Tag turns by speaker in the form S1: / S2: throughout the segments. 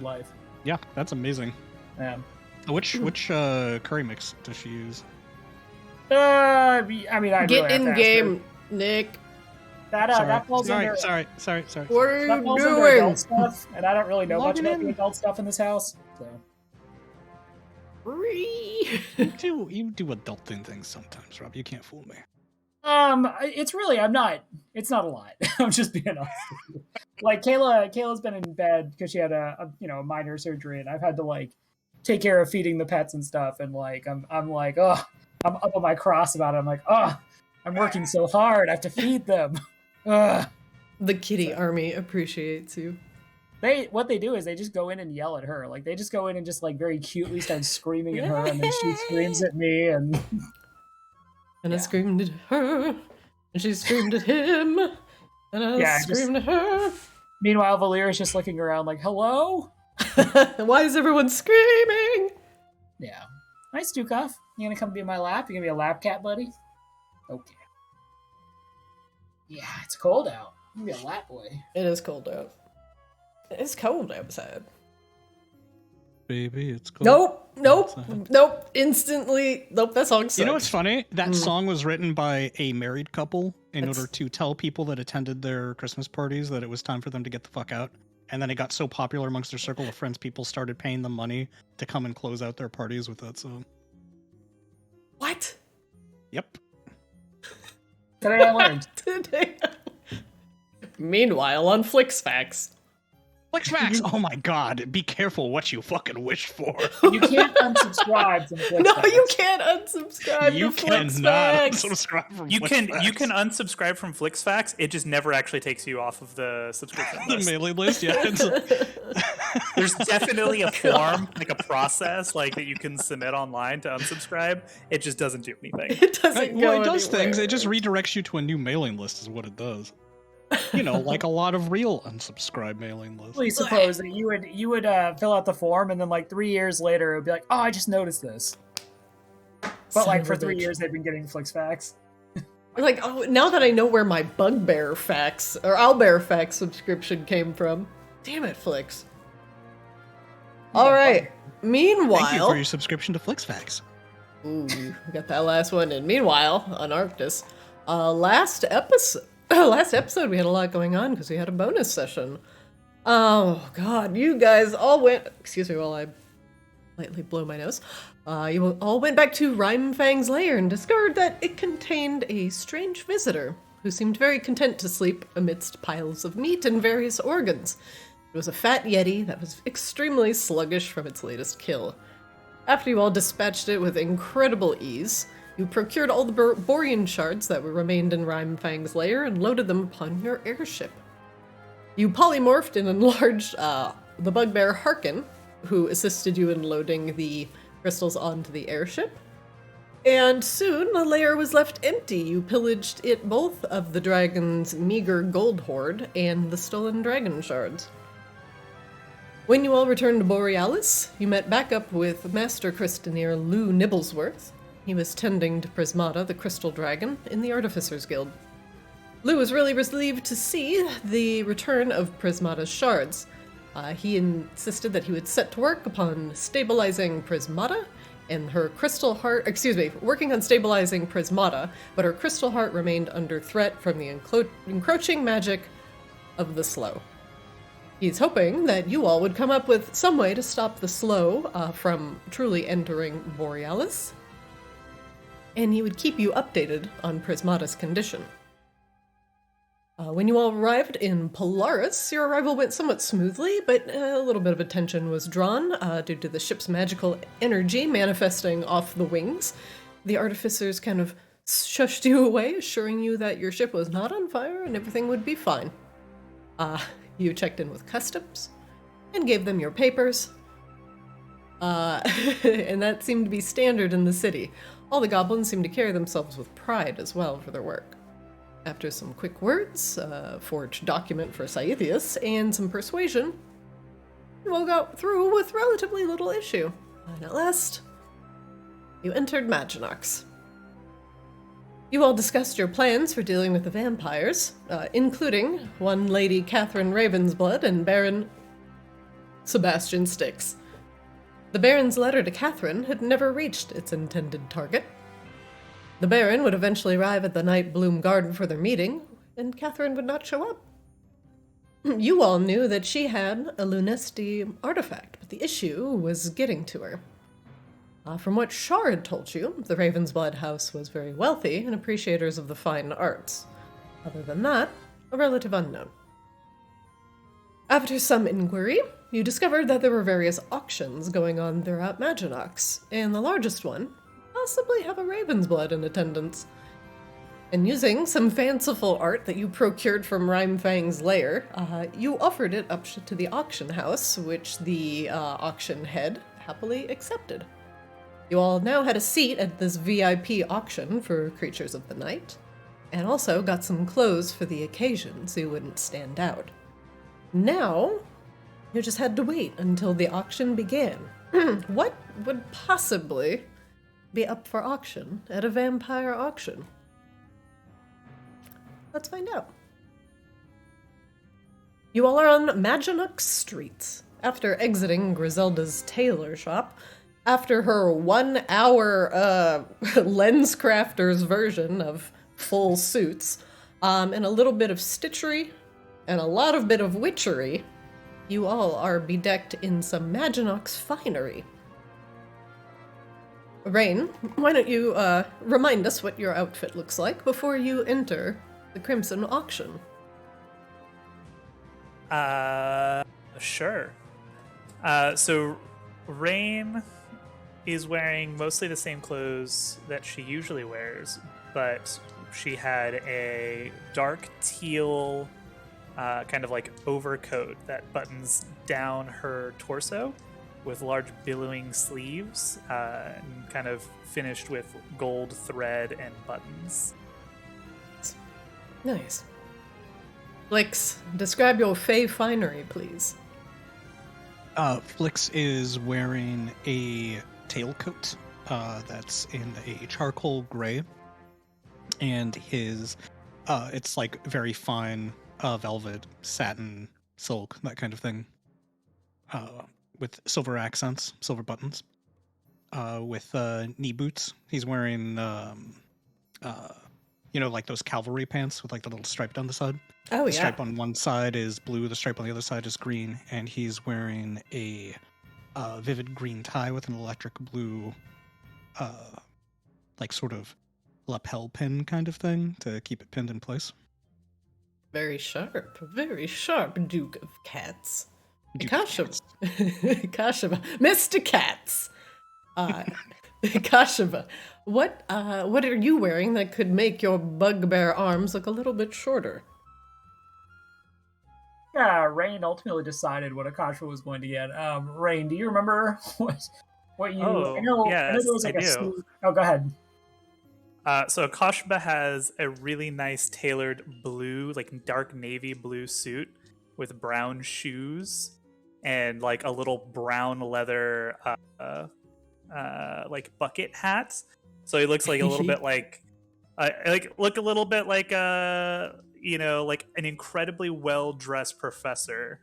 S1: life.
S2: Yeah, that's amazing.
S1: Yeah.
S2: Which curry mix does she use?
S1: I mean, I
S3: Get
S1: really have
S3: in
S1: to ask
S3: game, Nick.
S1: that falls under.
S2: Sorry.
S3: What are
S1: That
S3: you
S1: falls under adult
S3: doing?
S1: stuff, and I don't really know much
S2: Logging
S1: about
S2: in.
S1: the adult stuff in this house. So.
S2: You do adulting things sometimes, Rob. You can't fool me.
S1: It's really it's not a lot. I'm just being honest with you. Like Kayla's been in bed because she had a minor surgery, and I've had to like take care of feeding the pets and stuff, and like I'm like, oh, I'm up on my cross about it. I'm like, oh, I'm working so hard, I have to feed them. Ugh.
S3: The kitty army appreciates you.
S1: What they do is they just go in and yell at her. Like they just go in and just like very cutely start screaming at her, and then she screams at me, and
S3: I screamed at her, and she screamed at him, and I screamed at her.
S1: Meanwhile, Valera's just looking around like, hello?
S3: Why is everyone screaming?
S1: Yeah. Hi, Stukov. You gonna come be in my lap? You gonna be a lap cat, buddy? Okay. Yeah, it's cold out. You can be a lap boy.
S3: It is cold out. It's cold outside.
S2: Baby, it's cold.
S3: Nope. Instantly. Nope, that song sucks.
S2: You know what's funny? That song was written by a married couple in order to tell people that attended their Christmas parties that it was time for them to get the fuck out. And then it got so popular amongst their circle of friends, people started paying them money to come and close out their parties with that song.
S3: What?
S2: Yep.
S1: Today I learned.
S3: Meanwhile, on FlixFacts.
S2: FlixFacts! Oh my god, be careful what you fucking wish for.
S1: You can't unsubscribe from FlixFacts.
S3: No, you can't unsubscribe
S2: You
S3: to
S2: cannot
S3: FlixFacts.
S2: unsubscribe from
S4: You can
S2: FlixFacts.
S4: unsubscribe from FlixFacts. It just never actually takes you off of the subscription
S2: The
S4: list.
S2: mailing list, yeah.
S4: There's definitely a form, like a process, like that you can submit online to unsubscribe. It just doesn't do anything.
S3: It doesn't go
S2: Well, it does
S3: anywhere.
S2: things. It just redirects you to a new mailing list is what it does. You know, like a lot of real unsubscribe mailing lists.
S1: Please suppose that you would fill out the form, and then like 3 years later, it would be like, oh, I just noticed this. But like for 3 years, they've been getting FlixFacts.
S3: Like, oh, now that I know where my Bugbear Facts or Owlbear Facts subscription came from. Damn it, Flix. All right. Meanwhile,
S2: Thank you for your subscription to FlixFacts.
S3: ooh, we got that last one. And meanwhile, on Arctis, last episode we had a lot going on because we had a bonus session. Oh God, you guys all went. Excuse me while I lightly blow my nose. You all went back to Rhymefang's lair and discovered that it contained a strange visitor who seemed very content to sleep amidst piles of meat and various organs. It was a fat yeti that was extremely sluggish from its latest kill. After you all dispatched it with incredible ease, you procured all the borean shards that remained in Rhymefang's lair and loaded them upon your airship. You polymorphed and enlarged the bugbear Harkin, who assisted you in loading the crystals onto the airship. And soon the lair was left empty. You pillaged it both of the dragon's meager gold hoard and the stolen dragon shards. When you all returned to Borealis, you met back up with Master Christineer Lou Nibblesworth. He was tending to Prismata, the crystal dragon, in the Artificers Guild. Lou was really relieved to see the return of Prismata's shards. He insisted that he would set to work upon stabilizing Prismata and her crystal heart, working on stabilizing Prismata, but her crystal heart remained under threat from the encroaching magic of the slow. He's hoping that you all would come up with some way to stop the slow from truly entering Borealis, and he would keep you updated on Prismata's condition. When you all arrived in Polaris, your arrival went somewhat smoothly, but a little bit of attention was drawn due to the ship's magical energy manifesting off the wings. The artificers kind of shushed you away, assuring you that your ship was not on fire and everything would be fine. You checked in with customs and gave them your papers. And that seemed to be standard in the city. All the goblins seemed to carry themselves with pride as well for their work. After some quick words, a forged document for Scythius, and some persuasion, you all got through with relatively little issue. And at last, you entered Maginox. You all discussed your plans for dealing with the vampires, including one Lady Catherine Ravensblood and Baron Sebastian Styx. The Baron's letter to Catherine had never reached its intended target. The Baron would eventually arrive at the Night Bloom Garden for their meeting, and Catherine would not show up. You all knew that she had a Lunesti artifact, but the issue was getting to her. From what Shar had told you, the Ravensblood house was very wealthy and appreciators of the fine arts. Other than that, a relative unknown. After some inquiry, you discovered that there were various auctions going on throughout Maginox, and the largest one possibly have a Ravensblood in attendance. And using some fanciful art that you procured from Rhymefang's lair, you offered it up to the auction house, which the auction head happily accepted. You all now had a seat at this VIP auction for creatures of the night, and also got some clothes for the occasion so you wouldn't stand out. Now, you just had to wait until the auction began. What would possibly be up for auction at a vampire auction? Let's find out. You all are on Maginox streets. After exiting Griselda's tailor shop, after her 1 hour lens crafter's version of full suits, and a little bit of stitchery, and a lot of bit of witchery, you all are bedecked in some Maginox finery. Rain, why don't you remind us what your outfit looks like before you enter the Crimson Auction?
S4: Sure. So Rain is wearing mostly the same clothes that she usually wears, but she had a dark teal kind of like overcoat that buttons down her torso with large billowing sleeves, and kind of finished with gold thread and buttons.
S3: Nice. Flix, describe your fey finery, please.
S2: Flix is wearing a tailcoat that's in a charcoal gray, and his it's like very fine velvet, satin, silk, that kind of thing, with silver accents, silver buttons, with knee boots. He's wearing like those cavalry pants with like the little stripe down the side.
S3: Oh,
S2: The
S3: yeah.
S2: stripe on one side is blue, the stripe on the other side is green, and he's wearing a vivid green tie with an electric blue, like sort of lapel pin kind of thing to keep it pinned in place.
S3: Very sharp, Duke of Cats.
S2: Duke of
S3: Kashima. Kashima. Mr. Cats! Kashima, what are you wearing that could make your bugbear arms look a little bit shorter?
S1: Yeah, Rain ultimately decided what Akasha was going to get. Rain, do you remember what you?
S4: Oh,
S1: I know
S4: yes,
S1: there was like
S4: I
S1: a
S4: do.
S1: sleeve- Oh, go ahead.
S4: So Akashba has a really nice tailored blue, like dark navy blue suit with brown shoes and like a little brown leather like bucket hat. So he looks like a little bit like look a little bit like like an incredibly well dressed professor.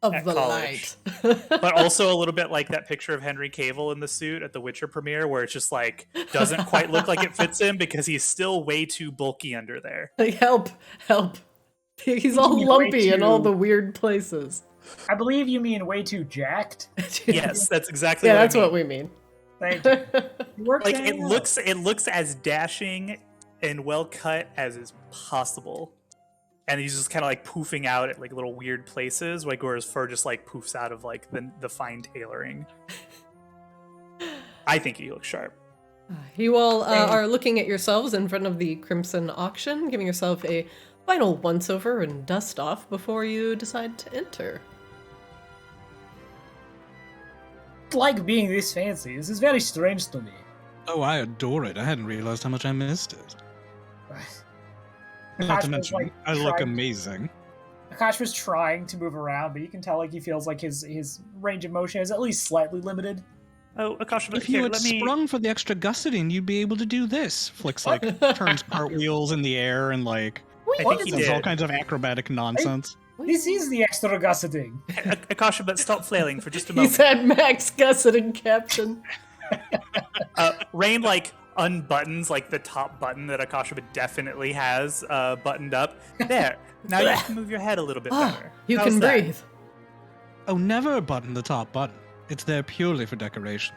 S3: Of
S4: At
S3: the
S4: college.
S3: light.
S4: But also a little bit like that picture of Henry Cavill in the suit at the Witcher premiere, where it's just like doesn't quite look like it fits him because he's still way too bulky under there.
S3: Like, help. He's all
S1: mean way
S3: lumpy in all
S1: too-
S3: the weird places.
S1: I believe you mean way too jacked.
S4: Yes, that's exactly
S3: Yeah,
S4: what
S3: that's
S4: I mean.
S3: what we mean.
S1: Thank you. You worked
S4: Like
S1: that
S4: it
S1: out.
S4: looks as dashing and well cut as is possible. And he's just kind of like poofing out at like little weird places, like where his fur just like poofs out of like the fine tailoring. I think he looks sharp.
S3: You all are looking at yourselves in front of the Crimson Auction, giving yourself a final once-over and dust-off before you decide to enter.
S1: It's like being this fancy. This is very strange to me.
S2: Oh, I adore it. I hadn't realized how much I missed it. Not to
S1: Akash was,
S2: mention,
S1: like,
S2: I look
S1: trying-
S2: amazing.
S1: Akash was trying to move around, but you can tell like he feels like his range of motion is at least slightly limited.
S4: Oh, Akasha,
S2: If you
S4: here,
S2: had
S4: let me.
S2: sprung for the extra gusseting, you'd be able to do this. Flicks like turns cartwheels in the air and like
S4: I
S1: What
S4: think he
S1: is
S2: does
S4: did.
S2: all kinds of acrobatic nonsense.
S1: This is the extra gusseting.
S4: Akasha, but stop flailing for just a
S3: He
S4: moment.
S3: said Max Gusseting Captain.
S4: Rain unbuttons the top button that Akasha definitely has buttoned up. There. Now you can move your head a little bit better.
S3: You
S4: How's
S3: can
S4: that?
S3: breathe.
S2: Oh, never button the top button. It's there purely for decoration.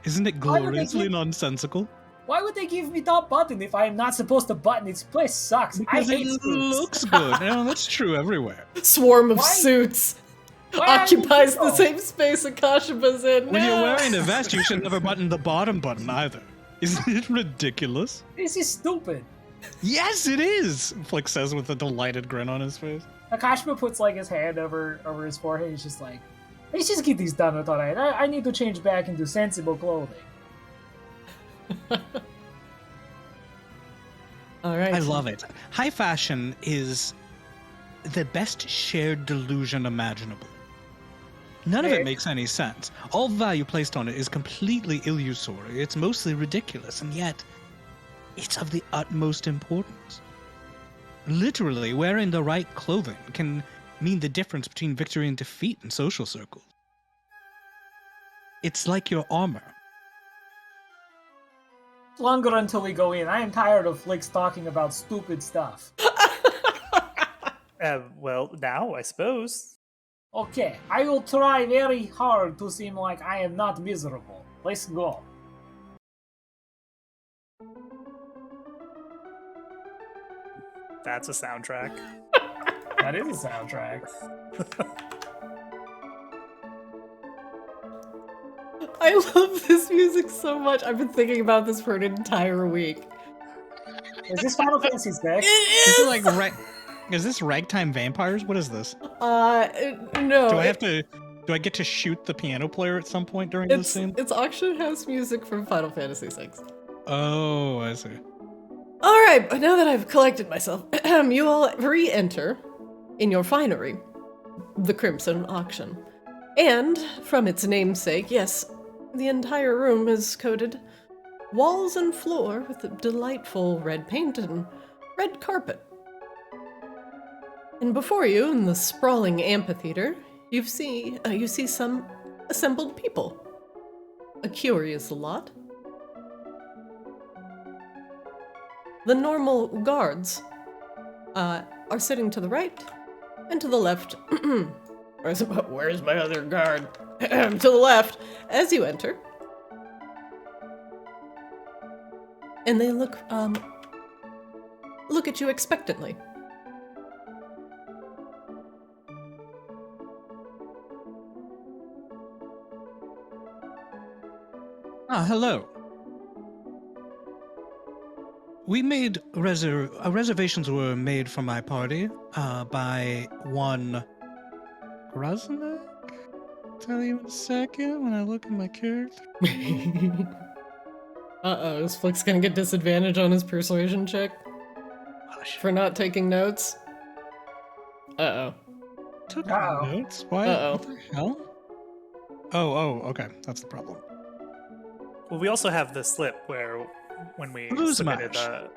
S2: Isn't it
S1: Why would they
S2: gloriously
S1: give-
S2: nonsensical?
S1: Why would they give me top button if I am not supposed to button? This place sucks.
S2: Because
S1: I hate
S2: it
S1: suits.
S2: looks good. No, that's true everywhere.
S3: Swarm of
S1: Why-
S3: suits
S1: Why are you
S3: occupies the
S1: people?
S3: same space Akasha's in.
S2: When you're
S3: No.
S2: wearing a vest, you should never button the bottom button either. Isn't it ridiculous?
S1: This is stupid.
S2: Yes, it is, Flick says with a delighted grin on his face.
S1: Akashima puts his hand over his forehead. He's just like, let's just get these done with alright. I need to change back into sensible clothing.
S3: All right.
S2: I love it. High fashion is the best shared delusion imaginable. None of it makes any sense. All value placed on it is completely illusory. It's mostly ridiculous, and yet it's of the utmost importance. Literally, wearing the right clothing can mean the difference between victory and defeat in social circles. It's like your armor.
S1: Longer until we go in. I am tired of Flicks talking about stupid stuff.
S4: Well, now, I suppose.
S1: Okay, I will try very hard to seem like I am not miserable. Let's go.
S4: That's a soundtrack.
S1: That is a soundtrack.
S3: I love this music so much. I've been thinking about this for an entire week.
S1: Is this Final Fantasy VI?
S2: Is it like is this ragtime vampires? What is this?
S3: No.
S2: Do I get to shoot the piano player at some point during this scene?
S3: It's auction house music from Final Fantasy VI.
S2: Oh, I see.
S3: All right, but now that I've collected myself, you all re-enter in your finery, the Crimson Auction. And, from its namesake, yes, the entire room is coated walls and floor with a delightful red paint and red carpet. And before you, in the sprawling amphitheater, you see some assembled people. A curious lot. The normal guards are sitting to the right and to the left. Where's my other guard? To the left as you enter. And they look at you expectantly.
S2: Hello. We made reservations were made for my party by one Groznak? Tell you in a second when I look at my character.
S3: Uh-oh, is Flick's gonna get disadvantage on his persuasion check for not taking notes? Uh-oh.
S2: Took
S1: Uh-oh.
S2: notes? Why?
S3: Uh-oh.
S2: What the hell? Oh, okay. That's the problem.
S4: Well, we also have the slip where when we
S2: Blues
S4: submitted
S2: Mash.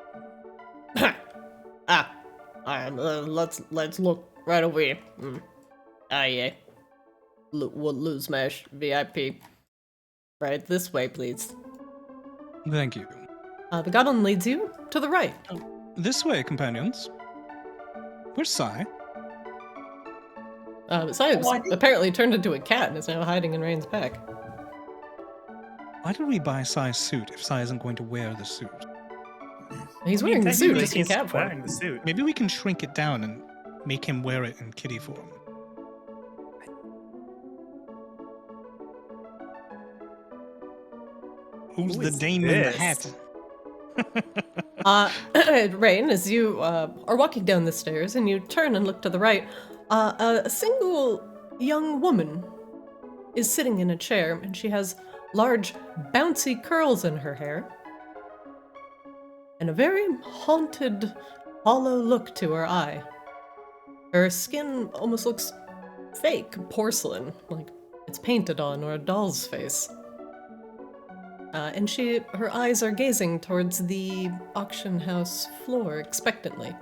S3: Let's look right away. Yeah. Lose Mash VIP. Right this way, please.
S2: Thank you.
S3: The goblin leads you to the right.
S2: This way, companions. Where's Sai?
S3: Science
S1: Oh, I think-
S3: apparently turned into a cat and is now hiding in Rain's pack.
S2: Why did we buy Sai's suit if Sai isn't going to wear the suit?
S3: He's wearing the suit
S4: Technically,
S3: just in
S4: he's
S3: cat
S4: wearing
S3: form.
S4: the suit.
S2: Maybe we can shrink it down and make him wear it in kitty form. Who's
S4: Who
S2: the
S4: is
S2: dame in the
S4: this?
S2: hat?
S3: Rain, as you are walking down the stairs and you turn and look to the right, a single young woman is sitting in a chair and she has large, bouncy curls in her hair and a very haunted, hollow look to her eye. Her skin almost looks fake, porcelain, like it's painted on or a doll's face. And her eyes are gazing towards the auction house floor expectantly.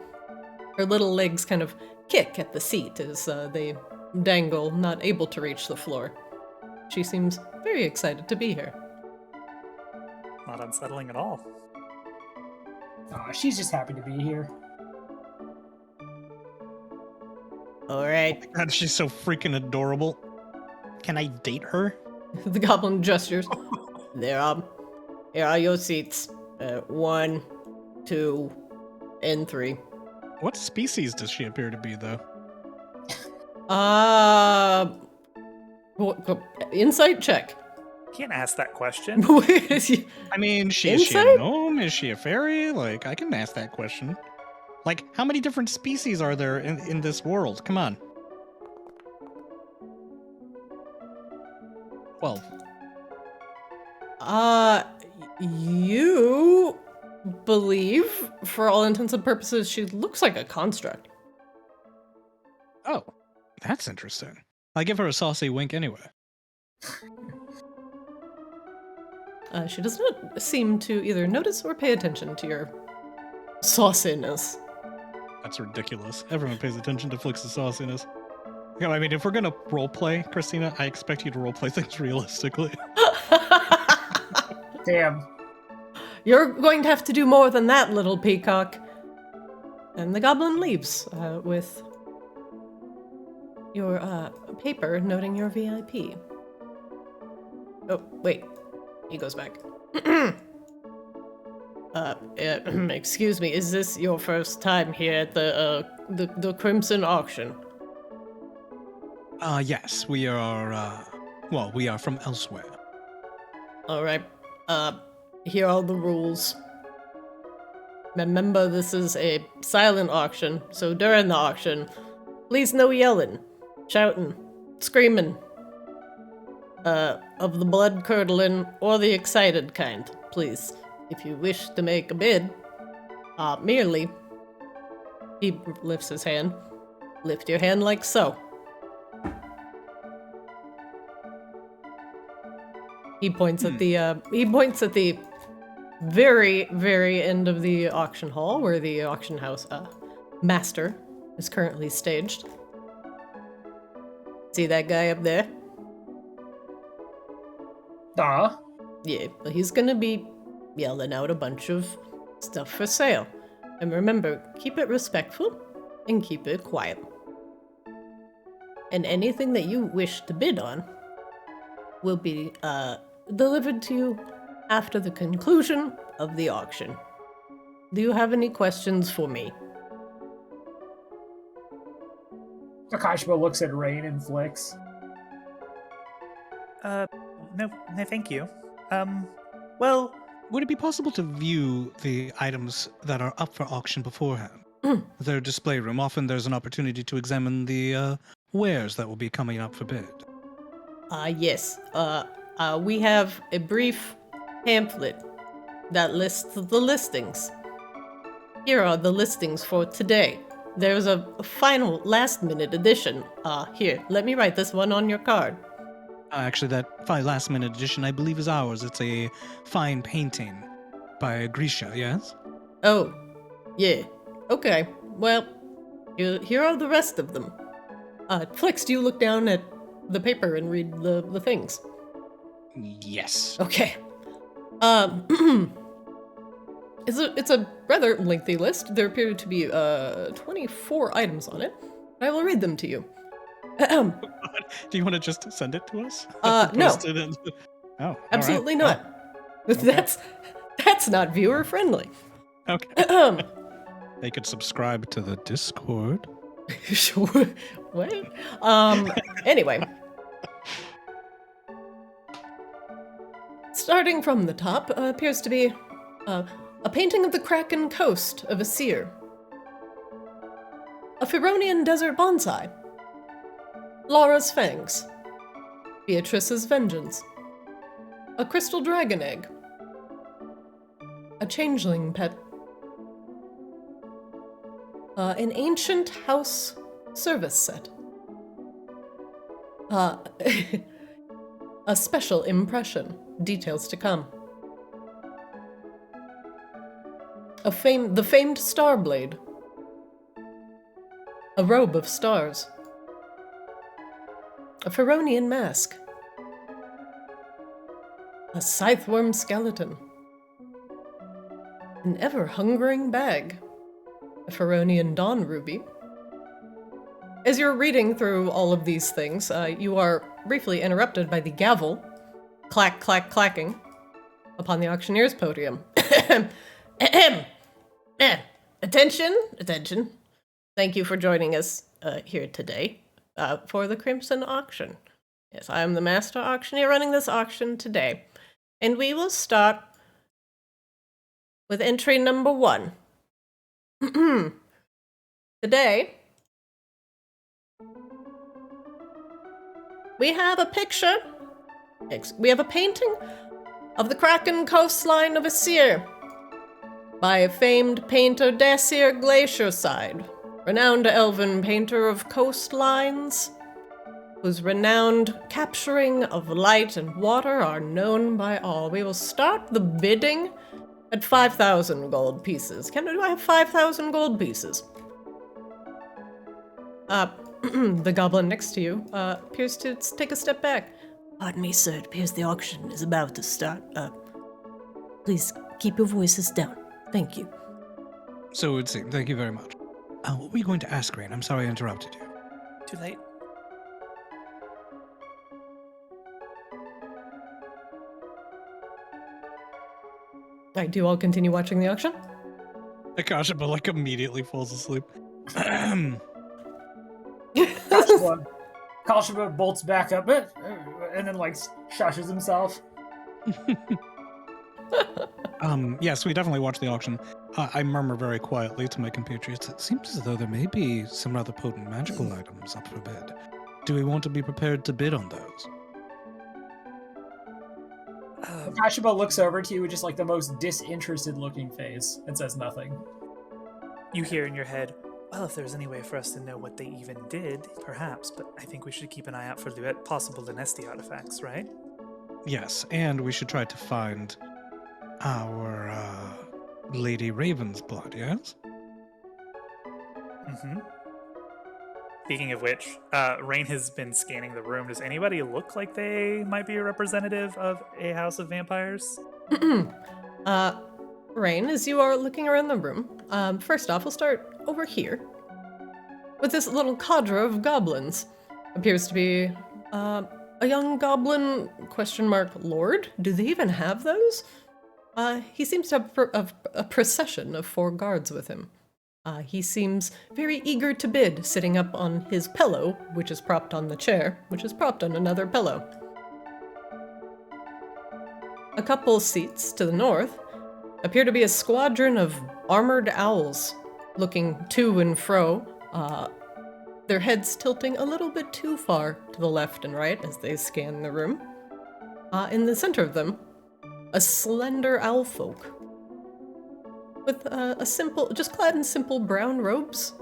S3: Her little legs kind of kick at the seat as they dangle, not able to reach the floor. She seems very excited to be here.
S4: Not unsettling at all.
S1: Aw, she's just happy to be here.
S3: All right.
S2: God, she's so freaking adorable. Can I date her?
S3: The goblin gestures. Here are your seats. 1, 2, and 3.
S2: What species does she appear to be, though?
S3: Insight check.
S4: Can't ask that question.
S2: I mean, is she a
S3: Insight?
S2: gnome? Is she a fairy? Like, I can ask that question. Like, how many different species are there in this world? Come on. 12.
S3: You believe, for all intents and purposes, she looks like a construct.
S2: Oh, that's interesting. I give her a saucy wink anyway.
S3: She does not seem to either notice or pay attention to your sauciness.
S2: That's ridiculous. Everyone pays attention to Flix's sauciness. Yeah, I mean, if we're gonna roleplay, Christina, I expect you to roleplay things realistically.
S1: Damn.
S3: You're going to have to do more than that, little peacock. And the goblin leaves with your paper noting your VIP. Oh, wait. He goes back. Excuse me, is this your first time here at the Crimson Auction?
S2: Yes, we are, we are from elsewhere.
S3: Alright, here are the rules. Remember, this is a silent auction, so during the auction, please no yelling, shouting, screaming, of the blood-curdling or the excited kind, please. If you wish to make a bid, merely, he lifts his hand, lift your hand like so. He points at the very, very end of the auction hall where the auction house master is currently staged. See that guy up there? Yeah, he's gonna be yelling out a bunch of stuff for sale. And remember, keep it respectful and keep it quiet. And anything that you wish to bid on will be delivered to you after the conclusion of the auction. Do you have any questions for me?
S1: Akashima looks at Rain and Flix.
S4: No, thank you. Well,
S2: would it be possible to view the items that are up for auction beforehand? Their display room. Often there's an opportunity to examine the wares that will be coming up for bid.
S3: Yes. We have a brief pamphlet that lists the listings. Here are the listings for today. There's a final last-minute edition. Here, let me write this one on your card.
S2: Actually, that last-minute edition, I believe, is ours. It's a fine painting by Grisha, yes?
S3: Oh, yeah. Okay. Well, here are the rest of them. Flix, do you look down at the paper and read the things?
S2: Yes.
S3: Okay. It's a rather lengthy list. There appear to be 24 items on it. I will read them to you.
S2: Do you want to just send it to us?
S3: No.
S2: Oh,
S3: absolutely
S2: right.
S3: not.
S2: Oh, okay.
S3: That's not viewer friendly.
S2: Okay. They could subscribe to the Discord.
S3: Sure. What? Anyway. Starting from the top appears to be a painting of the Kraken coast of Asir. A Fironian desert bonsai. Laura's fangs. Beatrice's vengeance. A crystal dragon egg. A changeling pet. An ancient house service set. A special impression. Details to come. The famed Starblade. A robe of stars. A Feronian mask. A scytheworm skeleton. An ever-hungering bag. A Feronian dawn ruby. As you're reading through all of these things, you are briefly interrupted by the gavel, clack, clack, clacking, upon the auctioneer's podium. Attention, attention. Thank you for joining us here today for the Crimson Auction. Yes, I am the master auctioneer running this auction today. And we will start with entry number 1. Today, we have a picture, we have a painting of the Kraken coastline of Aesir by a famed painter Dacier Glacierside, renowned elven painter of coastlines, whose renowned capturing of light and water are known by all. We will start the bidding at 5,000 gold pieces. Do I have 5,000 gold pieces? The goblin next to you appears to take a step back.
S5: Pardon me, sir. It appears the auction is about to start. Please keep your voices down. Thank you.
S2: So it would seem. Thank you very much. What were you going to ask, Rain? I'm sorry I interrupted you.
S4: Too late.
S3: Alright, do you all continue watching the auction?
S2: Akasha, like, immediately falls asleep.
S1: Kalshaba bolts back up and then, like, shushes himself.
S2: Yes, we definitely watched the auction. I murmur very quietly to my compatriots. It seems as though there may be some rather potent magical items up for bid. Do we want to be prepared to bid on those?
S1: Kashaba looks over to you with just, like, the most disinterested looking face and says nothing.
S4: You hear in your head, well, if there's any way for us to know what they even did, perhaps, but I think we should keep an eye out for the possible Dynasty artifacts, right?
S2: Yes, and we should try to find our Lady Raven's blood, yes?
S4: Mm-hmm. Speaking of which, Rain has been scanning the room. Does anybody look like they might be a representative of a house of vampires?
S3: Rain, as you are looking around the room, first off, we'll start over here with this little cadre of goblins. Appears to be a young goblin, lord? Do they even have those? He seems to have a procession of 4 guards with him. He seems very eager to bid, sitting up on his pillow, which is propped on the chair, which is propped on another pillow. A couple seats to the north appear to be a squadron of armored owls, looking to and fro, their heads tilting a little bit too far to the left and right as they scan the room. In the center of them, a slender owl folk with a simple, just clad in simple brown robes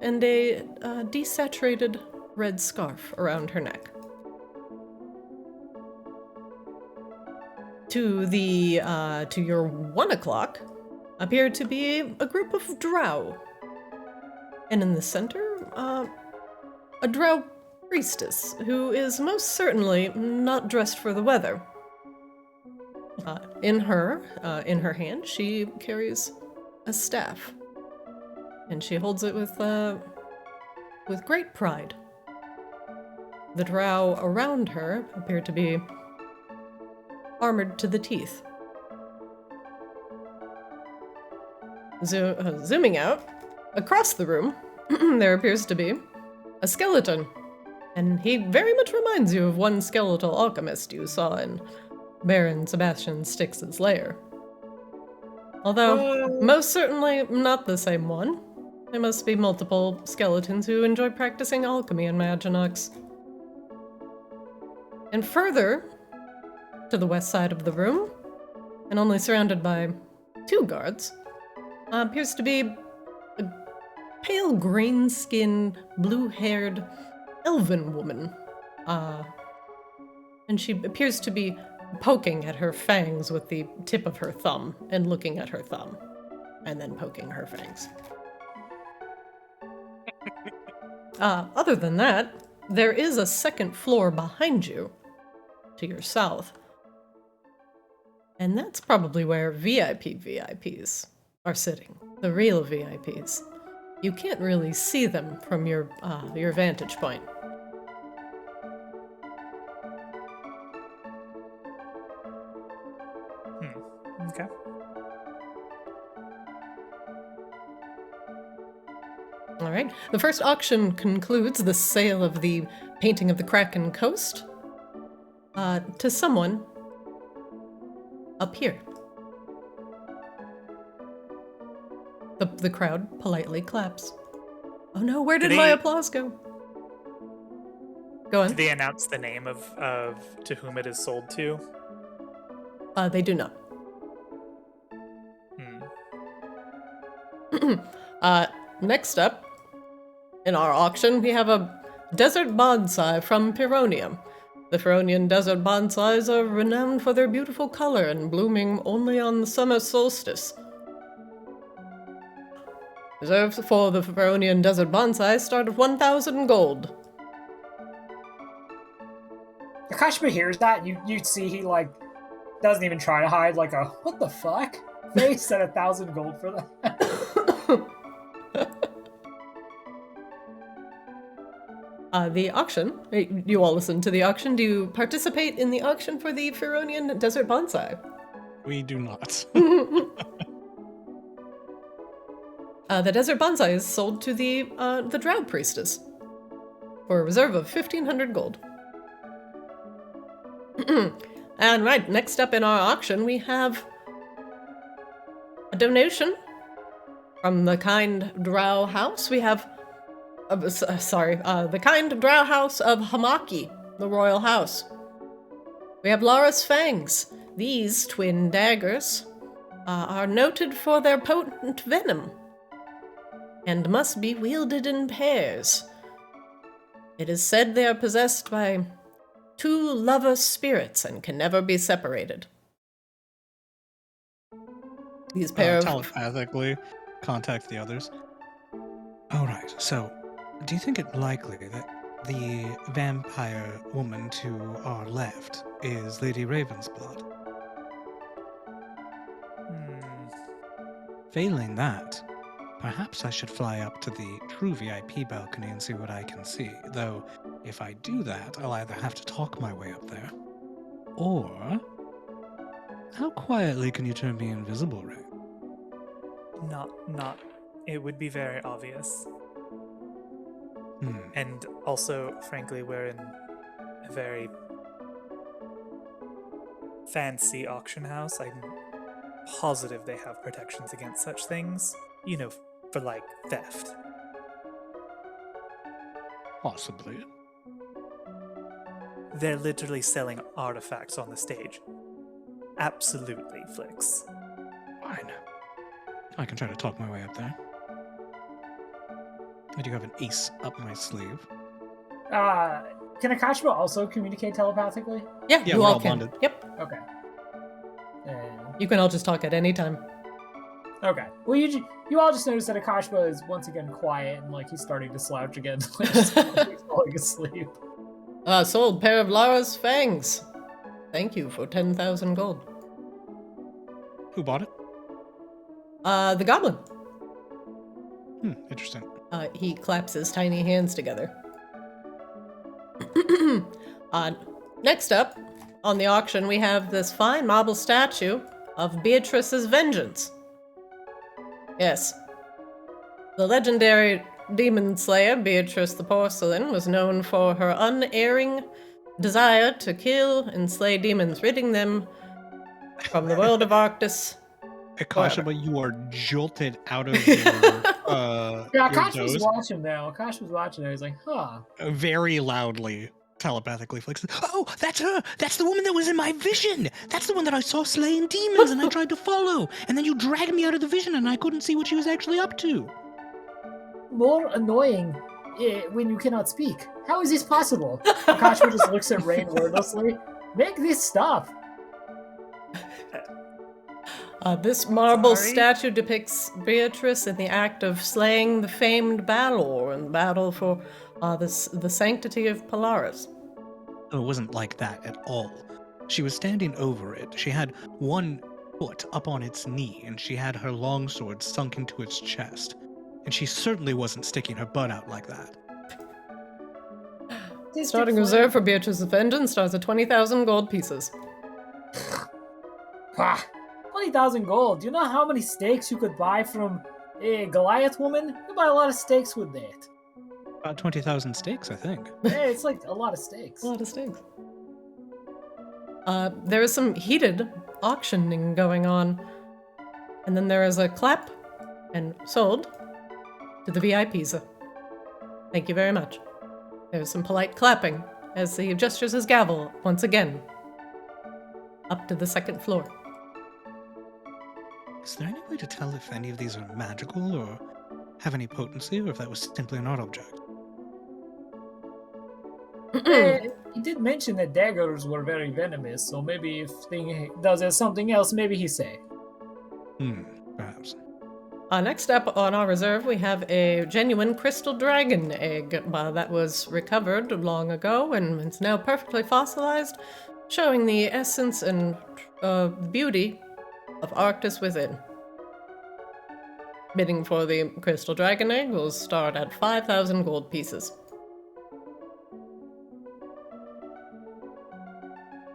S3: and a desaturated red scarf around her neck. To your 1 o'clock appear to be a group of drow. And in the center, a drow priestess who is most certainly not dressed for the weather. In her hand, she carries a staff, and she holds it with great pride. The drow around her appear to be armored to the teeth. Zooming out, across the room, there appears to be a skeleton, and he very much reminds you of one skeletal alchemist you saw in Baron Sebastian Styx's lair. Although, most certainly not the same one. There must be multiple skeletons who enjoy practicing alchemy in Maginox. And further, to the west side of the room, and only surrounded by 2 guards, appears to be a pale green-skinned, blue-haired elven woman. And she appears to be poking at her fangs with the tip of her thumb, and looking at her thumb, and then poking her fangs. Other than that, there is a second floor behind you, to your south. And that's probably where VIPs are sitting, the real VIPs. You can't really see them from your vantage point.
S4: Okay.
S3: All right. The first auction concludes the sale of the painting of the Kraken Coast to someone up here. The crowd politely claps. Oh no, where did my applause go? Go on.
S4: Did they announce the name of to whom it is sold to?
S3: They do not. Next up, in our auction, we have a desert bonsai from Pironium. The Pironian desert bonsais are renowned for their beautiful color and blooming only on the summer solstice. Reserves for the Pironian desert bonsai start at 1,000 gold.
S1: Akashima hears that, and you see he, like, doesn't even try to hide, like, a, what the fuck? They said 1,000 gold for that.
S3: The auction, you all listen to the auction. Do you participate in the auction for the Pironian desert bonsai?
S2: We do not.
S3: The desert bonsai is sold to the Drow Priestess for a reserve of 1,500 gold. And right, next up in our auction, we have a donation from the kind Drow House. We have, the kind Drow House of Hamaki, the royal house. We have Lara's Fangs. These twin daggers are noted for their potent venom and must be wielded in pairs. It is said they are possessed by 2 lover spirits and can never be separated. These pair of...
S2: telepathically contact the others. Alright, so do you think it likely that the vampire woman to our left is Lady Ravensblood? Failing that, perhaps I should fly up to the true VIP balcony and see what I can see, though if I do that, I'll either have to talk my way up there, or... How quietly can you turn me invisible, Ray?
S4: Not. It would be very obvious. And also, frankly, we're in a very fancy auction house. I'm positive they have protections against such things. You know, for, like, theft.
S2: Possibly.
S4: They're literally selling artifacts on the stage. Absolutely, Flix.
S2: Fine. I can try to talk my way up there. I do have an ace up my sleeve.
S1: Can Akashima also communicate telepathically?
S3: Yeah, you
S2: we're
S3: all
S2: all
S3: can.
S2: bonded.
S3: Yep.
S1: Okay.
S3: You can all just talk at any time.
S1: Okay. Well, you all just noticed that Akashima is once again quiet and, like, he's starting to slouch again, like he's falling asleep.
S3: Sold pair of Lara's Fangs. Thank you for 10,000 gold.
S2: Who bought it?
S3: The goblin.
S2: Interesting.
S3: He claps his tiny hands together. Next up, on the auction, we have this fine marble statue of Beatrice's Vengeance. Yes. The legendary demon slayer, Beatrice the Porcelain, was known for her unerring desire to kill and slay demons, ridding them from the world of Arctis.
S2: Akashima, you are jolted out of your
S1: Yeah, Akashima's
S2: doze.
S1: watching now. Akashima's watching now. He's like, huh.
S2: Very loudly, telepathically flexes. Oh, that's her! That's the woman that was in my vision! That's the one that I saw slaying demons and I tried to follow! And then you dragged me out of the vision and I couldn't see what she was actually up to!
S1: More annoying when you cannot speak. How is this possible? Akashima just looks at Rain wordlessly. Make this stop.
S3: This marble
S4: Sorry?
S3: statue depicts Beatrice in the act of slaying the famed Balor in the battle for The sanctity of Polaris.
S2: Oh, it wasn't like that at all. She was standing over it. She had one foot up on its knee, and she had her longsword sunk into its chest. And she certainly wasn't sticking her butt out like that.
S3: Starting reserve for Beatrice's vengeance starts at 20,000 gold pieces.
S1: Ah, 20,000 gold. Do you know how many steaks you could buy from a Goliath woman? You buy a lot of steaks with that.
S2: About 20,000 steaks, I think.
S1: Hey, it's like a lot of steaks.
S3: A lot of steaks. There is some heated auctioning going on. And then there is a clap and sold to the VIPs. Thank you very much. There's some polite clapping as he gestures his gavel once again up to the second floor.
S2: Is there any way to tell if any of these are magical or have any potency, or if that was simply an art object?
S1: He did mention that daggers were very venomous, so maybe if thing does something else, maybe he say.
S2: Perhaps.
S3: Next up on our reserve, we have a genuine crystal dragon egg that was recovered long ago and it's now perfectly fossilized, showing the essence and beauty of Arctis within. Bidding for the crystal dragon egg will start at 5,000 gold pieces.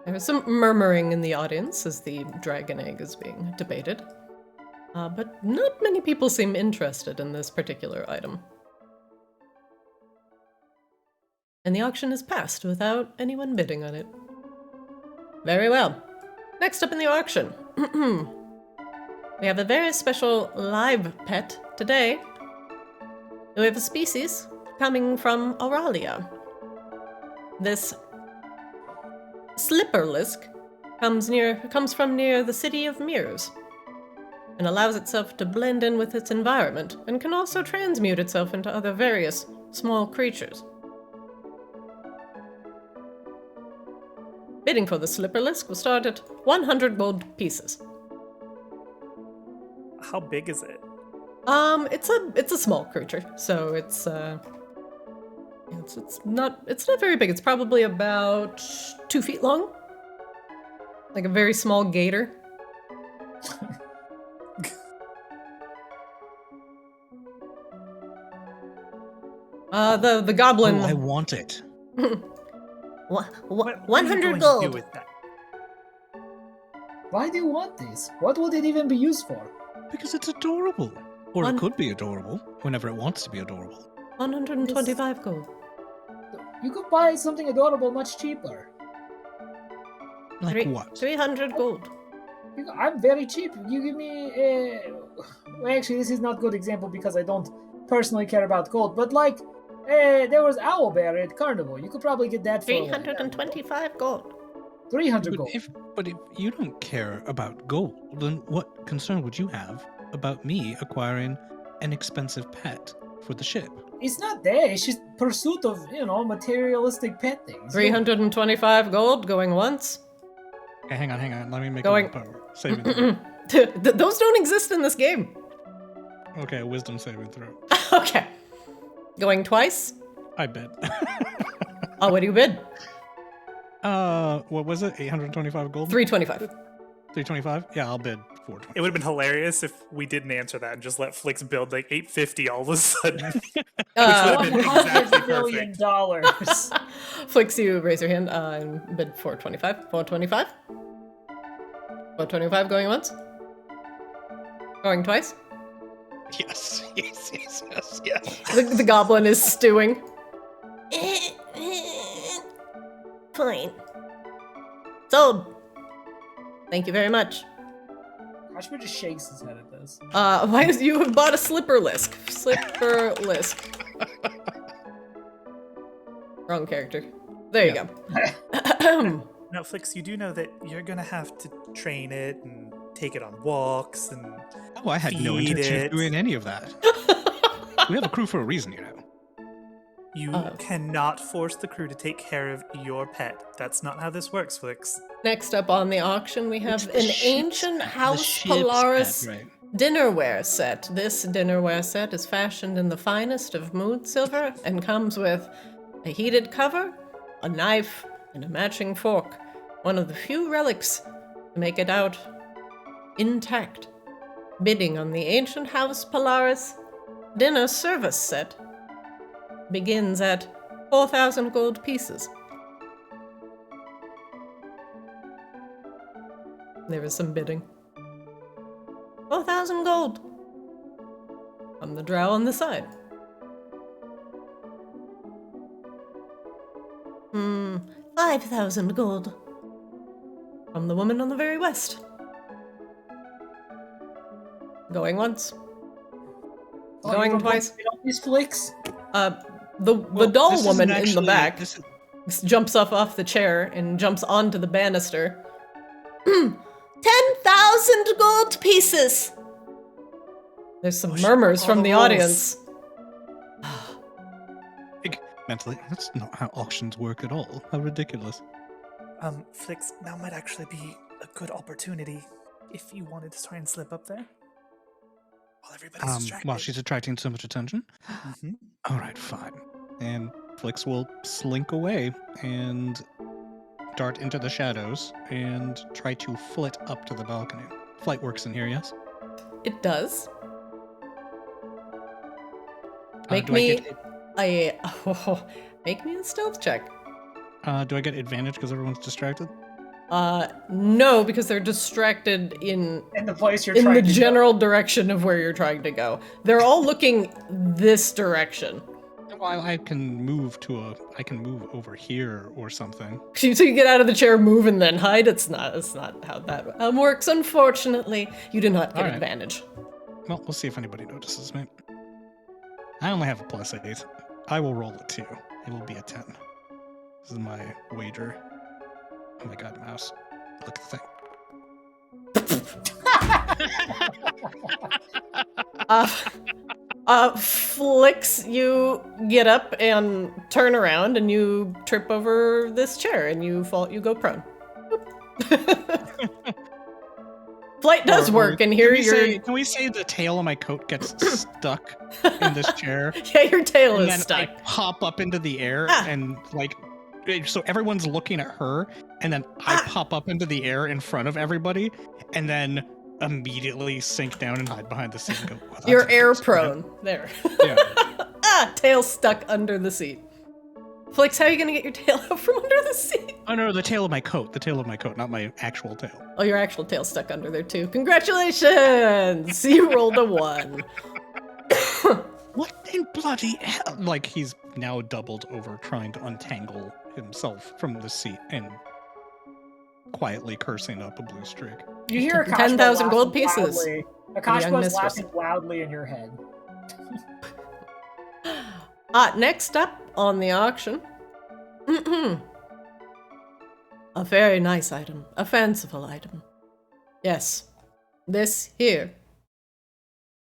S3: There is some murmuring in the audience as the dragon egg is being debated. But not many people seem interested in this particular item. And the auction is passed without anyone bidding on it. Very well. Next up in the auction, we have a very special live pet today. We have a species coming from Auralia. This slipperlisk comes from near the city of Mirrors, and allows itself to blend in with its environment, and can also transmute itself into other various small creatures. Bidding for the slipperlisk will start at 100 gold pieces.
S4: How big is it?
S3: It's a small creature, so it's not very big. It's probably about 2 feet long, like a very small gator. The goblin.
S2: Oh, I want it.
S3: 100 gold.
S1: Why do you want this? What would it even be used for?
S2: Because it's adorable. Or it could be adorable, whenever it wants to be adorable.
S3: 125 gold.
S1: You could buy something adorable much cheaper.
S2: Like what?
S3: 300 gold.
S1: I'm very cheap. You give me well, actually, this is not a good example because I don't personally care about gold, but like, there was owlbear at Carnival. You could probably get that for
S3: 325 gold.
S1: 300 gold.
S2: But if you don't care about gold, then what concern would you have about me acquiring an expensive pet for the ship?
S1: It's not that. It's just pursuit of, materialistic pet things.
S3: 325 gold going once.
S2: Okay, hang on. Let me make
S3: Going.
S2: a power saving throw.
S3: Those don't exist in this game.
S2: Okay, wisdom saving throw.
S3: Okay. Going twice?
S2: I bid.
S3: Oh, what do you bid?
S2: What was it? 825 gold?
S3: 325.
S2: 325? Yeah, I'll bid 420.
S4: It would have been hilarious if we didn't answer that and just let Flix build like 850 all of a sudden. Which would have been exactly
S1: $100 million.
S4: perfect.
S3: Flix, you raise your hand and bid 425. 425? 425 going once? Going twice?
S2: Yes.
S3: The goblin is stewing.
S5: Fine.
S3: Sold. Thank you very much.
S1: Ashby just shakes his head at this.
S3: Why is you have bought a slipperlisk? Slipperlisk. Wrong character. There you go.
S4: Now, Flix, you do know that you're gonna have to train it and take it on walks and
S2: Oh, I had no
S4: feed
S2: intention
S4: it.
S2: of doing any of that. We have a crew for a reason,
S4: You cannot force the crew to take care of your pet. That's not how this works, Flix.
S3: Next up on the auction, we have
S2: It's the
S3: an
S2: ship's
S3: ancient
S2: pet. The
S3: House
S2: ship's
S3: Polaris
S2: pet, right.
S3: dinnerware set. This dinnerware set is fashioned in the finest of mood silver and comes with a heated cover, a knife, and a matching fork. One of the few relics to make it out intact. Bidding on the ancient house Polaris dinner service set begins at 4,000 gold pieces. There is some bidding. 4,000 gold. From the drow on the side.
S5: 5,000 gold.
S3: From the woman on the very west. Going once.
S1: Oh,
S3: Going
S1: you don't
S3: twice.
S1: get all these flicks?
S3: The doll
S2: this
S3: woman
S2: isn't
S3: in the
S2: actually-
S3: back
S2: this is-
S3: jumps off the chair and jumps onto the banister. 10,000 gold pieces! There's some murmurs from the audience.
S2: Mentally, that's not how auctions work at all. How ridiculous.
S4: Flix, now might actually be a good opportunity if you wanted to try and slip up there. While everybody's distracted.
S2: While she's attracting so much attention.
S4: Mhm.
S2: All right, fine. And Flix will slink away and dart into the shadows and try to flit up to the balcony. Flight works in here, yes?
S3: It does.
S2: Do I get
S3: Make me a stealth check.
S2: do I get advantage because everyone's distracted?
S3: No, because they're distracted in
S1: In the place you're
S3: the
S1: trying to go.
S3: general direction of where you're trying to go. They're all looking this direction.
S2: Well, I can move over here or something.
S3: So you get out of the chair, move, and then hide. It's not how that works. Unfortunately, you do not get
S2: All right.
S3: advantage.
S2: Well, we'll see if anybody notices me. I only have a +8. I will roll a 2. It will be a 10. This is my wager. Oh my god, mouse. Look at the thing.
S3: Flix, you get up and turn around, and you trip over this chair, and you fall. You go prone. Flight does work, and here you're.
S2: Can we say the tail of my coat gets stuck in this chair?
S3: Yeah, your tail
S2: And
S3: is
S2: then
S3: stuck.
S2: I pop up into the air and so everyone's looking at her, and then I pop up into the air in front of everybody, and then immediately sink down and hide behind the seat and go, "Well, that's
S3: You're air
S2: interesting."
S3: prone. There.
S2: Yeah.
S3: Tail stuck under the seat. Flix, how are you gonna get your tail out from under the seat?
S2: Oh no, the tail of my coat, not my actual tail.
S3: Oh, your actual tail stuck under there too. Congratulations! You rolled a 1.
S2: What in bloody hell? Like, he's now doubled over trying to untangle himself from the seat and quietly cursing up a blue streak.
S1: You hear
S3: 10,000 gold pieces.
S1: Akashba's
S3: mistress.
S1: laughing loudly in your head.
S3: Next up on the auction. A very nice item. A fanciful item. Yes. This here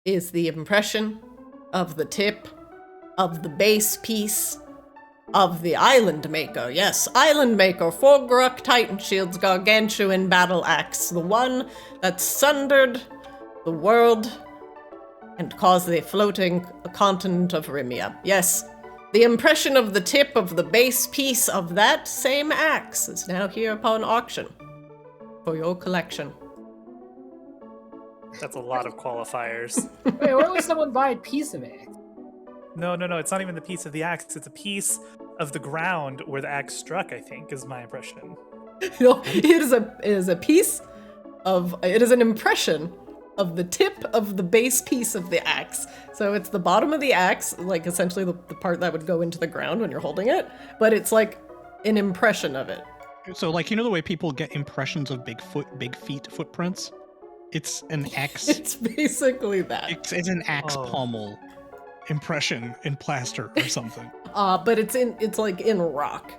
S3: is the impression of the tip of the base piece of the Island Maker. Yes, Island Maker, Forgruk Titan Shield's gargantuan battle axe. The one that sundered the world and caused the floating continent of Rimia. Yes, the impression of the tip of the base piece of that same axe is now here upon auction for your collection.
S4: That's a lot of qualifiers.
S1: Wait, why would someone buy a piece of it?
S4: No, it's not even the piece of the axe. It's a piece of the ground where the axe struck, I think, is my impression.
S3: No, it is a piece of, it is an impression of the tip of the base piece of the axe. So it's the bottom of the axe, like essentially the part that would go into the ground when you're holding it, but it's like an impression of it.
S2: So, like, you know the way people get impressions of big feet footprints? It's an axe.
S3: It's basically that.
S2: It's an axe pommel impression in plaster or something.
S3: But it's like in rock.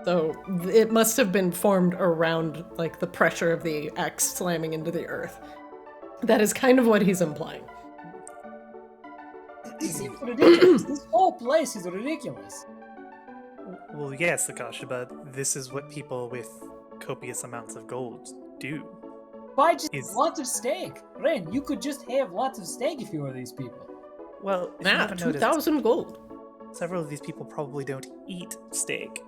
S3: So it must have been formed around like the pressure of the axe slamming into the earth. That is kind of what he's implying.
S1: This seems ridiculous. This whole place is ridiculous.
S4: Well, yes, Akasha, but this is what people with copious amounts of gold do.
S1: Buy just
S4: Is-
S1: lots of steak. Ren, you could just have lots of steak if you were these people.
S4: Well, if you
S3: Now,
S4: haven't noticed,
S3: 2,000 gold.
S4: several of these people probably don't eat steak.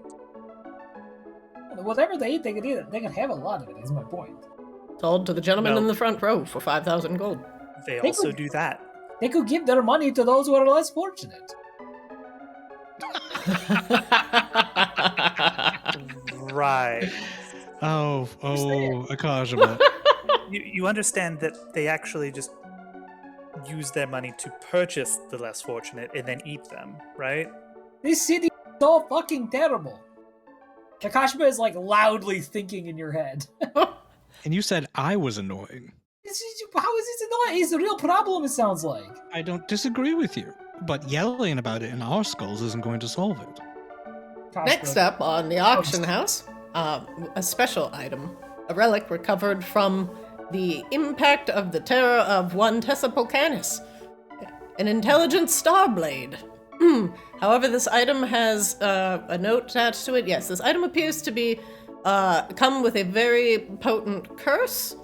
S1: Whatever they eat, they can eat it. They can have a lot of it, is my point.
S3: Sold to the gentleman
S4: Well-
S3: in the front row for 5,000 gold.
S4: They
S1: They
S4: also
S1: could-
S4: do that.
S1: They could give their money to those who are less fortunate.
S4: Right.
S2: Oh, Akajima.
S4: You understand that they actually just use their money to purchase the less fortunate and then eat them, right?
S1: This city is so fucking terrible. Takashima is like loudly thinking in your head.
S2: And you said I was annoying.
S1: How is this annoying? It's a real problem, it sounds like.
S2: I don't disagree with you, but yelling about it in our skulls isn't going to solve it.
S3: Next up on the auction house, a special item. A relic recovered from the impact of the terror of one Tessapocanis. An intelligent star blade. However, this item has a note attached to it. Yes, this item appears to be come with a very potent curse.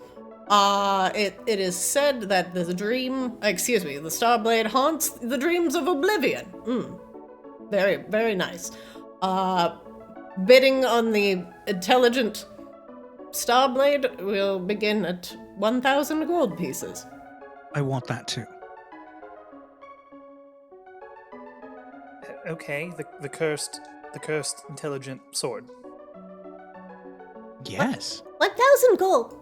S3: It is said that the Starblade haunts the dreams of oblivion. Very, very nice. Bidding on the intelligent Starblade will begin at 1,000 gold pieces.
S2: I want that too.
S4: Okay, the cursed intelligent sword.
S2: Yes.
S5: 1,000 gold.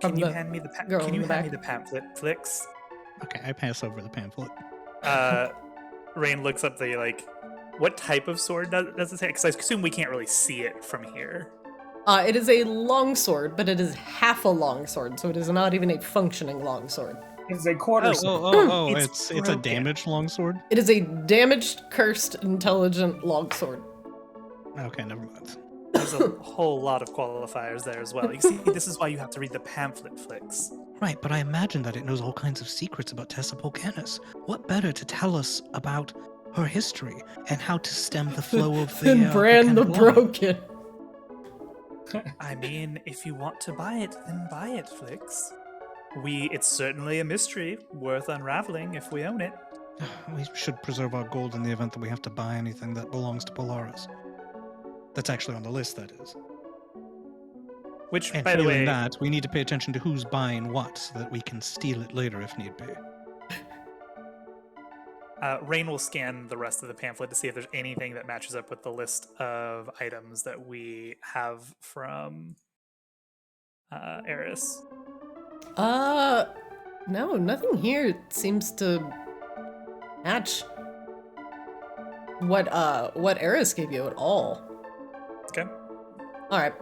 S4: Can
S3: From
S4: you
S3: the
S4: hand me the
S3: girl
S4: Can
S3: in
S4: you
S3: the
S4: hand me
S3: back.
S4: the pamphlet, Flix?
S2: Okay, I pass over the pamphlet.
S4: Rain looks up the what type of sword does it say? Because I assume we can't really see it from here.
S3: It is a longsword, but it is half a longsword, so it is not even a functioning longsword.
S1: It's a quarter
S4: Oh.
S1: sword.
S2: It's a
S4: broken.
S2: damaged longsword?
S3: It is a damaged, cursed, intelligent longsword.
S2: Okay, never mind.
S4: There's a whole lot of qualifiers there as well. You see, this is why you have to read the pamphlet, Flix.
S2: Right, but I imagine that it knows all kinds of secrets about Tessa Polcanis. What better to tell us about her history and how to stem the flow of the
S3: Then Bran the
S2: volcanic lava?
S3: Broken.
S4: I mean, if you want to buy it, then buy it, Flix. It's certainly a mystery worth unraveling if we own it.
S2: We should preserve our gold in the event that we have to buy anything that belongs to Polaris. That's actually on the list, that is.
S4: Which,
S2: And
S4: by the
S2: failing
S4: way,
S2: that, we need to pay attention to who's buying what so that we can steal it later if need be.
S4: Rain will scan the rest of the pamphlet to see if there's anything that matches up with the list of items that we have from Eris.
S3: No, nothing here seems to match what Eris gave you at all.
S4: Okay.
S3: Alright.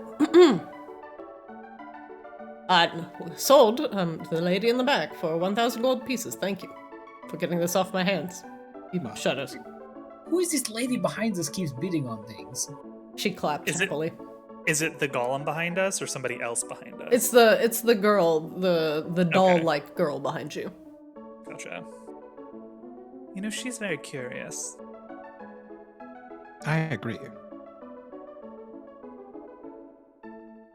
S3: Sold to the lady in the back for 1,000 gold pieces. Thank you for getting this off my hands. You shudders.
S1: Who is this lady behind us keeps bidding on things?
S3: She clapped
S4: Is it-
S3: happily.
S4: Is it the golem behind us or somebody else behind us?
S3: It's the girl, the doll-like girl behind you.
S4: Gotcha. You know, she's very curious.
S2: I agree.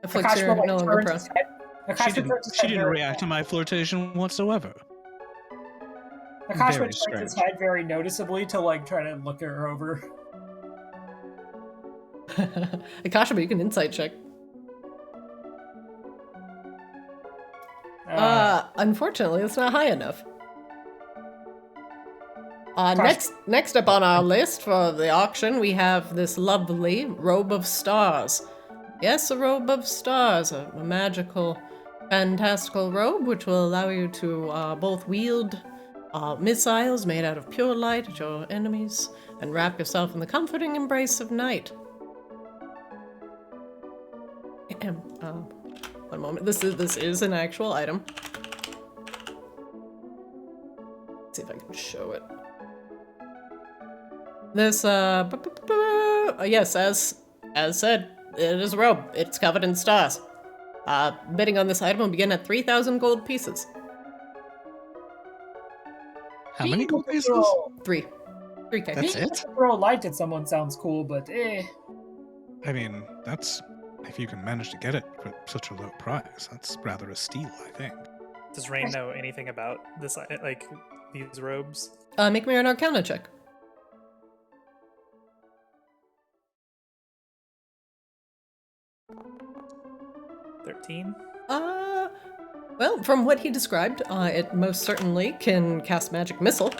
S3: Afflicts
S1: Takashima,
S3: you're
S1: like,
S3: no longer
S1: turns
S3: pressed.
S1: his head- Takashima turns his
S2: She
S1: head
S2: didn't
S1: very-
S2: react to my flirtation whatsoever.
S1: Takashima
S2: Very
S1: turns his
S2: strange.
S1: head very noticeably to like try to look her over.
S3: Akashima, you can insight check. Unfortunately, it's not high enough. Next up on our list for the auction, we have this lovely robe of stars. Yes, a robe of stars, a magical, fantastical robe which will allow you to both wield missiles made out of pure light at your enemies and wrap yourself in the comforting embrace of night. One moment. This is an actual item. Let's see if I can show it. This yes, as said, it is a robe. It's covered in stars. Bidding on this item will begin at 3,000 gold pieces.
S2: How many gold pieces?
S1: Throw,
S3: 3K.
S2: That's
S1: being able
S2: it?
S1: to throw light at someone sounds cool, but eh.
S2: I mean, that's if you can manage to get it for such a low price, that's rather a steal, I think.
S4: Does Rain know anything about this, like these robes?
S3: Make me an Arcana check.
S4: 13.
S3: Well, from what he described, it most certainly can cast magic missile.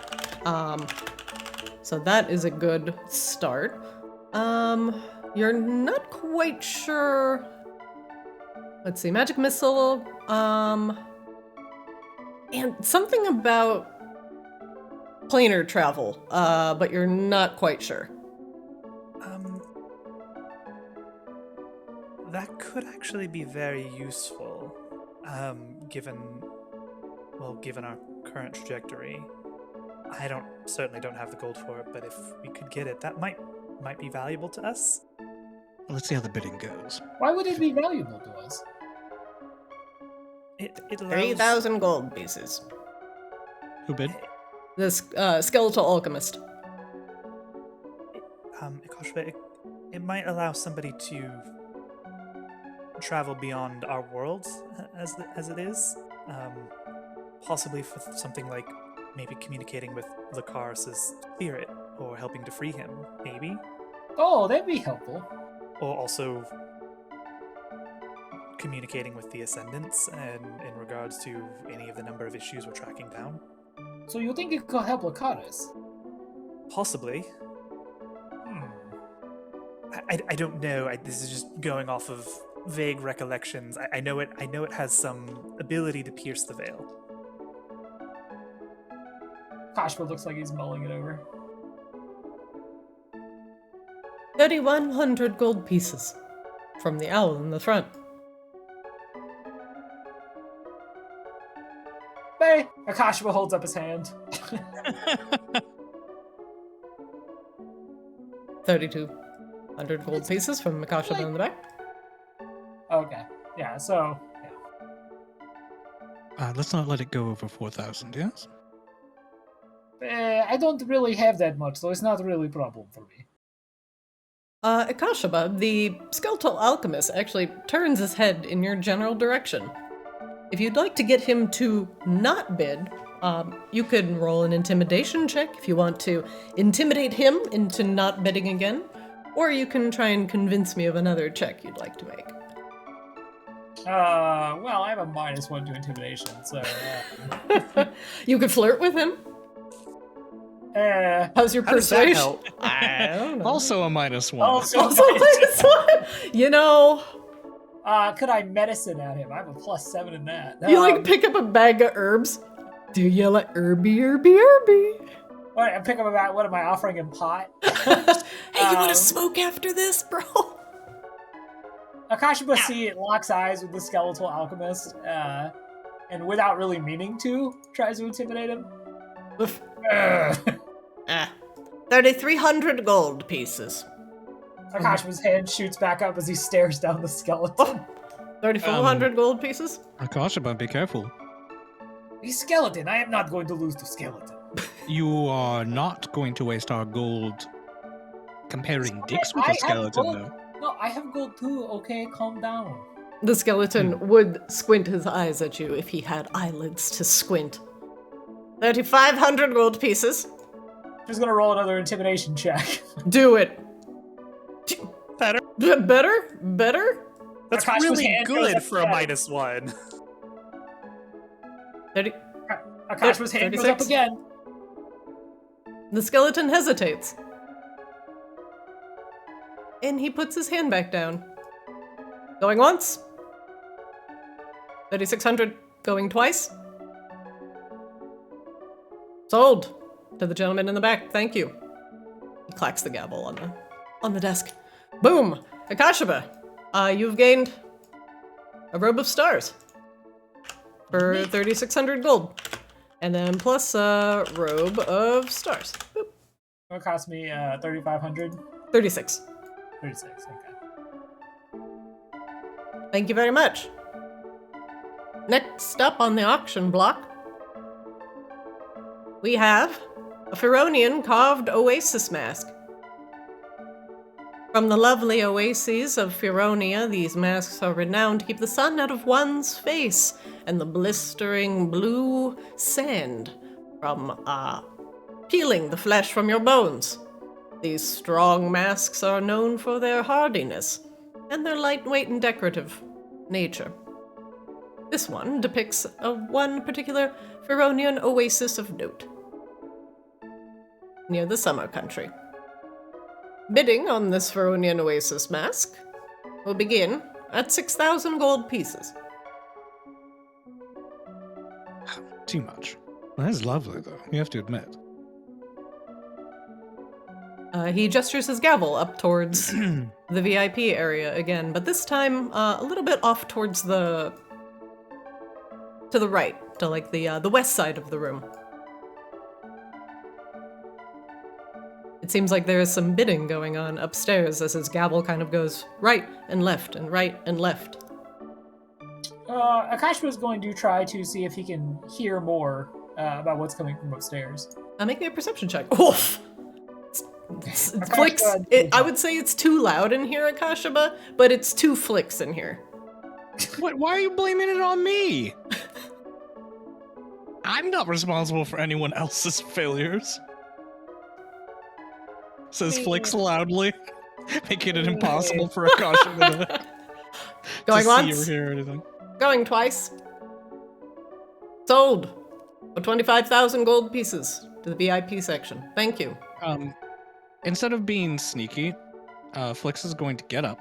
S3: So that is a good start. You're not quite sure. Let's see, magic missile, and something about planar travel, but you're not quite sure.
S4: That could actually be very useful, given our current trajectory. I certainly don't have the gold for it, but if we could get it, that might be valuable to us.
S2: Let's see how the bidding goes.
S1: Why would it be valuable to us?
S4: It allows...
S3: 3,000 gold pieces.
S2: Who bid?
S3: This skeletal alchemist.
S4: It might allow somebody to travel beyond our world as it is, possibly for something like maybe communicating with Lucaris's spirit or helping to free him, maybe.
S1: Oh, that'd be helpful.
S4: Or also communicating with the Ascendants and in regards to any of the number of issues we're tracking down.
S1: So you think it could help Lucaris?
S4: Possibly. I don't know. This is just going off of vague recollections. I know it has some ability to pierce the veil.
S1: Kashba looks like he's mulling it over.
S3: 3,100 gold pieces from the owl in the front.
S1: Hey, Akashba holds up his hand.
S3: 3,200 gold pieces from Akashba in the back.
S1: Okay, yeah, so, yeah.
S2: Let's not let it go over 4,000, yes?
S1: I don't really have that much, so it's not really a problem for me.
S3: Akashba, the skeletal alchemist, actually turns his head in your general direction. If you'd like to get him to not bid, you could roll an intimidation check if you want to intimidate him into not bidding again, or you can try and convince me of another check you'd like to make.
S1: Well, I have a -1 to intimidation, so...
S3: You could flirt with him. How's your
S4: How does that
S3: persuasion?
S4: help?
S3: I don't know.
S2: Also a -1.
S1: Also,
S3: Also -1. You know,
S1: could I medicine at him? I have a +7 in that.
S3: you like pick up a bag of herbs. Do you yell at herby, herby, herby?
S1: What, I pick up about, what am I offering him, pot?
S5: Hey, you want to smoke after this, bro?
S1: Akashba locks eyes with the skeletal alchemist, and without really meaning to, tries to intimidate him.
S3: 3,300 gold pieces.
S1: Akashba's hand shoots back up as he stares down the skeleton.
S3: 3,400 gold pieces?
S2: Akashba, be careful.
S1: The skeleton, I am not going to lose to skeleton.
S2: You are not going to waste our gold comparing dicks with
S1: I
S2: a
S1: have
S2: skeleton,
S1: gold.
S2: though.
S1: No, I have gold too, okay? Calm down.
S3: The skeleton would squint his eyes at you if he had eyelids to squint. 3,500 gold pieces.
S1: Just gonna roll another intimidation check.
S3: Do it.
S4: Better.
S3: Better?
S4: That's
S1: Akashba's
S4: really
S1: hand goes
S4: good
S1: up
S4: for a
S1: again.
S4: -1.
S3: 30.
S1: Akashba's hand goes up
S3: 36.
S1: again.
S3: The skeleton hesitates. And he puts his hand back down. Going once. 3,600 going twice. Sold. To the gentleman in the back, thank you. He clacks the gavel on the desk. Boom! Akashba, you've gained a robe of stars for 3,600 gold. And then plus a robe of stars. Boop.
S1: It cost me 3,500.
S3: 36.
S1: 36, okay.
S3: Thank you very much. Next up on the auction block, we have a Feronian carved oasis mask. From the lovely oases of Feronia, these masks are renowned to keep the sun out of one's face and the blistering blue sand from peeling the flesh from your bones. These strong masks are known for their hardiness and their lightweight and decorative nature. This one depicts one particular Feronian oasis of note near the summer country. Bidding on this Feronian oasis mask will begin at 6,000 gold pieces.
S2: Too much. Well, that's lovely, though. You have to admit.
S3: He gestures his gavel up towards the VIP area again, but this time a little bit off towards to the right, to like the west side of the room. It seems like there is some bidding going on upstairs as his gavel kind of goes right and left and right and left.
S1: Akashima is going to try to see if he can hear more about what's coming from upstairs.
S3: Make me a perception check. Oof! Flicks.
S1: Akashima,
S3: I would say it's too loud in here, Akashima, but it's 2 flicks in here.
S2: What? Why are you blaming it on me? I'm not responsible for anyone else's failures. Says Flicks loudly, making it impossible for Akashima to
S3: Going
S2: see
S3: once,
S2: or hear anything.
S3: going twice. Sold for 25,000 gold pieces to the VIP section. Thank you.
S2: Instead of being sneaky, Flicks is going to get up.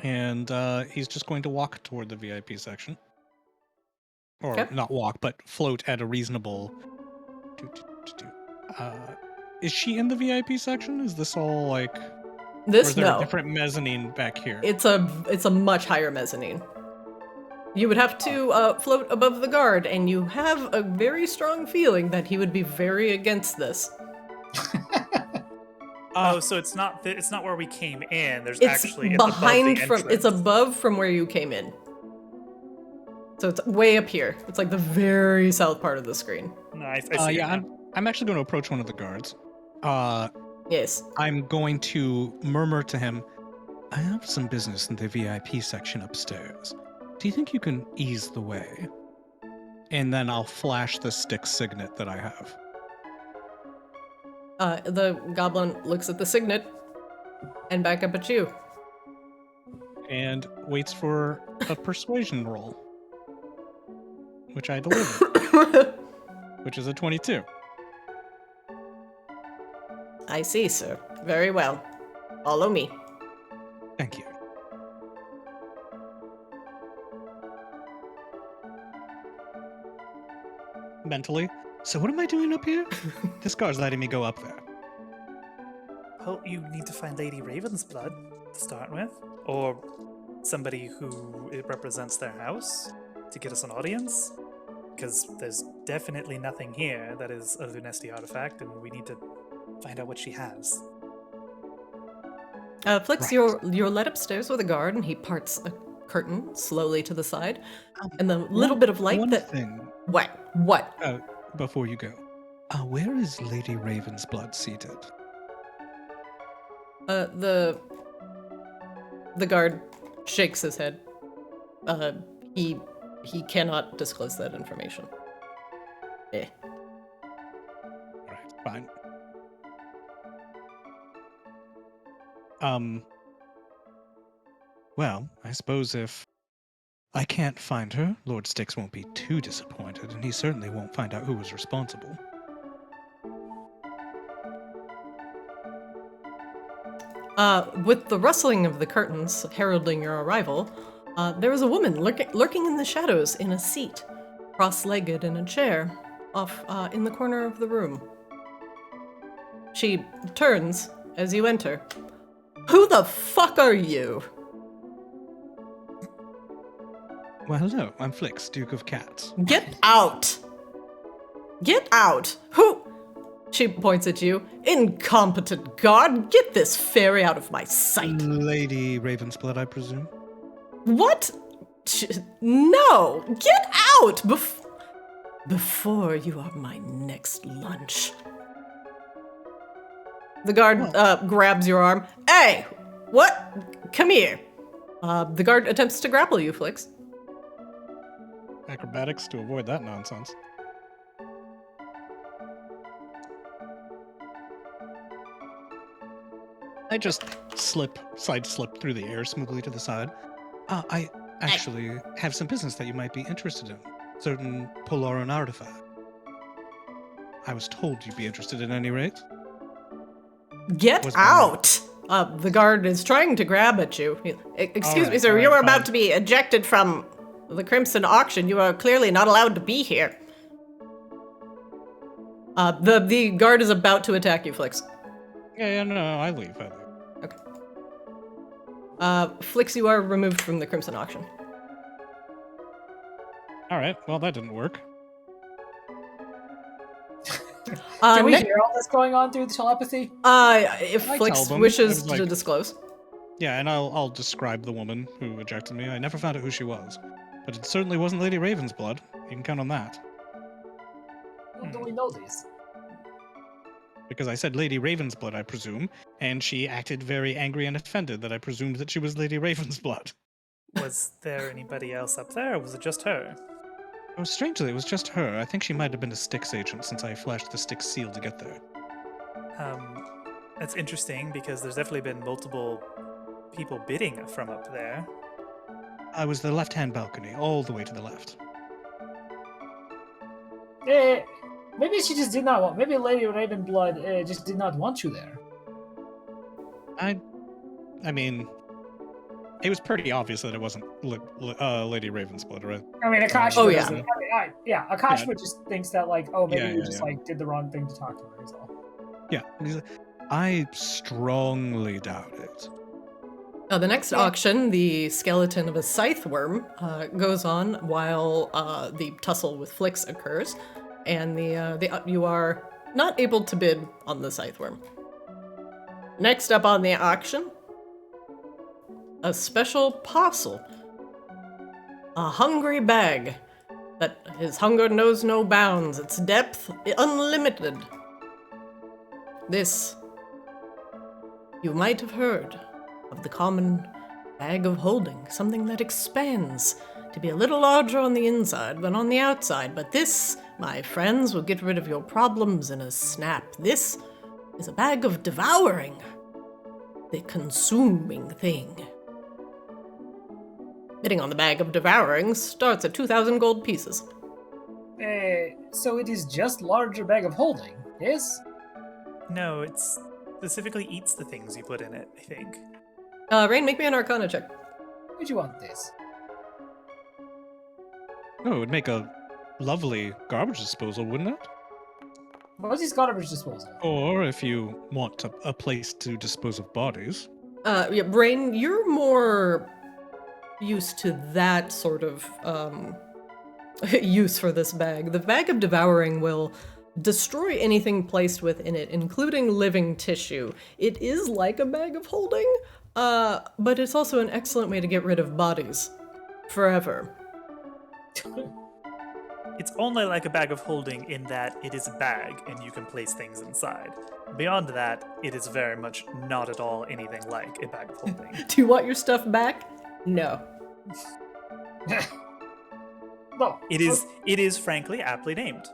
S2: And he's just going to walk toward the VIP section. Or
S3: Okay.
S2: not walk, but float at a reasonable... is she in the VIP section? Is this all like... or
S3: This
S2: is there a
S3: no.
S2: different mezzanine back here?
S3: It's a much higher mezzanine. You would have to float above the guard, and you have a very strong feeling that he would be very against this.
S4: Oh, so it's not where we came in. There's
S3: It's
S4: actually
S3: behind
S4: it's above the
S3: from it's
S4: entrance.
S3: above from where you came in. So it's way up here. It's like the very south part of the screen.
S4: Nice. I see.
S2: Yeah,
S4: it now.
S2: I'm actually going to approach one of the guards.
S3: Yes.
S2: I'm going to murmur to him, I have some business in the VIP section upstairs. Do you think you can ease the way? And then I'll flash the stick signet that I have.
S3: The goblin looks at the signet and back up at you.
S2: And waits for a persuasion roll. Which I deliver. Which is a 22.
S3: I see, sir. Very well. Follow me.
S2: Thank you. Mentally. So what am I doing up here? This guard's letting me go up there.
S4: Well, you need to find Lady Raven's blood to start with, or somebody who it represents their house to get us an audience. Because there's definitely nothing here that is a Lunesti artifact, and we need to find out what she has.
S3: Flicks,
S2: Right.
S3: you're led upstairs with a guard, and he parts a curtain slowly to the side, and the little bit of light
S2: One
S3: that.
S2: thing
S3: What?
S2: before you go. Where is Lady Raven's blood seated?
S3: The guard shakes his head. He cannot disclose that information.
S2: Alright, fine. Well, I suppose if I can't find her, Lord Styx won't be too disappointed, and he certainly won't find out who was responsible.
S3: With the rustling of the curtains heralding your arrival, there is a woman lurking in the shadows in a seat, cross-legged in a chair, off in the corner of the room. She turns as you enter. Who the fuck are you?
S2: Well, hello, I'm Flix, Duke of Cats.
S3: Get out! Get out! Who? She points at you. Incompetent guard! Get this fairy out of my sight!
S2: Lady Ravensblood, I presume?
S3: What? No! Get out! Before you are my next lunch. The guard grabs your arm. Hey, what? Come here. The guard attempts to grapple you, Flix.
S2: Acrobatics to avoid that nonsense. I just side slip through the air smoothly to the side. I actually have some business that you might be interested in. Certain Polaran artifact. I was told you'd be interested at any rate.
S3: Get out! The guard is trying to grab at you. Excuse me, sir. You are about to be ejected from the Crimson Auction. You are clearly not allowed to be here. The guard is about to attack you, Flix.
S2: Yeah, no, I leave.
S3: Okay. Flix, you are removed from the Crimson Auction.
S2: All right. Well, that didn't work.
S1: Can we hear all this going on through the telepathy?
S3: If
S2: I
S3: Flix
S2: tell them.
S3: wishes
S2: I was like-
S3: to disclose.
S2: Yeah, and I'll describe the woman who ejected me. I never found out who she was, but it certainly wasn't Lady Raven's blood. You can count on that.
S1: How do we know this?
S2: Because I said Lady Raven's blood, I presume, and she acted very angry and offended that I presumed that she was Lady Raven's blood.
S4: Was there anybody else up there, or was it just her?
S2: Oh, strangely, it was just her. I think she might have been a Styx agent since I flashed the Styx seal to get there.
S4: That's interesting because there's definitely been multiple people bidding from up there.
S2: I was the left-hand balcony, all the way to the left.
S1: Maybe she just did not want. Maybe Lady Ravenblood just did not want you there.
S2: I mean, it was pretty obvious that it wasn't Lady Raven's blood, right?
S1: I mean, Akash.
S3: Oh, yeah.
S1: Akash would just thinks that like, oh, maybe
S2: Yeah,
S1: you
S2: yeah,
S1: just
S2: yeah.
S1: like did the wrong thing to talk to her. Is all.
S2: Yeah, I strongly doubt it.
S3: The next auction, the skeleton of a scythe worm, goes on while the tussle with Flix occurs, and you are not able to bid on the scythe worm. Next up on the auction, a special parcel. A hungry bag that his hunger knows no bounds, its depth unlimited. This, you might have heard of the common bag of holding, something that expands to be a little larger on the inside than on the outside. But this, my friends, will get rid of your problems in a snap. This is a bag of devouring, the consuming thing. Bidding on the bag of devouring starts at 2,000 gold pieces.
S1: So it is just larger bag of holding, yes?
S4: No, it specifically eats the things you put in it, I think.
S3: Rain, make me an Arcana check.
S1: Would you want this?
S2: Oh, it would make a lovely garbage disposal, wouldn't it?
S1: What is garbage disposal?
S2: Or if you want a place to dispose of bodies.
S3: Yeah, Rain, you're more used to that sort of use for this bag. The bag of devouring will destroy anything placed within it, including living tissue. It is like a bag of holding, but it's also an excellent way to get rid of bodies. Forever.
S4: It's only like a bag of holding in that it is a bag and you can place things inside. Beyond that, it is very much not at all anything like a bag of holding.
S3: Do you want your stuff back? No.
S1: No.
S4: It is frankly aptly named.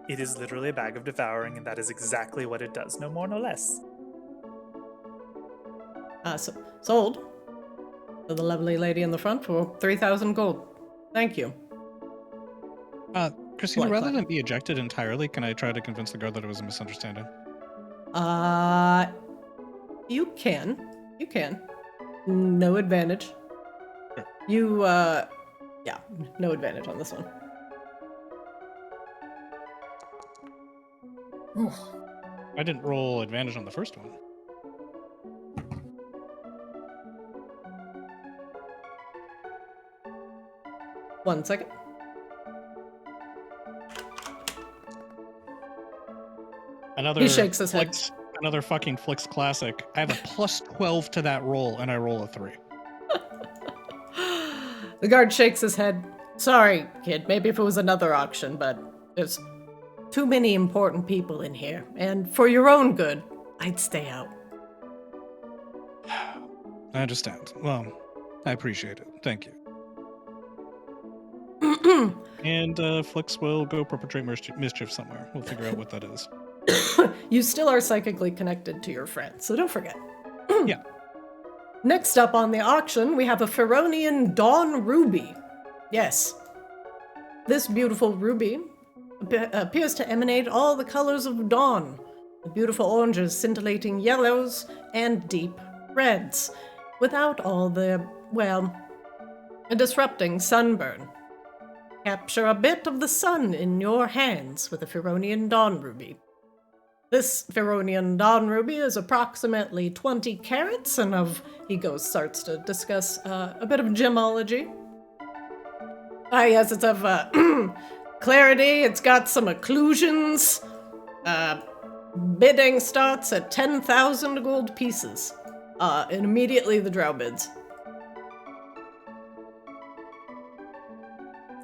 S4: It is literally a bag of devouring, and that is exactly what it does, no more, no less.
S3: Sold to the lovely lady in the front for 3,000 gold. Thank you.
S2: Christina,
S3: What,
S2: rather
S3: what?
S2: than be ejected entirely, can I try to convince the guard that it was a misunderstanding?
S3: You can. No advantage.
S2: Sure.
S3: Yeah, no advantage on this one.
S2: I didn't roll advantage on the first one.
S3: One second. He shakes his head.
S2: Another fucking Flix classic. I have a plus 12 to that roll, and I roll a 3.
S3: The guard shakes his head. Sorry, kid, maybe if it was another auction, but there's too many important people in here. And for your own good, I'd stay out.
S2: I understand. Well, I appreciate it. Thank you. And Flix will go perpetrate mischief somewhere. We'll figure out what that is.
S3: You still are psychically connected to your friend, so don't forget.
S2: Yeah.
S3: Next up on the auction, we have a Feronian Dawn Ruby. Yes. This beautiful ruby appears to emanate all the colors of dawn. The beautiful oranges, scintillating yellows, and deep reds, without all the, well, disrupting sunburn. Capture a bit of the sun in your hands with a Feronian Dawn Ruby. This Feronian Dawn Ruby is approximately 20 carats, and starts to discuss a bit of gemology. Yes, it's of clarity, it's got some occlusions. Bidding starts at 10,000 gold pieces. And immediately the drow bids.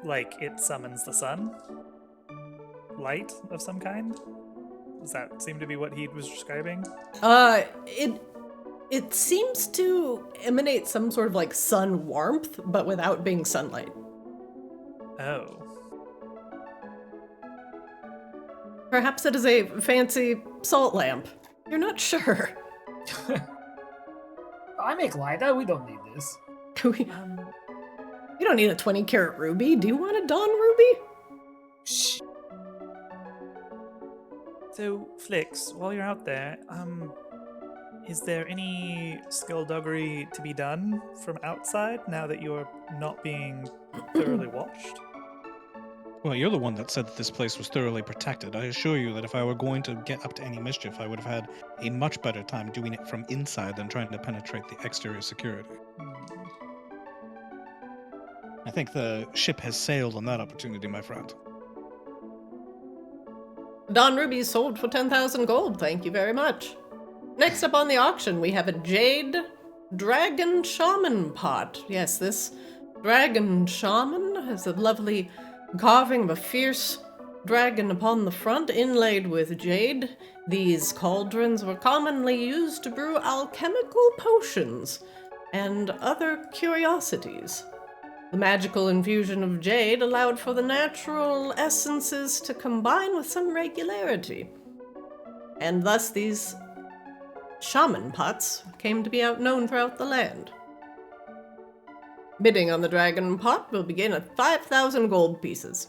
S4: Like it summons the sun? Light of some kind? Does that seem to be what he was describing?
S3: It seems to emanate some sort of like sun warmth, but without being sunlight.
S4: Oh.
S3: Perhaps it is a fancy salt lamp. You're not sure.
S1: I make light. We don't need this.
S3: You don't need a 20-carat ruby. Do you want a Dawn Ruby?
S1: Shh.
S4: So, Flix, while you're out there, is there any skullduggery to be done from outside now that you're not being thoroughly watched?
S2: Well, you're the one that said that this place was thoroughly protected. I assure you that if I were going to get up to any mischief, I would have had a much better time doing it from inside than trying to penetrate the exterior security. I think the ship has sailed on that opportunity, my friend.
S3: Dawn Ruby sold for 10,000 gold. Thank you very much. Next up on the auction, we have a Jade Dragon Shaman pot. Yes, this Dragon Shaman has a lovely carving of a fierce dragon upon the front, inlaid with jade. These cauldrons were commonly used to brew alchemical potions and other curiosities. The magical infusion of jade allowed for the natural essences to combine with some regularity, and thus these shaman pots came to be known throughout the land. Bidding on the dragon pot will begin at 5,000 gold pieces.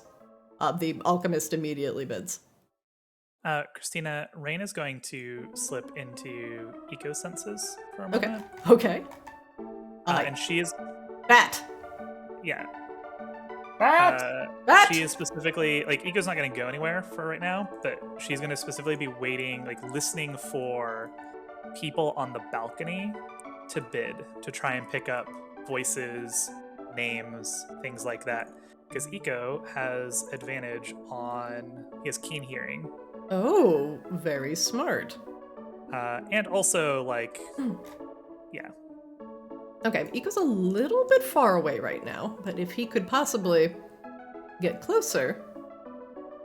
S3: The alchemist immediately bids.
S4: Christina, Rain is going to slip into eco senses for a moment.
S3: Okay.
S4: And she is...
S3: Bat!
S4: Yeah.
S1: Bat!
S3: Bat!
S4: She is specifically... Like, Eco's not going to go anywhere for right now, but she's going to specifically be waiting, like, listening for people on the balcony to bid, to try and pick up voices, names, things like that. Because Eco has advantage on... He has keen hearing.
S3: Oh, very smart.
S4: And also, like... Yeah.
S3: Okay, Eco's a little bit far away right now, but if he could possibly get closer,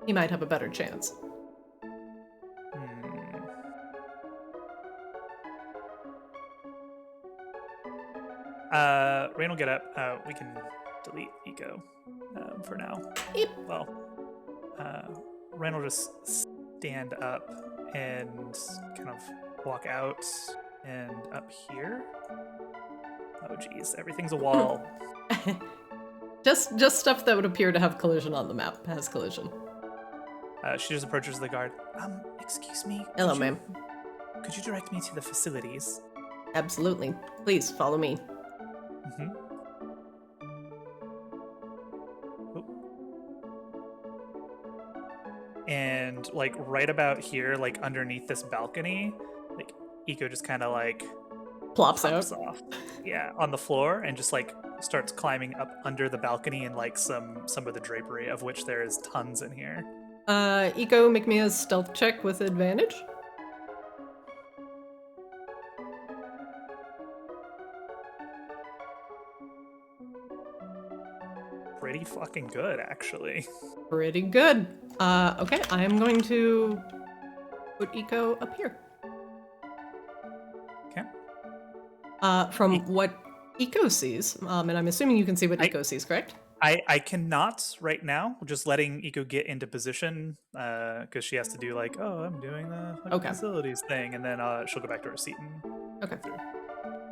S3: he might have a better chance.
S4: Rain will get up. We can delete Eco for now.
S3: Yep.
S4: Well, Rain will just stand up and kind of walk out and up here. Oh geez, everything's a wall.
S3: Just stuff that would appear to have collision on the map has collision.
S4: She just approaches the guard. Excuse me.
S3: Hello, ma'am.
S4: Could you direct me to the facilities?
S3: Absolutely. Please follow me.
S4: Mm-hmm. And like right about here, like underneath this balcony, like Eco just kind of like
S3: Plops
S4: pops
S3: out.
S4: off, yeah, on the floor, and just like starts climbing up under the balcony and like some of the drapery, of which there is tons in here.
S3: Eco, make me a stealth check with advantage.
S4: Pretty fucking good, actually.
S3: Pretty good. Okay, I am going to put Eco up here. from what Eco sees, and I'm assuming you can see what Eco sees, correct?
S4: I cannot right now. Just letting Eco get into position because she has to do like, oh, I'm doing the facilities thing, and then she'll go back to her seat and
S3: Okay.
S4: go through.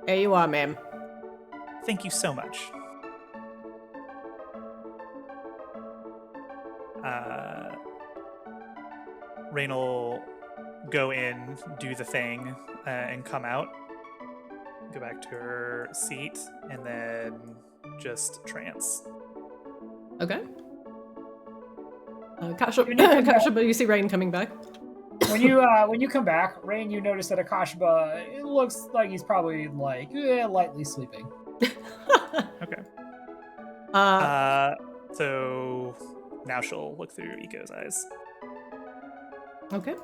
S3: There you are, ma'am.
S4: Thank you so much. Rain will go in, do the thing, and come out. Go back to her seat, and then just trance.
S3: Okay. Kashaba, you see Rain coming back.
S1: When you come back, Rain, you notice that Akashba, it looks like he's probably like lightly sleeping.
S4: Okay. So now she'll look through Eco's eyes.
S3: Okay.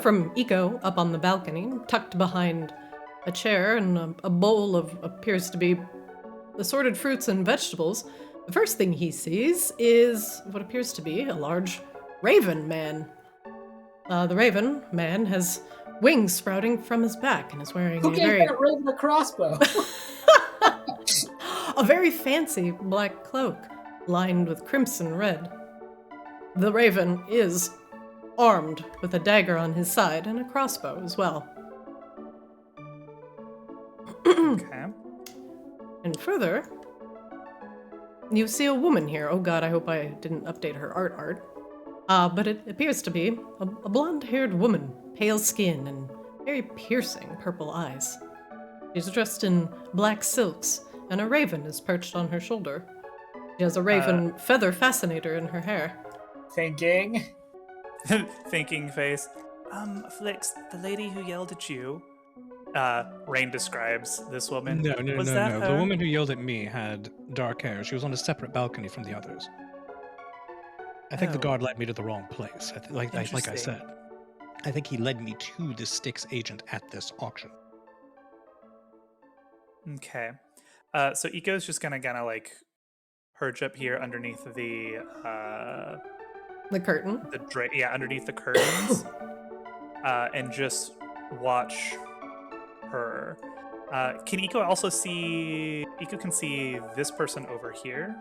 S3: From Eco up on the balcony, tucked behind a chair and a bowl of appears to be assorted fruits and vegetables, the first thing he sees is what appears to be a large raven man. The raven man has wings sprouting from his back and is wearing
S1: Who gave that raven a crossbow?
S3: a very fancy black cloak lined with crimson red. The raven is armed with a dagger on his side and a crossbow as well.
S4: Okay.
S3: And further, you see a woman here. Oh god, I hope I didn't update her art. But it appears to be a blonde-haired woman, pale skin and very piercing purple eyes. She's dressed in black silks, and a raven is perched on her shoulder. She has a raven feather fascinator in her hair.
S1: Thinking.
S4: Thinking face. Flix, the lady who yelled at you. Rain describes this woman.
S2: No.
S4: Was that her?
S2: The woman who yelled at me had dark hair. She was on a separate balcony from the others. I think the guard led me to the wrong place. Like I said, I think he led me to the Styx agent at this auction.
S4: Okay. So Eco's just gonna like perch up here underneath the
S3: curtain.
S4: Underneath the curtains, and just watch her. Can Eco also see? Eco can see this person over here.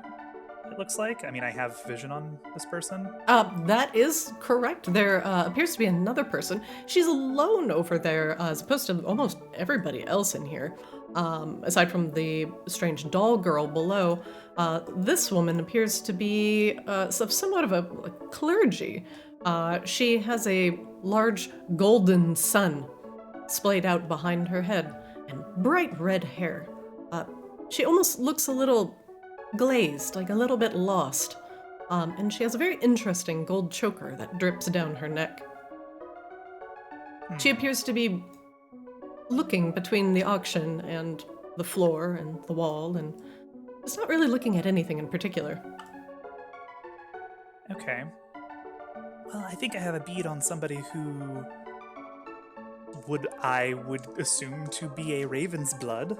S4: It looks like. I mean, I have vision on this person.
S3: That is correct. There appears to be another person. She's alone over there, as opposed to almost everybody else in here. Aside from the strange doll girl below, this woman appears to be somewhat of a clergy. She has a large golden sun splayed out behind her head and bright red hair. She almost looks a little glazed, like a little bit lost. And she has a very interesting gold choker that drips down her neck. She appears to be looking between the auction and the floor and the wall, and is not really looking at anything in particular.
S4: Okay. Well, I think I have a bead on somebody who I would assume to be a raven's blood,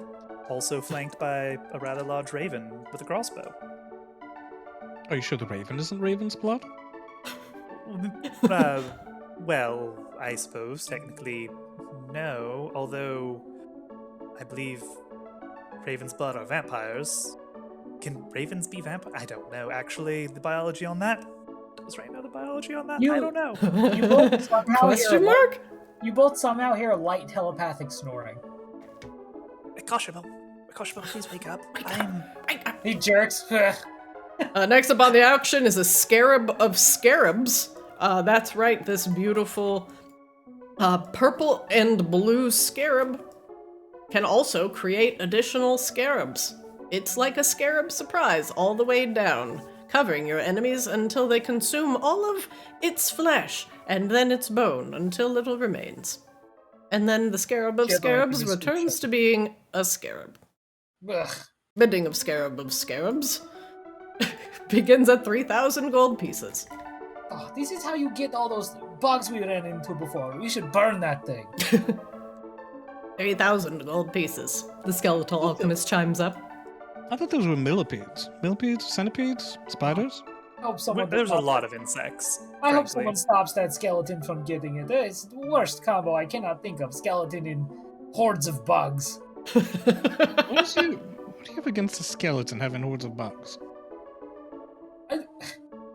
S4: also flanked by a rather large raven with a crossbow.
S2: Are you sure the raven isn't Raven's blood?
S4: Well, I suppose technically no, although I believe raven's blood are vampires. Can ravens be vampires? I don't know. Actually, the biology on that. Does Rain know the biology on that? I don't know.
S1: You both somehow
S3: Question mark?
S1: You both somehow hear light telepathic snoring.
S4: Koshimo, please wake up.
S1: He jerks.
S3: Next up on the auction is a scarab of scarabs. That's right, this beautiful purple and blue scarab can also create additional scarabs. It's like a scarab surprise all the way down, covering your enemies until they consume all of its flesh and then its bone until little remains. And then the scarab of scarabs returns to being a scarab.
S1: Ugh.
S3: Bidding of scarabs begins at 3,000 gold pieces.
S1: Oh, this is how you get all those bugs we ran into before. We should burn that thing.
S3: 3,000 gold pieces. The skeletal alchemist chimes up.
S2: I thought those were millipedes. Millipedes? Centipedes? Spiders?
S1: hope someone.
S4: There's a
S1: does not-
S4: lot of insects.
S1: I hope
S4: frankly.
S1: someone stops that skeleton from getting it. It's the worst combo I cannot think of. Skeleton and hordes of bugs.
S2: What do you have against a skeleton having hordes of bugs?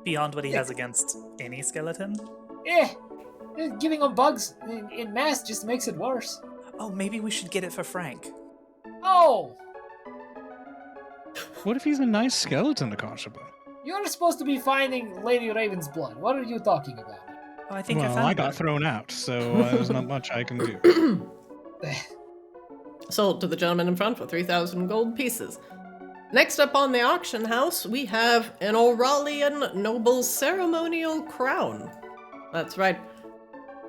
S4: Beyond what he has against any skeleton.
S1: Eh, giving them bugs in mass just makes it worse.
S4: Oh, maybe we should get it for Frank.
S1: Oh,
S2: What if he's a nice skeleton to Koshaba?
S1: you're supposed to be finding Lady Raven's blood. What are you talking about?
S4: Oh, I think I
S2: Well,
S4: found
S2: I got
S4: it.
S2: thrown out, so there's not much I can do.
S3: Sold to the gentleman in front for 3,000 gold pieces. Next up on the auction house, we have an Auralian noble ceremonial crown. That's right.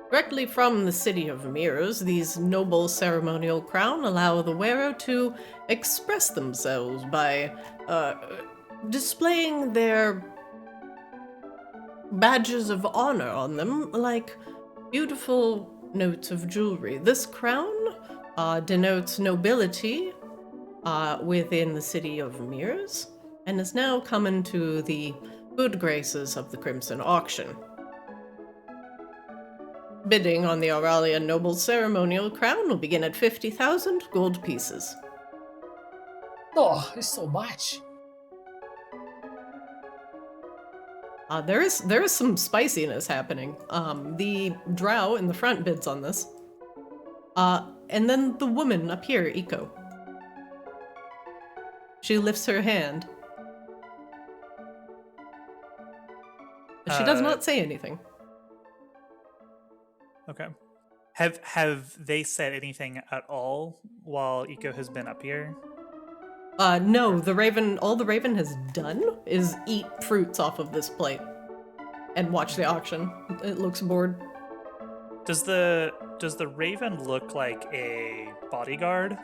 S3: Directly from the city of mirrors, these noble ceremonial crown allow the wearer to express themselves by displaying their badges of honor on them, like beautiful notes of jewelry. This crown denotes nobility within the city of mirrors, and is now come into the good graces of the Crimson Auction. Bidding on the Auralian Noble Ceremonial Crown will begin at 50,000 gold pieces.
S1: Oh, it's so much.
S3: There is some spiciness happening. The drow in the front bids on this. And then the woman up here, Eco. She lifts her hand. But she does not say anything.
S4: Okay. Have they said anything at all while Eco has been up here?
S3: No, all the Raven has done is eat fruits off of this plate and watch the auction. It looks bored.
S4: Does the Raven look like a bodyguard,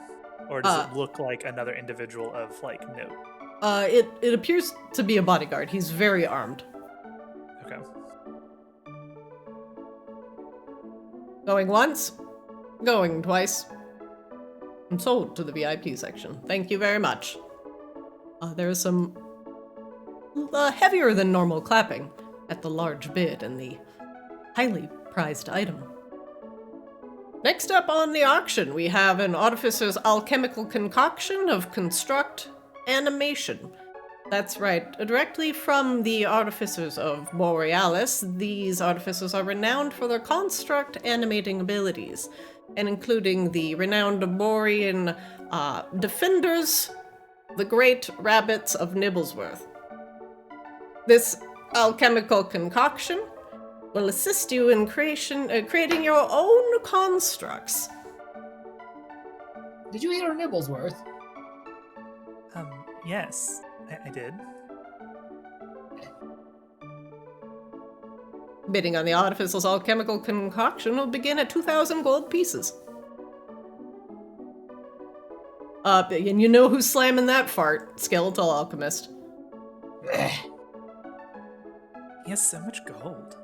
S4: or does it look like another individual of like note?
S3: It appears to be a bodyguard. He's very armed.
S4: Okay.
S3: Going once, going twice. I'm sold to the VIP section. Thank you very much. There is some heavier than normal clapping at the large bid and the highly prized item. Next up on the auction, we have an artificer's alchemical concoction of construct animation. That's right, directly from the artificers of Borealis, these artificers are renowned for their construct animating abilities, and including the renowned Borean defenders, the great rabbits of Nibblesworth. This alchemical concoction will assist you in creating your own constructs.
S1: Did you hear Nibblesworth?
S4: Yes, I did.
S3: Bidding on the artificer's alchemical concoction will begin at 2,000 gold pieces. And you know who's slamming that fart? Skeletal Alchemist.
S4: He has so much gold.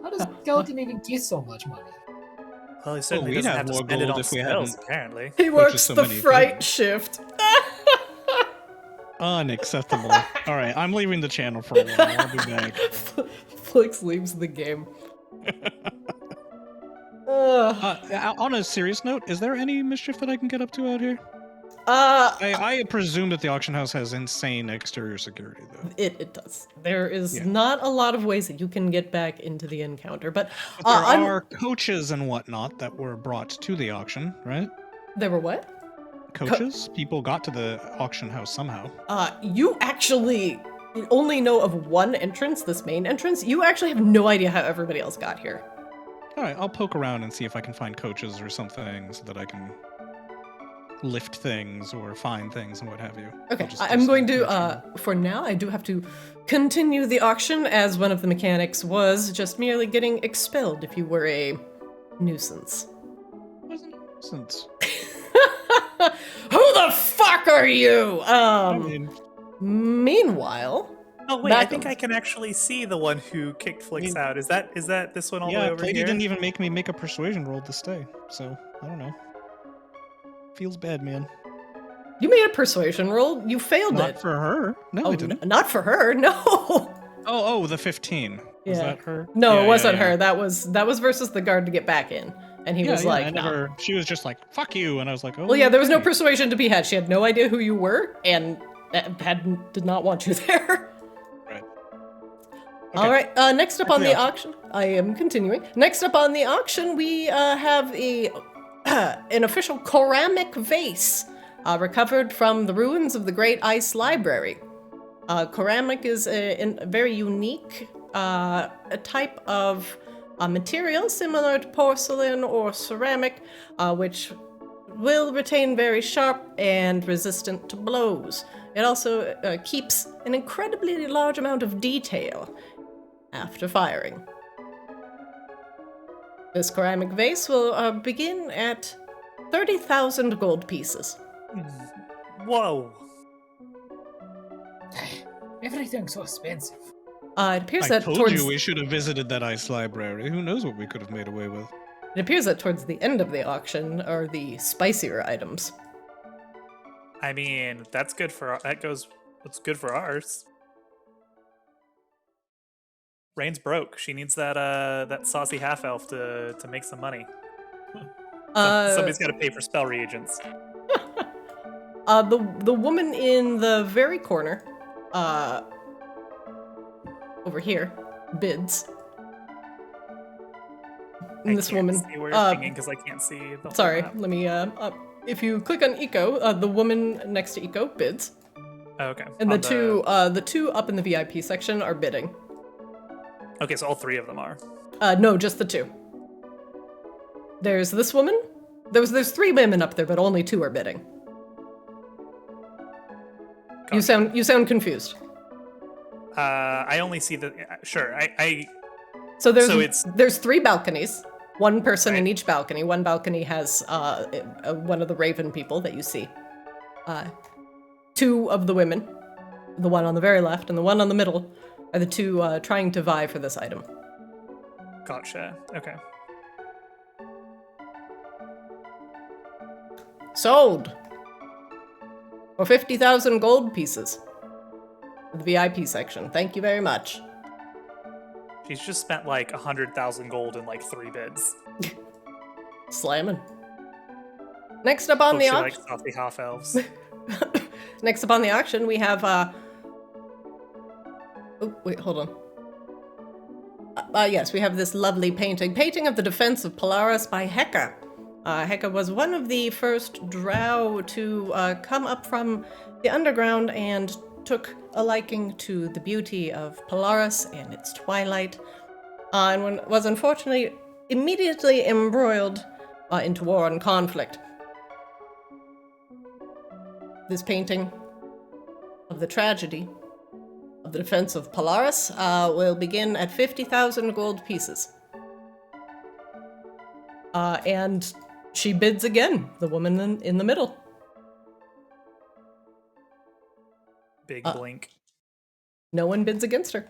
S1: How does Skeleton even get so much money?
S4: Well, he certainly
S2: we'd
S4: doesn't
S2: have
S4: have to
S2: more
S4: spend it
S2: gold
S4: on
S2: if we
S4: spells,
S2: hadn't-
S4: apparently.
S3: He works
S2: so
S3: the
S2: many
S3: fright
S2: things.
S3: shift.
S2: Unacceptable. All right, I'm leaving the channel for a while. I'll be back.
S3: Flix leaves the game.
S2: On a serious note, is there any mischief that I can get up to out here? I presume that the auction house has insane exterior security, though.
S3: It does. There is
S2: Yeah.
S3: not a lot of ways that you can get back into the encounter, but
S2: But there are coaches and whatnot that were brought to the auction, right?
S3: there were what?
S2: Coaches? People got to the auction house somehow.
S3: You actually only know of one entrance, this main entrance. You actually have no idea how everybody else got here.
S2: All right, I'll poke around and see if I can find coaches or something so that I can lift things or find things and what have you.
S3: Okay,
S2: I'll just do
S3: I'm
S2: some
S3: going to,
S2: coaching.
S3: for now, I do have to continue the auction as one of the mechanics was just merely getting expelled if you were a nuisance.
S2: Wasn't a nuisance.
S3: Who the fuck are you?
S2: I mean,
S3: Meanwhile,
S4: Oh wait, I
S3: back
S4: think
S3: on-
S4: I can actually see the one who kicked Flix out. Is that this one all the way
S2: yeah,
S4: over
S2: Plady
S4: here?
S2: didn't even make me make a persuasion roll to stay, so I don't know. Feels bad, man.
S3: You made a persuasion roll. You failed
S2: Not
S3: it.
S2: for her. No, I didn't.
S3: Not for her. No.
S2: Oh, the 15. Was that her?
S3: No,
S2: Yeah,
S3: it wasn't
S2: yeah, yeah.
S3: her. That was versus the guard to get back in, and he was like,
S2: I
S3: "No."
S2: never. She was just like, "Fuck you," and I was like, "Oh."
S3: Well, yeah, there was no
S2: okay."
S3: persuasion to be had. She had no idea who you were, and did not want you there.
S2: Right.
S3: All right. Next up on the auction, I am continuing. Next up on the auction, we have an official ceramic vase recovered from the ruins of the Great Ice Library. Ceramic is a very unique a type of material similar to porcelain or ceramic, which will retain very sharp and resistant to blows. It also keeps an incredibly large amount of detail after firing. This ceramic vase will begin at 30,000 gold pieces.
S4: Whoa.
S1: Everything's so expensive.
S3: It appears
S2: I
S3: that
S2: told
S3: towards
S2: you we should have visited that ice library. Who knows what we could have made away with?
S3: it appears that towards the end of the auction are the spicier items.
S4: I mean, that's good for what's good for ours. Rain's broke. She needs that saucy half elf to make some money. Somebody's got to pay for spell reagents.
S3: The woman in the very corner, over here, bids. And this woman.
S4: See where you're thinking because I can't see the whole
S3: Sorry,
S4: map.
S3: let me. If you click on Eco, the woman next to Eco bids,
S4: Oh, okay.
S3: and
S4: On
S3: the two up in the VIP section are bidding.
S4: Okay, so all three of them are.
S3: No, just the two. There's this woman. There's three women up there, but only two are bidding. You sound confused.
S4: I only see the. Sure, I
S3: So
S4: So it's-
S3: there's three balconies. One person in
S4: Right.
S3: each balcony. One balcony has one of the raven people that you see. Two of the women, the one on the very left and the one on the middle, are the two trying to vie for this item.
S4: Gotcha. Okay.
S3: Sold for 50,000 gold pieces. The VIP section. Thank you very much.
S4: She's just spent like 100,000 gold in like 3 bids.
S3: Slamming. Next up on the
S4: She
S3: auction.
S4: likes saucy half elves.
S3: Next up on the auction, we have oh wait, hold on. Yes, we have this lovely painting of the defense of Polaris by Heka. Heka was one of the first drow to come up from the underground and took a liking to the beauty of Polaris and its twilight, and was unfortunately immediately embroiled into war and conflict. This painting of the tragedy of the defense of Polaris will begin at 50,000 gold pieces. And she bids again, the woman in the middle.
S4: Big blink.
S3: No one bids against her.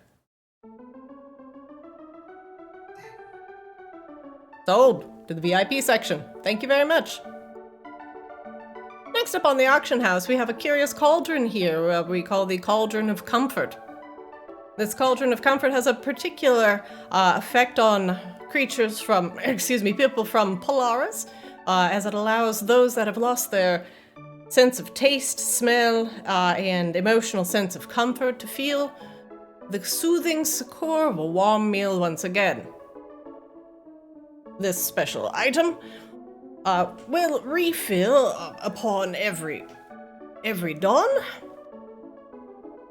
S3: Sold to the VIP section. Thank you very much. Next up on the auction house, we have a curious cauldron here, we call the Cauldron of Comfort. This Cauldron of Comfort has a particular effect on creatures from, people from Polaris, as it allows those that have lost their sense of taste, smell, and emotional sense of comfort to feel the soothing succor of a warm meal once again. This special item will refill upon every dawn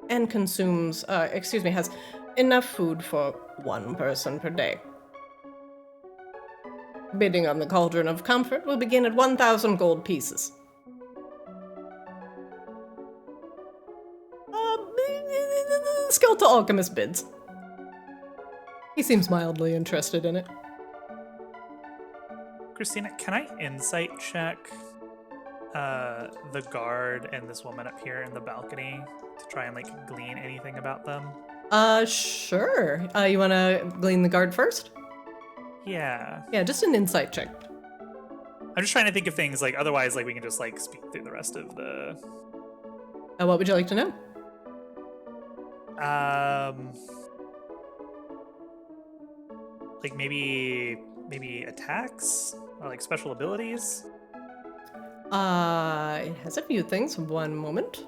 S3: and consumes, has enough food for one person per day. Bidding on the Cauldron of Comfort will begin at 1,000 gold pieces. Skeletal Alchemist bids. He seems mildly interested in it.
S4: Christina, can I insight check the guard and this woman up here in the balcony to try and like glean anything about them?
S3: Sure. You wanna glean the guard first?
S4: Yeah.
S3: Yeah, just an insight check.
S4: I'm just trying to think of things like otherwise like we can just like speak through the rest of the.
S3: What would you like to know?
S4: Like maybe attacks or like special abilities.
S3: It has a few things. One moment.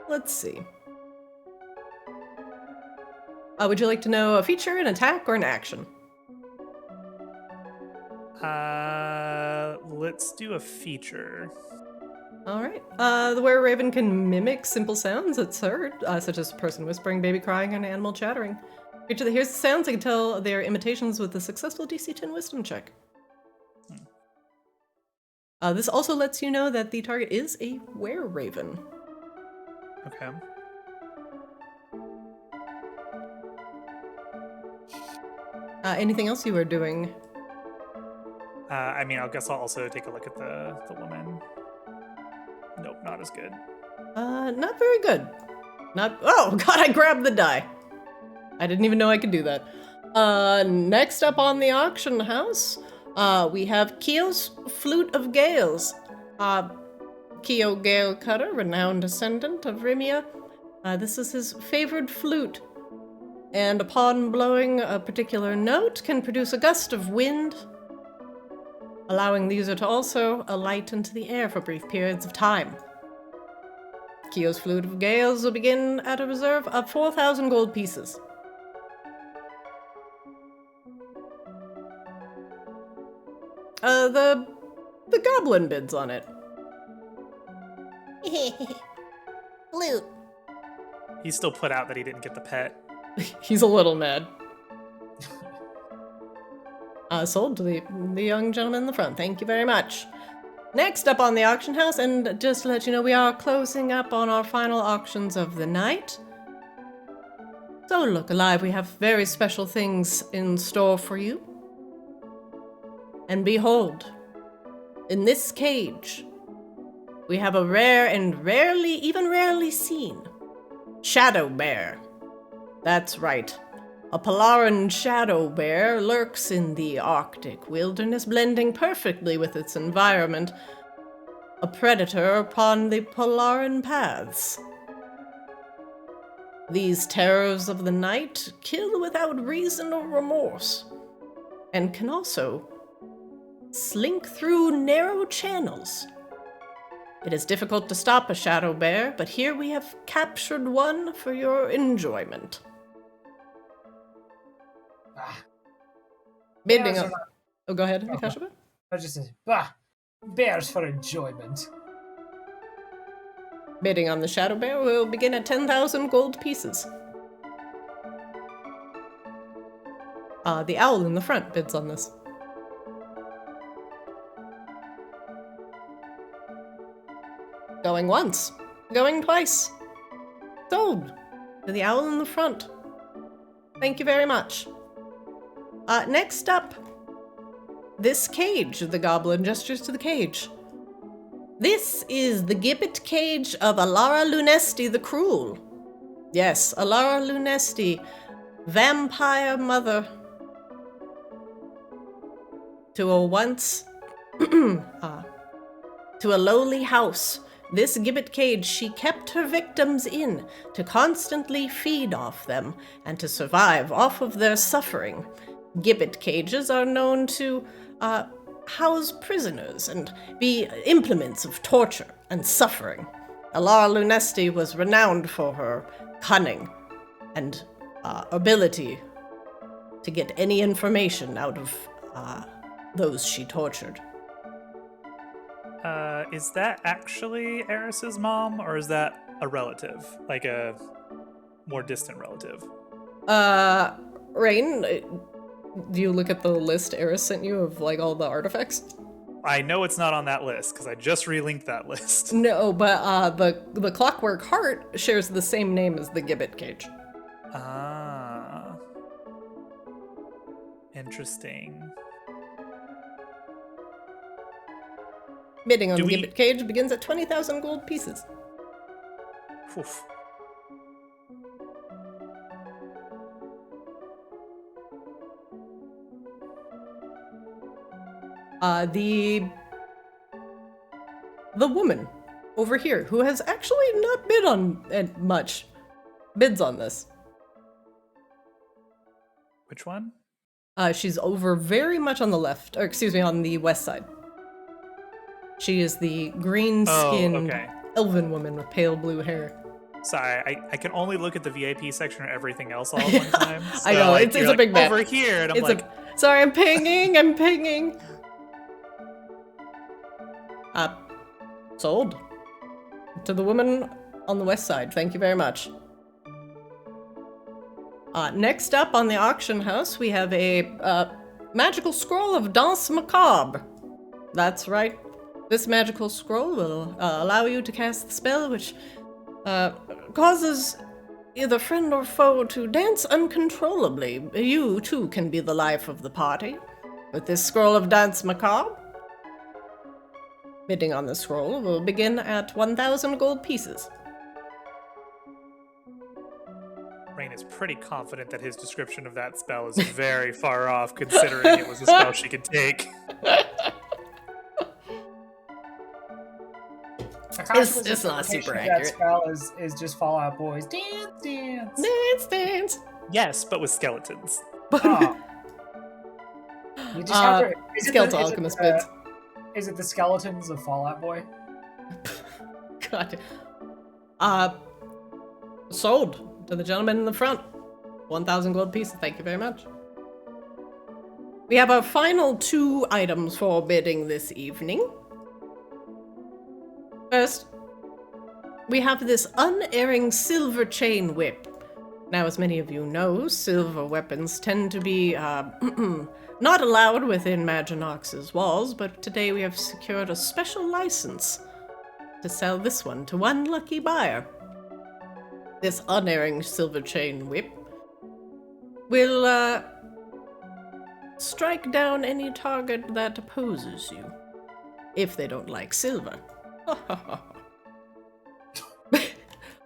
S3: Let's see. Would you like to know a feature, an attack, or an action?
S4: Let's do a feature.
S3: All right. The were-raven can mimic simple sounds it's heard, such as a person whispering, baby crying, and an animal chattering. Creature that hears the sounds, they can tell they are imitations with a successful DC 10 wisdom check. This also lets you know that the target is a were-raven.
S4: Okay.
S3: Anything else you were doing?
S4: I mean, I guess I'll also take a look at the woman. Nope, not as good.
S3: Not very good. Oh god, I grabbed the die. I didn't even know I could do that. Next up on the auction house, we have Keo's Flute of Gales. Keo Gale Cutter, renowned descendant of Rimia. This is his favored flute, and upon blowing a particular note can produce a gust of wind, allowing the user to also alight into the air for brief periods of time. Keo's Flute of Gales will begin at a reserve of 4,000 gold pieces. The goblin bids on it.
S5: Flute.
S4: He's still put out that he didn't get the pet.
S3: He's a little mad. Sold to the young gentleman in the front. Thank you very much. Next up on the auction house, and just to let you know, we are closing up on our final auctions of the night. So look alive, we have very special things in store for you. And behold, in this cage, we have a rare and rarely seen shadow bear. That's right. A Polaran shadow bear lurks in the Arctic wilderness, blending perfectly with its environment. A predator upon the Polaran paths. These terrors of the night kill without reason or remorse, and can also slink through narrow channels. It is difficult to stop a shadow bear, but here we have captured one for your enjoyment. Bidding on... Oh, go ahead, Akashaba.
S1: I just said, bears for enjoyment.
S3: Bidding on the shadow bear will begin at 10,000 gold pieces. The owl in the front bids on this. Going once. Going twice. Sold. To the owl in the front. Thank you very much. Next up, this cage. The goblin gestures to the cage. This is the gibbet cage of Alara Lunesti the Cruel. Yes, Alara Lunesti, vampire mother to a once to a lowly house. This gibbet cage she kept her victims in to constantly feed off them and to survive off of their suffering. Gibbet cages are known to house prisoners and be implements of torture and suffering. Alara Lunesti was renowned for her cunning and ability to get any information out of those she tortured.
S4: Is that actually Eris's mom, or is that a relative? Like a more distant relative?
S3: Rain, do you look at the list Eris sent you of, like, all the artifacts?
S4: I know it's not on that list, because I just relinked that list.
S3: No, but the Clockwork Heart shares the same name as the gibbet cage.
S4: Ah. Interesting.
S3: Bidding on the gibbet cage begins at 20,000 gold pieces.
S4: Oof.
S3: The woman over here, who has actually not bid on much, bids on this.
S4: Which one?
S3: She's over very much on the left, or excuse me, on the west side. She is the green-skinned
S4: okay.
S3: elven woman with pale blue hair.
S4: Sorry, I can only look at the VIP section or everything else all at one time. So,
S3: I know,
S4: like,
S3: it's
S4: you're
S3: a
S4: like,
S3: big map.
S4: over here, and I'm
S3: It's
S4: like,
S3: sorry, I'm pinging. Sold. To the woman on the west side, thank you very much. Next up on the auction house, we have a magical scroll of Danse Macabre. That's right. This magical scroll will allow you to cast the spell, which causes either friend or foe to dance uncontrollably. You, too, can be the life of the party. With this scroll of Danse Macabre, bidding on the scroll will begin at 1,000 gold pieces.
S4: Rain is pretty confident that his description of that spell is very far off, considering it was a spell she could take.
S3: It's not super accurate.
S1: That spell is just Fallout Boys. Dance, dance.
S3: Dance, dance.
S4: Yes, but with skeletons.
S1: Oh. You just have to.
S3: Skeletal alchemist bids.
S1: Is it the skeletons of Fallout Boy?
S3: God. Sold to the gentleman in the front. 1,000 gold pieces. Thank you very much. We have our final 2 items for bidding this evening. First, we have this unerring silver chain whip. Now, as many of you know, silver weapons tend to be not allowed within Maginox's walls, but today we have secured a special license to sell this one to one lucky buyer. This unerring silver chain whip will strike down any target that opposes you, if they don't like silver.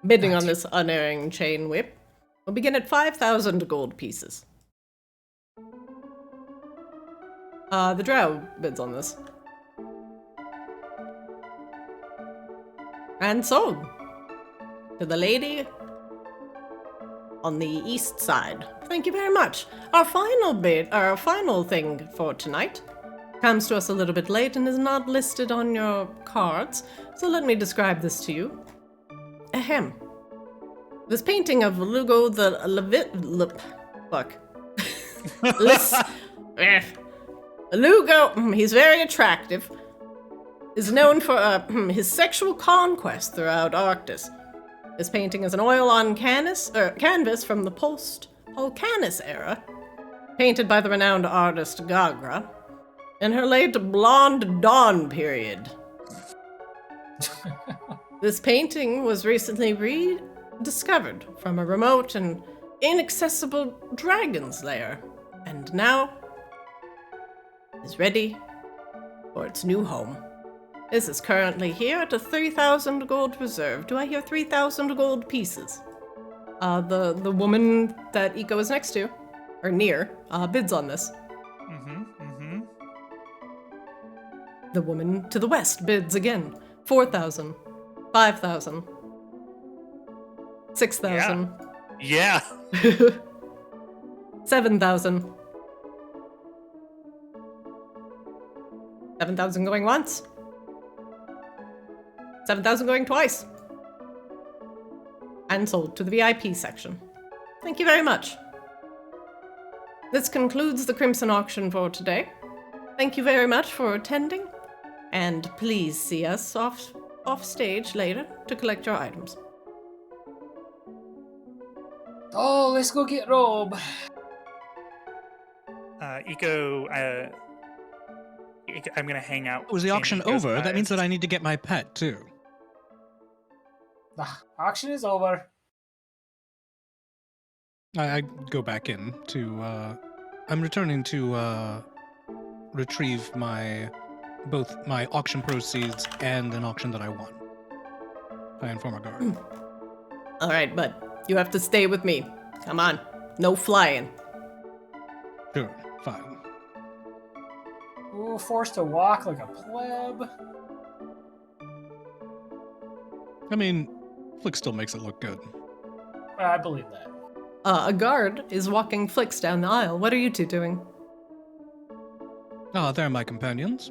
S3: Bidding on this unerring chain whip will begin at 5,000 gold pieces. The drow bids on this. And sold to the lady on the east side. Thank you very much. Our final thing for tonight comes to us a little bit late and is not listed on your cards, so let me describe this to you. Ahem. This painting of Lugo the Lugo, he's very attractive, is known for his sexual conquest throughout Arctis. This painting is an oil-on canvas from the post-Volcanus era, painted by the renowned artist Gagra in her late Blonde Dawn period. This painting was recently rediscovered from a remote and inaccessible dragon's lair, and now is ready for its new home. This is currently here at a 3,000 gold reserve. Do I hear 3,000 gold pieces? The woman that Eco is next to, or near, bids on this. The woman to the west bids again. 4,000. 5,000. 6,000.
S4: Yeah.
S3: 7,000. 7,000 going once. 7,000 going twice. And sold to the VIP section. Thank you very much. This concludes the Crimson Auction for today. Thank you very much for attending, and please see us off stage later to collect your items.
S1: Oh, let's go get Rob.
S4: Eco, I'm gonna hang out.
S2: Was the auction over? That means that I need to get my pet too.
S1: The auction is over.
S2: I go back in to. I'm returning to retrieve both my auction proceeds and an auction that I won. I inform a guard.
S3: All right, bud. You have to stay with me. Come on. No flying.
S2: Sure, fine.
S1: Ooh, forced to walk like a pleb.
S2: I mean, Flick still makes it look good.
S1: I believe that.
S3: A guard is walking Flix down the aisle. What are you two doing?
S2: Ah, they're my companions.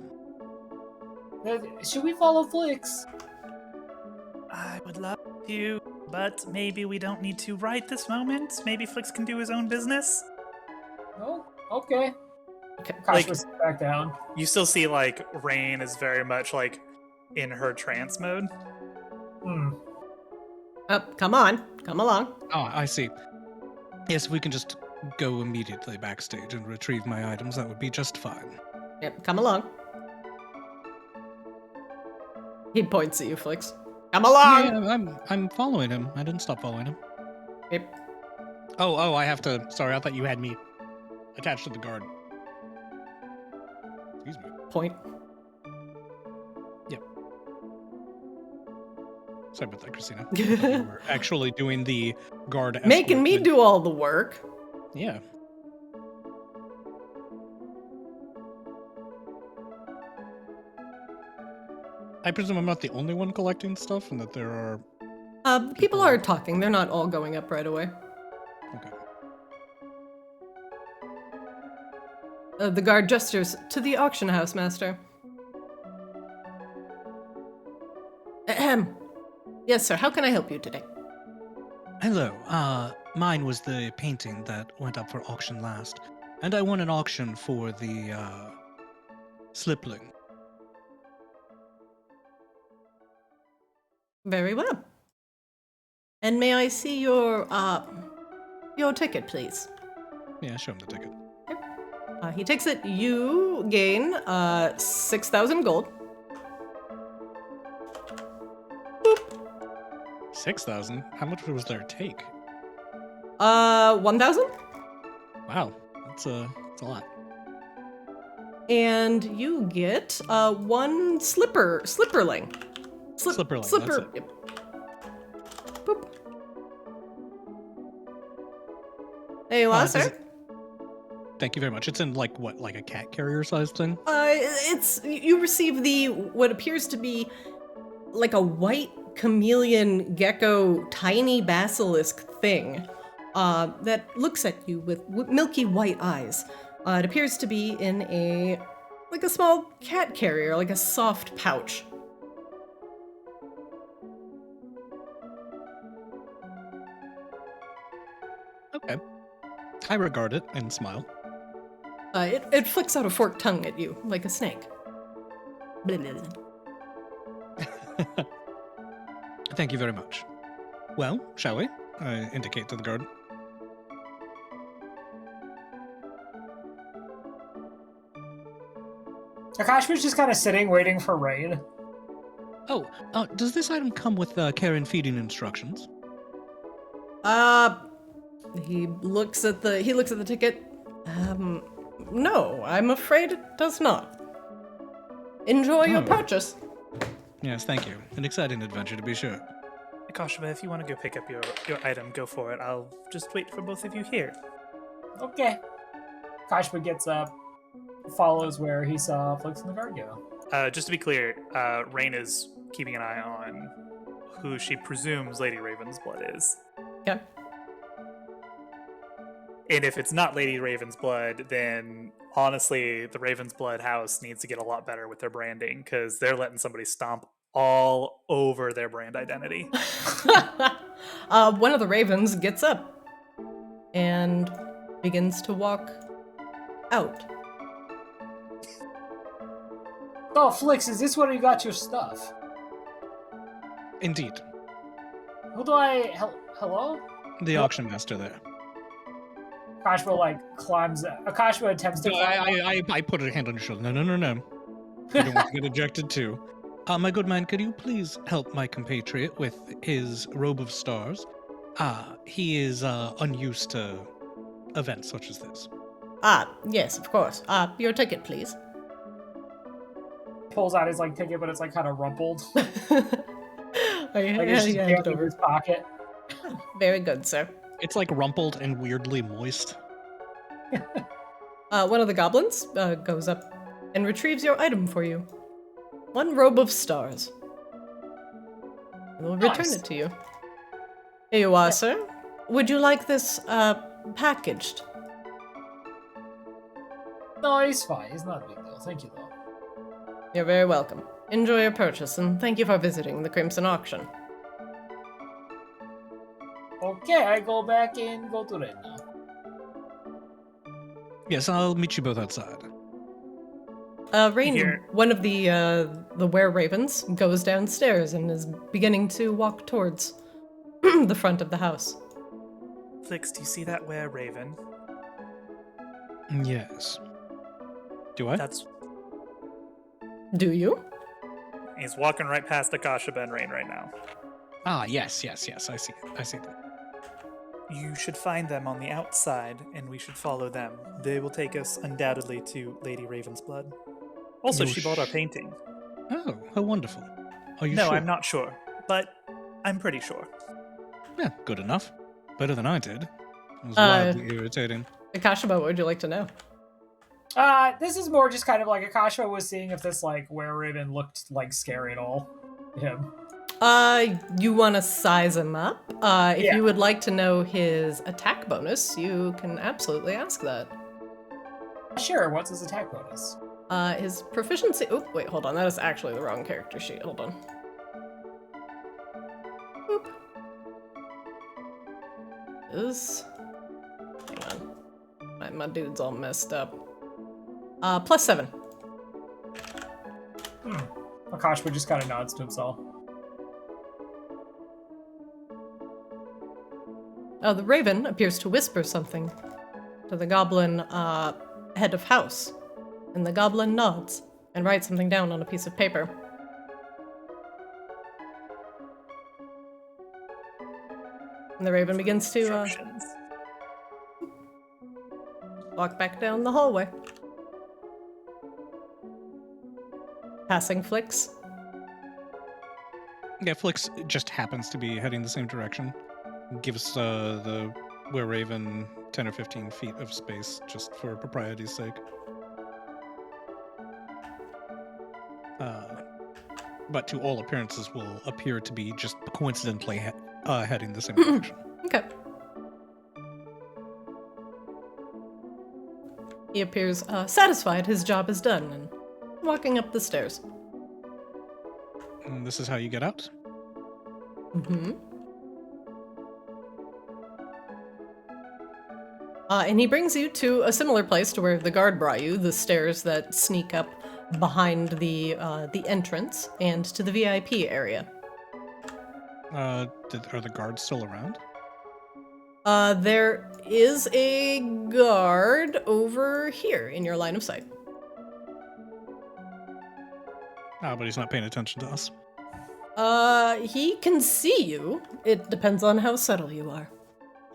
S1: Should we follow Flix?
S4: I would love to, but maybe we don't need to right this moment. Maybe Flix can do his own business.
S1: Oh, okay.
S3: Okay.
S1: Kosh was back down.
S4: You still see, like, Rain is very much, like, in her trance mode.
S1: Hmm.
S3: Oh, come on. Come along.
S2: Ah, I see. Yes, if we can just go immediately backstage and retrieve my items, that would be just fine.
S3: Yep, come along. He points at you, Flix. Come along!
S2: Yeah, I'm following him. I didn't stop following him.
S3: Yep.
S2: Oh, I have to. Sorry, I thought you had me attached to the guard. Excuse me.
S3: Point.
S2: Yep. Sorry about that, Christina. I thought you were actually doing the guard.
S3: Making
S2: escort
S3: me
S2: with-
S3: do all the work.
S2: Yeah. I presume I'm not the only one collecting stuff, and that there are.
S3: People are talking. They're not all going up right away.
S2: Okay.
S3: The guard gestures to the auction house master. Ahem. Yes, sir. How can I help you today?
S2: Hello. Mine was the painting that went up for auction last, and I won an auction for the slipling.
S3: Very well. And may I see your ticket, please?
S2: Yeah, show him the ticket.
S3: He takes it. You gain 6,000 gold.
S2: 6,000. How much was their take?
S3: 1,000.
S2: Wow, that's a lot.
S3: And you get one slipperling.
S2: Slipperling, that's
S3: Slipper.
S2: it.
S3: Yep. Boop. There you are,
S2: does
S3: sir.
S2: it- Thank you very much. It's in like a cat carrier sized thing?
S3: It's you receive what appears to be like a white chameleon gecko tiny basilisk thing that looks at you with milky white eyes. It appears to be in a small cat carrier, like a soft pouch.
S2: Okay. I regard it and smile.
S3: It flicks out a forked tongue at you like a snake. Blah, blah, blah.
S2: Thank you very much. Well, shall we? I indicate to the guard.
S1: Akash was just kind of sitting, waiting for Rain.
S2: Oh, does this item come with care and feeding instructions?
S3: He looks at the ticket. No, I'm afraid it does not. Enjoy your
S2: Oh.
S3: purchase.
S2: Yes, thank you. An exciting adventure, to be sure.
S4: Koshima, if you want to go pick up your item, go for it. I'll just wait for both of you here.
S1: Okay. Kashma gets up, follows where he saw Flix and the guard go.
S4: Just to be clear, Rain is keeping an eye on who she presumes Lady Raven's blood is.
S3: Okay.
S4: And if it's not Lady Raven's blood, then honestly, the Raven's Blood house needs to get a lot better with their branding because they're letting somebody stomp all over their brand identity.
S3: One of the ravens gets up and begins to walk out.
S1: Oh, Flix, is this where you got your stuff?
S2: Indeed.
S1: Who do I... Hello?
S2: The auction master there.
S1: Akashma, climbs... Akashma attempts to...
S2: No, I put a hand on your shoulder. No. I don't want to get ejected too. My good man, could you please help my compatriot with his robe of stars? He is unused to events such as this.
S3: Yes, of course. Your ticket, please.
S1: Pulls out his ticket, but it's kind of rumpled.
S3: It's
S1: It's just jammed in his pocket.
S3: Very good, sir.
S2: It's rumpled and weirdly moist.
S3: One of the goblins goes up and retrieves your item for you. 1 robe of stars. And we'll return
S1: Nice.
S3: it to you. Here you are, sir. Would you like this, packaged?
S1: No, he's fine. He's not a big deal. Thank you, though.
S3: You're very welcome. Enjoy your purchase, and thank you for visiting the Crimson Auction.
S1: Okay, I go back and go to that now.
S2: Yes, I'll meet you both outside.
S3: Rain,
S4: Here.
S3: one of the were-ravens, goes downstairs and is beginning to walk towards the front of the house.
S4: Flix, do you see that were-raven?
S2: Yes. Do I?
S4: That's
S3: Do you?
S4: he's walking right past Akasha and Rain right now.
S2: Ah, yes. I see it. I see that.
S4: You should find them on the outside, and we should follow them. They will take us undoubtedly to Lady Raven's blood. Also,
S2: No
S4: she bought our painting.
S2: Oh, how wonderful. Are you
S4: No,
S2: sure?
S4: I'm not sure, but I'm pretty sure.
S2: Yeah, good enough. Better than I did. It was wildly irritating.
S3: Akashaba, what would you like to know?
S1: This is more just kind of like Akasha was seeing if this, like, were-raven looked, like, scary at all. Him.
S3: You want to size him up? If
S1: Yeah.
S3: you would like to know his attack bonus, you can absolutely ask that.
S1: Sure, what's his attack bonus?
S3: His proficiency... Oh, wait, hold on. That is actually the wrong character sheet. Hold on. Boop. Is... Hang on. My dude's all messed up. +7.
S1: Akasha just kind of nods to himself.
S3: The raven appears to whisper something to the goblin head of house, and the goblin nods and writes something down on a piece of paper. And the raven begins to
S4: Instructions.
S3: walk back down the hallway. Passing Flix.
S2: Yeah, Flix just happens to be heading the same direction. Gives the were-raven 10 or 15 feet of space just for propriety's sake. But to all appearances will appear to be just coincidentally heading the same direction.
S3: Okay. He appears satisfied his job is done and walking up the stairs.
S2: And this is how you get out?
S3: Mm-hmm. And he brings you to a similar place to where the guard brought you, the stairs that sneak up behind the entrance and to the VIP area.
S2: Are the guards still around?
S3: There is a guard over here in your line of sight.
S2: But he's not paying attention to us.
S3: He can see you. It depends on how subtle you are.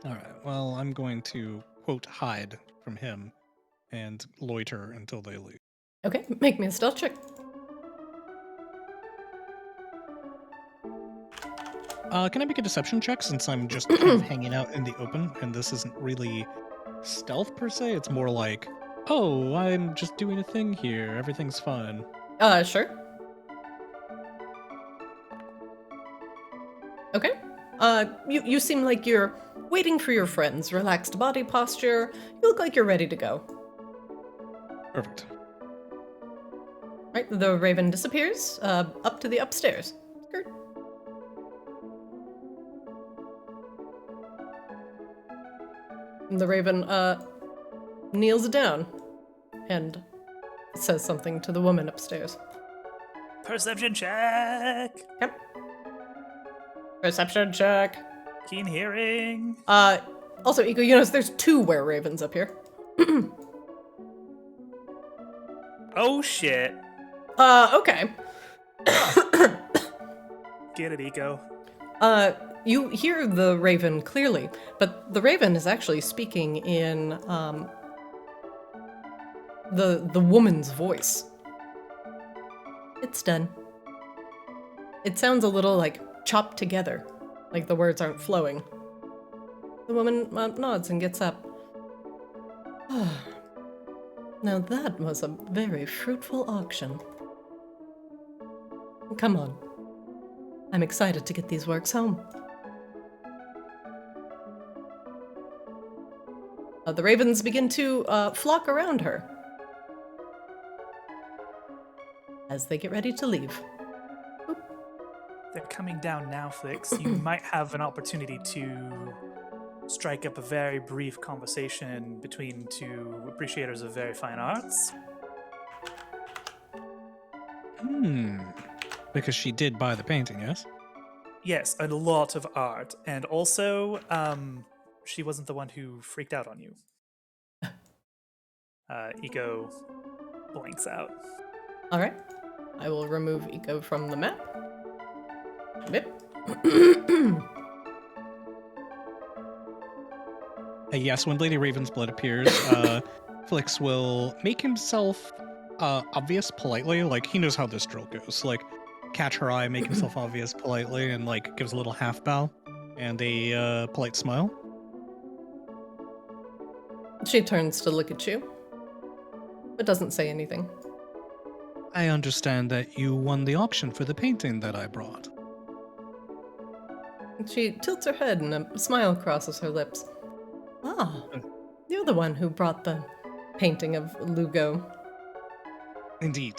S2: Alright, well, I'm going to, quote, hide from him and loiter until they leave.
S3: Okay, make me a stealth check.
S2: Can I make a deception check since I'm just kind of hanging out in the open and this isn't really stealth per se? It's more like, oh, I'm just doing a thing here. Everything's fun.
S3: Sure. Okay. You seem like you're waiting for your friends. Relaxed body posture. You look like you're ready to go.
S2: Perfect.
S3: Right, the raven disappears, up to the upstairs. Skirt. And the raven, kneels down and says something to the woman upstairs.
S4: Perception check.
S3: Yep. Perception check.
S4: Keen hearing.
S3: Also, Iko, you notice there's 2 were-ravens up here.
S4: Oh shit.
S3: Okay.
S4: Get it, Eco.
S3: You hear the raven clearly, but the raven is actually speaking in, the woman's voice. It's done. It sounds a little, like, chopped together, like the words aren't flowing. The woman nods and gets up. Now that was a very fruitful auction. Come on. I'm excited to get these works home. The ravens begin to flock around her as they get ready to leave.
S4: They're coming down now, Flix. You might have an opportunity to strike up a very brief conversation between two appreciators of very fine arts.
S2: Because she did buy the painting, yes?
S4: Yes, a lot of art. And also, she wasn't the one who freaked out on you. Eco blanks out.
S3: All right. I will remove Eco from the map. Yep.
S2: Yes, when Lady Ravensblood appears, Flix will make himself obvious politely. Like, he knows how this drill goes. Like, catch her eye, make himself obvious politely, and, like, gives a little half bow and a polite smile.
S3: She turns to look at you, but doesn't say anything.
S2: I understand that you won the auction for the painting that I brought.
S3: She tilts her head and a smile crosses her lips. Ah, you're the one who brought the painting of Lugo.
S2: Indeed.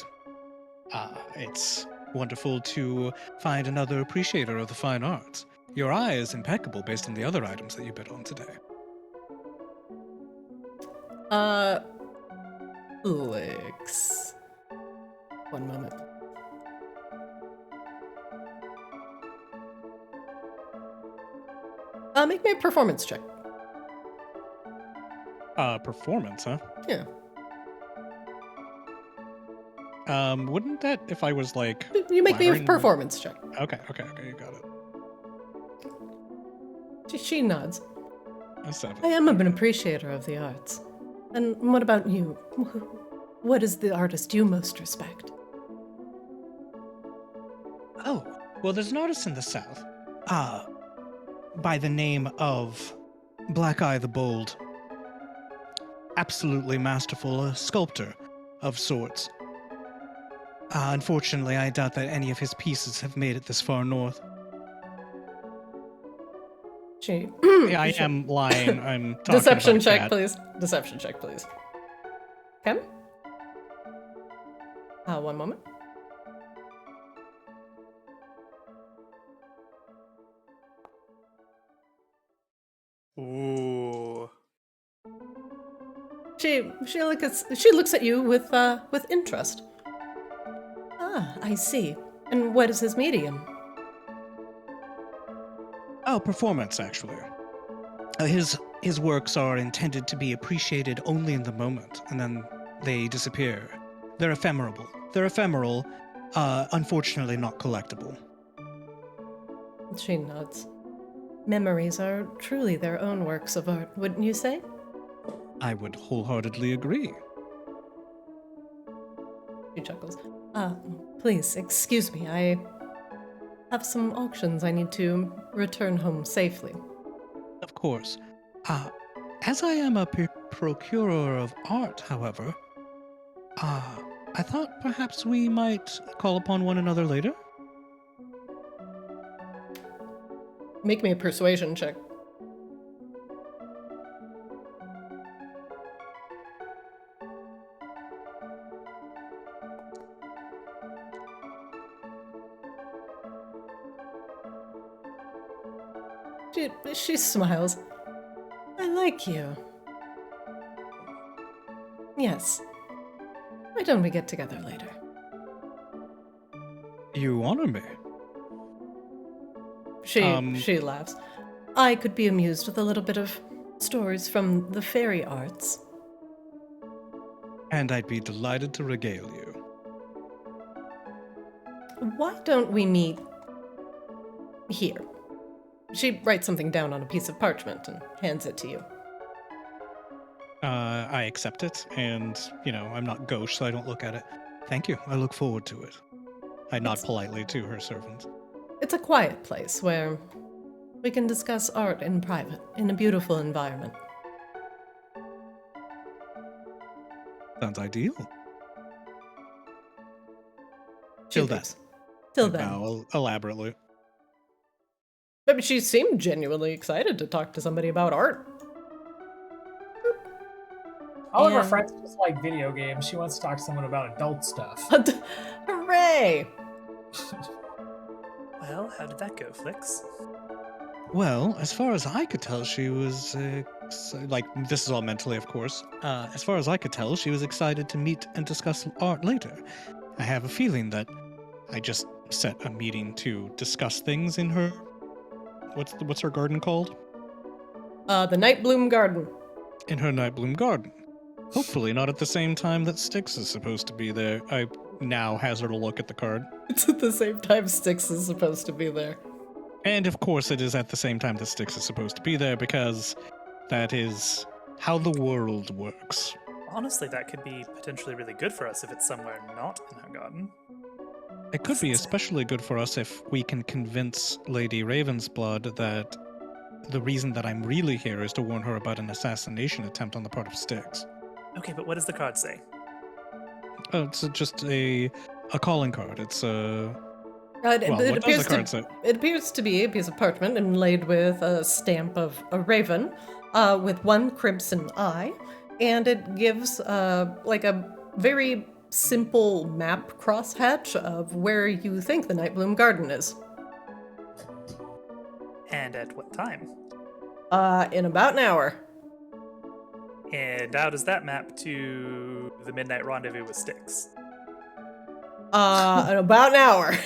S2: It's wonderful to find another appreciator of the fine arts. Your eye is impeccable based on the other items that you bid on today.
S3: Flix. One moment. Make me a performance check.
S2: Performance, huh?
S3: Yeah.
S2: Wouldn't that if I was like...
S3: You make me a
S2: flattering-
S3: performance check.
S2: Okay, you got it.
S3: She nods.
S2: A 7.
S3: I am an appreciator of the arts. And what about you? What is the artist you most respect?
S2: Oh, well, there's an artist in the South, by the name of Black Eye the Bold. Absolutely masterful, a sculptor of sorts. Unfortunately, I doubt that any of his pieces have made it this far north.
S3: She.
S2: Yeah, I am lying. I'm talking
S3: Deception
S2: about
S3: check,
S2: that.
S3: please. Deception check, please. Okay. One moment.
S4: Ooh.
S3: She looks at you with interest. Ah, I see. And what is his medium?
S2: Oh, performance, actually. His works are intended to be appreciated only in the moment, and then they disappear. They're ephemeral. Unfortunately not collectible.
S3: She nods. Memories are truly their own works of art, wouldn't you say?
S2: I would wholeheartedly agree.
S3: She chuckles. Please, excuse me, I have some auctions I need to return home safely.
S2: Of course. As I am a procurer of art, however, I thought perhaps we might call upon one another later?
S3: Make me a persuasion check. She smiles. I like you. Yes. Why don't we get together later?
S2: You honor me.
S3: She laughs. I could be amused with a little bit of stories from the fairy arts.
S2: And I'd be delighted to regale you.
S3: Why don't we meet here? She writes something down on a piece of parchment and hands it to you.
S2: I accept it, and, I'm not gauche, so I don't look at it. Thank you. I look forward to it. I nod politely to her servant.
S3: It's a quiet place where we can discuss art in private, in a beautiful environment.
S2: Sounds ideal.
S3: She
S2: Till then.
S3: leaves. Till
S2: I
S3: then.
S2: bow elaborately.
S3: But she seemed genuinely excited to talk to somebody about art.
S1: All of her
S3: And-
S1: friends just like video games. She wants to talk to someone about adult stuff.
S3: Hooray!
S4: Well, how did that go, Flix?
S2: Well, as far as I could tell, she was like, this is all mentally, of course. As far as I could tell, she was excited to meet and discuss art later. I have a feeling that I just set a meeting to discuss things in her. What's her garden called?
S3: The Night Bloom Garden.
S2: In her Nightbloom garden. Hopefully not at the same time that Styx is supposed to be there. I now hazard a look at the card.
S3: It's at the same time Styx is supposed to be there.
S2: And of course it is at the same time that Styx is supposed to be there, because that is how the world works.
S4: Honestly, that could be potentially really good for us if it's somewhere not in her garden.
S2: It could be especially good for us if we can convince Lady Ravensblood that the reason that I'm really here is to warn her about an assassination attempt on the part of Styx.
S4: Okay, but what does the card say?
S2: Oh, it's just a calling card. It's a...
S3: What
S2: does the card say?
S3: It appears to be a piece of parchment inlaid with a stamp of a raven, with one crimson eye, and it gives like a very simple map crosshatch of where you think the Nightbloom Garden is.
S4: And at what time?
S3: In about an hour.
S4: And how does that map to the midnight rendezvous with Styx?
S3: In about an hour.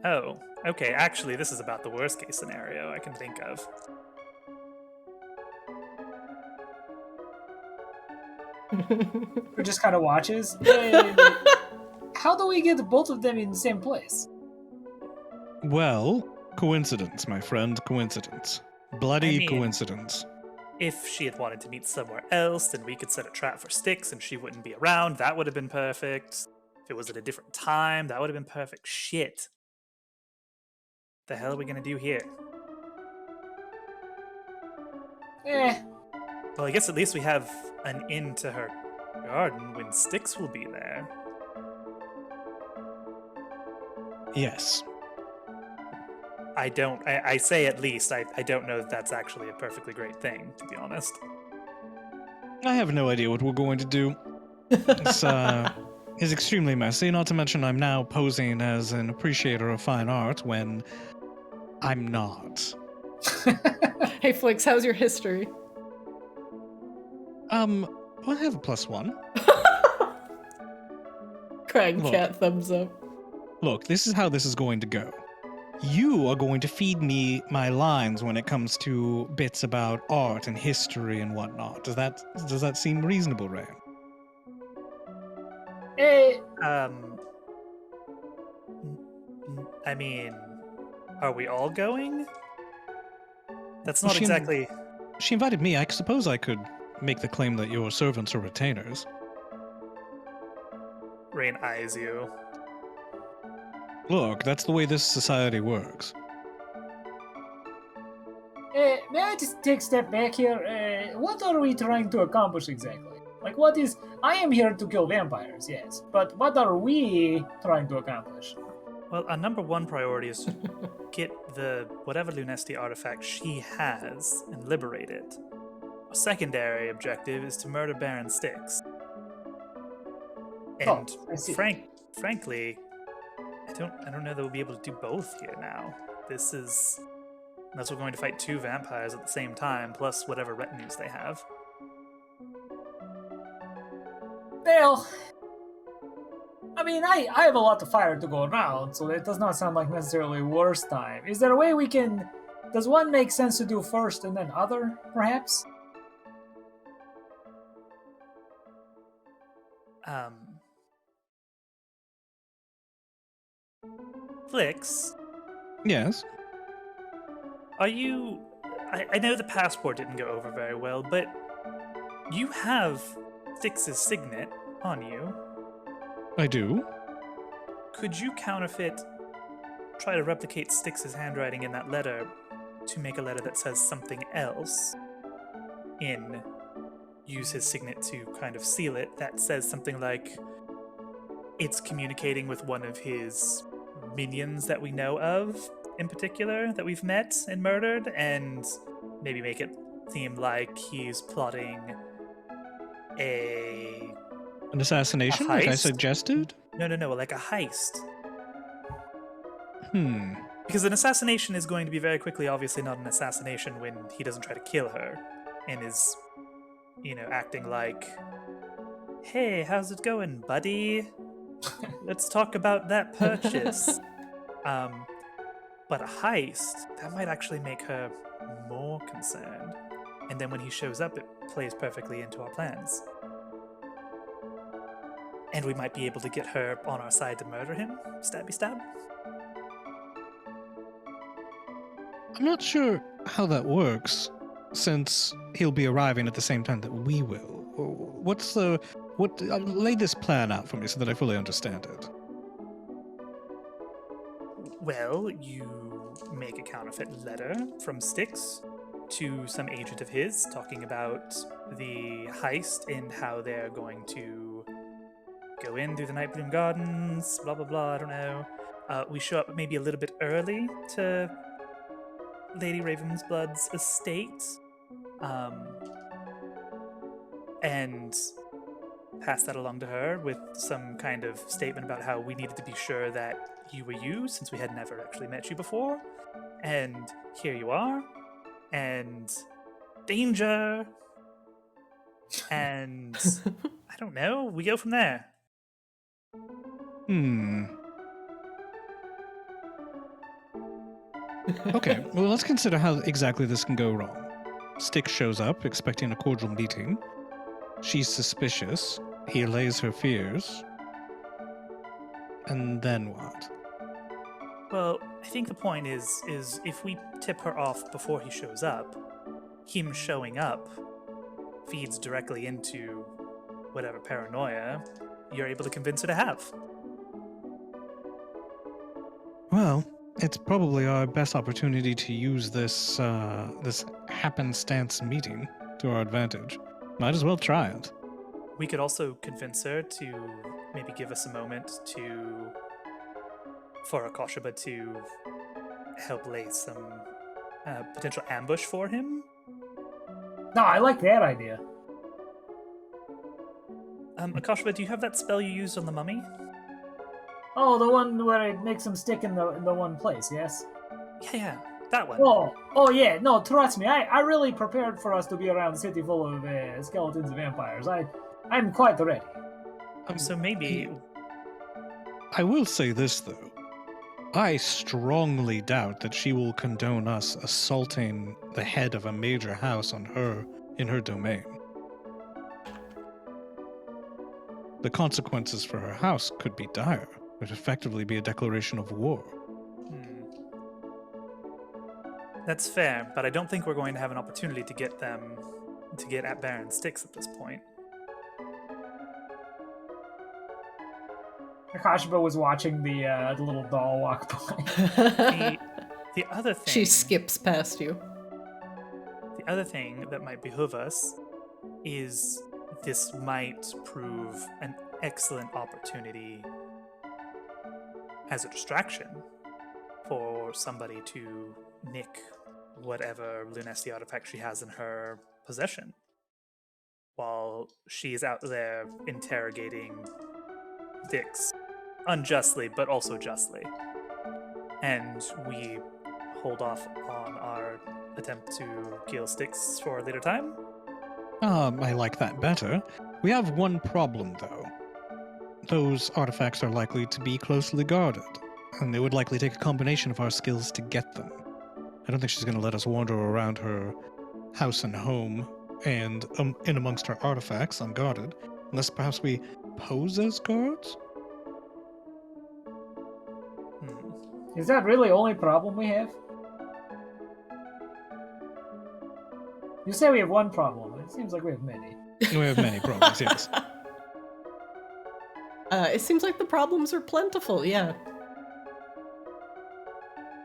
S4: Oh, okay. Actually, this is about the worst case scenario I can think of.
S1: Who just kind of watches. Hey, how do we get both of them in the same place?
S2: Well, coincidence, my friend, coincidence. Bloody
S4: I mean-
S2: coincidence.
S4: If she had wanted to meet somewhere else, then we could set a trap for Styx and she wouldn't be around. That would have been perfect. If it was at a different time, that would have been perfect. Shit. The hell are we gonna do here? Well, I guess at least we have an inn to her garden when Styx will be there.
S2: Yes.
S4: I say at least. I don't know that that's actually a perfectly great thing, to be honest.
S2: I have no idea what we're going to do. It's extremely messy, not to mention I'm now posing as an appreciator of fine art when I'm not.
S3: Hey Flix, how's your history?
S2: Well, I have a +1.
S3: Crying
S2: Look.
S3: cat thumbs up.
S2: Look, this is how this is going to go. You are going to feed me my lines when it comes to bits about art and history and whatnot. Does that seem reasonable, Ray?
S4: I mean, are we all going? That's
S2: Well,
S4: not exactly.
S2: She invited me. I suppose I could make the claim that your servants are retainers.
S4: Rain eyes you.
S2: Look, that's the way this society works.
S1: May I just take a step back here? What are we trying to accomplish exactly? Like, what is... I am here to kill vampires, yes. But what are we trying to accomplish?
S4: Well, our number one priority is to get the whatever Lunesti artifact she has and liberate it. Our secondary objective is to murder Baron Styx. And
S1: I see.
S4: frankly, I don't know that we'll be able to do both here now. Unless we're going to fight 2 vampires at the same time, plus whatever retinues they have.
S1: Well, I mean, I have a lot of fire to go around, so it does not sound like necessarily worst time. Is there a way we can... Does one make sense to do first and then other, perhaps?
S4: Flix,
S2: Yes.
S4: are you... I know the passport didn't go over very well, but you have Styx's signet on you.
S2: I do.
S4: Could you try to replicate Styx's handwriting in that letter to make a letter that says something else in use his signet to kind of seal it that says something like it's communicating with one of his minions that we know of in particular that we've met and murdered, and maybe make it seem like he's plotting an
S2: assassination, like I
S4: heist?
S2: suggested?
S4: No, like a heist.
S2: Hmm.
S4: Because an assassination is going to be very quickly obviously not an assassination when he doesn't try to kill her and is, acting like, hey, how's it going, buddy? Let's talk about that purchase. But a heist, that might actually make her more concerned. And then when he shows up, it plays perfectly into our plans. And we might be able to get her on our side to murder him. Stabby stab.
S2: I'm not sure how that works, since he'll be arriving at the same time that we will. Lay this plan out for me so that I fully understand it.
S4: Well, you make a counterfeit letter from Styx to some agent of his talking about the heist and how they're going to go in through the Nightbloom Gardens, blah, blah, blah, I don't know. We show up maybe a little bit early to Lady Ravensblood's estate, and pass that along to her with some kind of statement about how we needed to be sure that you were you, since we had never actually met you before. And here you are. And danger. And I don't know. We go from there.
S2: Okay, well, let's consider how exactly this can go wrong. Styx shows up, expecting a cordial meeting. She's suspicious. He allays her fears. And then what?
S4: Well, I think the point is if we tip her off before he shows up, him showing up feeds directly into whatever paranoia you're able to convince her to have.
S2: Well, it's probably our best opportunity to use this happenstance meeting to our advantage. Might as well try it.
S4: We could also convince her to maybe give us a moment for Akoshaba to help lay some potential ambush for him.
S1: No, I like that idea.
S4: Akoshaba, do you have that spell you used on the mummy?
S1: Oh, the one where it makes them stick in the one place, yes?
S4: Yeah, that one.
S1: Oh yeah, no, trust me, I really prepared for us to be around a city full of skeletons and vampires. I'm quite ready.
S4: So maybe...
S2: I will say this, though. I strongly doubt that she will condone us assaulting the head of a major house in her domain. The consequences for her house could be dire. It would effectively be a declaration of war.
S4: That's fair, but I don't think we're going to have an opportunity to get at Baron Styx at this point.
S1: Akashba was watching the little doll walk by.
S4: The other thing...
S3: She skips past you.
S4: The other thing that might behoove us is this might prove an excellent opportunity as a distraction for somebody to nick whatever Lunesti artifact she has in her possession while she's out there interrogating Styx unjustly, but also justly. And we hold off on our attempt to kill Styx for a later time.
S2: I like that better. We have one problem, though. Those artifacts are likely to be closely guarded, and it would likely take a combination of our skills to get them. I don't think she's going to let us wander around her house and home and in amongst her artifacts unguarded, unless perhaps we pose as guards?
S1: Is that really the only problem we have? You say we have one problem. It seems like we have many.
S2: We have many problems, yes.
S3: It seems like the problems are plentiful, yeah.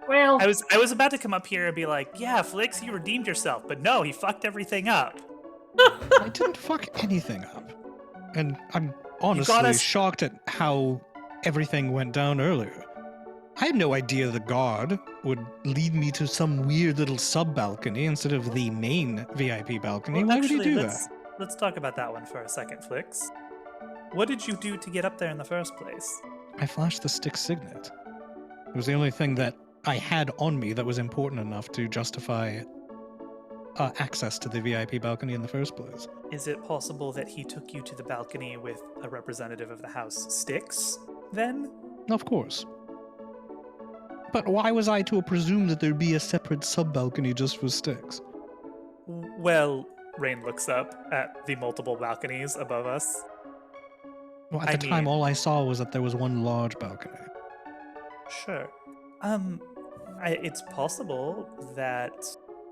S1: Well,
S4: I was about to come up here and be like, yeah, Flix, you redeemed yourself, but no, he fucked everything up.
S2: I didn't fuck anything up. And I'm honestly
S4: us-
S2: shocked at how everything went down earlier. I had no idea the guard would lead me to some weird little sub-balcony instead of the main VIP balcony. Why would he do that?
S4: Let's talk about that one for a second, Flix. What did you do to get up there in the first place?
S2: I flashed the stick signet. It was the only thing that I had on me that was important enough to justify access to the VIP balcony in the first place.
S4: Is it possible that he took you to the balcony with a representative of the house, Styx, then?
S2: Of course. But why was I to presume that there'd be a separate sub-balcony just for Styx?
S4: Well, Rain looks up at the multiple balconies above us.
S2: Well, at the time, all I saw was that there was one large balcony.
S4: Sure. It's possible that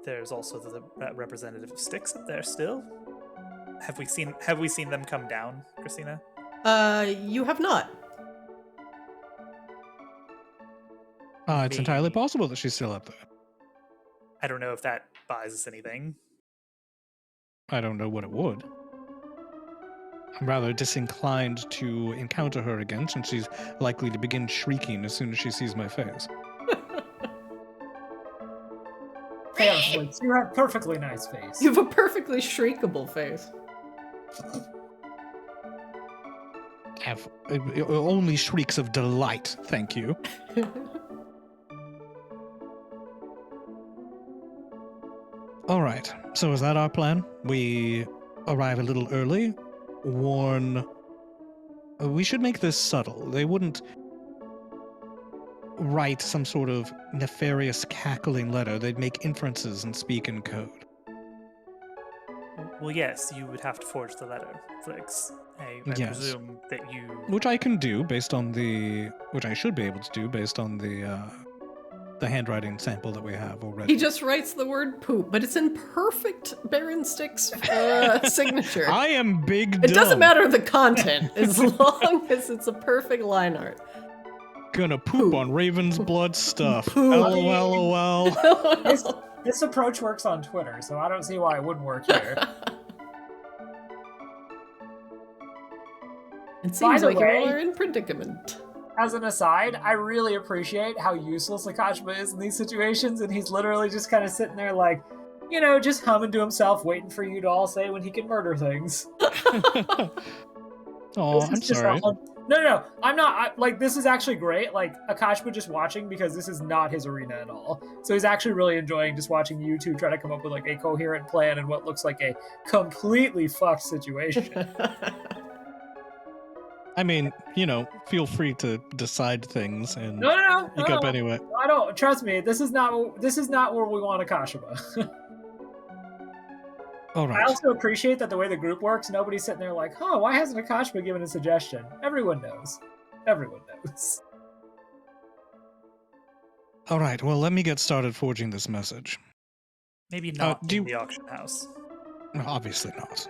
S4: there's also the representative of Styx up there still. Have we seen them come down, Christina?
S3: You have not.
S2: It's entirely possible that she's still up there.
S4: I don't know if that buys us anything.
S2: I don't know what it would. I'm rather disinclined to encounter her again, since she's likely to begin shrieking as soon as she sees my face.
S1: Flix, you have a perfectly nice face.
S3: You have a perfectly shriekable face.
S2: Have only shrieks of delight, thank you. All right, so is that our plan? We arrive a little early, warn... We should make this subtle. They wouldn't write some sort of nefarious cackling letter. They'd make inferences and speak in code.
S4: Well, yes, you would have to forge the letter, Flix. I
S2: Yes.
S4: presume that you...
S2: Which I can do based on the... Which I should be able to do based on the handwriting sample that we have already.
S3: He just writes the word poop, but it's in perfect Baron Stick's signature.
S2: I am big dumb.
S3: It doesn't matter the content, as long as it's a perfect line art.
S2: Gonna poop on Raven's blood stuff.
S3: Poop.
S2: LOL.
S1: This approach works on Twitter, so I don't see why it wouldn't work here.
S3: It seems
S1: the
S3: like you
S1: way-
S3: all are in predicament.
S1: As an aside, I really appreciate how useless Akashima is in these situations, and he's literally just kind of sitting there like, you know, just humming to himself, waiting for you to all say when he can murder things.
S2: Oh,
S1: This
S2: I'm
S1: is just
S2: sorry.
S1: No, I'm not. This is actually great. Like, Akashima just watching, because this is not his arena at all. So he's actually really enjoying just watching you two try to come up with, like, a coherent plan in what looks like a completely fucked situation.
S2: I mean, you know, feel free to decide things and
S1: No.
S2: speak up anyway.
S1: I don't. Trust me, this is not where we want Akashima.
S2: All
S1: I
S2: right.
S1: also appreciate that the way the group works, nobody's sitting there like, oh, why hasn't Akashima given a suggestion? Everyone knows. Everyone knows.
S2: All right. Well, let me get started forging this message.
S4: Maybe not
S2: do
S4: in
S2: you-
S4: the auction house.
S2: No, obviously not.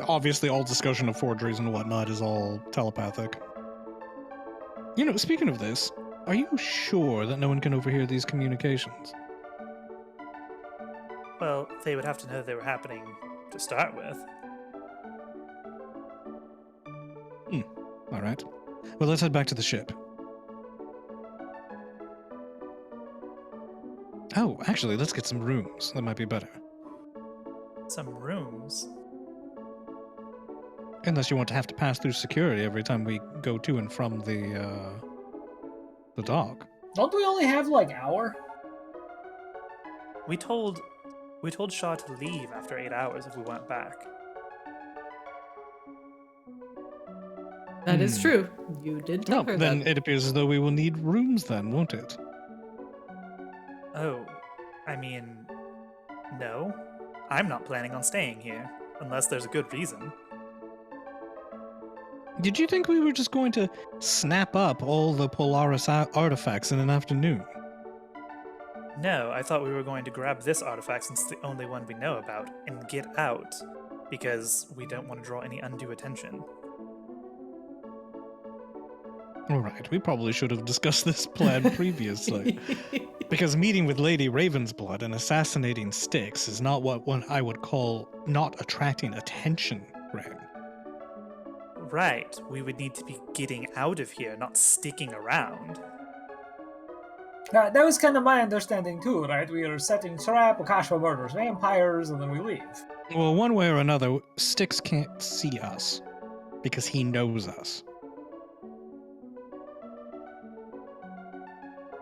S2: Obviously, all discussion of forgeries and whatnot is all telepathic. You know, speaking of this, are you sure that no one can overhear these communications?
S4: Well, they would have to know they were happening to start with.
S2: All right. Well, let's head back to the ship. Oh, actually, let's get some rooms. That might be better.
S4: Some rooms.
S2: Unless you want to have to pass through security every time we go to and from the dock.
S1: Don't we only have like hour?
S4: We told Shaw to leave after 8 hours if we went back.
S3: That is true. You did tell
S2: No,
S3: her
S2: then
S3: that.
S2: it appears as though we will need rooms then, won't it?
S4: Oh, I mean, no. I'm not planning on staying here, unless there's a good reason.
S2: Did you think we were just going to snap up all the Polaris artifacts in an afternoon?
S4: No, I thought we were going to grab this artifact since it's the only one we know about, and get out, because we don't want to draw any undue attention.
S2: All right, we probably should have discussed this plan previously. Because meeting with Lady Ravensblood and assassinating Styx is not what I would call not attracting attention, Ren.
S4: Right. We would need to be getting out of here, not sticking around.
S1: That was kind of my understanding too, right? We are setting trap, Akasha murders vampires, and then we leave.
S2: Well, one way or another, Styx can't see us because he knows us.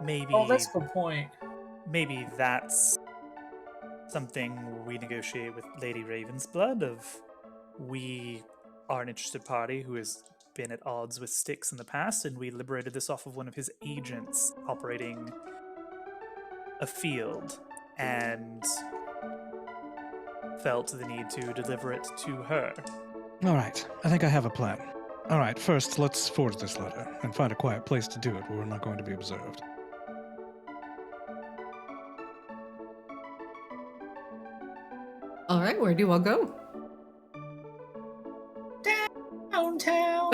S4: Maybe.
S1: Oh, that's a good point.
S4: Maybe that's something we negotiate with Lady Ravensblood. Of we are an interested party who has been at odds with Styx in the past, and we liberated this off of one of his agents operating a field, and felt the need to deliver it to her.
S2: All right, I think I have a plan. All right, first, let's forge this letter and find a quiet place to do it where we're not going to be observed.
S3: All right, where do you all go?
S1: Downtown.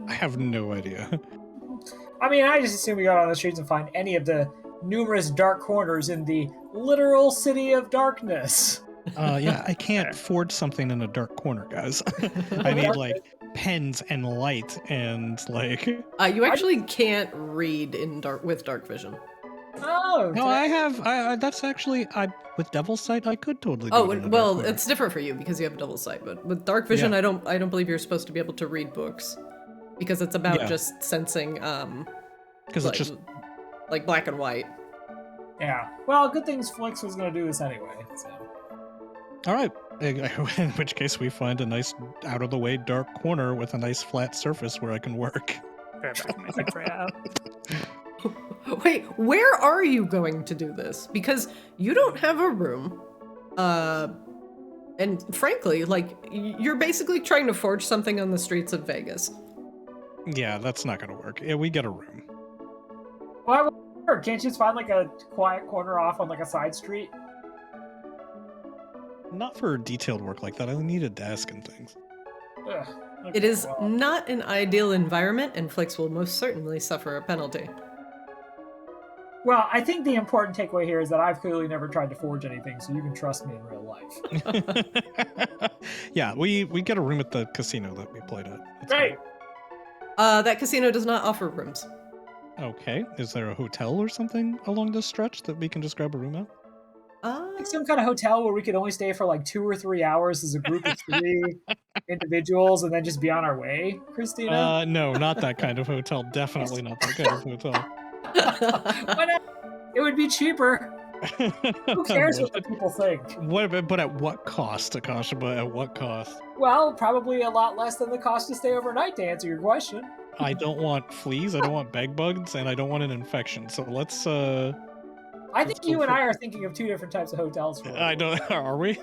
S2: I have no idea.
S1: I mean, I just assume we go out on the streets and find any of the numerous dark corners in the literal city of darkness.
S2: Yeah, I can't forge something in a dark corner, guys. I need, like, pens and light and, like...
S3: You actually can't read in with dark vision.
S1: Oh,
S2: No, I have... that's actually... with Devil's Sight, I could totally do
S3: Oh,
S2: it in a dark
S3: well,
S2: corner.
S3: it's different for you because you have double sight, but with dark vision,
S2: Yeah.
S3: I don't believe you're supposed to be able to read books because it's about
S2: Yeah.
S3: just sensing
S2: Because it's just...
S3: like black and white.
S1: yeah. Well, good things Flix was going to do this anyway. So.
S2: All right. In which case, we find a nice, out-of-the-way dark corner with a nice flat surface where I can work.
S4: Grab back my thing for out.
S3: Wait, where are you going to do this? Because you don't have a room. And frankly, like, you're basically trying to forge something on the streets of Vegas.
S2: Yeah, that's not going to work. Yeah, we get a room.
S1: Well, can't you just find like a quiet corner off on like a side street?
S2: Not for detailed work like that. I need a desk and things.
S1: Ugh. Okay,
S3: It is
S1: well,
S3: not an ideal environment, and Flix will most certainly suffer a penalty.
S1: Well, I think the important takeaway here is that I've clearly never tried to forge anything, so you can trust me in real life.
S2: Yeah, we get a room at the casino that we played at. That's
S1: Great.
S3: That casino does not offer rooms.
S2: good. Okay. Is there a hotel or something along this stretch that we can just grab a room at?
S1: Like some kind of hotel where we could only stay for like 2 or 3 hours as a group of 3 individuals and then just be on our way, Christina?
S2: No, not that kind of hotel. Definitely not that kind of hotel.
S1: Why not? It would be cheaper. Who cares what the people think?
S2: But at what cost, Akasha? But at what cost?
S1: Well, probably a lot less than the cost to stay overnight, to answer your question.
S2: I don't want fleas, I don't want bed bugs, and I don't want an infection. So let's
S1: I think you and I are thinking of 2 different types of hotels. For
S2: I don't. Are we?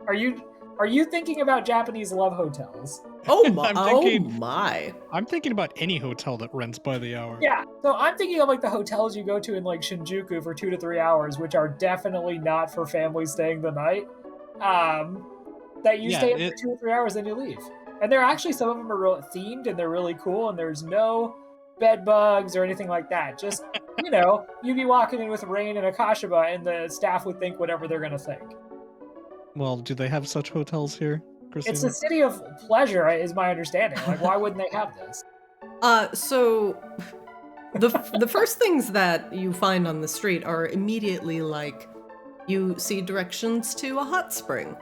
S1: Are you thinking about Japanese love hotels?
S3: Oh my!
S2: I'm thinking-
S3: Oh my!
S2: I'm thinking about any hotel that rents by the hour.
S1: Yeah. So I'm thinking of like the hotels you go to in like Shinjuku for 2 to 3 hours, which are definitely not for families staying the night. That you
S2: Yeah,
S1: stay in for 2 or 3 hours, then you leave. And they're actually, some of them are real themed and they're really cool, and there's no bed bugs or anything like that. Just, you'd be walking in with Rain and Akashaba, and the staff would think whatever they're going to think.
S2: Well, do they have such hotels here, Christina?
S1: It's a city of pleasure, is my understanding. Like, why wouldn't they have this?
S3: So the first things that you find on the street are immediately like, you see directions to a hot spring.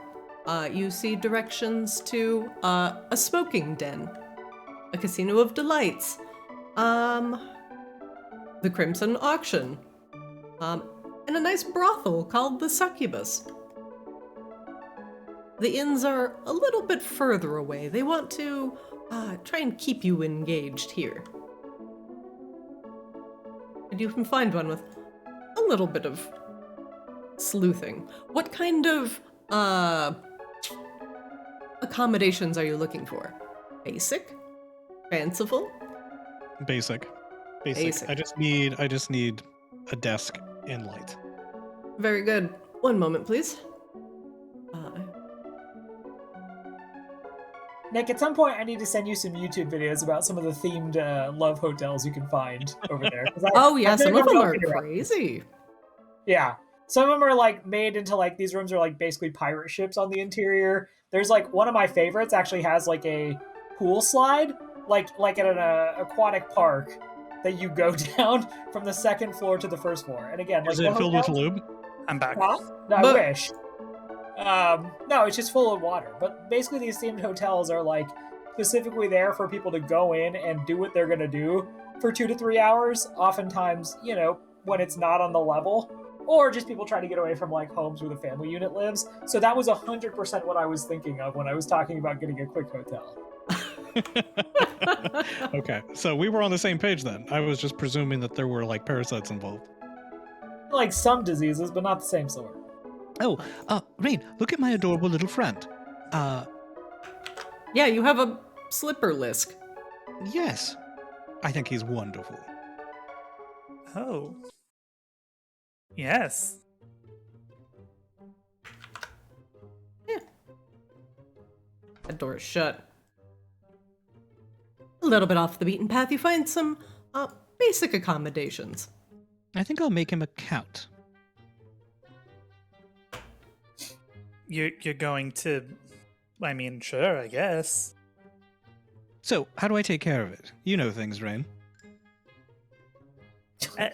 S3: You see directions to a smoking den, a casino of delights, the Crimson Auction, and a nice brothel called the Succubus. The inns are a little bit further away. They want to try and keep you engaged here. And you can find one with a little bit of sleuthing. What kind of accommodations are you looking for? Basic? Fanciful?
S2: Basic.
S3: Basic.
S2: I just need a desk and light.
S3: Very good. One moment, please.
S1: Nick, at some point I need to send you some YouTube videos about some of the themed love hotels you can find over there.
S3: Oh yeah, some of them are
S1: looking around.
S3: crazy.
S1: Yeah. Some of them are like made into like these rooms are like basically pirate ships on the interior. There's like one of my favorites actually has like a pool slide, like at an aquatic park that you go down from the second floor to the first floor. And again, like
S2: Is it filled with lube?
S4: I'm back.
S1: Huh? No, I wish. No, it's just full of water. But basically, these themed hotels are like specifically there for people to go in and do what they're gonna do for 2 to 3 hours. Oftentimes, you know, when it's not on the level, or just people trying to get away from like homes where the family unit lives. So that was 100% what I was thinking of when I was talking about getting a quick hotel.
S2: Okay, so we were on the same page then. I was just presuming that there were like parasites involved.
S1: Like some diseases, but not the same sort.
S2: Oh, Rain, look at my adorable little friend.
S3: Yeah, you have a slipper lisk.
S2: Yes. I think he's wonderful.
S4: Oh. Yes.
S3: That door is shut. A little bit off the beaten path, you find some basic accommodations.
S2: I think I'll make him a count.
S4: You're going to... I mean, sure, I guess.
S2: So, how do I take care of it? You know things, Rain.
S1: Can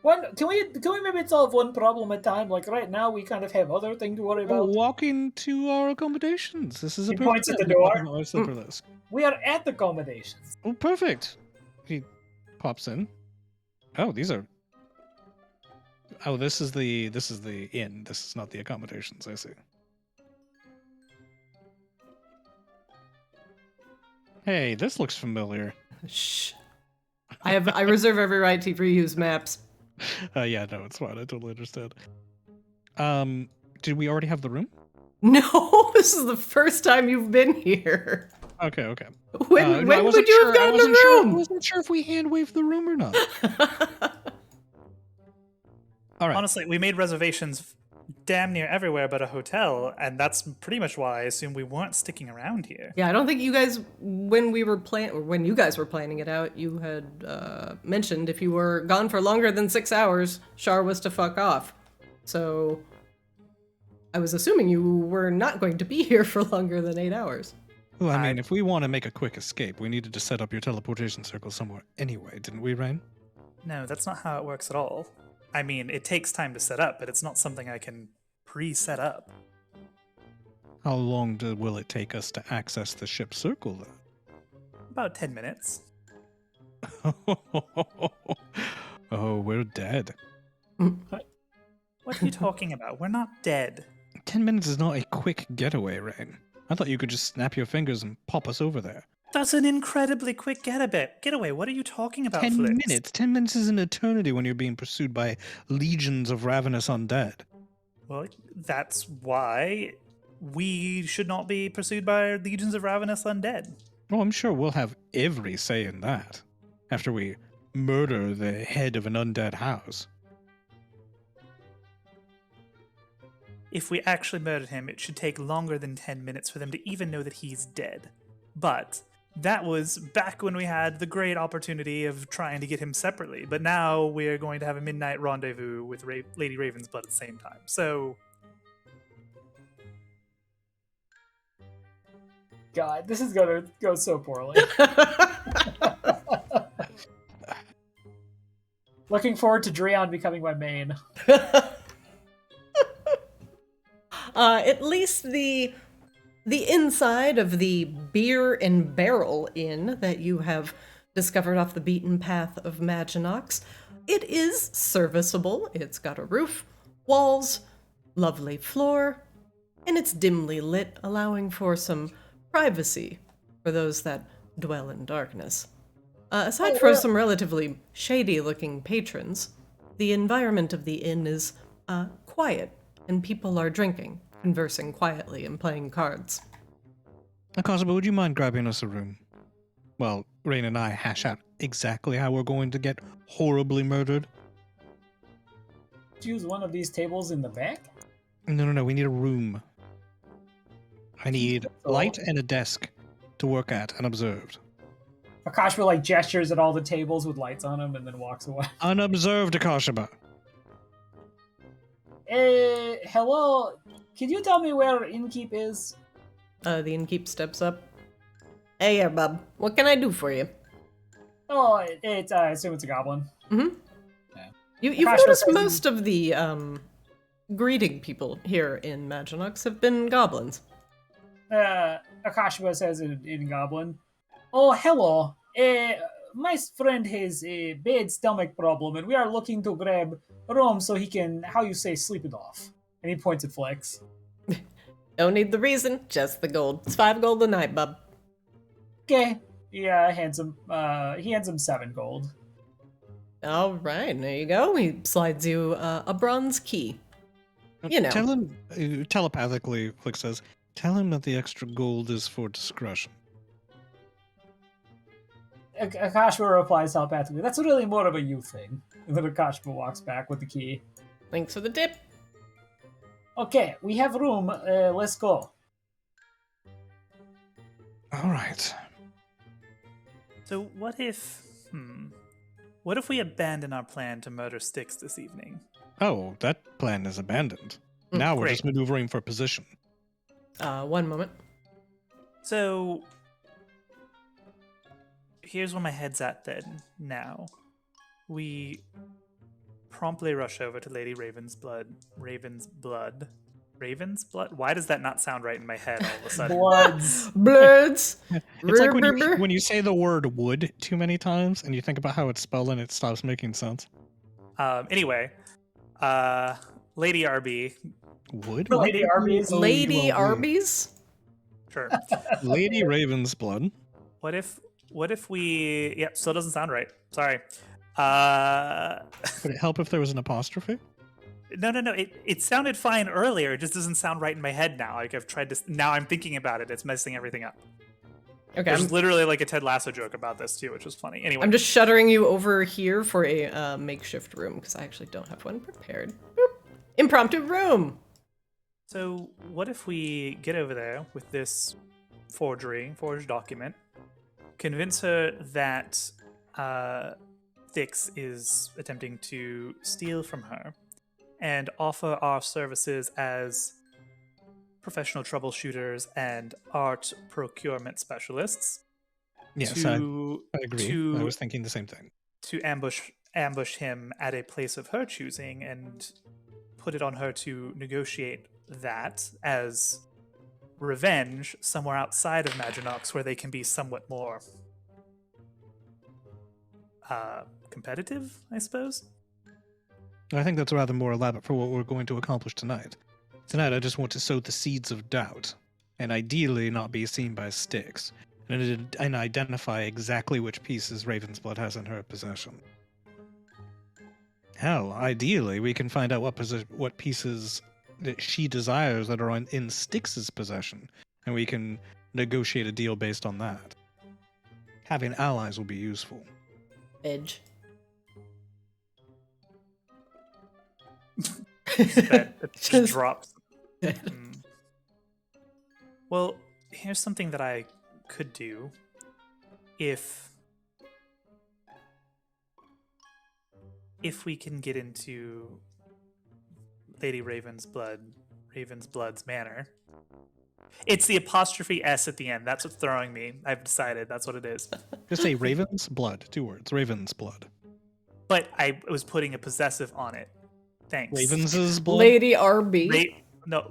S1: we maybe solve one problem at a time? Like right now, we kind of have other things to worry about.
S2: Walk into our accommodations. This is a
S1: He
S2: perfect
S1: points at
S2: time
S1: the
S2: to walk
S1: door.
S2: into our slipper list.
S1: We are at the accommodations.
S2: Oh, perfect. He pops in. Oh, these are. Oh, this is the inn. This is not the accommodations. I see. Hey, this looks familiar.
S3: Shh. I reserve every right to reuse maps.
S2: Yeah, no, it's fine. I totally understand. Did we already have the room?
S3: No, this is the first time you've been here.
S2: Okay.
S3: When
S2: No, I
S3: would
S2: wasn't
S3: you
S2: sure-
S3: have gotten
S2: I wasn't
S3: the
S2: sure-
S3: room?
S2: I wasn't sure if we hand waved the room or not. All right.
S4: Honestly, we made reservations damn near everywhere but a hotel, and that's pretty much why I assumed we weren't sticking around here.
S3: Yeah, I don't think you guys, when you guys were planning it out, you had mentioned if you were gone for longer than 6 hours, Shar was to fuck off. So I was assuming you were not going to be here for longer than 8 hours.
S2: Well, I mean, if we want to make a quick escape, we needed to set up your teleportation circle somewhere anyway, didn't we, Rain?
S4: No, that's not how it works at all. I mean, it takes time to set up, but it's not something I can pre-set up.
S2: How long will it take us to access the ship's circle,
S4: About 10 minutes.
S2: then? Oh, we're dead.
S4: What are you talking about? We're not dead.
S2: 10 minutes is not a quick getaway, Rain. I thought you could just snap your fingers and pop us over there.
S4: That's an incredibly quick getaway. What are you talking about,
S2: 10
S4: Flix?
S2: minutes? 10 minutes is an eternity when you're being pursued by legions of ravenous undead.
S4: Well, that's why we should not be pursued by legions of ravenous undead.
S2: Oh, I'm sure we'll have every say in that after we murder the head of an undead house.
S4: If we actually murdered him, it should take longer than 10 minutes for them to even know that he's dead. But that was back when we had the great opportunity of trying to get him separately. But now we're going to have a midnight rendezvous with Lady Ravensblood at the same time. So,
S1: God, this is gonna go so poorly. Looking forward to Dreon becoming my main.
S3: At least the inside of the Beer and Barrel Inn that you have discovered off the beaten path of Maginox, it is serviceable. It's got a roof, walls, lovely floor, and it's dimly lit, allowing for some privacy for those that dwell in darkness. Aside from some relatively shady-looking patrons, the environment of the inn is quiet, and people are drinking, conversing quietly, and playing cards.
S2: Akasaba, would you mind grabbing us a room? Well, Rain and I hash out exactly how we're going to get horribly murdered.
S1: Choose one of these tables in the back.
S2: No, we need a room. I need
S1: So-
S2: light and a desk to work at unobserved.
S1: Akashba like gestures at all the tables with lights on them and then walks away.
S2: Unobserved, Akashaba.
S1: Hello. Can you tell me where Innkeep is?
S3: The innkeep steps up. Hey there, bub. What can I do for you?
S1: Oh, it's I assume it's a goblin.
S3: Mm-hmm.
S1: Yeah.
S3: You've
S1: Gosh,
S3: noticed
S1: that's-
S3: most of the greeting people here in Maginox have been goblins.
S1: Akashba says in goblin. Oh, hello. My friend has a bad stomach problem, and we are looking to grab Rome so he can, how you say, sleep it off. And he points at Flex.
S3: Don't need the reason, just the gold. It's 5 gold a night, bub.
S1: Okay. Yeah, he hands him 7 gold.
S3: All right, there you go. He slides you a bronze key. You know.
S2: Tell him, telepathically, Flick says, tell him that the extra gold is for discretion.
S1: Akashba replies telepathically, that's really more of a you thing. And then Akashba walks back with the key.
S3: Thanks for the tip.
S1: Okay, we have room. Let's go.
S2: All right.
S4: So what if we abandon our plan to murder Styx this evening?
S2: Oh, that plan is abandoned. Now we're
S4: great.
S2: just maneuvering for position.
S3: 1 moment.
S4: So here's where my head's at then. Now we promptly rush over to Lady Raven's blood. Why does that not sound right in my head all of a sudden?
S1: Bloods.
S3: Bloods!
S2: It's like when you say the word wood too many times and you think about how it's spelled and it stops making sense.
S4: Anyway, Lady RB.
S2: Wood?
S1: Lady Arby's.
S3: Lady Arby's?
S4: Sure.
S2: Lady Raven's blood.
S4: What if we? Yep, still doesn't sound right. Sorry.
S2: Would it help if there was an apostrophe?
S4: No. It sounded fine earlier. It just doesn't sound right in my head now. Like I've tried to. Now I'm thinking about it. It's messing everything up.
S3: Okay,
S4: There's literally like a Ted Lasso joke about this too, which was funny. Anyway,
S3: I'm just shuttering you over here for a makeshift room because I actually don't have one prepared. Boop. Impromptu room.
S4: So what if we get over there with this forged document, convince her that Styx is attempting to steal from her, and offer our services as professional troubleshooters and art procurement specialists.
S2: Yes,
S4: to,
S2: I agree.
S4: To,
S2: I was thinking the same thing.
S4: To ambush him at a place of her choosing and put it on her to negotiate that as revenge somewhere outside of Maginox where they can be somewhat more competitive, I suppose.
S2: I think that's rather more elaborate for what we're going to accomplish tonight. Tonight, I just want to sow the seeds of doubt, and ideally not be seen by Styx, and identify exactly which pieces Raven's blood has in her possession. Hell, ideally, we can find out what pieces that she desires that are in Styx's possession, and we can negotiate a deal based on that. Having allies will be useful.
S3: Edge.
S4: That just
S3: Just-
S4: drops. Well, here's something that I could do if we can get into Lady Raven's Blood's manor. It's the apostrophe S at the end. That's what's throwing me. I've decided that's what it is.
S2: Just say Raven's blood. 2 words. Raven's blood.
S4: But I was putting a possessive on it. Thanks.
S2: Ravens' blood.
S3: Lady RB.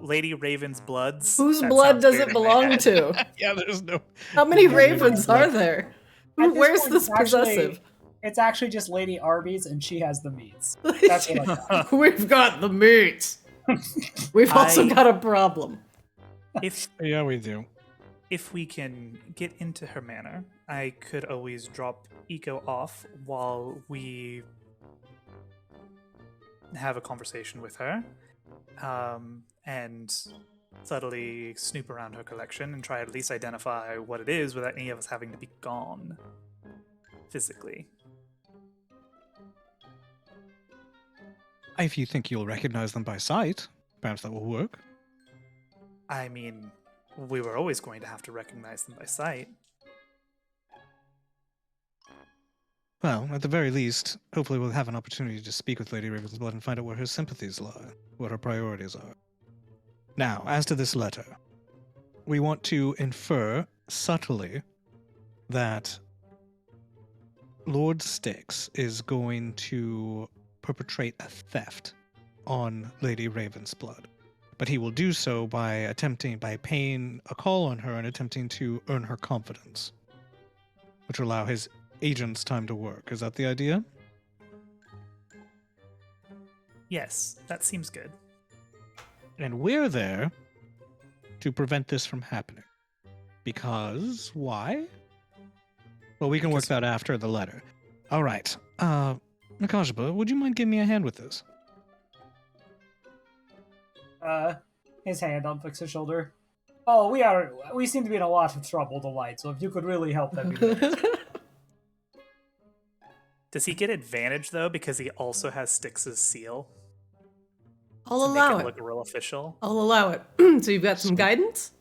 S4: Lady Raven's Bloods.
S3: Whose
S4: That
S3: blood
S4: sounds
S3: does
S4: weird
S3: it
S4: in my
S3: belong
S4: head.
S3: to?
S2: Yeah, there's no.
S3: How many
S2: Raven's
S3: ravens
S2: blood.
S3: are there?
S1: At this
S3: Where's
S1: point,
S3: this
S1: it's actually-
S3: possessive?
S1: It's actually just Lady Arby's, and she has the meats. That's what I got.
S3: We've got the meat. We've also got a problem.
S2: Yeah, we do.
S4: If we can get into her manor, I could always drop Eco off while we have a conversation with her, and subtly snoop around her collection and try to at least identify what it is without any of us having to be gone physically.
S2: If you think you'll recognize them by sight, perhaps that will work.
S4: I mean, we were always going to have to recognize them by sight.
S2: Well, at the very least, hopefully we'll have an opportunity to speak with Lady Ravensblood and find out where her sympathies lie, what her priorities are. Now, as to this letter, we want to infer subtly that Lord Styx is going to perpetrate a theft on Lady Ravensblood. But he will do so by paying a call on her and attempting to earn her confidence, which will allow his agents time to work. Is that the idea?
S4: Yes, that seems good.
S2: And we're there to prevent this from happening. Because why? Well, we can work that after the letter. All right. Nakashba, would you mind giving me a hand with this?
S1: His hand on Flix's shoulder. Oh, we seem to be in a lot of trouble tonight, so if you could really help, that'd be great.
S4: Does he get advantage, though, because he also has Styx's seal?
S3: I'll
S4: to
S3: allow
S4: make
S3: it.
S4: Look real official.
S3: I'll allow it. So you've got some guidance,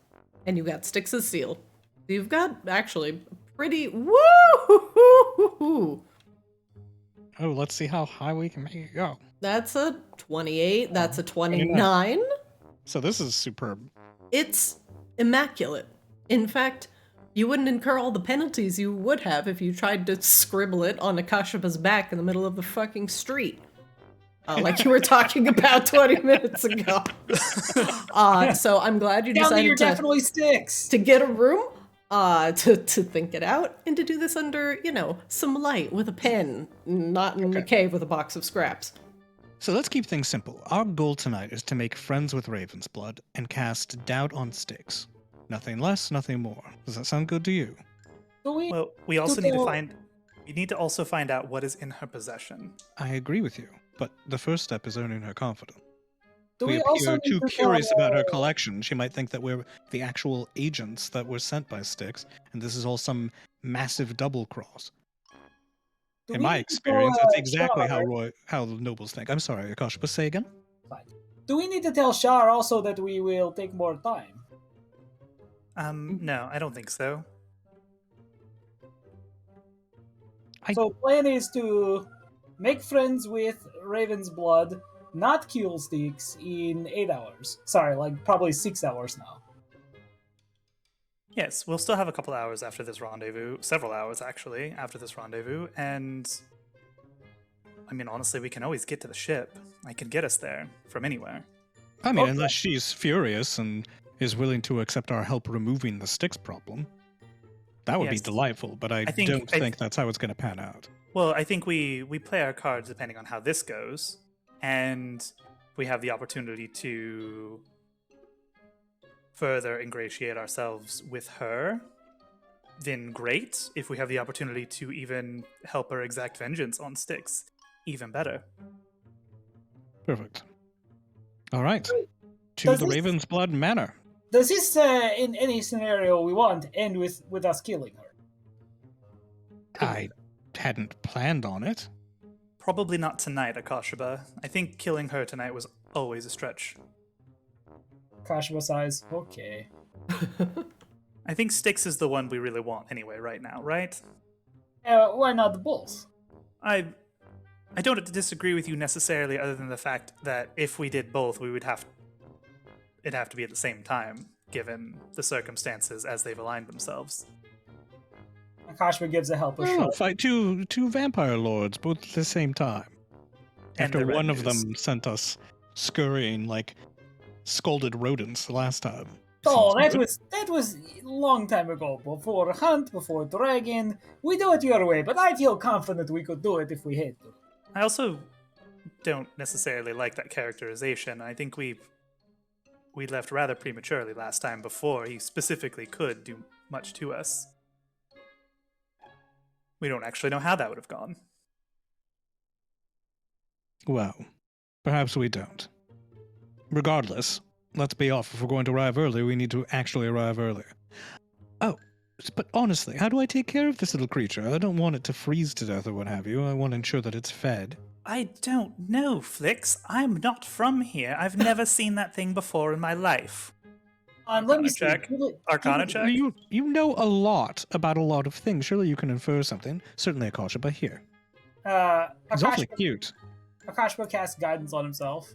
S3: and you've got Styx's seal. You've got actually pretty woo.
S2: Oh, let's see how high we can make it go.
S3: That's a 28. That's a 29.
S2: So this is superb.
S3: It's immaculate. In fact, you wouldn't incur all the penalties you would have if you tried to scribble it on Akashaba's back in the middle of the fucking street. Like you were talking about 20 minutes ago. So I'm glad you decided
S1: definitely Styx.
S3: to get a room, to think it out, and to do this under, some light with a pen, not in a cave with a box of scraps.
S2: So let's keep things simple. Our goal tonight is to make friends with Ravensblood and cast doubt on Styx. Nothing less, nothing more. Does that sound good to you?
S4: Well, we also need to find... You need to also find out what is in her possession.
S2: I agree with you, but the first step is earning her confidence.
S1: Do
S2: We
S1: we also
S2: appear
S1: need
S2: too
S1: to
S2: curious
S1: tell,
S2: about her collection. She might think that we're the actual agents that were sent by Styx, and this is all some massive double cross.
S1: do
S2: In
S1: we
S2: my
S1: need to
S2: experience,
S1: tell,
S2: that's exactly
S1: Shar-
S2: how the nobles think. I'm sorry, Akash, but say again?
S1: Do we need to tell Shar also that we will take more time?
S4: No, I don't think so.
S1: So plan is to make friends with Ravensblood, not kill Styx in 8 hours. Sorry, like probably 6 hours now.
S4: Yes, we'll still have a couple hours after this rendezvous. Several hours, actually, after this rendezvous. And, I mean, honestly, we can always get to the ship. I can get us there from anywhere.
S2: I mean,
S1: Okay.
S2: unless she's furious and is willing to accept our help removing the Styx problem. That would
S4: Yes.
S2: be delightful, but I
S4: think-
S2: don't think that's how it's going to pan out.
S4: Well, I think we play our cards depending on how this goes. And we have the opportunity to further ingratiate ourselves with her, then great. If we have the opportunity to even help her exact vengeance on Styx, even better.
S2: Perfect. All right. To
S1: Does
S2: the
S1: this-
S2: Ravensblood Manor.
S1: Does this, in any scenario we want, end with us killing her?
S2: I hadn't planned on it.
S4: Probably not tonight, Akashaba. I think killing her tonight was always a stretch.
S1: Kashima sighs. Okay.
S4: I think Styx is the one we really want anyway right now, right?
S1: Why not the bulls?
S4: I don't disagree with you necessarily, other than the fact that if we did both, it'd have to be at the same time, given the circumstances as they've aligned themselves.
S1: Kashima gives a helpless
S2: Oh,
S1: shrug.
S2: fight two vampire lords both at the same time.
S4: And
S2: After
S4: their
S2: one of
S4: retinues.
S2: them sent us scurrying like scolded rodents the last time.
S1: Oh,
S2: Seems
S1: that
S2: good.
S1: was a long time ago. Before Hunt, before Dragon. We do it your way, but I feel confident we could do it if we had to.
S4: I also don't necessarily like that characterization. I think we left rather prematurely last time before he specifically could do much to us. We don't actually know how that would have gone.
S2: Well, perhaps we don't. Regardless, let's be off. If we're going to arrive early, we need to actually arrive early. Oh, but honestly, how do I take care of this little creature? I don't want it to freeze to death or what have you. I want to ensure that it's fed.
S4: I don't know, Flix. I'm not from here. I've never seen that thing before in my life.
S1: Let me
S4: Arcana
S1: see.
S4: check. Arcana check.
S2: You know a lot about a lot of things. Surely you can infer something. Certainly Akasha here. He's awfully cute.
S1: Akashba casts guidance on himself.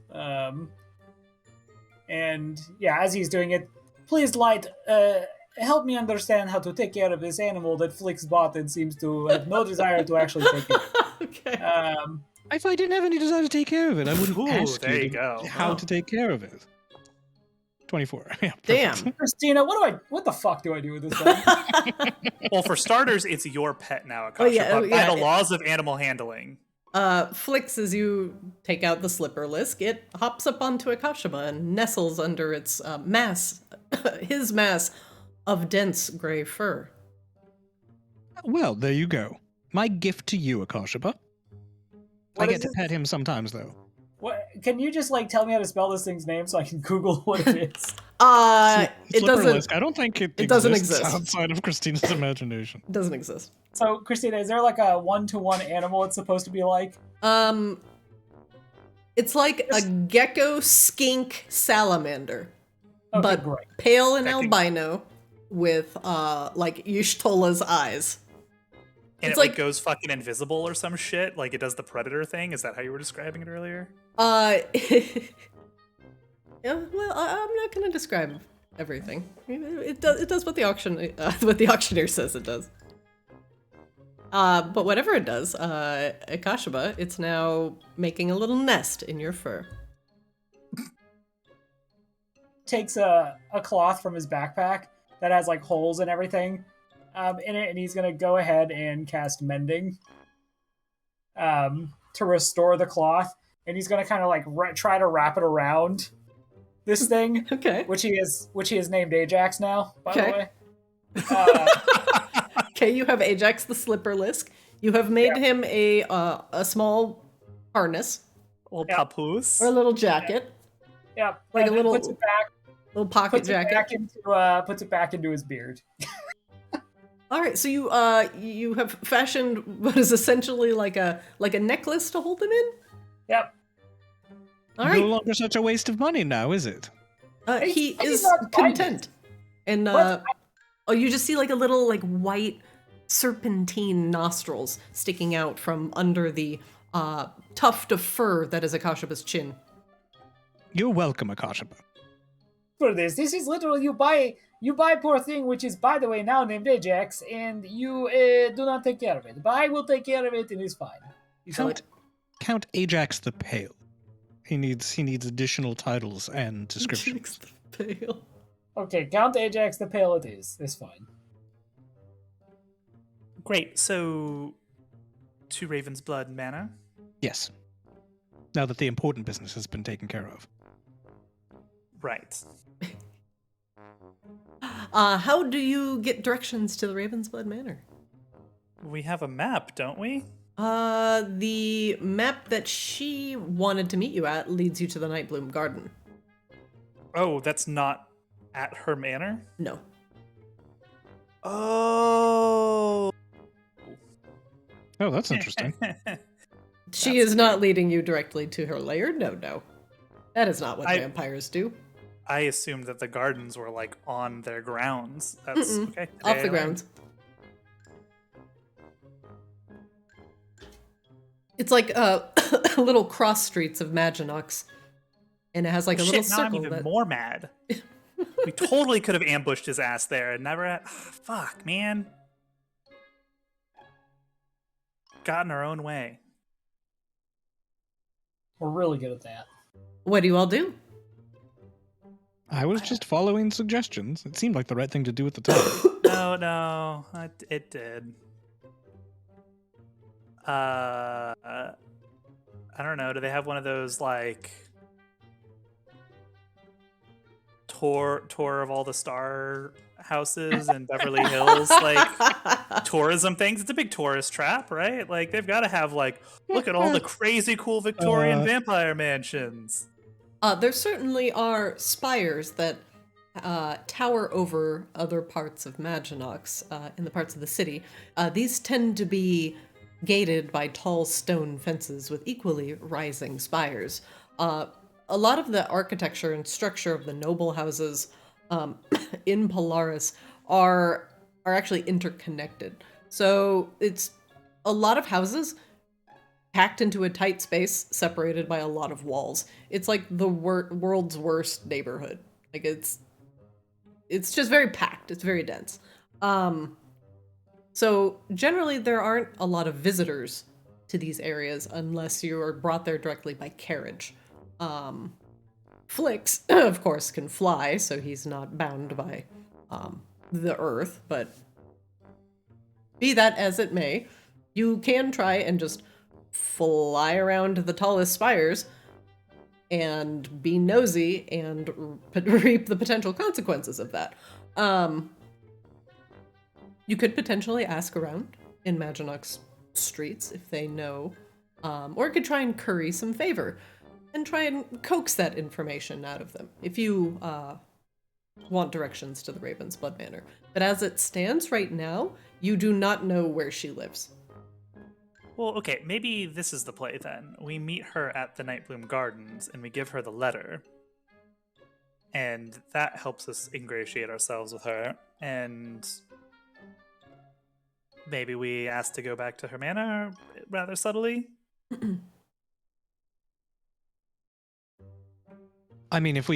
S1: And yeah, as he's doing it, please, Light, help me understand how to take care of this animal that Flix bought and seems to have no desire to actually take care of.
S3: Okay.
S2: If I didn't have any desire to take care of it, I wouldn't
S4: Ooh,
S2: ask
S4: there
S2: you
S4: you go.
S2: how to take care of it. 24. Yeah, perfect.
S3: Damn.
S1: Christina, what the fuck do I do with this thing?
S4: Well, for starters, it's your pet now, Akasha, by the laws of animal handling.
S3: Flix, as you take out the slipper lisk, it hops up onto Akashima and nestles under its mass, his mass of dense gray fur.
S2: Well, there you go. My gift to you, Akasha. I get to pet him sometimes, though.
S1: What? Can you just tell me how to spell this thing's name so I can Google what it is?
S3: It doesn't.
S2: Lisk. I don't think it
S3: doesn't
S2: exists
S3: exist
S2: outside of Christina's imagination.
S3: It doesn't exist.
S1: So, Christina, is there a one-to-one animal it's supposed to be like?
S3: It's like a gecko skink salamander,
S1: Okay,
S3: but
S1: great.
S3: pale and albino with Y'shtola's eyes.
S4: And
S3: It's
S4: it
S3: like-
S4: goes fucking invisible or some shit? Like it does the predator thing? Is that how you were describing it earlier?
S3: Yeah, well, I'm not going to describe everything. It does what the auctioneer says it does. But whatever it does, Akashima, it's now making a little nest in your fur.
S1: Takes a cloth from his backpack that has holes and everything in it, and he's gonna go ahead and cast mending to restore the cloth, and he's gonna kind of try to wrap it around this thing,
S3: Okay.
S1: which he has named Ajax now, by the
S3: Okay.
S1: way.
S3: Okay, you have Ajax the slipper lisk. You have made him a small harness
S4: Little
S1: Yeah.
S4: papoose.
S3: or a little jacket,
S1: Yeah,
S3: Like
S1: and
S3: a
S1: then
S3: little- little pocket
S1: puts it
S3: jacket.
S1: puts it back into his beard.
S3: All right, so you have fashioned what is essentially like a necklace to hold him in.
S1: Yep.
S3: All
S2: No
S3: right,
S2: longer such a waste of money now, is it?
S3: he
S1: he's
S3: is
S1: not buying
S3: content, and
S1: What?
S3: you just see a little white serpentine nostrils sticking out from under the tuft of fur that is Akashiba's chin.
S2: You're welcome, Akasha.
S1: For this is literally you buy poor thing, which is, by the way, now named Ajax, and you do not take care of it. But I will take care of it, and it's fine.
S2: Count Ajax the Pale. He needs additional titles and descriptions.
S3: Ajax the Pale.
S1: Okay, Count Ajax the Pale it is. It's fine.
S4: Great. So, to Raven's Blood Manor.
S2: Yes. Now that the important business has been taken care of.
S4: Right.
S3: How do you get directions to the Ravensblood Manor?
S4: We have a map, don't we?
S3: The map that she wanted to meet you at leads you to the Nightbloom Garden.
S4: Oh, that's not at her manor?
S3: No.
S4: Oh.
S2: Oh, that's interesting.
S3: She is not leading you directly to her lair? No. That is not what
S4: I-
S3: vampires do.
S4: I assumed that the gardens were on their grounds. That's
S3: Mm-mm.
S4: okay.
S3: Off the
S4: Today I learned.
S3: ground. It's like little cross streets of Maginox. And it has a little
S4: Shit, now I'm
S3: circle
S4: even
S3: that...
S4: more mad. We totally could have ambushed his ass there and never had. Fuck, man. Got in our own way.
S1: We're really good at that.
S3: What do you all do?
S2: I was just following suggestions. It seemed like the right thing to do at the time.
S4: No, it did. I don't know. Do they have one of those tour of all the star houses in Beverly Hills, tourism things? It's a big tourist trap, right? They've got to have look at all the crazy cool Victorian vampire mansions.
S3: There certainly are spires that tower over other parts of Maginox in the parts of the city. These tend to be gated by tall stone fences with equally rising spires. A lot of the architecture and structure of the noble houses in Polaris are actually interconnected. So it's a lot of houses packed into a tight space separated by a lot of walls. It's like the world's worst neighborhood. Like it's just very packed. It's very dense. So generally there aren't a lot of visitors to these areas unless you are brought there directly by carriage. Flix, of course, can fly, so he's not bound by the earth, but be that as it may, you can try and just fly around the tallest spires and be nosy and reap the potential consequences of that. You could potentially ask around in Maginok's streets if they know, or could try and curry some favor and try and coax that information out of them if you want directions to the Raven's Blood Manor. But as it stands right now, you do not know where she lives.
S4: Well, okay, maybe this is the play then. We meet her at the Nightbloom Gardens and we give her the letter. And that helps us ingratiate ourselves with her. And maybe we ask to go back to her manor rather subtly.
S2: I mean, if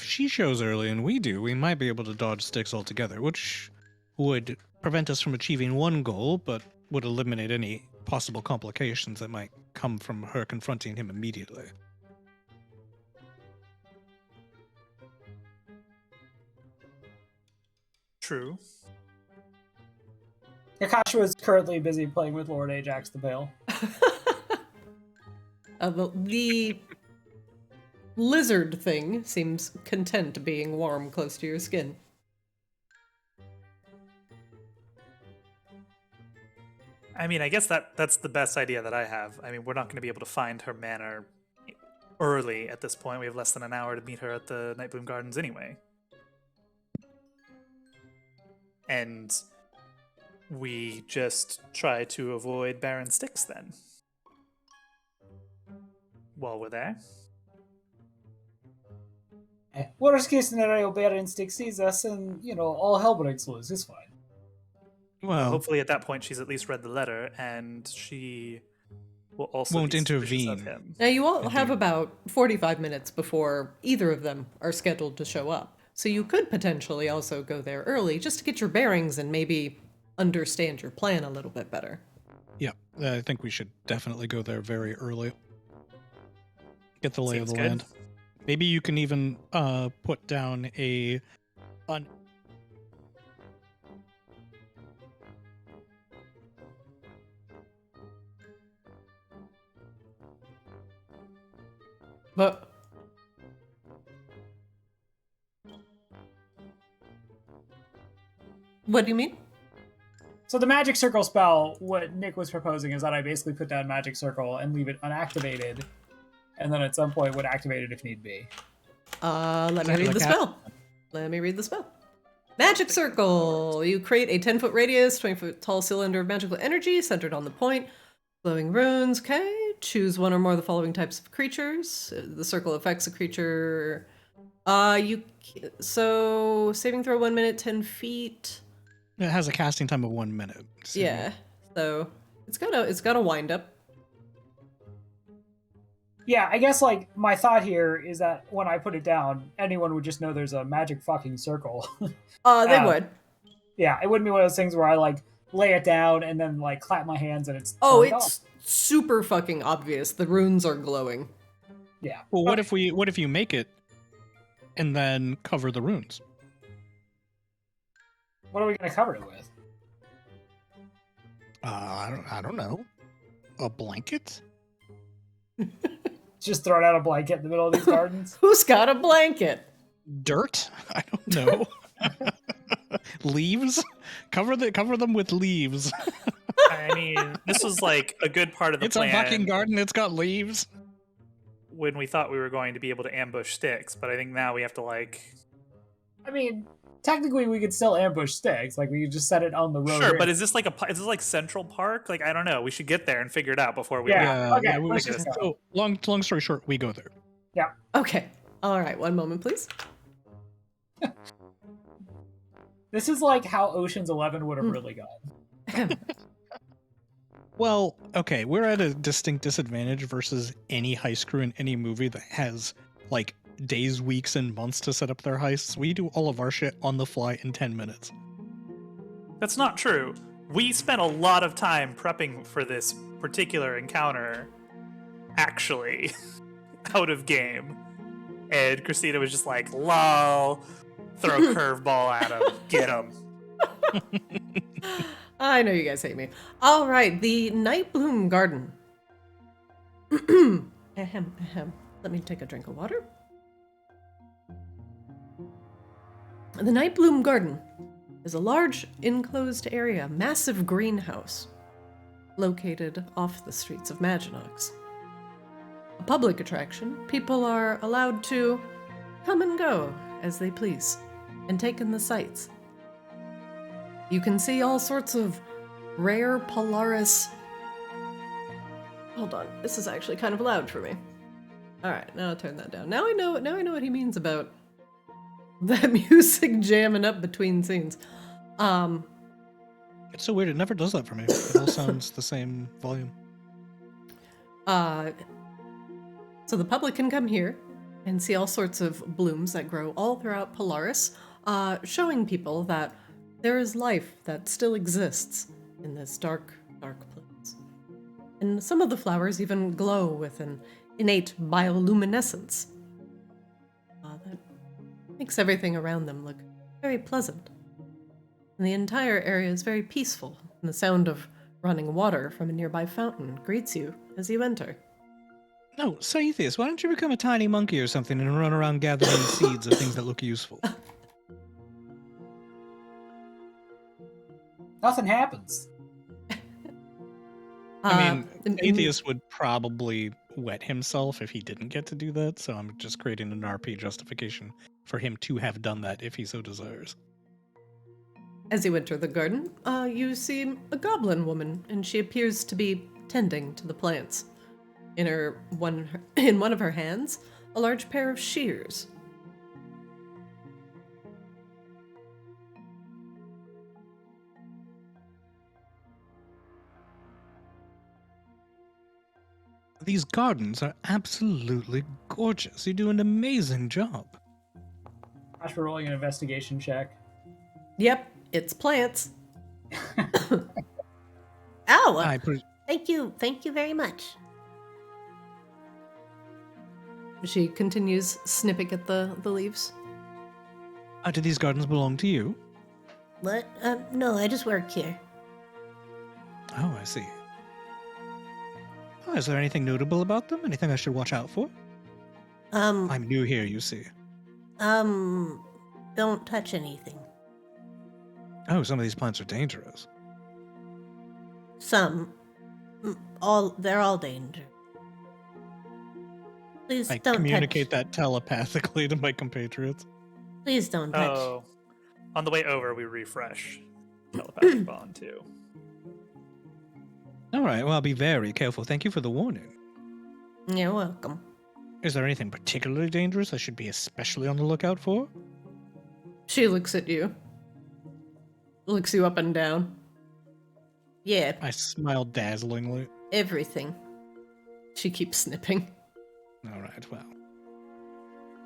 S2: she shows early and we do, we might be able to dodge Styx altogether, which would prevent us from achieving one goal, but would eliminate any possible complications that might come from her confronting him immediately.
S4: True.
S1: Akasha is currently busy playing with Lord Ajax the Pale.
S3: The lizard thing seems content being warm close to your skin.
S4: I mean, I guess that's the best idea that I have. I mean, we're not going to be able to find her manor early at this point. We have less than an hour to meet her at the Nightbloom Gardens anyway. And we just try to avoid Baron Styx then. While we're there.
S1: Worst case scenario, Baron Styx sees us and, all hell breaks loose. It's fine.
S2: Well,
S4: Hopefully at that point she's at least read the letter and she will also
S2: won't
S4: be suspicious
S2: intervene.
S4: of him.
S3: Now you all have about 45 minutes before either of them are scheduled to show up. So you could potentially also go there early just to get your bearings and maybe understand your plan a little bit better.
S2: yeah, I think we should definitely go there very early. Get the lay
S4: Seems
S2: of the
S4: good.
S2: land. Maybe you can even put down a
S3: But what do you mean?
S1: So the magic circle spell, what Nick was proposing is that I basically put down magic circle and leave it unactivated, and then at some point would activate it if need be.
S3: Let me read the spell. Let me read the spell. Magic circle. You create a 10-foot radius, 20-foot tall cylinder of magical energy centered on the point. Glowing runes. Okay. Choose one or more of the following types of creatures. The circle affects a creature. So saving throw 1 minute, 10 feet.
S2: it has a casting time of 1 minute. So
S3: Yeah. So it's got a wind up.
S1: Yeah, I guess my thought here is that when I put it down, anyone would just know there's a magic fucking circle.
S3: They would.
S1: Yeah, it wouldn't be one of those things where I lay it down and then clap my hands and it's
S3: Oh,
S1: turned
S3: it's super fucking obvious. The runes are glowing.
S1: yeah.
S2: Well, what if you make it and then cover the runes?
S1: What are we gonna cover it with?
S2: I don't know. A blanket?
S1: Just throwing out a blanket in the middle of these gardens?
S3: Who's got a blanket?
S2: Dirt? I don't know. Leaves? Cover them with leaves.
S4: I mean, this was a good part of the
S2: It's
S4: plan.
S2: a fucking garden. It's got leaves.
S4: When we thought we were going to be able to ambush Styx, but I think now we have to
S1: I mean, technically we could still ambush Styx. We could just set it on the road.
S4: Sure, but is this is this Central Park? I don't know. We should get there and figure it out before we
S1: Yeah. Okay,
S2: we-
S1: let's just go.
S2: so long story short, we go there.
S3: Okay. All right. 1 moment, please.
S1: This is like how Ocean's 11 would have really gone.
S2: Well, okay, we're at a distinct disadvantage versus any heist crew in any movie that has, like, days, weeks, and months to set up their heists. We do all of our shit on the fly in 10 minutes.
S4: That's not true. We spent a lot of time prepping for this particular encounter, actually, out of game. And Christina was just like, lol, throw a curveball at him, get him.
S3: I know you guys hate me. All right, the Night Bloom Garden. Ahem, ahem. Let me take a drink of water. The Night Bloom Garden is a large enclosed area, massive greenhouse, located off the streets of Maginox. A public attraction, people are allowed to come and go as they please, and take in the sights. You can see all sorts of rare Polaris... Hold on, this is actually kind of loud for me. Alright, now I'll turn that down. Now I know what he means about that music jamming up between scenes.
S2: It's so weird, it never does that for me. It all sounds the same volume.
S3: So the public can come here and see all sorts of blooms that grow all throughout Polaris, showing people that there is life that still exists in this dark, dark place. And some of the flowers even glow with an innate bioluminescence that makes everything around them look very pleasant. And the entire area is very peaceful, and the sound of running water from a nearby fountain greets you as you enter.
S2: No, Saithius, why don't you become a tiny monkey or something and run around gathering seeds of things that look useful?
S1: Nothing happens.
S2: I mean, Atheist would probably wet himself if he didn't get to do that, so I'm just creating an RP justification for him to have done that if he so desires.
S3: As you enter the garden, you see a goblin woman, and she appears to be tending to the plants. In one of her hands, a large pair of shears.
S2: These gardens are absolutely gorgeous. You do an amazing job.
S1: Gosh, we're rolling an investigation check.
S3: Yep, it's plants.
S5: Oh, thank you very much.
S3: She continues snipping at the leaves.
S2: Do these gardens belong to you?
S5: What? No, I just work here.
S2: Oh, I see. Oh, is there anything notable about them? Anything I should watch out for? I'm new here, you see.
S5: Don't touch anything.
S2: Oh, some of these plants are dangerous.
S5: Some. They're all dangerous. Please
S2: I
S5: don't
S2: communicate
S5: touch.
S2: that telepathically to my compatriots.
S5: Please don't touch.
S4: Oh, on the way over, we refresh telepathic bond too.
S2: All right, well, I'll be very careful. Thank you for the warning.
S5: You're welcome.
S2: Is there anything particularly dangerous I should be especially on the lookout for?
S3: She looks at you. Looks you up and down.
S5: Yeah,
S2: I smile dazzlingly.
S5: everything.
S3: She keeps snipping.
S2: All right, well.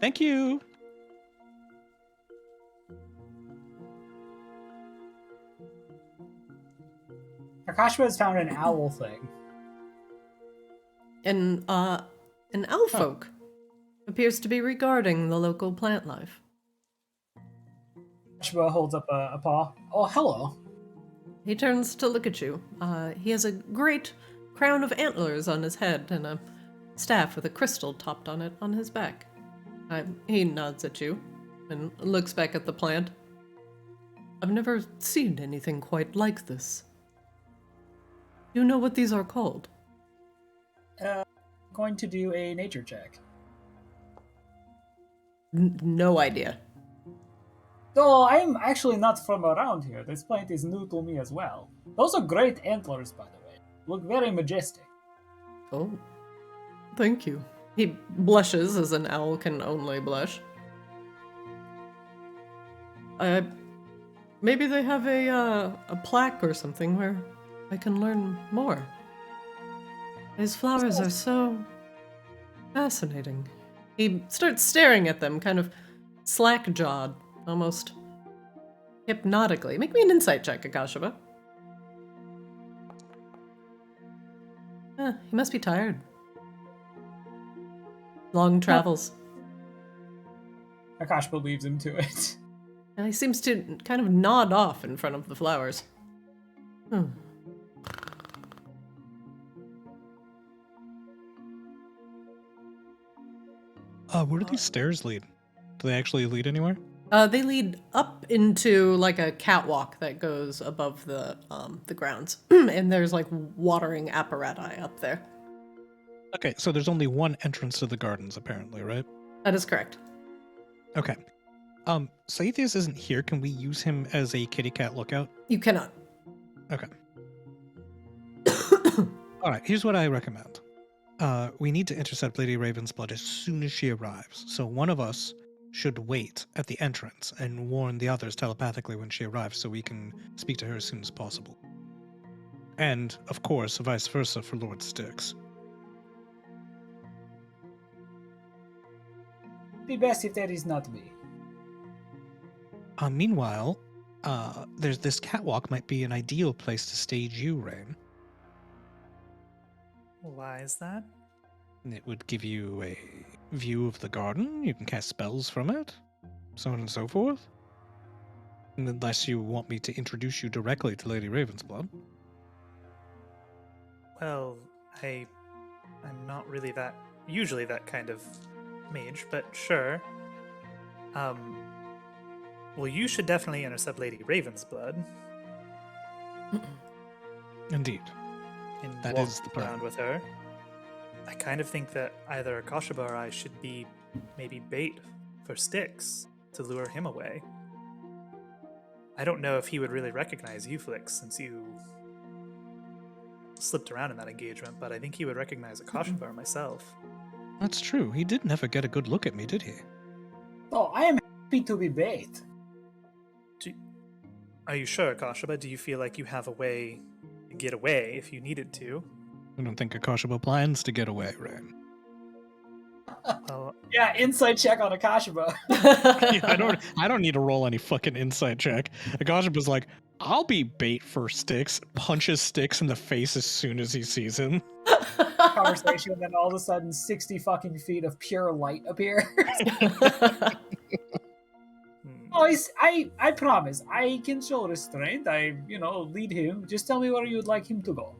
S2: Thank you.
S1: Akashima has found an owl thing.
S3: And, an owl folk appears to be regarding the local plant life.
S1: Akashima holds up a paw. Oh, hello.
S3: He turns to look at you. He has a great crown of antlers on his head and a staff with a crystal topped on it on his back. He nods at you and looks back at the plant. I've never seen anything quite like this. You know what these are called?
S1: Going to do a nature check.
S3: No idea.
S1: Though I'm actually not from around here, this plant is new to me as well. Those are great antlers, by the way. Look very majestic.
S3: Oh, thank you. He blushes as an owl can only blush. Maybe they have a plaque or something where I can learn more. These flowers are so fascinating. He starts staring at them, kind of slack-jawed, almost hypnotically. Make me an insight check, Akashaba. He must be tired. Long travels.
S1: Akash believes him to it.
S3: And he seems to kind of nod off in front of the flowers.
S2: Where do these stairs lead? Do they actually lead anywhere?
S3: They lead up into like a catwalk that goes above the grounds, and there's like watering apparatus up there.
S2: Okay, so there's only one entrance to the gardens, apparently, right?
S3: That is correct.
S2: Okay. Saithius isn't here. Can we use him as a kitty cat lookout?
S3: You cannot.
S2: Okay. All right, here's what I recommend. We need to intercept Lady Ravensblood as soon as she arrives. So one of us should wait at the entrance and warn the others telepathically when she arrives so we can speak to her as soon as possible. And, of course, vice versa for Lord Styx.
S1: Be best if that is not me.
S2: Meanwhile, there's this catwalk might be an ideal place to stage you, Rain.
S4: Why is that?
S2: It would give you a view of the garden. You can cast spells from it, so on and so forth. Unless you want me to introduce you directly to Lady Ravensblood.
S4: Well, I'm not really usually that kind of mage, but sure. Well, you should definitely intercept Lady Ravensblood.
S2: Indeed.
S4: And
S2: That
S4: walk
S2: is the plan.
S4: around with her. I kind of think that either Akashaba or I should be maybe bait for Styx to lure him away. I don't know if he would really recognize you, Flix, since you slipped around in that engagement, but I think he would recognize Akashaba or myself.
S2: That's true. He did never get a good look at me, did he?
S1: Oh, I am happy to be bait.
S4: Are you sure, Akashaba? Do you feel like you have a way to get away if you needed to?
S2: I don't think Akashaba plans to get away, Rain.
S4: Well,
S1: Yeah, insight check on Akashaba.
S2: Yeah, I don't need to roll any fucking insight check. Akashaba's like, I'll be bait for Styx, punches Styx in the face as soon as he sees him.
S1: Conversation, and then all of a sudden 60 fucking feet of pure light appears. Oh, I promise. I can show restraint. I, lead him. Just tell me where you would like him to go.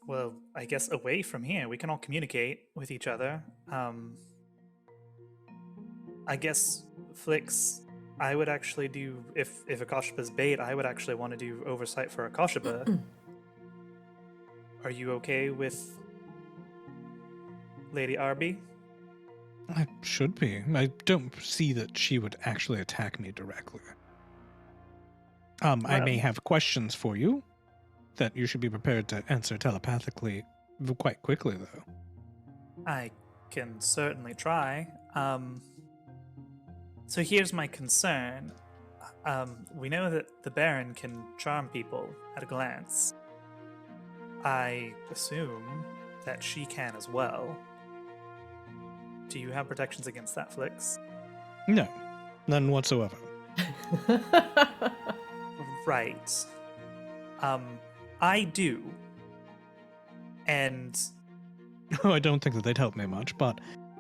S4: Well, I guess away from here. We can all communicate with each other. I guess, Flix, I would actually do, if Akashaba's bait, I would actually want to do oversight for Akashaba. Are you okay with Lady Arby?
S2: I should be. I don't see that she would actually attack me directly. I may have questions for you that you should be prepared to answer telepathically quite quickly, though.
S4: I can certainly try. So here's my concern. We know that the Baron can charm people at a glance. I assume that she can as well. Do you have protections against that, Flix?
S2: No, none whatsoever.
S4: Right. I do. And
S2: I don't think that they'd help me much, but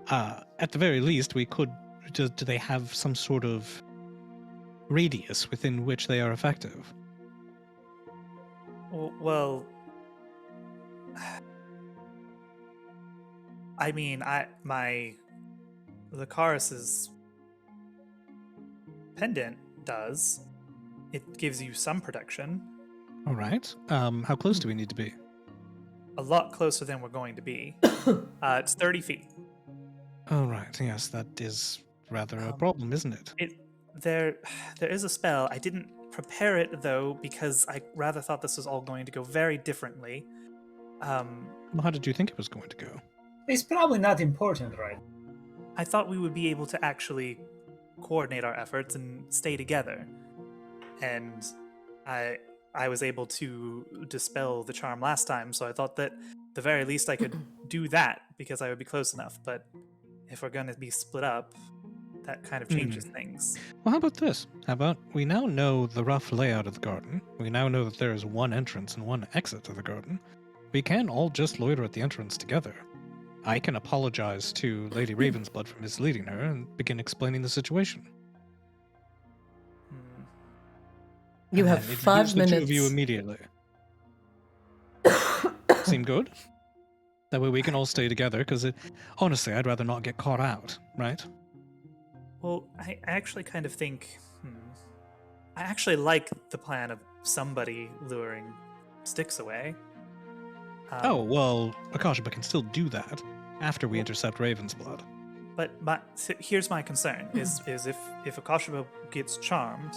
S2: at the very least, we could. Do they have some sort of radius within which they are effective?
S4: well, I mean, Lucaris's pendant does. It gives you some protection.
S2: All right. How close do we need to be?
S4: A lot closer than we're going to be. It's 30 feet.
S2: All right. Yes, that is rather a problem, isn't it?
S4: There is a spell. I didn't prepare it though because I rather thought this was all going to go very differently.
S2: Well, how did you think it was going to go?
S1: It's probably not important, right?
S4: I thought we would be able to actually coordinate our efforts and stay together. And I was able to dispel the charm last time, so I thought that the very least I could do that because I would be close enough. But if we're going to be split up, that kind of changes things.
S2: Well, how about this? How about we now know the rough layout of the garden? We now know that there is one entrance and one exit to the garden. We can all just loiter at the entrance together. I can apologize to Lady Ravensblood for misleading her and begin explaining the situation.
S3: You
S2: And
S3: have
S2: then introduce
S3: 5
S2: the two of you
S3: minutes.
S2: immediately. Seem good? That way we can all stay together, because honestly, I'd rather not get caught out, right?
S4: Well, I actually kind of think... I actually like the plan of somebody luring sticks away.
S2: Oh, well, Akashiba can still do that after we intercept Ravensblood.
S4: But here's my concern: is if Akashiba gets charmed,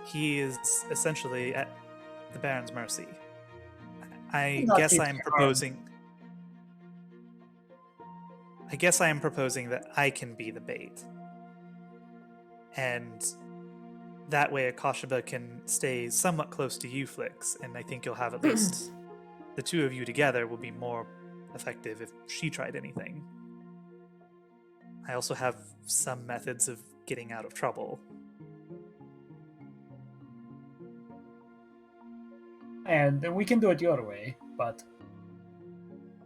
S4: he is essentially at the Baron's mercy. I
S1: Not
S4: guess
S1: get
S4: I am
S1: charmed.
S4: proposing. I guess I am proposing that I can be the bait, and that way Akashiba can stay somewhat close to you, Flix, and I think you'll have at least the two of you together will be more effective if she tried anything. I also have some methods of getting out of trouble.
S1: And we can do it your way, but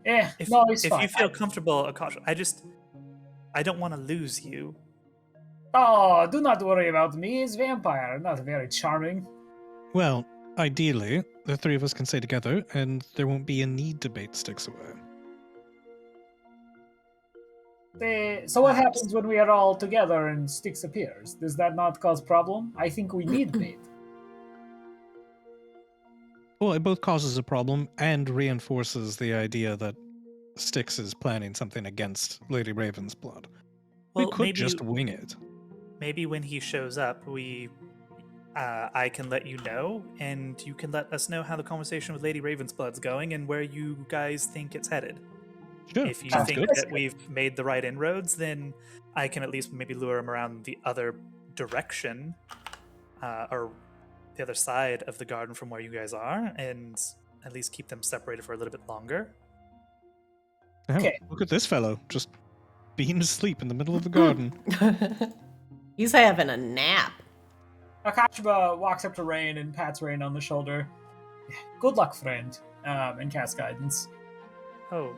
S4: If,
S1: no, it's
S4: if
S1: fine.
S4: you feel comfortable, Akashiba, I don't want to lose you.
S1: Oh, do not worry about me. He's vampire, not very charming.
S2: Well, ideally, the three of us can stay together, and there won't be a need to bait sticks away.
S1: So what happens when we are all together and Styx appears? Does that not cause problem? I think we need bait.
S2: Well, it both causes a problem and reinforces the idea that Styx is planning something against Lady Ravensblood.
S4: Well,
S2: we could
S4: maybe
S2: just wing it.
S4: Maybe when he shows up, I can let you know, and you can let us know how the conversation with Lady Ravensblood's going and where you guys think it's headed.
S2: Sure,
S4: If you
S2: sounds
S4: think
S2: good.
S4: that we've made the right inroads, then I can at least maybe lure him around the other direction, or the other side of the garden from where you guys are, and at least keep them separated for a little bit longer.
S2: Oh,
S1: Okay.
S2: look at this fellow, just being asleep in the middle of the garden.
S3: He's having a nap.
S1: Akashiba walks up to Rain and pats Rain on the shoulder. Good luck, friend, and casts guidance.
S4: Oh,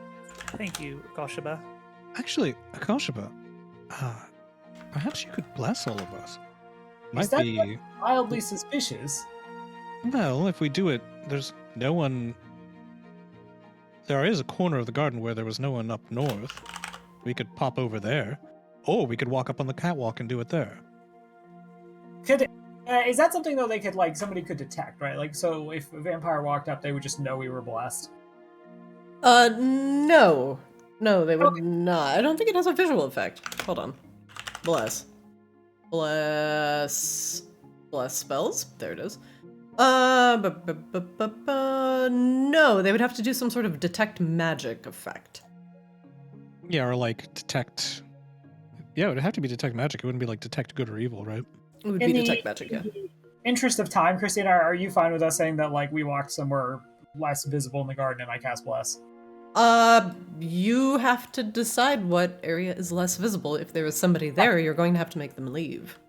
S4: thank you, Akashiba.
S2: Actually, Akashiba, perhaps you could bless all of us. Might
S1: that
S2: be...
S1: Mildly suspicious.
S2: Well, if we do it, there's no one... There is a corner of the garden where there was no one up north. We could pop over there. Or we could walk up on the catwalk and do it there.
S1: Is that something though they could somebody could detect, right? Like, so if a vampire walked up, they would just know we were blessed.
S3: No. No, they would not. I don't think it has a visual effect. Hold on. Bless spells? There it is. No, they would have to do some sort of detect magic effect.
S2: Yeah, or detect... Yeah, it would have to be detect magic. It wouldn't be detect good or evil, right?
S3: It would be detect magic, yeah.
S1: In the interest of time, Christina, are you fine with us saying that we walked somewhere less visible in the garden and I cast bless?
S3: You have to decide what area is less visible. If there is somebody there, you're going to have to make them leave.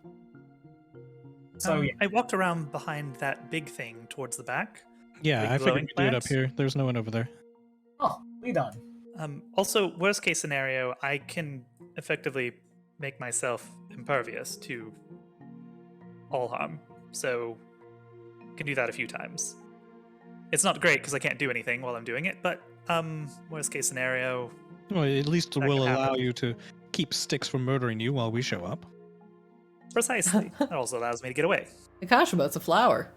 S1: So yeah.
S4: I walked around behind that big thing towards the back.
S2: Yeah,
S4: Big
S2: I figured
S4: glowing
S2: we'd do it up
S4: plant?
S2: here. There's no one over there.
S1: Oh, we done.
S4: Also, worst case scenario, I can effectively make myself impervious to all harm. So, can do that a few times. It's not great because I can't do anything while I'm doing it, but worst case scenario.
S2: Well, at least
S4: That
S2: we'll
S4: can
S2: allow
S4: happen.
S2: you to keep Styx from murdering you while we show up.
S4: Precisely. That also allows me to get away.
S3: Akashiba, it's a flower.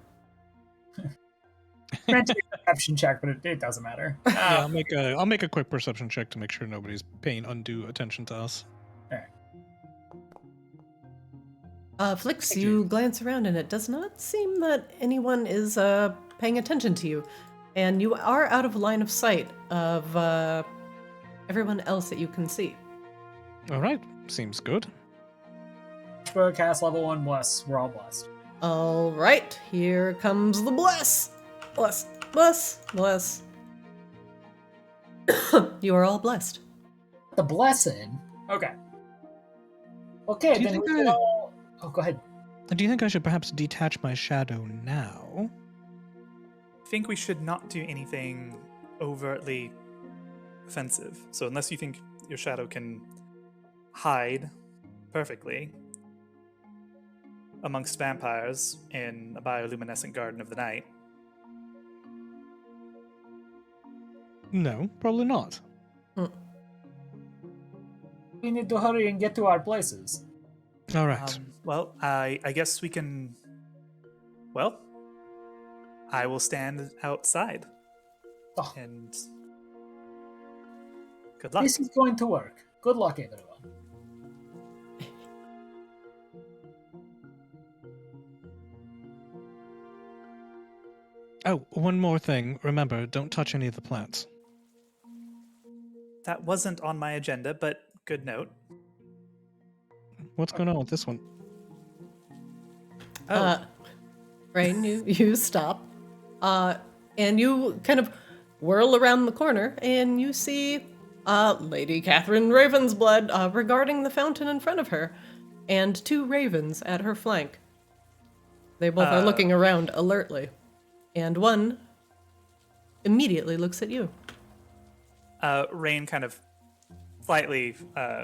S1: Meant to be a perception check, but it doesn't matter.
S2: Yeah, I'll make a quick perception check to make sure nobody's paying undue attention to us.
S3: Flix, you glance around and it does not seem that anyone is paying attention to you. And you are out of line of sight of everyone else that you can see.
S2: All right, seems good.
S1: For cast level 1 bless. We're all blessed.
S3: All right, here comes the bless. Bless, bless, bless. You are all blessed.
S1: The blessing. Okay. Okay,
S2: Do you
S1: then
S2: think
S1: we can
S2: I-
S1: all. Oh, go ahead.
S2: Do you think I should perhaps detach my shadow now?
S4: I think we should not do anything overtly offensive. So unless you think your shadow can hide perfectly amongst vampires in a bioluminescent garden of the night,
S2: No, probably not.
S1: We need to hurry and get to our places.
S2: All right.
S4: well, I guess we can. Well, I will stand outside
S1: Oh,
S4: and good luck.
S1: this is going to work. Good luck, everyone.
S2: Oh, one more thing. Remember, don't touch any of the plants.
S4: That wasn't on my agenda, but good note.
S2: What's going on with this one?
S4: Oh,
S3: Rain, you stop. And you kind of whirl around the corner, and you see Lady Catherine Ravensblood regarding the fountain in front of her, and 2 ravens at her flank. They both are looking around alertly, and one immediately looks at you.
S4: Rain kind of slightly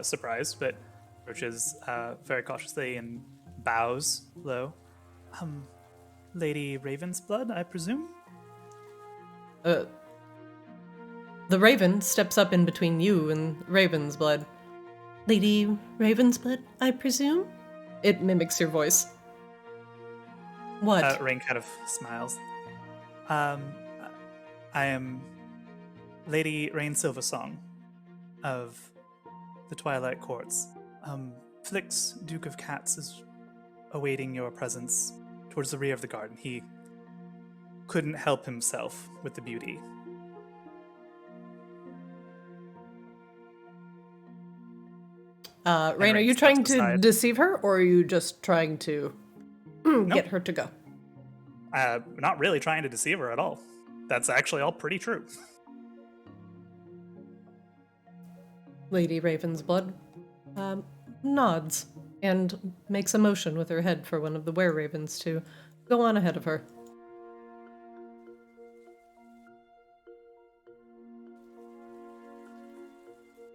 S4: surprised, but approaches very cautiously and bows low. Lady Ravensblood, I presume?
S3: The raven steps up in between you and Ravensblood. Lady Ravensblood, I presume? It mimics your voice. What?
S4: Rain kind of smiles. I am Lady Rain Silversong of the Twilight Courts. Flix, Duke of Cats, is awaiting your presence towards the rear of the garden. He couldn't help himself with the beauty.
S3: Rain, are you
S4: steps
S3: trying to
S4: aside.
S3: deceive her, or are you just trying to get her to go?
S4: Not really trying to deceive her at all. That's actually all pretty true.
S3: Lady Ravensblood nods and makes a motion with her head for one of the were-ravens to go on ahead of her.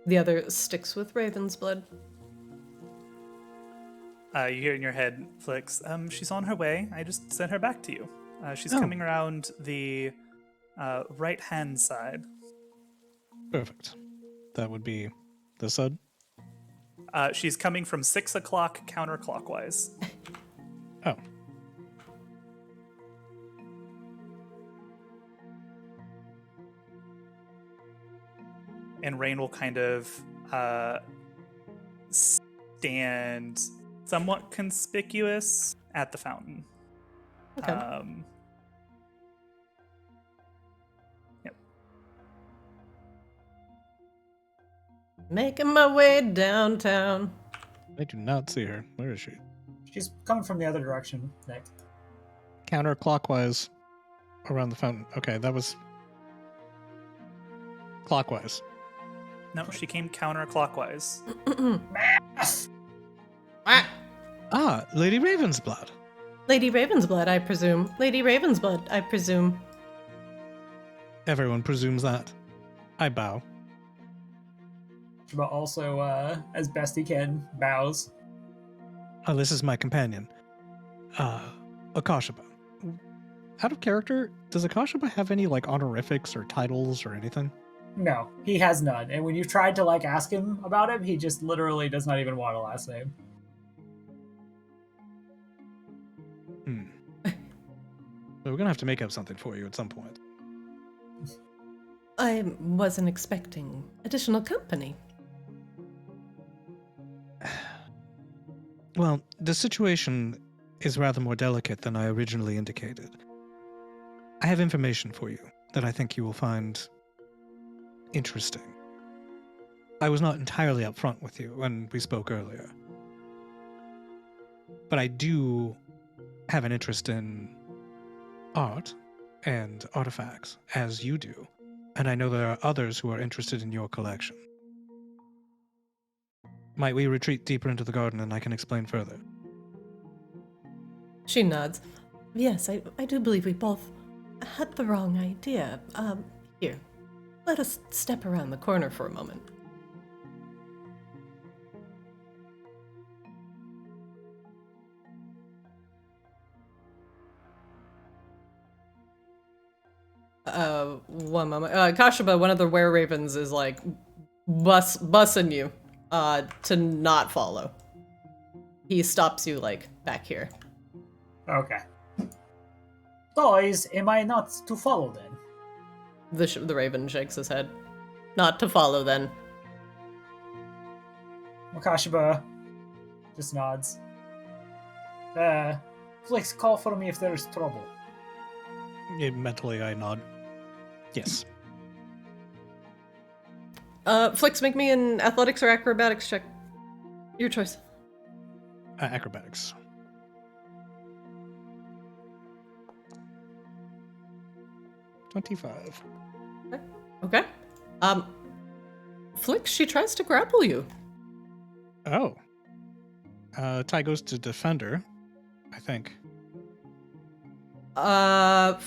S3: The other sticks with Ravensblood.
S4: You hear in your head, Flix, she's on her way. I just sent her back to you. She's
S2: Oh.
S4: coming around the right-hand side.
S2: Perfect. That would be this side.
S4: She's coming from 6 o'clock counterclockwise.
S2: Oh.
S4: And Rain will kind of stand somewhat conspicuous at the fountain.
S3: Okay.
S4: Yep.
S3: Making my way downtown.
S2: I do not see her. Where is she?
S1: She's coming from the other direction, Nick.
S2: Counterclockwise around the fountain. Okay, that was clockwise.
S4: No, she came counterclockwise.
S2: Ah, Lady Ravensblood.
S3: Lady Ravensblood, I presume. Lady Ravensblood, I presume.
S2: Everyone presumes that. I bow.
S1: But also, as best he can, bows.
S2: Oh, this is my companion. Akashaba. Out of character, does Akashaba have any like honorifics or titles or anything?
S1: No, he has none. And when you tried to like ask him about him, he just literally does not even want a last name.
S2: So we're gonna have to make up something for you at some point.
S3: I wasn't expecting additional company.
S2: Well, the situation is rather more delicate than I originally indicated. I have information for you that I think you will find interesting. I was not entirely upfront with you when we spoke earlier. But I do have an interest in art and artifacts, as you do. And I know there are others who are interested in your collection. Might we retreat deeper into the garden and I can explain further?
S3: She nods.
S5: Yes, I do believe we both had the wrong idea.
S3: Here, let us step around the corner for a moment. One moment. Kashaba, one of the were-ravens, is like bussing you to not follow. He stops you like back here.
S1: Okay. Guys, am I not to follow then?
S3: The raven shakes his head. Not to follow then.
S1: Makashiba just nods. Flix, call for me if there's trouble.
S2: Mentally, I nod. Yes.
S3: Flix, make me an athletics or acrobatics check. Your choice.
S2: Acrobatics. $25.
S3: Okay. Flix, she tries to grapple you.
S2: Oh. Ty goes to defender, I think.
S3: Let's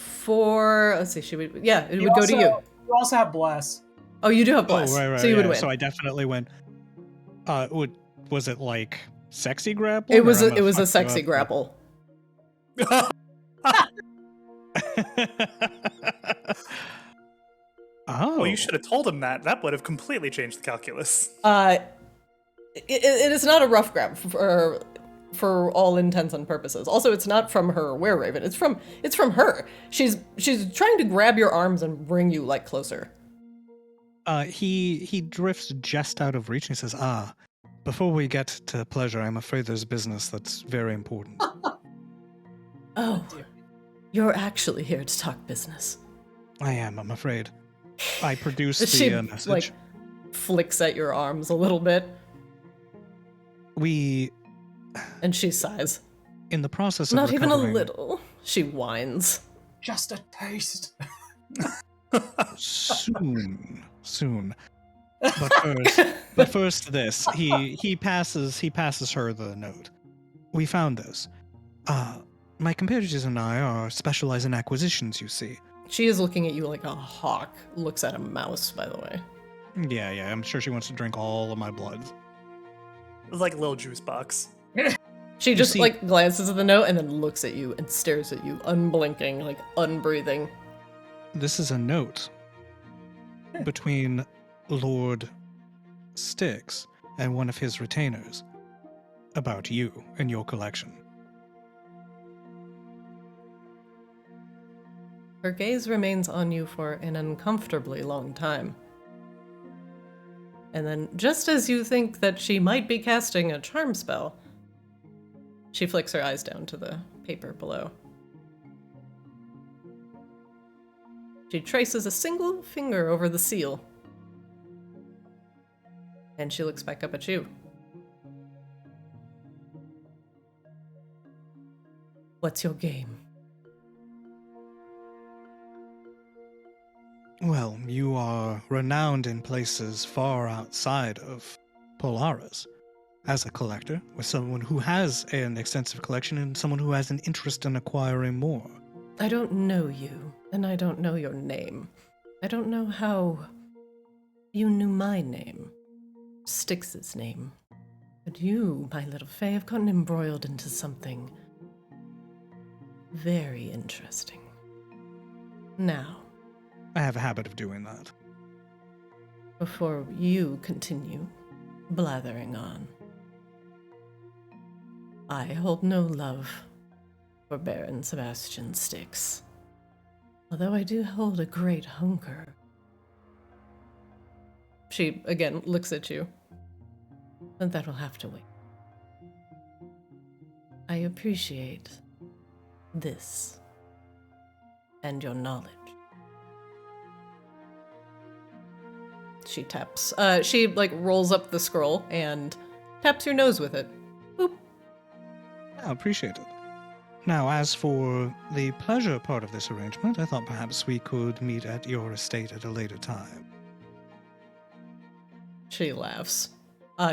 S3: see, it would go to you.
S1: You also have bless.
S3: Oh, you do have bless,
S2: right,
S3: so you would win.
S2: So I definitely win. Was it like sexy grapple?
S3: It was a sexy grapple.
S2: Oh.
S4: Well, you should have told him that. That would have completely changed the calculus.
S3: It is not a rough grab for all intents and purposes. Also, it's not from her were-raven. It's from her. She's trying to grab your arms and bring you like closer.
S2: He drifts just out of reach and he says, before we get to pleasure, I'm afraid there's business that's very important.
S3: Oh, you're actually here to talk business.
S2: I am, I'm afraid. I produce
S3: She,
S2: the message.
S3: like, flicks at your arms a little bit. And she sighs.
S2: In the process of
S3: Not even a
S2: recovering-
S3: little. She whines.
S1: Just a taste.
S2: Soon. But first this. He passes her the note. We found this. My compatriots and I are specialized in acquisitions, you see.
S3: She is looking at you like a hawk looks at a mouse, by the way.
S2: Yeah, I'm sure she wants to drink all of my blood.
S4: It was like a little juice box.
S3: She just like glances at the note and then looks at you and stares at you, unblinking, like unbreathing.
S2: This is a note between Lord Styx and one of his retainers about you and your collection.
S3: Her gaze remains on you for an uncomfortably long time. And then, just as you think that she might be casting a charm spell, she flicks her eyes down to the paper below. She traces a single finger over the seal. And she looks back up at you. What's your game?
S2: Well, you are renowned in places far outside of Polaris as a collector, with someone who has an extensive collection and someone who has an interest in acquiring more.
S3: I don't know you, and I don't know your name. I don't know how you knew my name, Styx's name. But you, my little Fae, have gotten embroiled into something very interesting. Now,
S2: I have a habit of doing that.
S3: before you continue blathering on, I hold no love for Baron Sebastian Styx, although I do hold a great hunger. She again looks at you, but that will have to wait. I appreciate this and your knowledge. She taps. She like rolls up the scroll and taps your nose with it. Boop.
S2: I appreciate it. Now, as for the pleasure part of this arrangement, I thought perhaps we could meet at your estate at a later time.
S3: She laughs.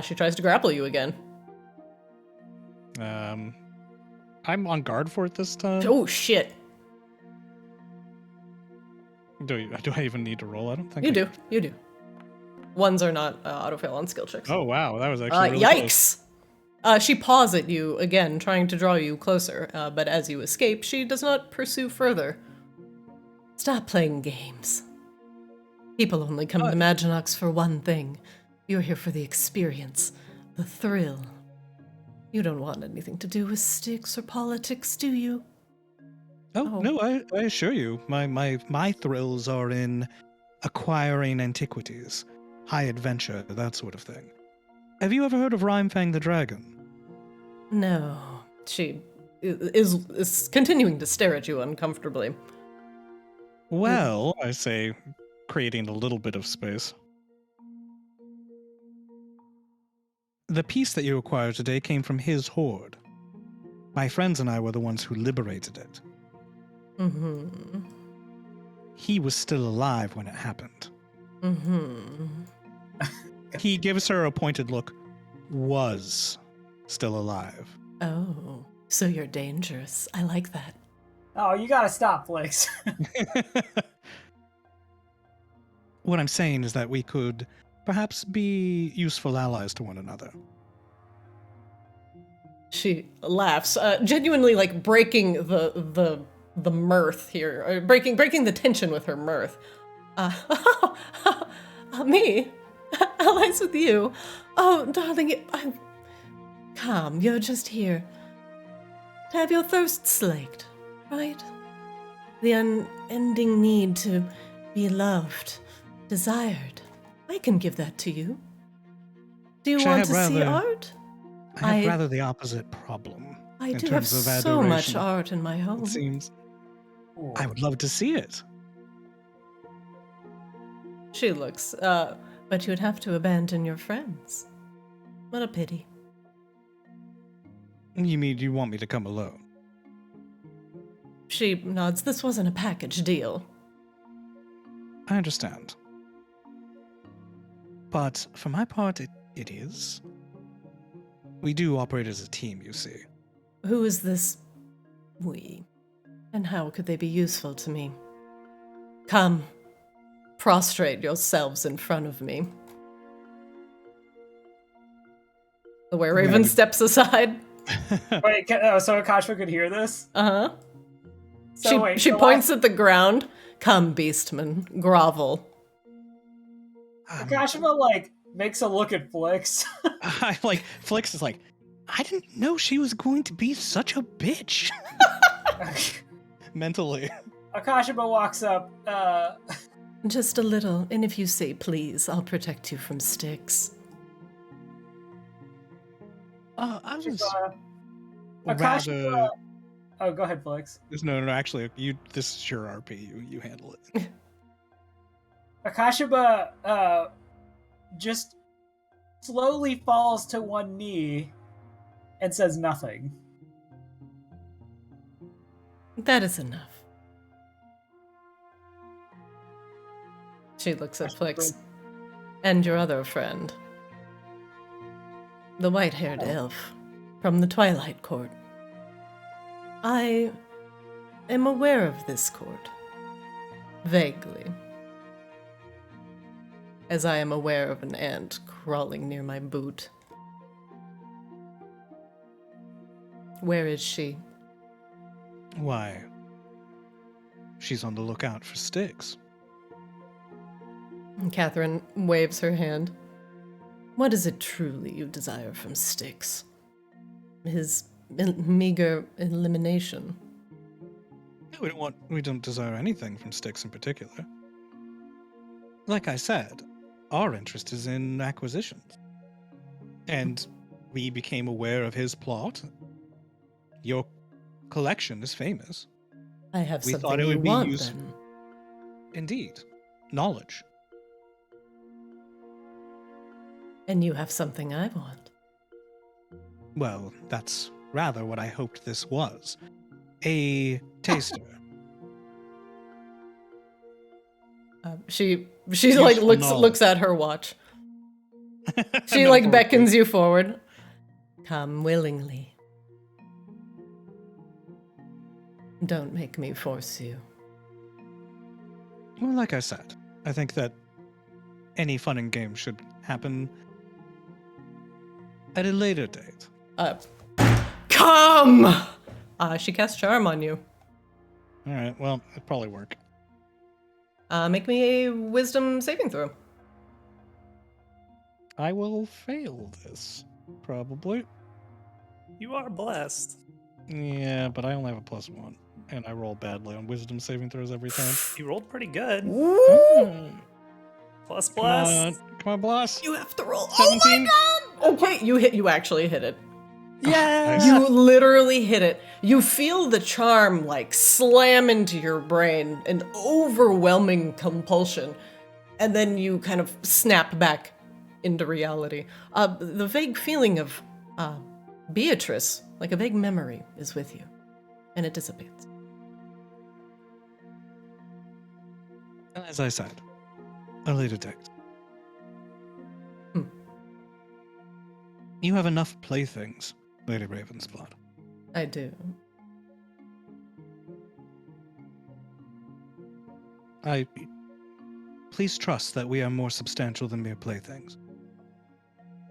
S3: She tries to grapple you again.
S2: I'm on guard for it this time.
S3: Oh shit!
S2: Do I even need to roll? I don't think
S3: You
S2: I
S3: do. You do. Ones are not autofail on skill checks.
S2: Oh wow, that was actually really close.
S3: Yikes! She paws at you again, trying to draw you closer, but as you escape, she does not pursue further. Stop playing games. People only come to Maginox for one thing. You're here for the experience, the thrill. You don't want anything to do with sticks or politics, do you?
S2: Oh, no, I assure you, my thrills are in acquiring antiquities, high adventure, that sort of thing. Have you ever heard of Rhymefang the Dragon?
S3: No. She is continuing to stare at you uncomfortably.
S2: Well, I say, creating a little bit of space. The piece that you acquired today came from his hoard. My friends and I were the ones who liberated it.
S3: Mm-hmm.
S2: He was still alive when it happened.
S3: Mm-hmm.
S2: He gives her a pointed look. Was still alive.
S3: Oh, so you're dangerous. I like that.
S1: Oh, you gotta stop, Flix.
S2: What I'm saying is that we could perhaps be useful allies to one another.
S3: She laughs, genuinely like breaking the mirth here, or breaking the tension with her mirth. Me? Allies with you? Oh, darling, come, you're just here to have your thirst slaked, right? The unending need to be loved, desired. I can give that to you. Do you want to see art?
S2: I have rather the opposite problem.
S3: I
S2: in
S3: do have
S2: terms of
S3: so much
S2: adoration.
S3: art in my home.
S2: It seems. I would love to see it.
S3: She looks, but you'd have to abandon your friends. What a pity.
S2: You mean you want me to come alone?
S3: She nods. This wasn't a package deal.
S2: I understand. But for my part, it is. We do operate as a team, you see.
S3: Who is this we? And how could they be useful to me? Come, prostrate yourselves in front of me. The Were-Raven steps aside.
S1: Wait, so Akashva could hear this?
S3: Uh-huh.
S1: So
S3: she points at the ground. Come, beastman, grovel.
S1: Akashva, like, makes a look at Flix.
S2: Flix is like, I didn't know she was going to be such a bitch. Mentally.
S1: Akashva walks up,
S3: Just a little, and if you say please, I'll protect you from sticks.
S2: I was
S1: Akashva...
S2: rather...
S1: Oh, go ahead, Flix.
S2: No, actually, this is your RP. You handle it.
S1: Akashba just slowly falls to one knee and says nothing.
S3: That is enough. She looks at Flix. And your other friend. The white-haired elf from the Twilight Court. I am aware of this court. Vaguely. As I am aware of an ant crawling near my boot. Where is she?
S2: Why? She's on the lookout for sticks.
S3: Catherine waves her hand. What is it truly you desire from Styx? His meager elimination.
S2: We don't desire anything from Styx in particular. Like I said, our interest is in acquisitions. And we became aware of his plot. Your collection is famous.
S3: I have
S2: We
S3: something
S2: thought it
S3: you
S2: would be
S3: want,
S2: useful.
S3: then.
S2: Indeed. Knowledge.
S3: And you have something I want.
S2: Well, that's rather what I hoped this was. A taster.
S3: She
S2: Useful
S3: looks at her watch. She
S2: Metaphorically.
S3: beckons you forward. Come willingly. Don't make me force you.
S2: Well, like I said, I think that any fun and game should happen at a later date.
S3: Come! She casts charm on you.
S2: All right, well, it'd probably work.
S3: Make me a wisdom saving throw.
S2: I will fail this, probably.
S4: You are blessed.
S2: Yeah, but I only have a +1, and I roll badly on wisdom saving throws every time.
S4: You rolled pretty good. Plus,
S2: Come on,
S4: plus.
S2: come on, boss.
S3: You have to roll.
S2: 17.
S3: Oh my god! Okay, you actually hit it.
S2: Yeah.
S3: You literally hit it. You feel the charm slam into your brain, an overwhelming compulsion, and then you kind of snap back into reality. The vague feeling of Beatrice, like a vague memory, is with you, and it dissipates.
S2: As I said, a later date. You have enough playthings, Lady Ravensblood.
S3: I do.
S2: Please trust that we are more substantial than mere playthings.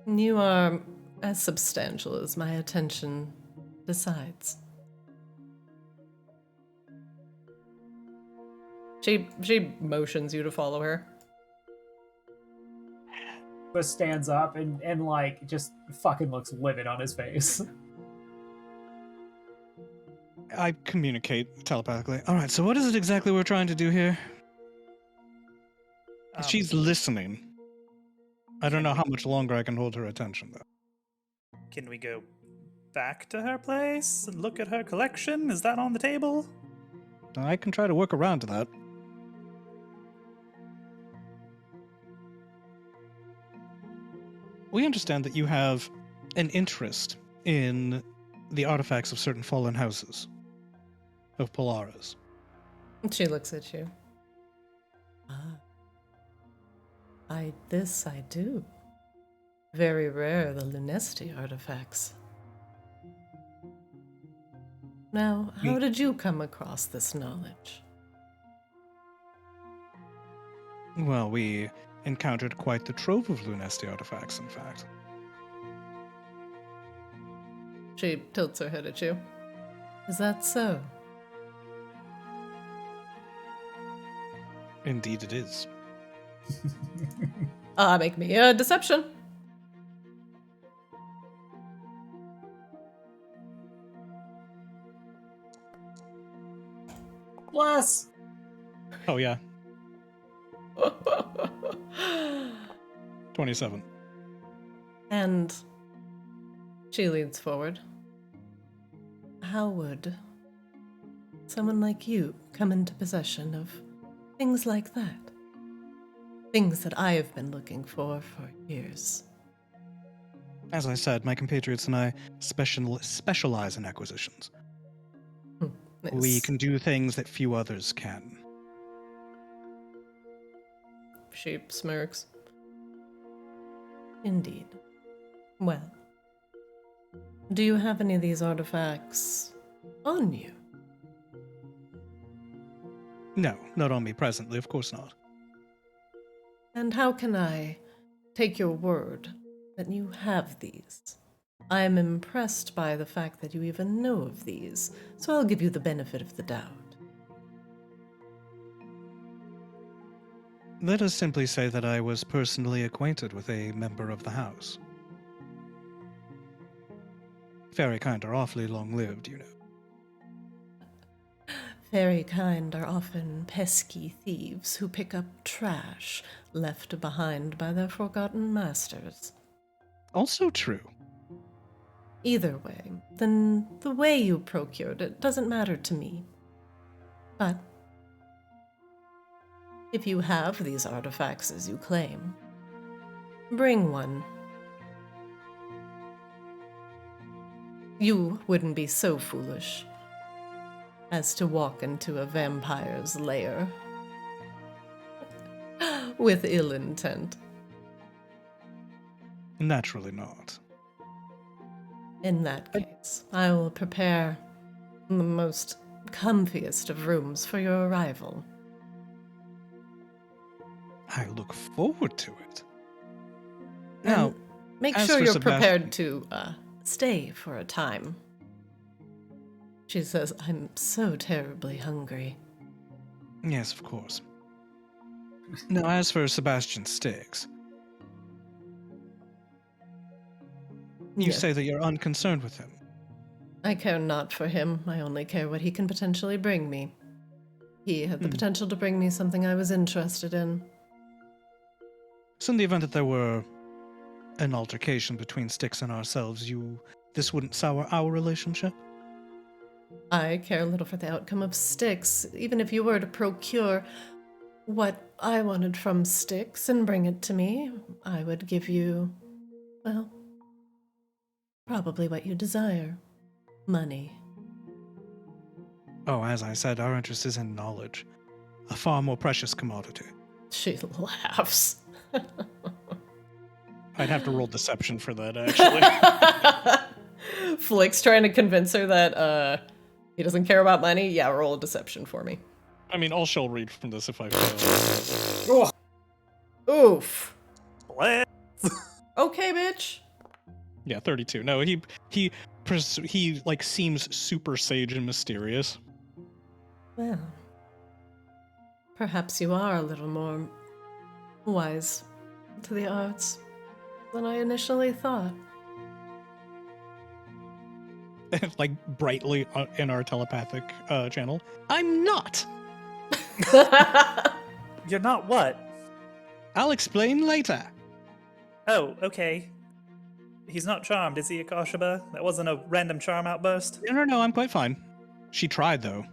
S3: You are as substantial as my attention decides. She motions you to follow her.
S1: Just stands up and just fucking looks livid on his face.
S2: I communicate telepathically. All right, so what is it exactly we're trying to do here? She's listening. I don't know how much longer I can hold her attention, though.
S4: Can we go back to her place and look at her collection? Is that on the table?
S2: I can try to work around to that. We understand that you have an interest in the artifacts of certain fallen houses of Polaris.
S3: She looks at you. This I do. Very rare, the Lunesti artifacts. Now, how did you come across this knowledge?
S2: Well, we encountered quite the trove of Lunesti artifacts, in fact.
S3: She tilts her head at you. Is that so?
S2: Indeed it is.
S3: Make me a deception.
S1: Bless.
S2: Oh, yeah. 27.
S3: And she leans forward. How would someone like you come into possession of things like that? Things that I have been looking for years.
S2: As I said, my compatriots and I specialize in acquisitions. We
S3: Yes.
S2: can do things that few others can.
S3: She smirks. Indeed. Well, do you have any of these artifacts on you?
S2: No, not on me presently, of course not.
S3: And how can I take your word that you have these? I am impressed by the fact that you even know of these, so I'll give you the benefit of the doubt.
S2: Let us simply say that I was personally acquainted with a member of the house. Very kind are awfully long-lived, you know.
S3: Very kind are often pesky thieves who pick up trash left behind by their forgotten masters.
S2: Also true.
S3: Either way, then the way you procured it doesn't matter to me. But if you have these artifacts as you claim, bring one you wouldn't be so foolish as to walk into a vampire's lair with ill intent.
S2: Naturally not.
S3: In that case, I will prepare the most comfiest of rooms for your arrival.
S2: I look forward to it.
S3: And
S2: Now,
S3: make
S2: as
S3: sure
S2: for
S3: you're
S2: Sebastian-
S3: prepared to stay for a time. She says, I'm so terribly hungry.
S2: Yes, of course. Now, as for Sebastian Sticks, you
S3: Yes.
S2: say that you're unconcerned with him.
S3: I care not for him. I only care what he can potentially bring me. He had the potential to bring me something I was interested in.
S2: So in the event that there were an altercation between Styx and ourselves, this wouldn't sour our relationship?
S3: I care little for the outcome of Styx. Even if you were to procure what I wanted from Styx and bring it to me, I would give you, well, probably what you desire. Money.
S2: Oh, as I said, our interest is in knowledge. A far more precious commodity.
S3: She laughs.
S2: I'd have to roll deception for that, actually.
S3: Flick's trying to convince her that he doesn't care about money. Yeah, roll a deception for me.
S2: I mean, I'll shall read from this if I fail.
S3: Oof.
S4: What?
S3: Okay, bitch.
S2: Yeah, 32. No, he like seems super sage and mysterious.
S3: Well, perhaps you are a little more wise to the arts than I initially thought.
S2: Like brightly in our telepathic channel. I'm not.
S4: You're not what?
S2: I'll explain later.
S4: Oh, okay. He's not charmed, is he, Akashaba? That wasn't a random charm outburst?
S2: No, I'm quite fine. She tried though.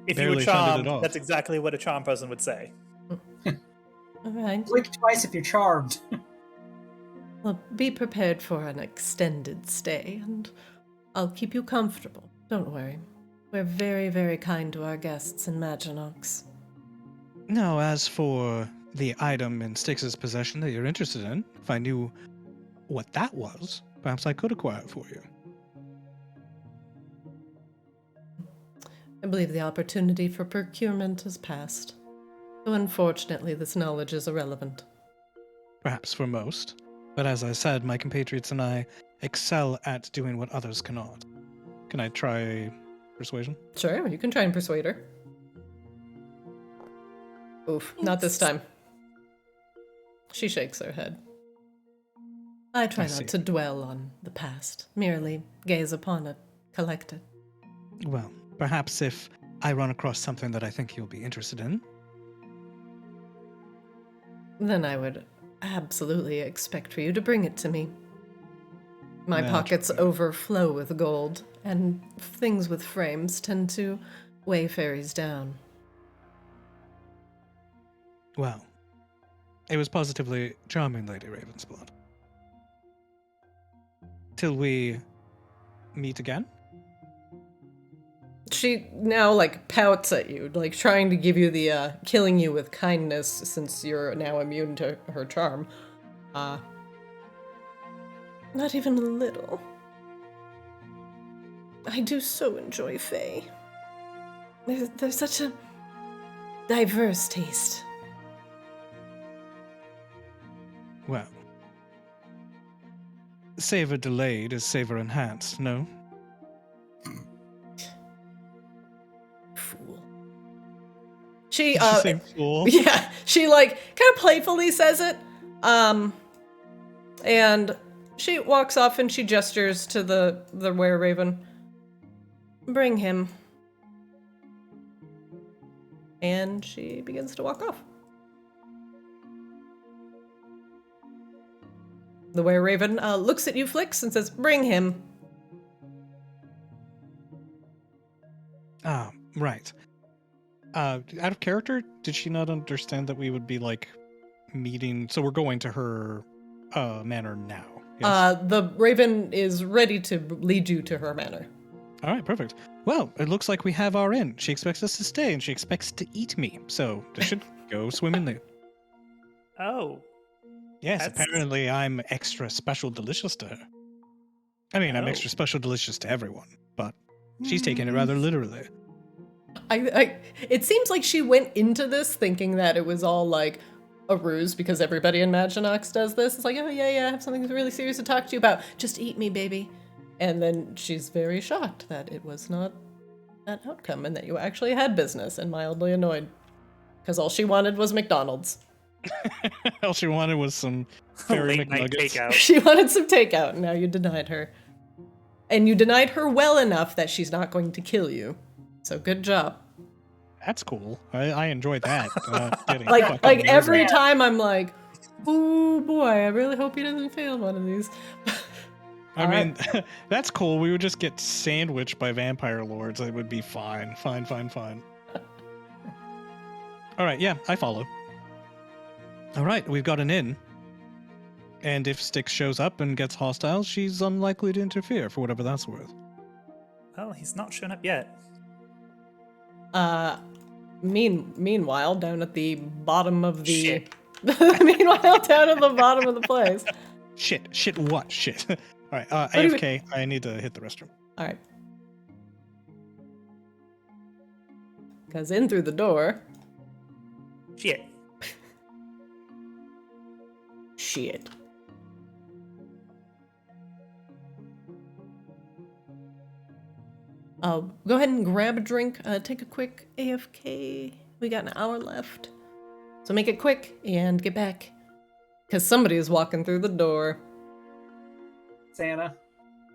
S4: If you were
S2: Barely fended it
S4: charmed,
S2: off.
S4: that's exactly what a charm person would say.
S3: All right.
S1: Blink twice if you're charmed.
S3: Well, be prepared for an extended stay, and I'll keep you comfortable. Don't worry. We're very, very kind to our guests in Maginox.
S2: No, as for the item in Styx's possession that you're interested in, if I knew what that was, perhaps I could acquire it for you.
S3: I believe the opportunity for procurement has passed. So unfortunately, this knowledge is irrelevant.
S2: Perhaps for most. But as I said, my compatriots and I excel at doing what others cannot. Can I try persuasion?
S3: Sure, you can try and persuade her. Oof, not this time. She shakes her head. I try
S2: I see.
S3: not to dwell on the past, merely gaze upon it, collect it.
S2: Well, perhaps if I run across something that I think you'll be interested in.
S3: Then I would absolutely expect for you to bring it to me. My
S2: Naturally.
S3: pockets overflow with gold, and things with frames tend to weigh fairies down.
S2: Well, it was positively charming, Lady Ravensblood. Till we meet again?
S3: She now, pouts at you, trying to give you the, killing you with kindness since you're now immune to her charm. Not even a little. I do so enjoy Fae. There's such a diverse taste.
S2: Well, savor delayed is savor enhanced, no?
S3: Fool. She,
S2: Did you say fool?
S3: yeah, she, kind of playfully says it, and she walks off and she gestures to the were-raven. Bring him. And she begins to walk off. The were-raven looks at you, Flix, and says, bring him.
S2: Ah, right. Out of character, did she not understand that we would be, meeting? So we're going to her manor now. Yes.
S3: The raven is ready to lead you to her manor.
S2: All right, perfect. Well, it looks like we have our inn. She expects us to stay, and she expects to eat me. So this should go swimmingly.
S4: Oh,
S2: Yes,
S4: That's-
S2: apparently I'm extra special delicious to her. I mean, I'm
S4: Oh.
S2: extra special delicious to everyone, but she's taking it rather literally.
S3: It seems like she went into this thinking that it was all like a ruse because everybody in Maginox does this. It's like, oh yeah, I have something really serious to talk to you about. Just eat me, baby. And then she's very shocked that it was not that outcome and that you actually had business and mildly annoyed. Because all she wanted was McDonald's.
S2: All she wanted was some fairy
S4: late night
S2: McNuggets.
S4: takeout.
S3: She wanted some takeout, and now you denied her. And you denied her well enough that she's not going to kill you. So good job.
S2: That's cool. I enjoyed that. Getting
S3: Like
S2: fucking
S3: every
S2: weird.
S3: time I'm like, oh boy, I really hope he doesn't fail one of these.
S2: I mean, that's cool. We would just get sandwiched by vampire lords. It would be fine. Fine. All right, yeah, I follow. All right, we've got an inn. And if Styx shows up and gets hostile, she's unlikely to interfere, for whatever that's worth.
S4: Well, he's not shown up yet.
S3: Meanwhile, down at the bottom of the
S4: Shit.
S3: meanwhile, down at the bottom of the place.
S2: Shit, what? Shit. All right,
S3: do you
S2: AFK, I need to hit the restroom.
S3: All right. Because in through the door.
S4: Shit.
S3: Shit. Go ahead and grab a drink. Take a quick AFK. We got an hour left. So make it quick and get back. Because somebody is walking through the door.
S1: Santa.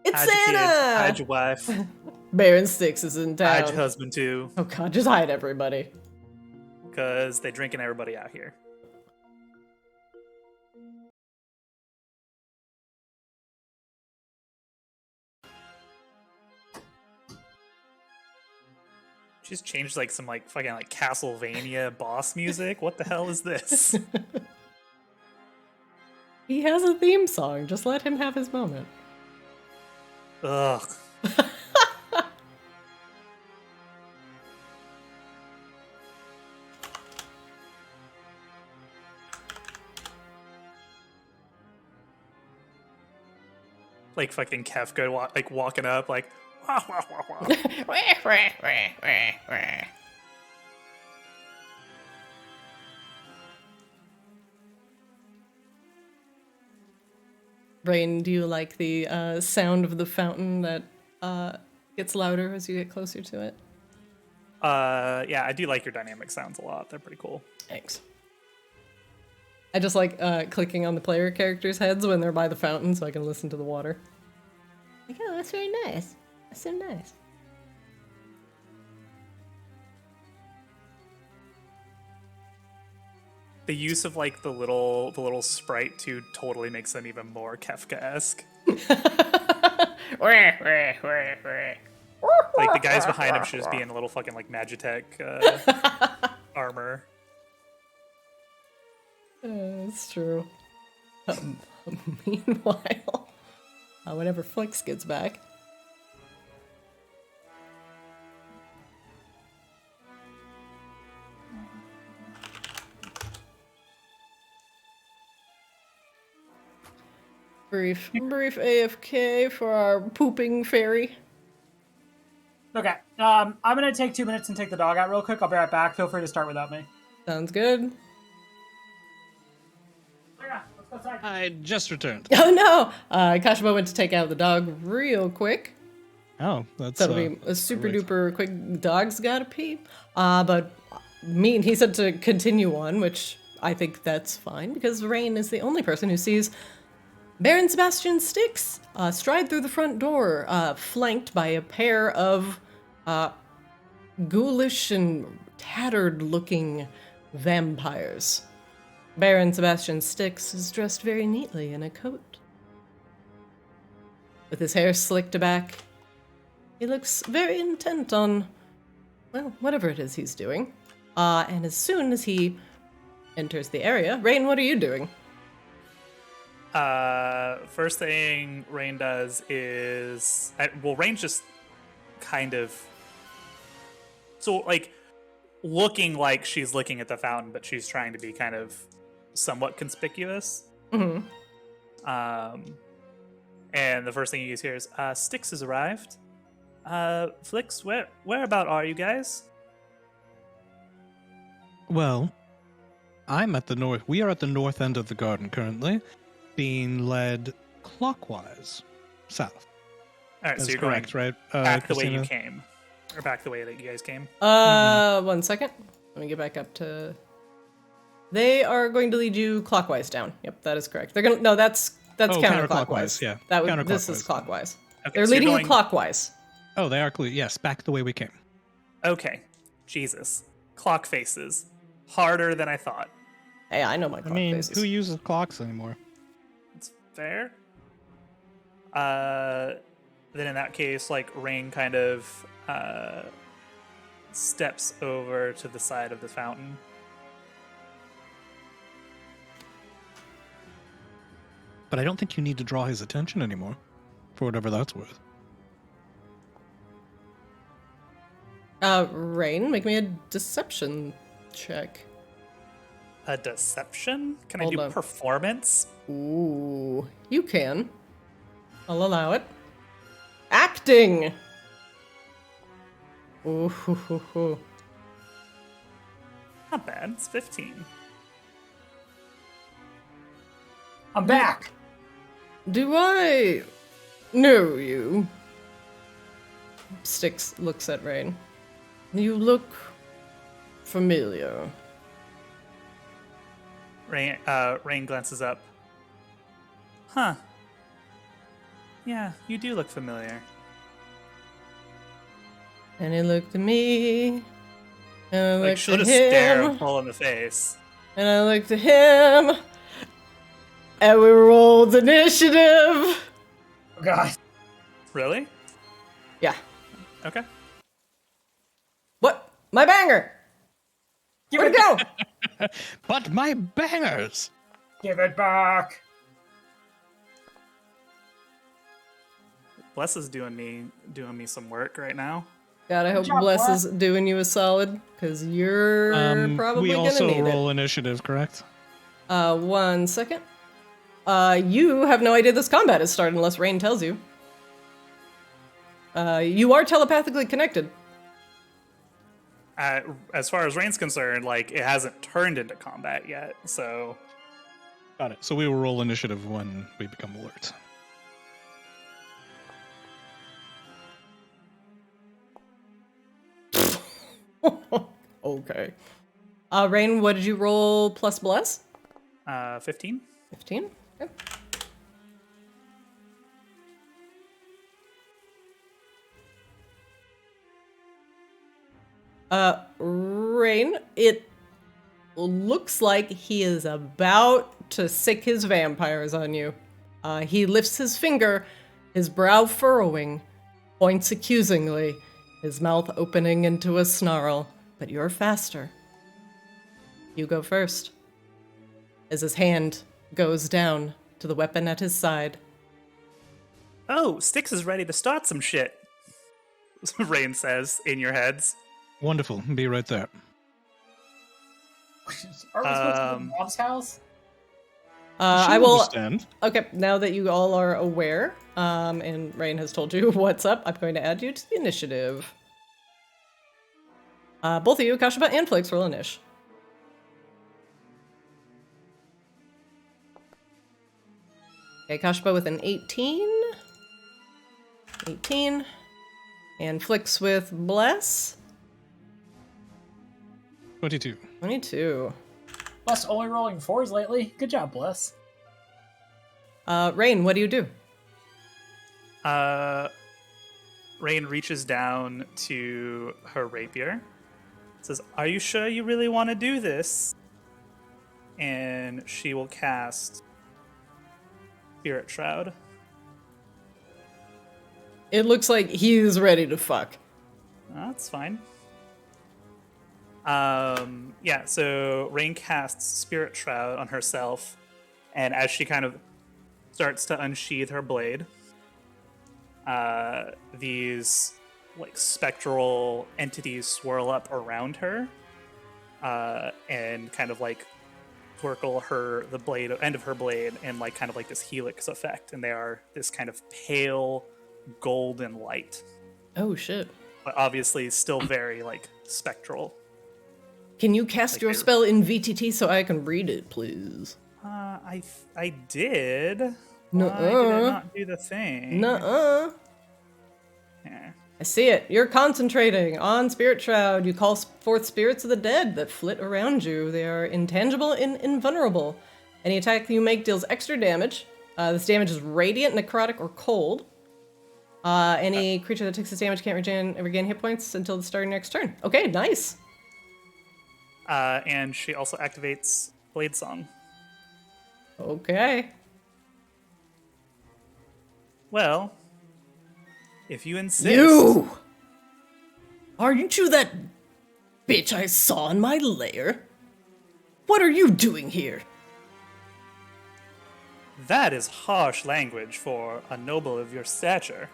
S3: It's
S4: Hide your kids,
S3: Santa!
S4: hide your wife.
S3: Baron Styx is in
S4: Hide your
S3: town.
S4: husband too.
S3: Oh god, just hide everybody.
S4: Because they're drinking everybody out here. Just changed like some like fucking like Castlevania boss music. What the hell is this?
S3: He has a theme song. Just let him have his moment.
S4: Ugh. Like fucking Kefka like walking up like wah, wah, wah, wah.
S3: Rain, do you like the sound of the fountain that gets louder as you get closer to it?
S4: Yeah, I do like your dynamic sounds a lot. They're pretty cool.
S3: Thanks. I just like clicking on the player characters' heads when they're by the fountain so I can listen to the water. Like, oh, that's very nice. That's so nice.
S4: The use of like the little sprite too totally makes them even more Kefka-esque. Like the guys behind him should just be in a little fucking like Magitech armor.
S3: That's true. Meanwhile, whenever Flix gets back. Brief AFK for our pooping fairy.
S1: Okay. I'm gonna take 2 minutes and take the dog out real quick. I'll be right back. Feel free to start without me.
S3: Sounds good.
S1: Yeah, let's go outside.
S2: I just returned.
S3: Oh no! Kashima went to take out the dog real quick.
S2: Oh, that's
S3: So it'll be a super
S2: great.
S3: duper quick. Dog's gotta pee. But he said to continue on, which I think that's fine because Rain is the only person who sees Baron Sebastian Styx stride through the front door, flanked by a pair of ghoulish and tattered-looking vampires. Baron Sebastian Styx is dressed very neatly in a coat. With his hair slicked back, he looks very intent on, well, whatever it is he's doing. And as soon as he enters the area, Rain, what are you doing?
S4: First thing Rain does is, Rain's just kind of, so like looking like she's looking at the fountain, but she's trying to be kind of somewhat conspicuous.
S3: Mm-hmm.
S4: And the first thing you guys hear is, Styx has arrived. Flix, where about are you guys?
S2: Well, I'm at the north. We are at the north end of the garden currently, being led clockwise south.
S4: All right,
S2: That's
S4: so you're
S2: correct,
S4: going
S2: right?
S4: back the way you
S2: Christina?
S4: came, or back the way that you guys came.
S3: 1 second. Let me get back up to. They are going to lead you clockwise down. Yep, that is correct. They're gonna. No, that's counterclockwise.
S2: Yeah,
S3: This is clockwise.
S4: Okay,
S3: They're
S4: so you're
S3: leading you
S4: going-
S3: clockwise.
S2: Oh, they are clear. Yes, back the way we came.
S4: Okay, Jesus, clock faces, harder than I thought.
S3: Hey, I know my
S2: I
S3: clock
S2: mean,
S3: faces.
S2: who uses clocks anymore?
S4: It's fair. Then in that case, like Rain kind of steps over to the side of the fountain.
S2: But I don't think you need to draw his attention anymore, for whatever that's worth.
S3: Rain, make me a deception check.
S4: A deception? Can I
S3: Hold
S4: do
S3: on.
S4: performance?
S3: Ooh, you can. I'll allow it. Acting. Ooh, hoo, hoo, hoo.
S4: Not bad. It's 15.
S1: I'm back.
S3: Do I know you? Styx looks at Rain. You look familiar.
S4: Rain glances up. Huh. Yeah, you do look familiar.
S3: And he looked at me. And I
S4: Like,
S3: looked
S4: she'll
S3: at
S4: just stare
S3: him.
S4: him full in the face.
S3: And I looked at him. And we rolled initiative.
S1: Oh God.
S4: Really?
S3: Yeah.
S4: Okay.
S3: What? My banger! Where'd it go?
S2: But my bangers!
S1: Give it back.
S4: Bless is doing me some work right now.
S3: God, I hope
S1: job,
S3: Bless
S1: Bless.
S3: is doing you a solid, because you're probably
S2: we
S3: gonna
S2: also
S3: need
S2: roll initiative, correct?
S3: it. 1 second. You have no idea this combat has started unless Rain tells you. You are telepathically connected.
S4: As far as Rain's concerned, like, it hasn't turned into combat yet, so
S2: Got it. So we will roll initiative when we become alert.
S3: Okay. Rain, what did you roll plus Bless?
S4: 15.
S3: 15? Okay. Rain, it looks like he is about to sick his vampires on you. He lifts his finger, his brow furrowing, points accusingly, his mouth opening into a snarl. But you're faster. You go first. As his hand goes down to the weapon at his side.
S4: Oh, Styx is ready to start some shit. Rain says in your heads.
S2: Wonderful. Be right there.
S1: Are we supposed to go to Mom's house?
S3: I
S2: She'll
S3: will.
S2: understand.
S3: Okay, now that you all are aware, and Rain has told you what's up, I'm going to add you to the initiative. Both of you, Kashaba and Flix, roll initiative. Okay, Kashaba with an 18. 18. And Flix with Bless.
S2: 22.
S3: 22.
S1: Bless only rolling 4s lately. Good job, Bless.
S3: Rain, what do you do?
S4: Rain reaches down to her rapier. Says, "Are you sure you really want to do this?" And she will cast Spirit Shroud.
S3: It looks like he's ready to fuck.
S4: That's fine. Yeah, so Rain casts Spirit Shroud on herself, and as she kind of starts to unsheath her blade. These like spectral entities swirl up around her, and kind of like twirkle the end of her blade, and like kind of like this helix effect, and they are this kind of pale golden light,
S3: Oh shit.
S4: but obviously still very like spectral.
S3: Can you cast
S4: Like
S3: your
S4: they-
S3: spell in VTT so I can read it, please?
S4: I did. Why did
S3: Nuh-uh.
S4: it not do the thing?
S3: Nuh-uh.
S4: Yeah.
S3: I see it. You're concentrating on Spirit Shroud. You call forth spirits of the dead that flit around you. They are intangible and invulnerable. Any attack you make deals extra damage. This damage is radiant, necrotic, or cold. Any creature that takes this damage can't regain hit points until the start of next turn. Okay, nice.
S4: And she also activates Blade Song.
S3: Okay.
S4: Well, if you insist.
S3: You! Aren't you that bitch I saw in my lair? What are you doing here?
S4: That is harsh language for a noble of your stature.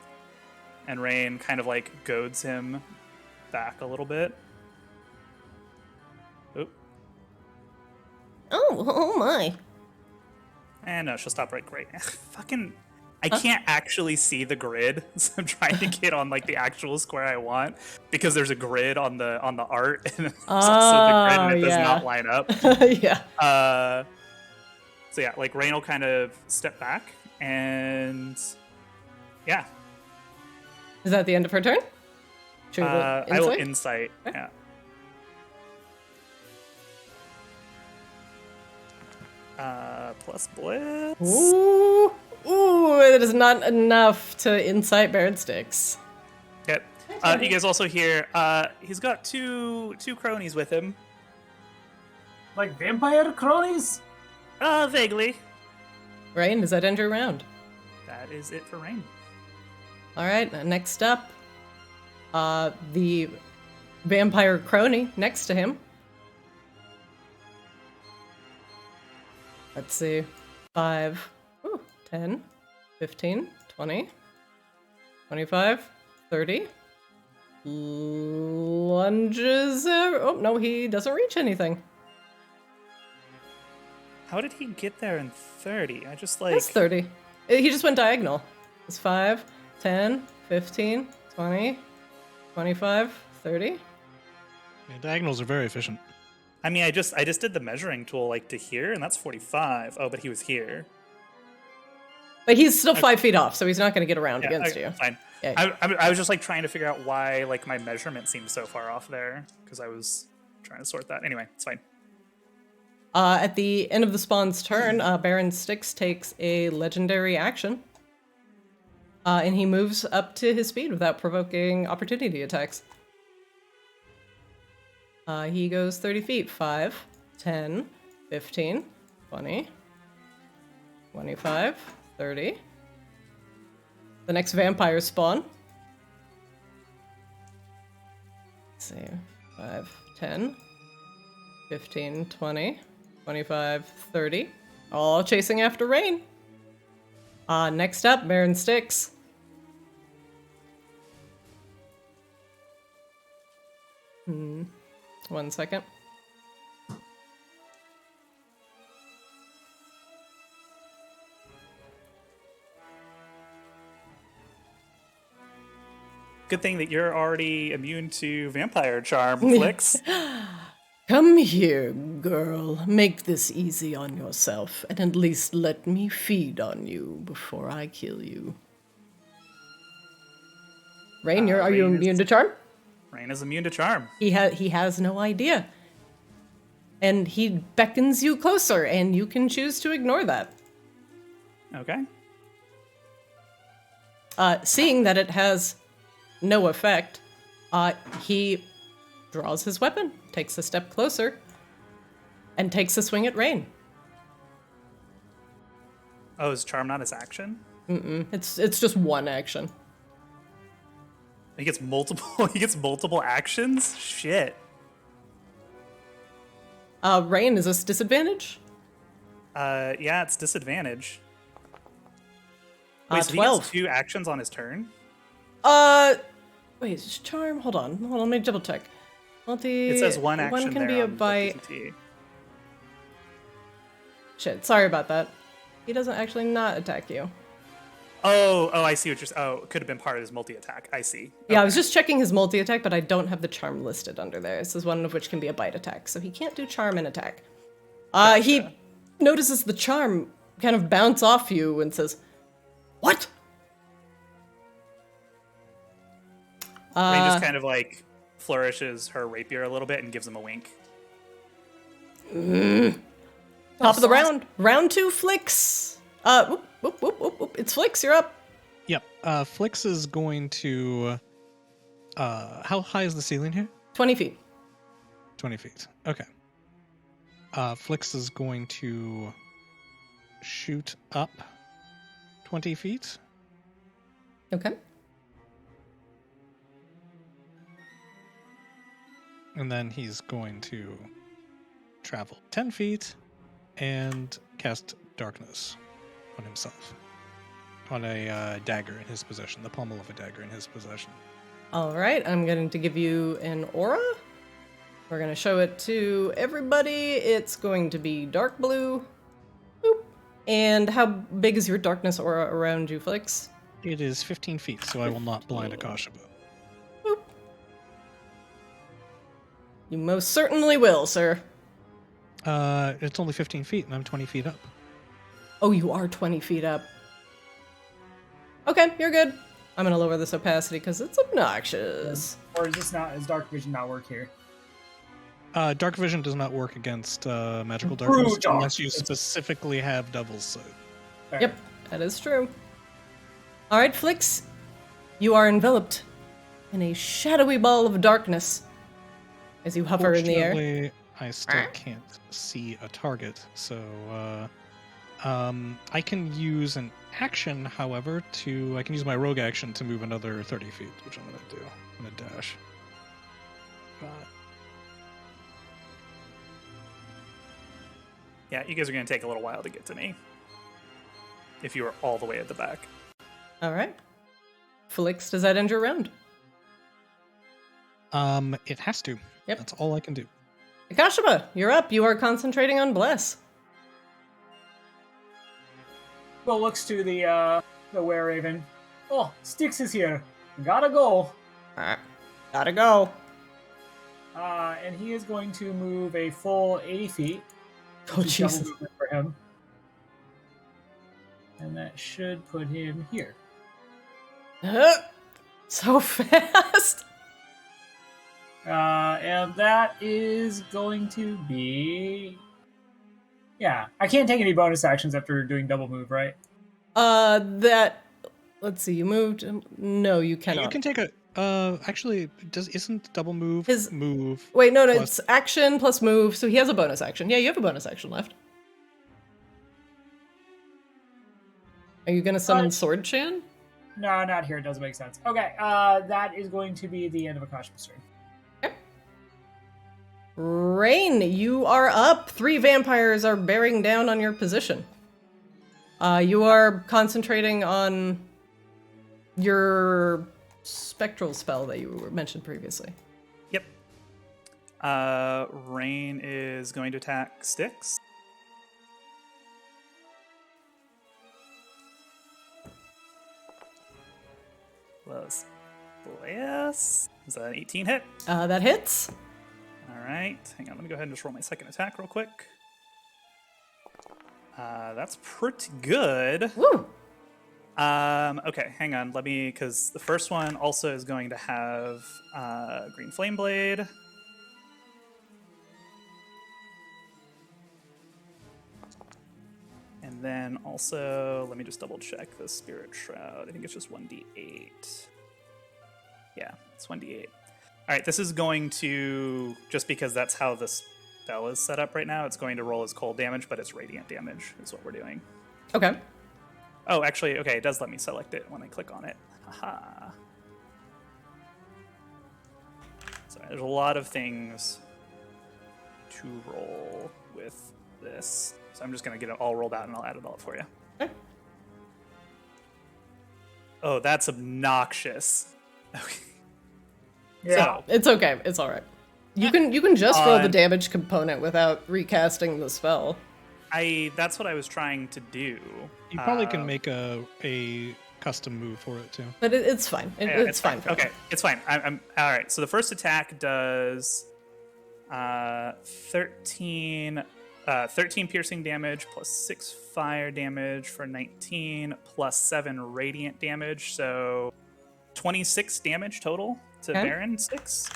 S4: And Rain kind of like goads him back a little bit. Oop.
S3: Oh my.
S4: And no, she'll stop right great. Fucking I can't actually see the grid, so I'm trying to get on like the actual square I want because there's a grid on the art and there's also the grid and it does
S3: yeah.
S4: not line up.
S3: Yeah.
S4: So yeah, like Rain will kind of step back and yeah.
S3: Is that the end of her turn? Should we roll
S4: I will
S3: insight?
S4: insight.
S3: Okay.
S4: Yeah. Plus blitz.
S3: Ooh, that is not enough to incite Baron Sticks.
S4: Okay. You guys also hear he's got two cronies with him.
S1: Like vampire cronies?
S4: Vaguely.
S3: Rain, does that end your round?
S4: That is it for Rain.
S3: All right, next up, the vampire crony next to him. Let's see. 5, 10, 15, 20, 25, 30. Lunges. Oh, no, he doesn't reach anything.
S4: How did he get there in 30? I just like
S3: That's 30. He just went diagonal. It's 5, 10, 15, 20, 25, 30.
S2: Yeah, diagonals are very efficient.
S4: I mean I just did the measuring tool like to here and that's 45. Oh, but he was here.
S3: But he's still 5 feet off, so he's not going to get around
S4: Yeah,
S3: against
S4: okay,
S3: you.
S4: Fine.
S3: Yeah.
S4: I was just like trying to figure out why like my measurement seemed so far off there because I was trying to sort that. Anyway, it's fine.
S3: At the end of the spawn's turn, Baron Styx takes a legendary action. And he moves up to his speed without provoking opportunity attacks. He goes 30 feet. 5, 10, 15, 20, 25, 30. The next vampire spawn. Let's see. 5, 10, 15, 20, 25, 30. All chasing after Rain. Next up, Baron Styx. One second.
S4: Good thing that you're already immune to vampire charm flicks.
S3: Come here, girl. Make this easy on yourself, and at least let me feed on you before I kill you. Rain, are you
S4: Rain is-
S3: immune to charm?
S4: Rain is immune to charm.
S3: He has no idea. And he beckons you closer, and you can choose to ignore that.
S4: Okay.
S3: Seeing that it has no effect, he draws his weapon, takes a step closer, and takes a swing at Rain.
S4: Oh, is charm not his action?
S3: It's just one action.
S4: He gets multiple. He gets multiple actions. Shit.
S3: Rain, is this disadvantage?
S4: Yeah, it's disadvantage. Wait, so he
S3: 12.
S4: gets 2 actions on his turn?
S3: Wait, is this charm? Hold on, let me double check.
S4: It says 1 action
S3: One can
S4: there
S3: be a
S4: on the
S3: bite.
S4: PTT.
S3: Shit, sorry about that. He doesn't actually not attack you.
S4: Oh, I see what you're saying. Oh, it could have been part of his multi-attack. I see.
S3: Yeah, I was just checking his multi-attack, but I don't have the charm listed under there. This is one of which can be a bite attack, so he can't do charm and attack. He notices the charm kind of bounce off you and says, "What?"
S4: Rain just kind of like flourishes her rapier a little bit and gives him a wink.
S3: Top of the round. Round 2, Flicks. Whoop, whoop, whoop, whoop, whoop. It's Flicks, you're up.
S2: Yep. Flix is going to. How high is the ceiling here?
S3: 20 feet.
S2: 20 feet. Okay. Flix is going to shoot up 20 feet.
S3: Okay.
S2: And then he's going to travel 10 feet and cast darkness on himself. On a dagger in his possession, the pommel of a dagger in his possession.
S3: All right, I'm going to give you an aura. We're going to show it to everybody. It's going to be dark blue. Boop. And how big is your darkness aura around you, Flix?
S2: It is 15 feet, so I will not blind Akashaba.
S3: Boop. You most certainly will, sir.
S2: It's only 15 feet, and I'm 20 feet up.
S3: Oh, you are 20 feet up. Okay, you're good. I'm going to lower this opacity because it's obnoxious.
S1: Or does dark vision not work here?
S2: Dark vision does not work against magical darkness
S1: True
S2: unless you specifically have Devil's Sight.
S1: Fair.
S3: Yep, that is true. All right, Flix, you are enveloped in a shadowy ball of darkness as you hover in the air.
S2: Fortunately, I still can't see a target, so I can use an action, however, I can use my rogue action to move another 30 feet, which I'm going to do. I'm going to dash.
S4: Yeah, you guys are going to take a little while to get to me. If you were all the way at the back.
S3: All right. Flix, does that end your round?
S2: It has to.
S3: Yep.
S2: That's all I can do.
S3: Akashaba, you're up. You are concentrating on Bless.
S1: Well, looks to the were-raven. Oh, Styx is here. Gotta go.
S3: Gotta go.
S1: And he is going to move a full 80 feet.
S3: Oh,
S1: which is double
S3: Jesus.
S1: movement for him. And that should put him here.
S3: So fast.
S1: And that is going to be... Yeah, I can't take any bonus actions after doing double move, right?
S3: Let's see, you moved. No, you cannot.
S2: You can take a. Actually, isn't double move move?
S3: Wait, no,
S2: plus-
S3: it's action plus move, so he has a bonus action. Yeah, you have a bonus action left. Are you gonna summon Sword Chan?
S1: No, not here. It doesn't make sense. Okay, that is going to be the end of Akasha's turn.
S3: Rain, you are up. 3 vampires are bearing down on your position. You are concentrating on your spectral spell that you mentioned previously.
S4: Yep. Rain is going to attack Styx. Plus Bless. Is that an 18 hit?
S3: That hits.
S4: All right. Hang on. Let me go ahead and just roll my second attack real quick. That's pretty good.
S3: Woo!
S4: Okay, hang on. Because the first one also is going to have Green Flame Blade. And then also, let me just double check the Spirit Shroud. I think it's just 1d8. Yeah, it's 1d8. All right, this is going to, just because that's how the spell is set up right now, it's going to roll as cold damage, but it's radiant damage is what we're doing.
S3: Okay.
S4: Oh, actually, okay, it does let me select it when I click on it. Haha. So there's a lot of things to roll with this. So I'm just going to get it all rolled out and I'll add it all up for you.
S3: Okay.
S4: Oh, that's obnoxious. Okay.
S1: Yeah.
S4: So,
S3: It's okay. It's all right. You can just roll the
S4: On-
S3: damage component without recasting the spell.
S4: that's what I was trying to do.
S2: You probably can make a custom move for it too.
S3: But it's fine.
S4: Yeah,
S3: It's fine for
S4: Okay,
S3: now.
S4: it's fine. I'm all right. So the first attack does 13 piercing damage plus 6 fire damage for 19 plus 7 radiant damage, so 26 damage total to
S3: Okay.
S4: Baron 6.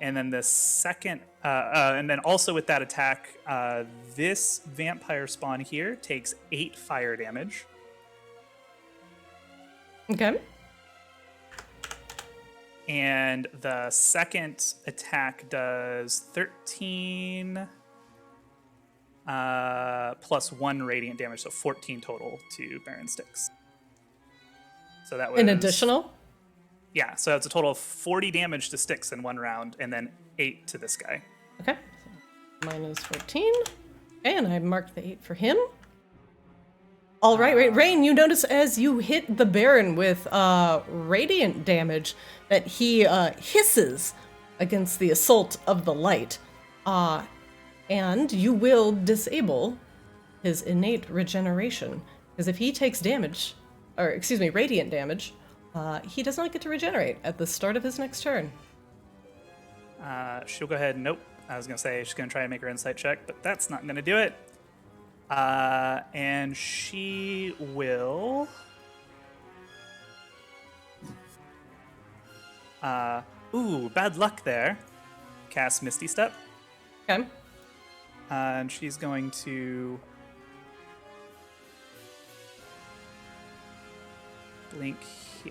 S4: And then the second, and then also with that attack, this vampire spawn here takes 8 fire damage.
S3: Okay.
S4: And the second attack does 13 plus 1 radiant damage, so 14 total to Baron Styx. So that was
S3: An additional?
S4: Yeah, so it's a total of 40 damage to Styx in one round, and then 8 to this guy.
S3: Okay. So minus 14. Okay, and I marked the 8 for him. All right. Rain, you notice as you hit the Baron with radiant damage that he hisses against the assault of the light. And you will disable his innate regeneration. Because if he takes damage, or excuse me, radiant damage, he does not get to regenerate at the start of his next turn.
S4: She'll go ahead. Nope. I was gonna say she's gonna try and make her insight check, but that's not gonna do it. And she will. Ooh, bad luck there. Cast Misty Step,
S3: Okay.
S4: and she's going to blink.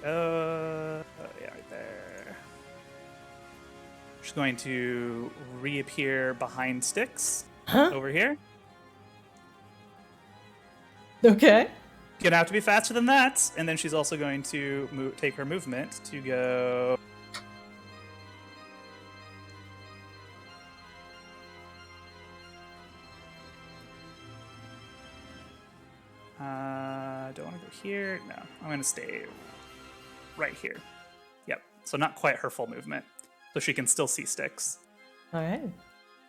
S4: Oh, yeah, right there. She's going to reappear behind Styx over here.
S3: Okay.
S4: Gonna have to be faster than that, and then she's also going to take her movement to go. Don't want to go here. No, I'm gonna stay right here. Yep. So not quite her full movement, so she can still see Styx.
S3: All right.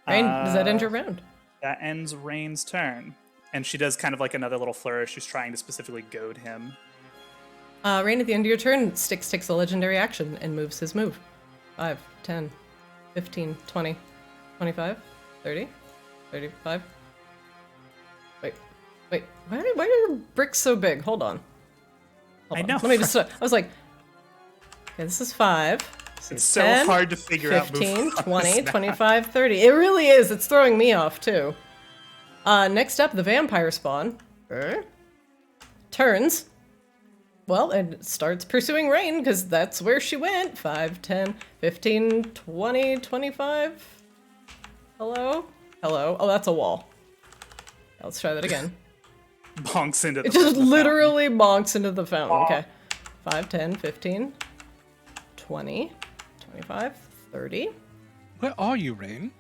S3: Rain, does that end your round?
S4: That ends Rain's turn. And she does kind of like another little flourish. She's trying to specifically goad him.
S3: Rain, at the end of your turn, Styx takes a legendary action and moves his move. 5, 10, 15, 20, 25, 30, 35. Wait. Why are your bricks so big? Hold on.
S4: I
S3: on.
S4: know.
S3: Let me just. I was like, okay, this is 5. This
S4: It's
S3: is
S4: so
S3: 10,
S4: hard to figure out.
S3: 15,
S4: moves on
S3: 20,
S4: this map.
S3: 25, 30. It really is. It's throwing me off, too. Next up, the vampire spawn. Turns. Well, and starts pursuing Rain, because that's where she went. 5, 10, 15, 20, 25. Hello? Oh, that's a wall. Let's try that again.
S4: Bonks into the
S3: It just
S4: the
S3: literally bonks into the fountain. Okay. 5, 10, 15, 20, 25, 30.
S2: Where are you, Rain?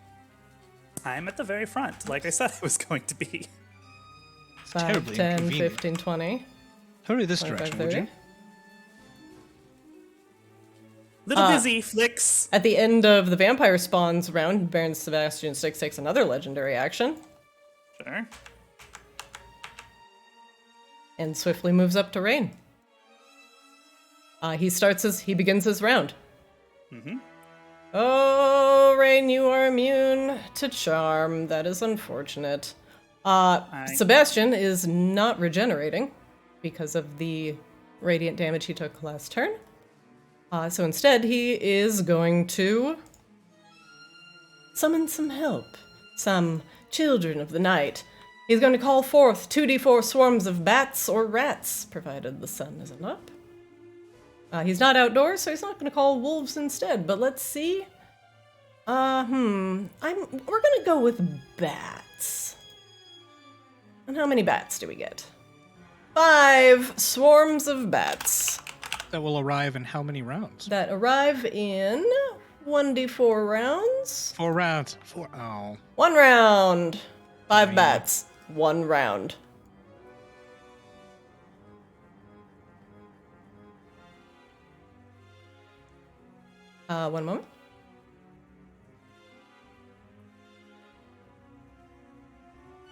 S4: fountain. I'm at the very front, like I said I was going to be.
S3: 5,
S2: Terribly
S3: 10,
S2: inconvenient.
S3: 15, 20.
S2: Hurry this
S3: 25,
S2: direction, would
S3: 30.
S2: you?
S4: Little busy, Flicks.
S3: At the end of the vampire spawns round, Baron Sebastian Styx takes another legendary action
S4: Sure.
S3: and swiftly moves up to Rain. He begins his round.
S4: Mm-hmm.
S3: Oh, Rain, you are immune to charm. That is unfortunate. Sebastian is not regenerating because of the radiant damage he took last turn. So instead, he is going to summon some help. Some children of the night. He's going to call forth 2d4 swarms of bats or rats, provided the sun isn't up. He's not outdoors, so he's not going to call wolves instead, but let's see. We're going to go with bats. And how many bats do we get? 5 swarms of bats
S2: That will arrive in how many rounds?
S3: that arrive in 1d4 rounds.
S2: 4 rounds. 4. Oh.
S3: 1 round. 5
S2: Yeah.
S3: bats. 1 round. One moment.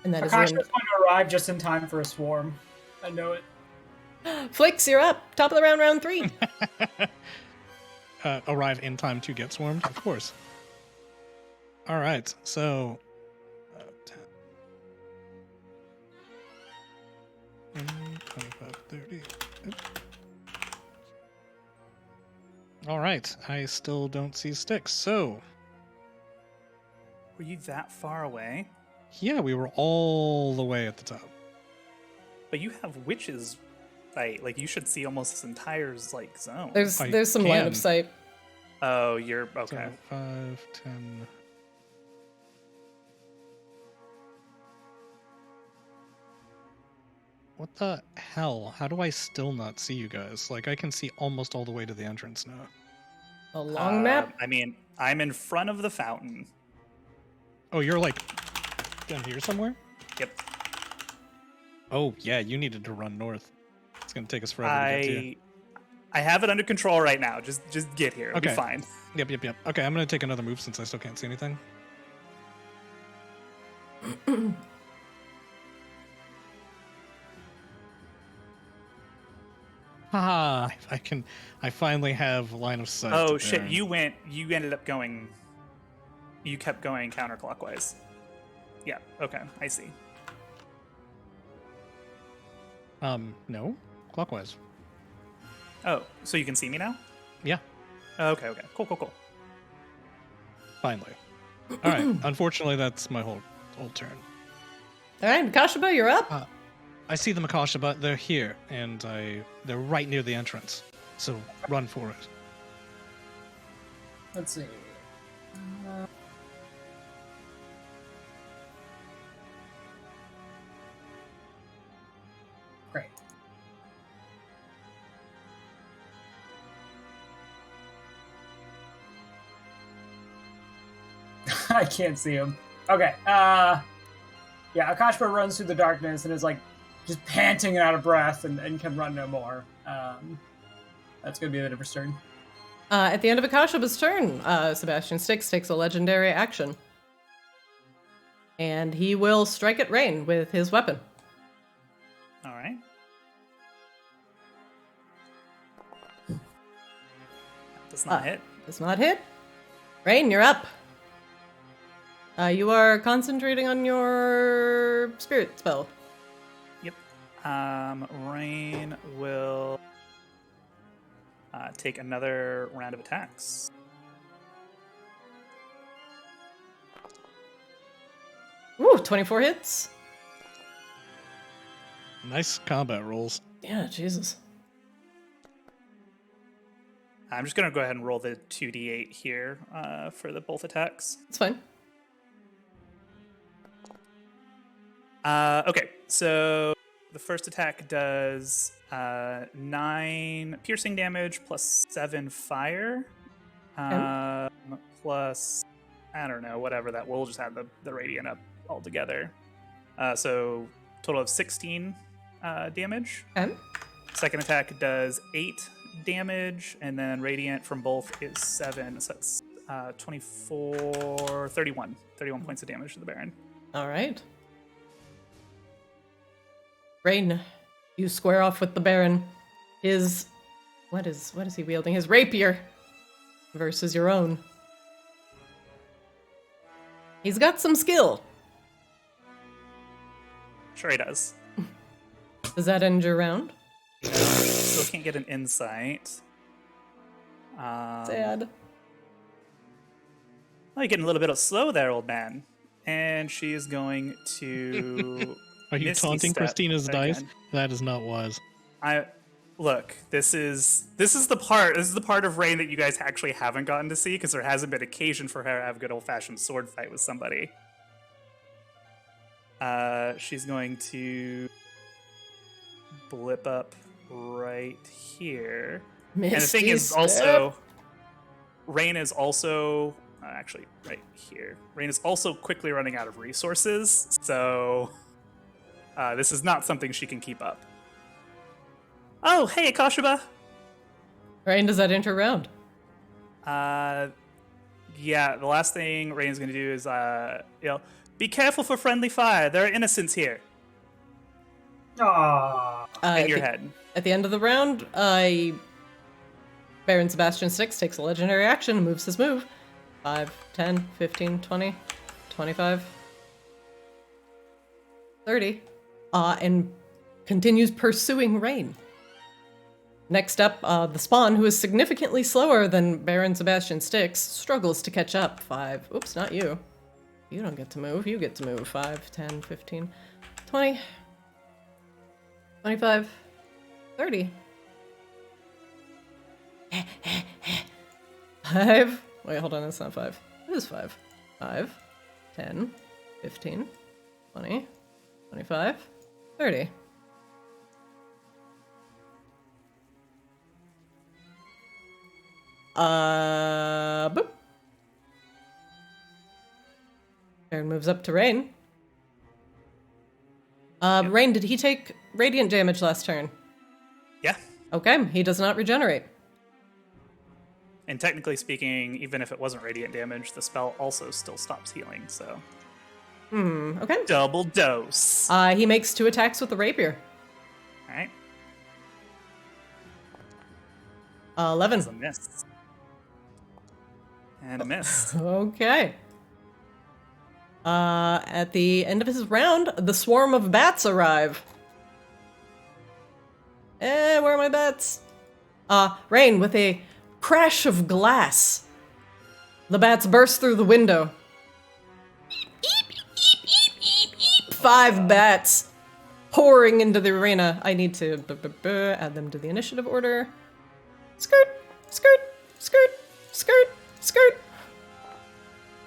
S3: And that is
S1: Akasha's
S3: when
S1: going to arrive just in time for a swarm. I know it.
S3: Flix, you're up. Top of the round 3.
S2: Arrive in time to get swarmed, of course. All right, so 10, 25, 30. All right, I still don't see sticks. So,
S4: Were you that far away?
S2: yeah, we were all the way at the top.
S4: But you have witches, right? Like you should see almost this entire like zone.
S3: There's some line
S2: can.
S3: of sight.
S4: Oh, you're okay.
S2: So 5, 10. What the hell? How do I still not see you guys? Like, I can see almost all the way to the entrance now.
S3: A long map.
S4: I mean, I'm in front of the fountain.
S2: Oh, you're like down here somewhere?
S4: Yep.
S2: Oh, yeah, you needed to run north. It's gonna take us forever to get to you.
S4: I have it under control right now. Just get here. It'll be
S2: Okay.
S4: fine.
S2: Yep. Okay, I'm gonna take another move since I still can't see anything. Haha, I finally have line of sight.
S4: Oh
S2: to
S4: shit!
S2: Baron.
S4: You ended up going. You kept going counterclockwise. Yeah. Okay. I see.
S2: No, clockwise.
S4: Oh, so you can see me now?
S2: Yeah,
S4: Okay. Cool.
S2: finally. All right. Unfortunately, that's my whole turn.
S3: All right, Kashaba, you're up.
S2: I see the Makasha, but they're here, and they're right near the entrance. So run for it.
S1: Let's see. Great. I can't see him. Okay. Yeah, Akashba runs through the darkness and is like just panting and out of breath and can run no more. That's gonna be a bit of a turn.
S3: At the end of Akashaba's turn, Sebastian Styx takes a legendary action. And he will strike at Rain with his weapon.
S4: All right. Does not hit.
S3: Does not hit. Rain, you're up. You are concentrating on your spirit spell.
S4: Yep. Rain will take another round of attacks.
S3: Ooh, 24 hits.
S2: Nice combat rolls.
S3: Yeah, Jesus.
S4: I'm just gonna go ahead and roll the 2d8 here for the both attacks.
S3: It's fine.
S4: Okay, so the first attack does 9 piercing damage plus 7 fire, plus I don't know, whatever that. We'll just have the radiant up altogether. So total of 16 damage.
S3: Okay.
S4: Second attack does 8 damage, and then radiant from both is 7. So that's 24, 31 points of damage to the Baron.
S3: All right. Rain, you square off with the Baron. His what is he wielding? His rapier versus your own. He's got some skill.
S4: Sure he does.
S3: Does that end your round?
S4: Still can't get an insight.
S3: Sad.
S4: Well, you're getting a little bit slow there, old man. And she is going to.
S2: Are you
S4: Misty
S2: taunting
S4: step
S2: Christina's dice?
S4: again.
S2: That is not wise.
S4: Look. This is the part. This is the part of Rain that you guys actually haven't gotten to see because there hasn't been occasion for her to have a good old fashioned sword fight with somebody. She's going to blip up right here. And the thing is also, Rain is also actually right here. Rain is also quickly running out of resources, so this is not something she can keep up. Oh, hey, Akashaba.
S3: Rain, does that end your round?
S4: Yeah, the last thing Rain's gonna do is, be careful for friendly fire. There are innocents here.
S1: Aww.
S4: In your head.
S3: At the end of the round, Baron Sebastian Styx takes a legendary action and moves his move. 5, 10, 15, 20, 25, 30, and continues pursuing Rain. Next up, the Spawn, who is significantly slower than Baron Sebastian Styx, struggles to catch up. 5, oops, not you. You don't get to move, you get to move. 5, 10, 15, 20, 25, 30. 5. Wait, hold on, that's not 5. It is 5. 5, 10, 15, 20, 25, 30. Boop. Baron moves up to Rain. Rain, did he take radiant damage last turn?
S4: Yeah.
S3: Okay, he does not regenerate.
S4: And technically speaking, even if it wasn't radiant damage, the spell also still stops healing, so.
S3: Okay.
S4: Double dose.
S3: He makes 2 attacks with the rapier.
S4: Alright.
S3: 11.
S4: That's a miss. And a miss.
S3: Okay. At the end of his round, the swarm of bats arrive. Where are my bats? Rain, with a crash of glass, the bats burst through the window. 5 bats pouring into the arena. I need to add them to the initiative order. Skirt, skirt, skirt, skirt, skirt.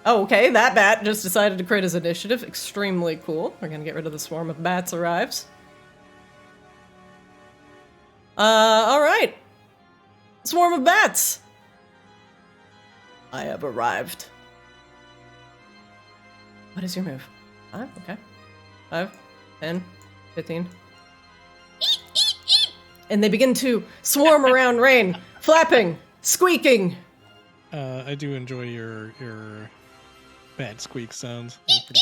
S3: Oh, okay, that bat just decided to crit his initiative. Extremely cool. We're gonna get rid of the swarm of bats arrives. Alright. Swarm of bats! I have arrived. What is your move? 5, okay. 5, 10, 15. And they begin to swarm around Rain, flapping, squeaking.
S2: I do enjoy your bad squeak sounds. They're pretty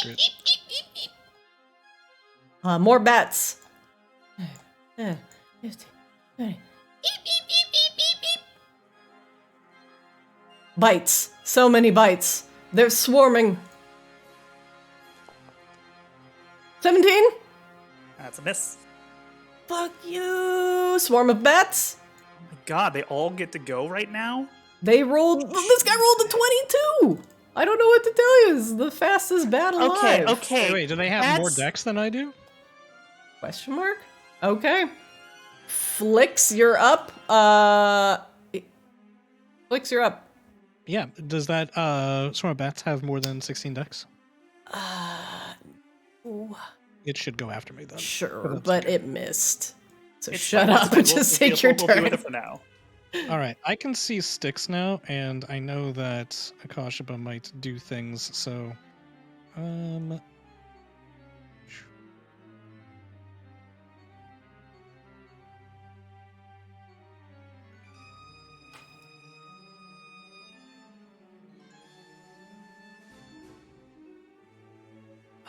S2: great.
S3: More bats. Bites. So many bites. They're swarming. 17?
S4: That's a miss.
S3: Fuck you. Swarm of bats.
S4: Oh my god, they all get to go right now?
S3: They rolled. This guy rolled a 22. I don't know what to tell you. It's the fastest bat alive.
S4: Okay.
S2: Wait, do they have more decks than I do?
S3: Question mark? Okay. Flicks, you're up. Flicks, you're up.
S2: Yeah. Does that swarm of bats have more than 16 decks?
S3: Ooh.
S2: It should go after me then.
S3: Sure, but it missed. So
S4: It's
S3: shut
S4: fine.
S3: up and just take your
S4: We'll do
S3: turn.
S4: it for now.
S2: All right, I can see sticks now, and I know that Akashiba might do things. So,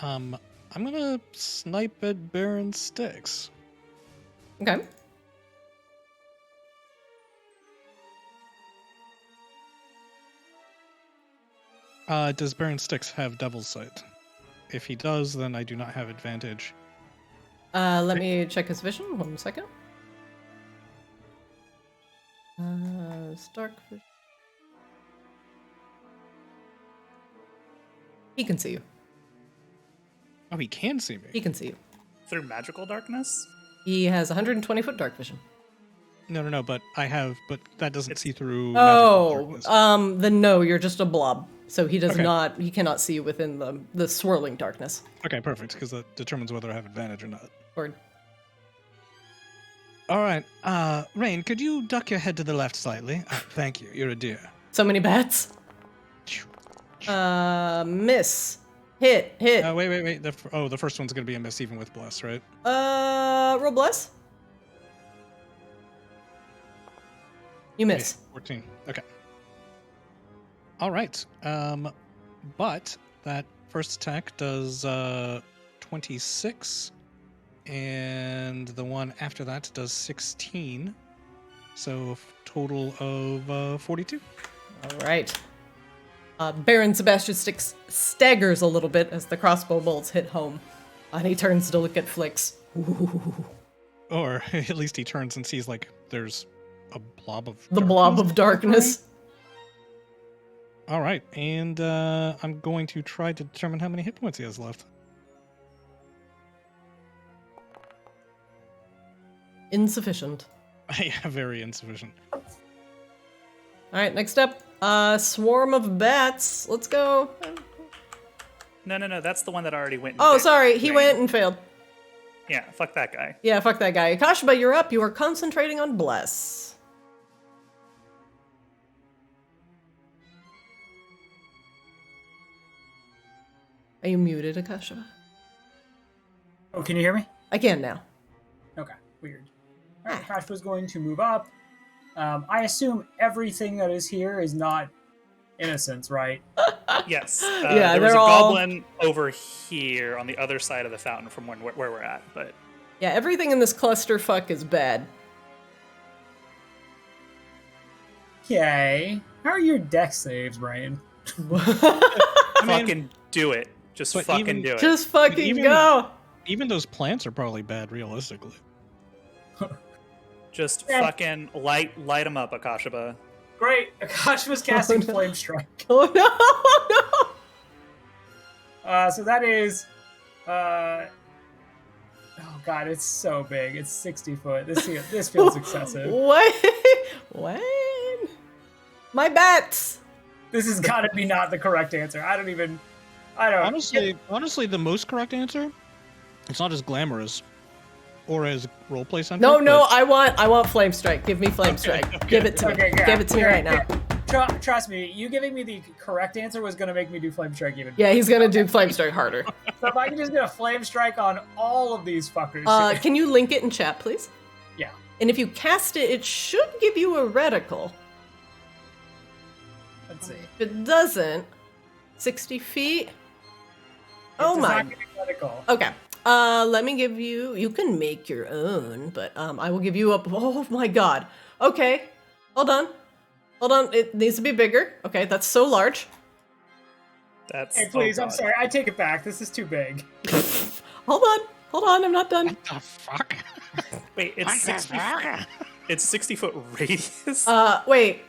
S2: I'm gonna snipe at Baron Styx.
S3: Okay.
S2: Does Baron Styx have Devil's Sight? If he does, then I do not have advantage.
S3: Let me check his vision. 1 second. Stark vision. He can see you.
S2: Oh, he can see me.
S3: He can see you.
S4: Through magical darkness?
S3: He has 120-foot dark vision.
S2: No, but that doesn't see through.
S3: Oh,
S2: magical darkness.
S3: then no, you're just a blob. So he does
S2: Okay.
S3: not, he cannot see you within the swirling darkness.
S2: Okay, perfect, because that determines whether I have advantage or not.
S3: Or
S2: All right, Rain, could you duck your head to the left slightly? Thank you, you're a dear.
S3: so many bats. Miss. Hit.
S2: Wait. The first one's gonna be a miss even with bless, right?
S3: Roll bless. You miss.
S2: 14. Okay. All right. But that first attack does 26, and the one after that does 16. So total of 42.
S3: All right. Baron Sebastian staggers a little bit as the crossbow bolts hit home, and he turns to look at Flix. Ooh.
S2: Or at least he turns and sees like there's a blob of
S3: The blob of darkness.
S2: All right, and I'm going to try to determine how many hit points he has left.
S3: Insufficient.
S2: Yeah, very insufficient.
S3: All right, next up, swarm of bats. Let's go.
S4: No, that's the one that already went. And
S3: Oh,
S4: failed.
S3: sorry, he
S4: Rain.
S3: went and failed.
S4: Yeah, fuck that guy.
S3: Yeah, fuck that guy. Akashba, you're up. You are concentrating on bless. Are you muted, Akashba?
S1: Oh, can you hear me?
S3: I can now.
S1: Okay, weird. All right, Crash was going to move up. I assume everything that is here is not innocents, right?
S4: Yes.
S3: Yeah,
S4: there was a
S3: they're all-
S4: goblin over here on the other side of the fountain from where we're at, but
S3: Yeah, everything in this clusterfuck is bad.
S1: Okay. How are your deck saves, Brian?
S4: fucking do it. Just
S2: but
S4: fucking
S2: even-
S4: do it.
S3: Just fucking
S2: Even-
S3: go.
S2: Even those plants are probably bad, realistically.
S4: Just
S1: Yeah.
S4: fucking light them up, Akashaba.
S1: Great. Akash was casting
S3: no.
S1: Flame Strike.
S3: Oh no,
S1: So that is... oh god, it's so big. It's 60 foot. This feels
S3: no.
S1: excessive.
S3: What? What? My bats.
S1: This has got to be not the correct answer. I don't...
S2: Honestly, the most correct answer, it's not as glamorous or as roleplay centric.
S3: No,
S2: but
S3: I want flame strike. Give me flame strike. Give it to me.
S1: Okay, yeah.
S3: Give it to me right now.
S1: Trust me, you giving me the correct answer was going to make me do Flame Strike even.
S3: Yeah, he's gonna do flame strike harder.
S1: So if I can just get a Flame Strike on all of these fuckers.
S3: Can you link it in chat, please?
S1: Yeah.
S3: And if you cast it, it should give you a reticle.
S1: Let's see.
S3: If it doesn't, 60 feet. Oh
S1: It does
S3: my.
S1: not give me critical.
S3: Okay. Let me give you. You can make your own, but I will give you up. Oh my god. Okay. Hold on. It needs to be bigger. Okay, that's so large.
S4: That's
S1: Hey, please,
S4: oh
S1: I'm
S4: God.
S1: sorry. I take it back. This is too big.
S3: Hold on. I'm not done.
S2: What the fuck?
S4: Wait, it's 60-foot radius.
S3: Wait.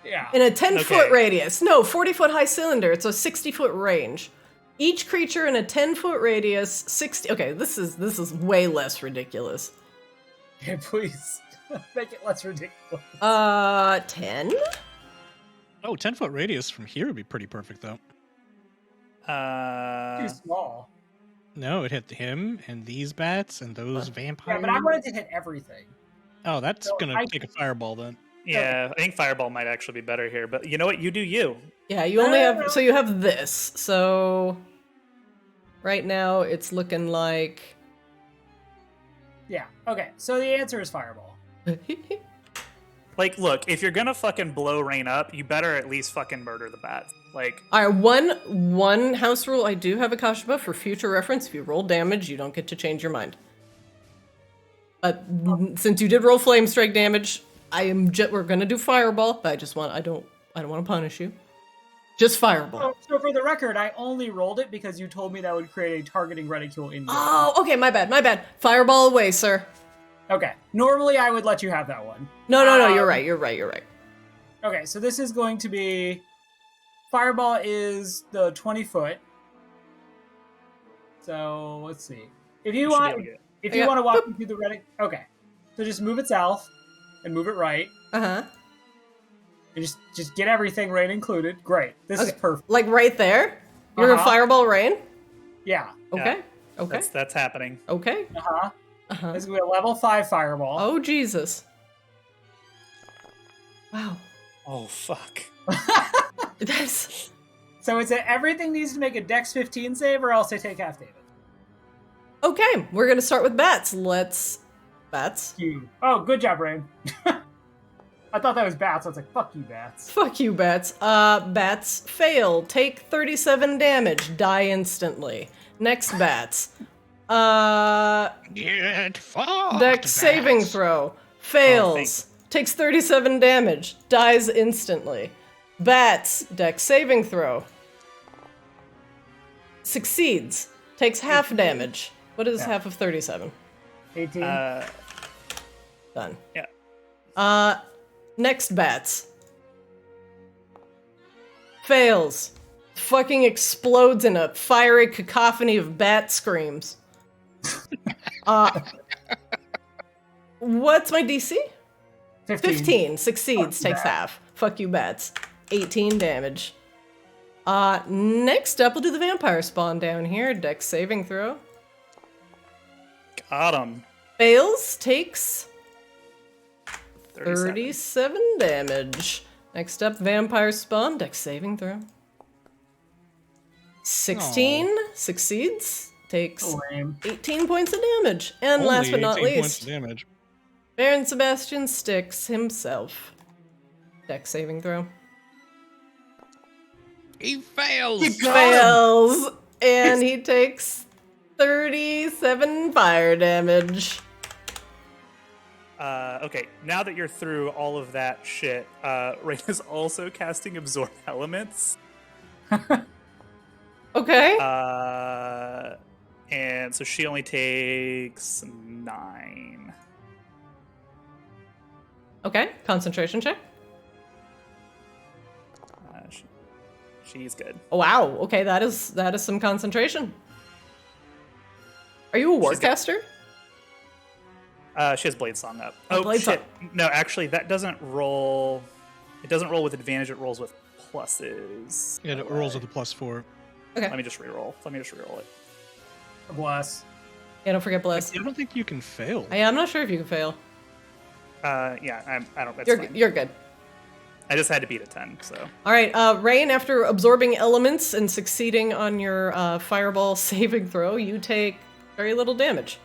S1: Yeah.
S3: In a 10-foot
S4: Okay.
S3: radius. No, 40-foot high cylinder. It's a 60-foot range. Each creature in a 10-foot radius, 60. Okay, this is way less ridiculous.
S1: Okay, please. Make it less ridiculous.
S3: 10?
S2: Oh, 10-foot radius from here would be pretty perfect, though.
S1: Too small.
S2: No, it hit him and these bats and those vampires.
S1: Yeah, but I wanted to hit everything.
S2: Oh, that's
S1: So
S2: gonna
S1: I-
S2: take a fireball then.
S4: Yeah, I think fireball might actually be better here, but you know what? You do you.
S3: Yeah, you only have. So you have this. So. Right now, it's looking like.
S1: Yeah. Okay, so the answer is Fireball.
S4: Like, look, if you're gonna fucking blow rain up, you better at least fucking murder the bat. Like,
S3: All right, one house rule I do have, Akashba, for future reference. If you roll damage, you don't get to change your mind. But since you did roll flame strike damage, we're gonna do fireball. But I don't want to punish you. Just fireball.
S1: So for the record, I only rolled it because you told me that would create a targeting reticule in.
S3: Oh, okay, my bad. Fireball away, sir.
S1: Okay. Normally, I would let you have that one.
S3: No, you're right.
S1: Okay, so this is going to be... Fireball is the 20 foot. So, let's see. If you
S4: should be
S1: want...
S4: able to get it.
S1: If you
S3: Yeah.
S1: want to walk me through the retic... Okay. So just move it south and move it right.
S3: Uh-huh.
S1: And just get everything rain included. Great. This is
S3: Okay.
S1: perfect.
S3: Like right there? You're gonna
S1: Uh-huh.
S3: fireball rain?
S1: Yeah.
S3: Okay. Okay.
S4: That's happening.
S3: Okay.
S1: Uh-huh.
S3: Uh-huh.
S1: This is going to be a level 5 fireball.
S3: Oh, Jesus. Wow.
S4: Oh fuck.
S3: That's...
S1: So it's everything needs to make a Dex 15 save or else they take half damage.
S3: Okay, we're gonna start with bats. Bats.
S1: Oh, good job, Rain. I thought that was bats. I was like, fuck you, bats.
S3: Fuck you, bats. Bats fail. Take 37 damage. Die instantly. Next bats.
S2: Get fucked.
S3: Dex saving throw. Fails. Takes 37 damage. Dies instantly. Bats. Dex saving throw. Succeeds. Takes half damage. What is half of 37?
S1: 18.
S3: Done.
S4: Yeah.
S3: Next bats. Fails. Fucking explodes in a fiery cacophony of bat screams. What's my DC? 15. Succeeds. Takes half. Fuck you, bats. 18 damage. Next up, we'll do the vampire spawn down here. Dex saving throw.
S4: Got him.
S3: Fails. Takes
S4: 37.
S3: 37 damage. Next up, vampire spawn. Dex saving throw. 16. Succeeds. Takes
S1: Lame.
S3: 18 points of damage. And
S2: Only
S3: last but not
S2: 18 points
S3: least,
S2: of damage.
S3: Baron Sebastian Sticks himself. Dex saving throw.
S2: He fails.
S3: Fails. And he takes 37 fire damage.
S4: Okay, now that you're through all of that shit, Rain is also casting Absorb Elements.
S3: Okay.
S4: And so she only takes 9.
S3: Okay. Concentration check.
S4: She's good.
S3: Oh, wow. Okay, that is some concentration. Are you a warcaster?
S4: She has Blade Song up.
S3: Blade
S4: shit.
S3: Song.
S4: No, actually, that doesn't roll. It doesn't roll with advantage. It rolls with pluses.
S2: Yeah, it rolls with a +4.
S3: Okay.
S4: Let me just reroll. it.
S1: Bless.
S3: Yeah, don't forget bless.
S2: I don't think you can fail.
S3: I'm not sure if you can fail.
S4: Yeah, I don't. That's
S3: You're
S4: fine.
S3: you're good.
S4: I just had to beat a 10, so.
S3: All right, Rain, after absorbing elements and succeeding on your fireball saving throw, you take very little damage.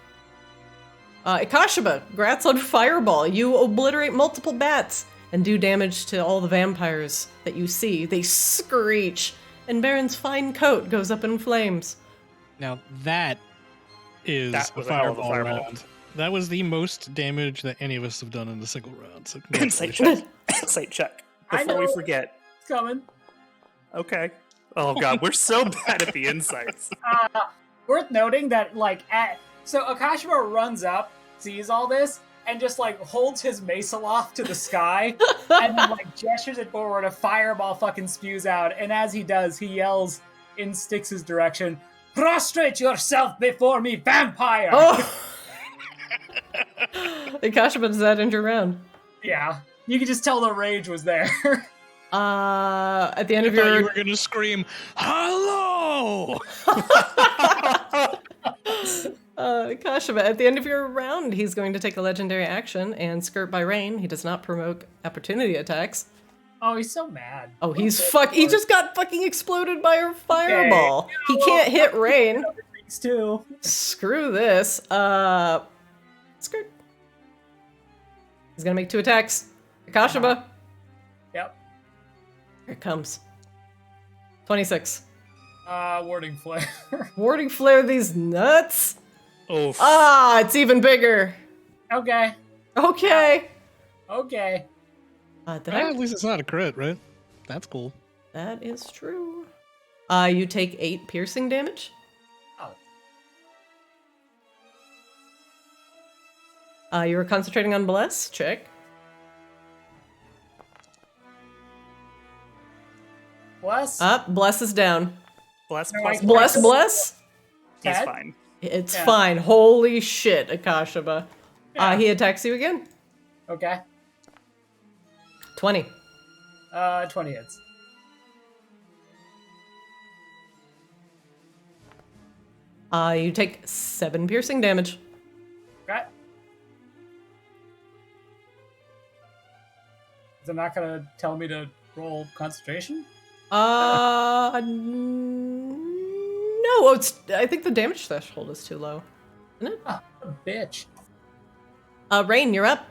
S3: Ikashiba, grats on fireball. You obliterate multiple bats and do damage to all the vampires that you see. They screech, and Baron's fine coat goes up in flames.
S2: Now that is
S4: That
S2: a
S4: was a hell of a
S2: fireball
S4: fireball.
S2: round. That was the most damage that any of us have done in a single round. So
S4: Insight
S2: congratulations.
S4: check. Insight check.
S1: I
S4: Before we
S1: know.
S4: forget.
S1: It's coming.
S4: Okay. Oh god, we're so bad at the insights.
S1: Worth noting that, so Akashima runs up, sees all this, and just, holds his mace aloft to the sky, and then, gestures it forward, a fireball fucking spews out, and as he does, he yells in Styx's direction, "Prostrate yourself before me, vampire!"
S3: Oh! Ikashiba, does that end your round?
S1: Yeah. You could just tell the rage was there.
S3: At the end
S2: I
S3: of
S2: thought you
S3: your
S2: were gonna scream, "Hello!"
S3: Ikashiba, at the end of your round, he's going to take a legendary action and skirt by Rain. He does not provoke opportunity attacks.
S1: Oh, he's so mad.
S3: Oh, he just got fucking exploded by her fireball. He can't hit Rain.
S1: Things too.
S3: Screw this. Skirt. He's gonna make 2 attacks. Ikashiba.
S1: Yep.
S3: Here it comes. 26.
S1: Warding flare.
S3: Warding flare these nuts.
S4: Oh,
S3: It's even bigger.
S1: Okay.
S3: Okay.
S1: Okay.
S3: Did
S2: At
S3: I?
S2: least it's not a crit, right? That's cool.
S3: That is true. You take 8 piercing damage.
S1: Oh.
S3: You were concentrating on bless. Check.
S1: Bless.
S3: Bless is down.
S4: bless,
S1: No,
S4: plus,
S1: I-
S3: Bless.
S4: He's
S1: Ted?
S4: fine.
S3: It's
S1: Yeah.
S3: fine. Holy shit, Akashiba.
S1: Yeah.
S3: He attacks you again.
S1: Okay.
S3: 20.
S1: 20 hits.
S3: You take 7 piercing damage.
S1: Okay. Is it not gonna tell me to roll concentration?
S3: No, I think the damage threshold is too low. Isn't it?
S1: Ah, a bitch.
S3: Rain, you're up.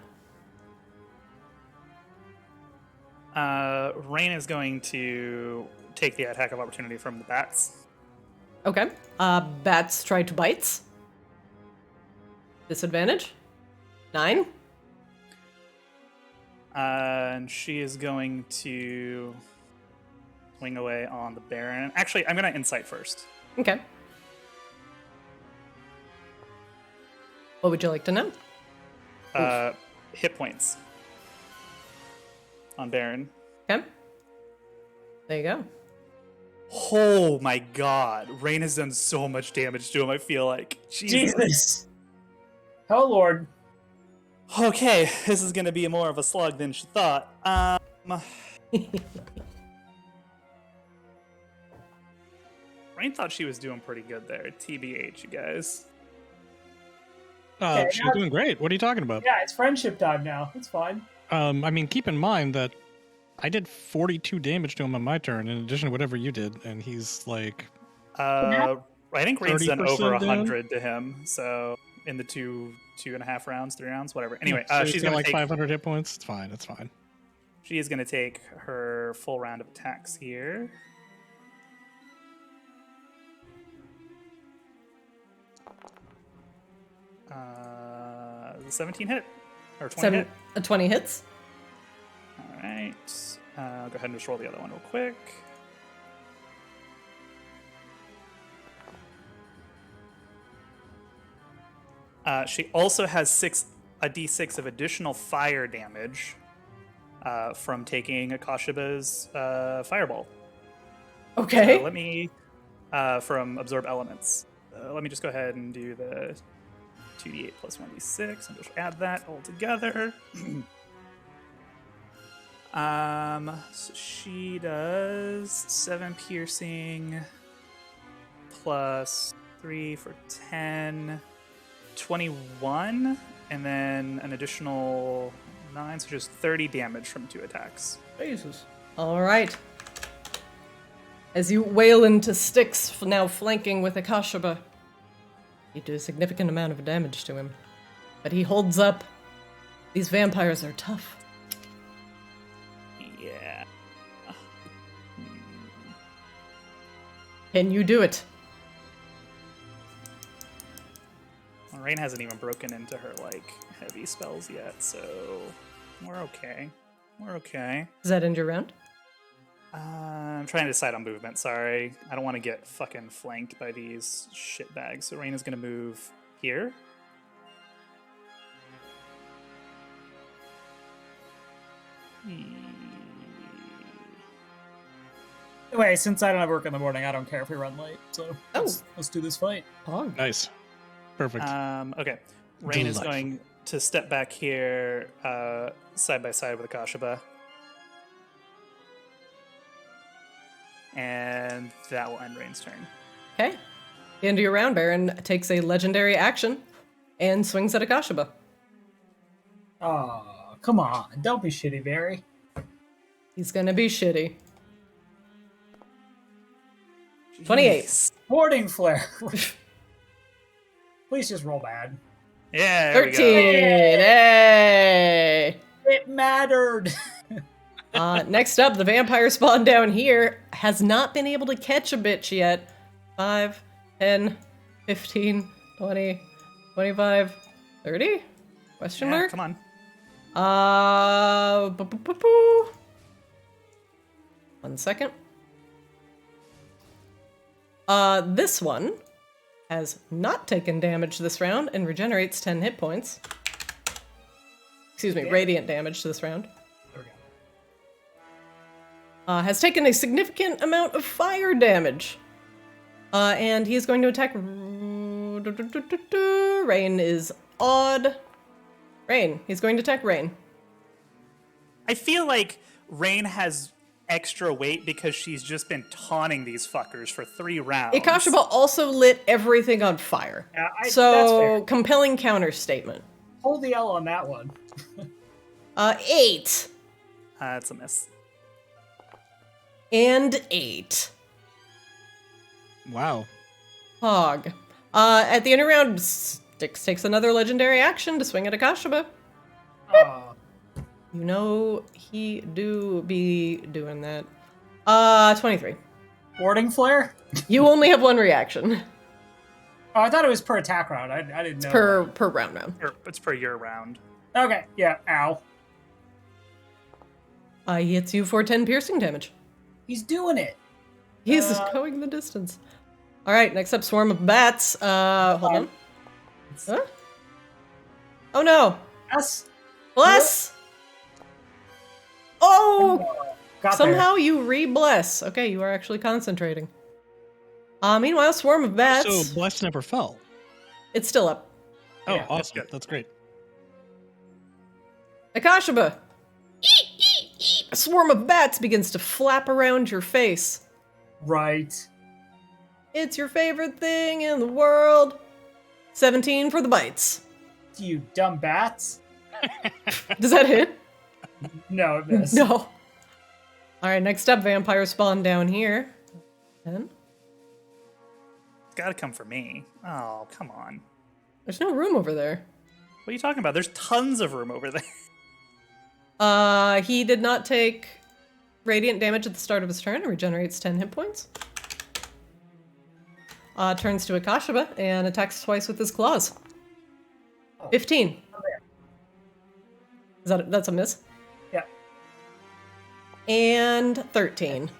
S4: Rain is going to take the attack of opportunity from the bats.
S3: Okay. Bats try to bite. Disadvantage. 9.
S4: And she is going to swing away on the Baron. Actually, I'm going to insight first.
S3: Okay. What would you like to know?
S4: Hit points on Baron.
S3: Okay. There you go.
S4: Oh my god. Rain has done so much damage to him, I feel like.
S1: Jesus. Oh, Lord.
S4: Okay, this is going to be more of a slug than she thought. Rain thought she was doing pretty good there. TBH, you guys.
S1: Okay,
S2: She's
S1: now-
S2: doing great. What are you talking about?
S1: Yeah, it's friendship time now. It's fine.
S2: I mean, keep in mind that I did 42 damage to him on my turn, in addition to whatever you did, and he's like,
S4: I think Rain's done
S2: 30%
S4: over
S2: down?
S4: 100 to him, so in the 2.5 rounds, 3 rounds, whatever. Anyway,
S2: so
S4: she's
S2: he's
S4: going
S2: got
S4: to
S2: like
S4: take
S2: 500 hit points. It's fine. It's fine.
S4: She is going to take her full round of attacks here. The 17 hit or 20 hit.
S3: 20 hits.
S4: All right. Go ahead and just roll the other one real quick. She also has a d6 of additional fire damage from taking Akashiba's fireball.
S3: Okay.
S4: So let me from absorb elements. Let me just go ahead and do the 2d8 plus 1d6 and just add that all together. So she does 7 piercing plus 3 for 10, 21, and then an additional 9, so just 30 damage from 2 attacks.
S3: Jesus. All right. As you wail into sticks, now flanking with Akashiba, you do a significant amount of damage to him. But he holds up. These vampires are tough.
S4: Yeah.
S3: Can you do it?
S4: Well, Rain hasn't even broken into her, like, heavy spells yet, so we're okay. We're okay.
S3: Does that end your round?
S4: I'm trying to decide on movement, sorry. I don't want to get fucking flanked by these shitbags. So Rain is going to move here.
S1: Anyway, since I don't have work in the morning, I don't care if we run late. So let's do this fight.
S3: Pog.
S2: Nice. Perfect.
S4: Okay. Rain is
S2: Delightful.
S4: going to step back here side by side with Akashiba. And that will end Rain's turn.
S3: Okay. The end of your round, Baron takes a legendary action and swings at Akashiba.
S1: Oh, come on. Don't be shitty, Barry.
S3: He's gonna be shitty. 28.
S4: Jeez.
S1: Warding flare. Please just roll bad.
S4: Yeah, there
S3: 13.
S4: we go.
S3: Hey!
S1: It mattered.
S3: Next up, the vampire spawn down here has not been able to catch a bitch yet. 5, 10, 15, 20, 25, 30? Question
S4: Yeah,
S3: mark?
S4: come on.
S3: Boo. 1 second. This one has not taken damage this round and regenerates 10 hit points. Excuse me, radiant damage to this round.
S1: There we go.
S3: Has taken a significant amount of fire damage. And he is going to attack. Rain is odd. Rain. He's going to attack Rain.
S4: I feel like Rain has extra weight because she's just been taunting these fuckers for 3 rounds.
S3: Akashiba also lit everything on fire.
S1: Yeah, that's
S3: So,
S1: fair.
S3: compelling counter statement.
S1: Hold the L on that one.
S3: 8.
S4: That's a miss.
S3: And 8.
S2: Wow.
S3: Hog. At the end of the round, Styx takes another legendary action to swing at Akashiba.
S1: Oh,
S3: You know he do be doing that. 23.
S1: Warding flare?
S3: You only have one reaction.
S1: Oh, I thought it was per attack round. I didn't know.
S3: Per round now.
S4: It's per year round.
S1: Okay, yeah, ow.
S3: He hits you for 10 piercing damage.
S1: He's doing it.
S3: He's going the distance. All right, next up, swarm of bats. Hold on. Huh? Oh no!
S1: Yes.
S3: Bless! Oh!
S1: Got
S3: Somehow you re-bless. Okay, you are actually concentrating. Meanwhile, swarm of bats.
S2: So bless never fell.
S3: It's still up.
S2: Oh,
S1: Yeah,
S2: awesome.
S4: good.
S2: That's great.
S3: Akashaba! A swarm of bats begins to flap around your face.
S1: there. Right.
S3: It's your favorite thing in the world. 17 for the bites.
S1: You dumb bats.
S3: Does that hit?
S1: No, it missed.
S3: No. Alright, next up, vampire spawn down here. 10.
S4: It's gotta come for me. Oh, come on.
S3: There's no room over there.
S4: What are you talking about? There's tons of room over there.
S3: He did not take radiant damage at the start of his turn and regenerates 10 hit points. Turns to Akashaba and attacks twice with his claws. 15. That's a miss?
S1: Yeah.
S3: And 13.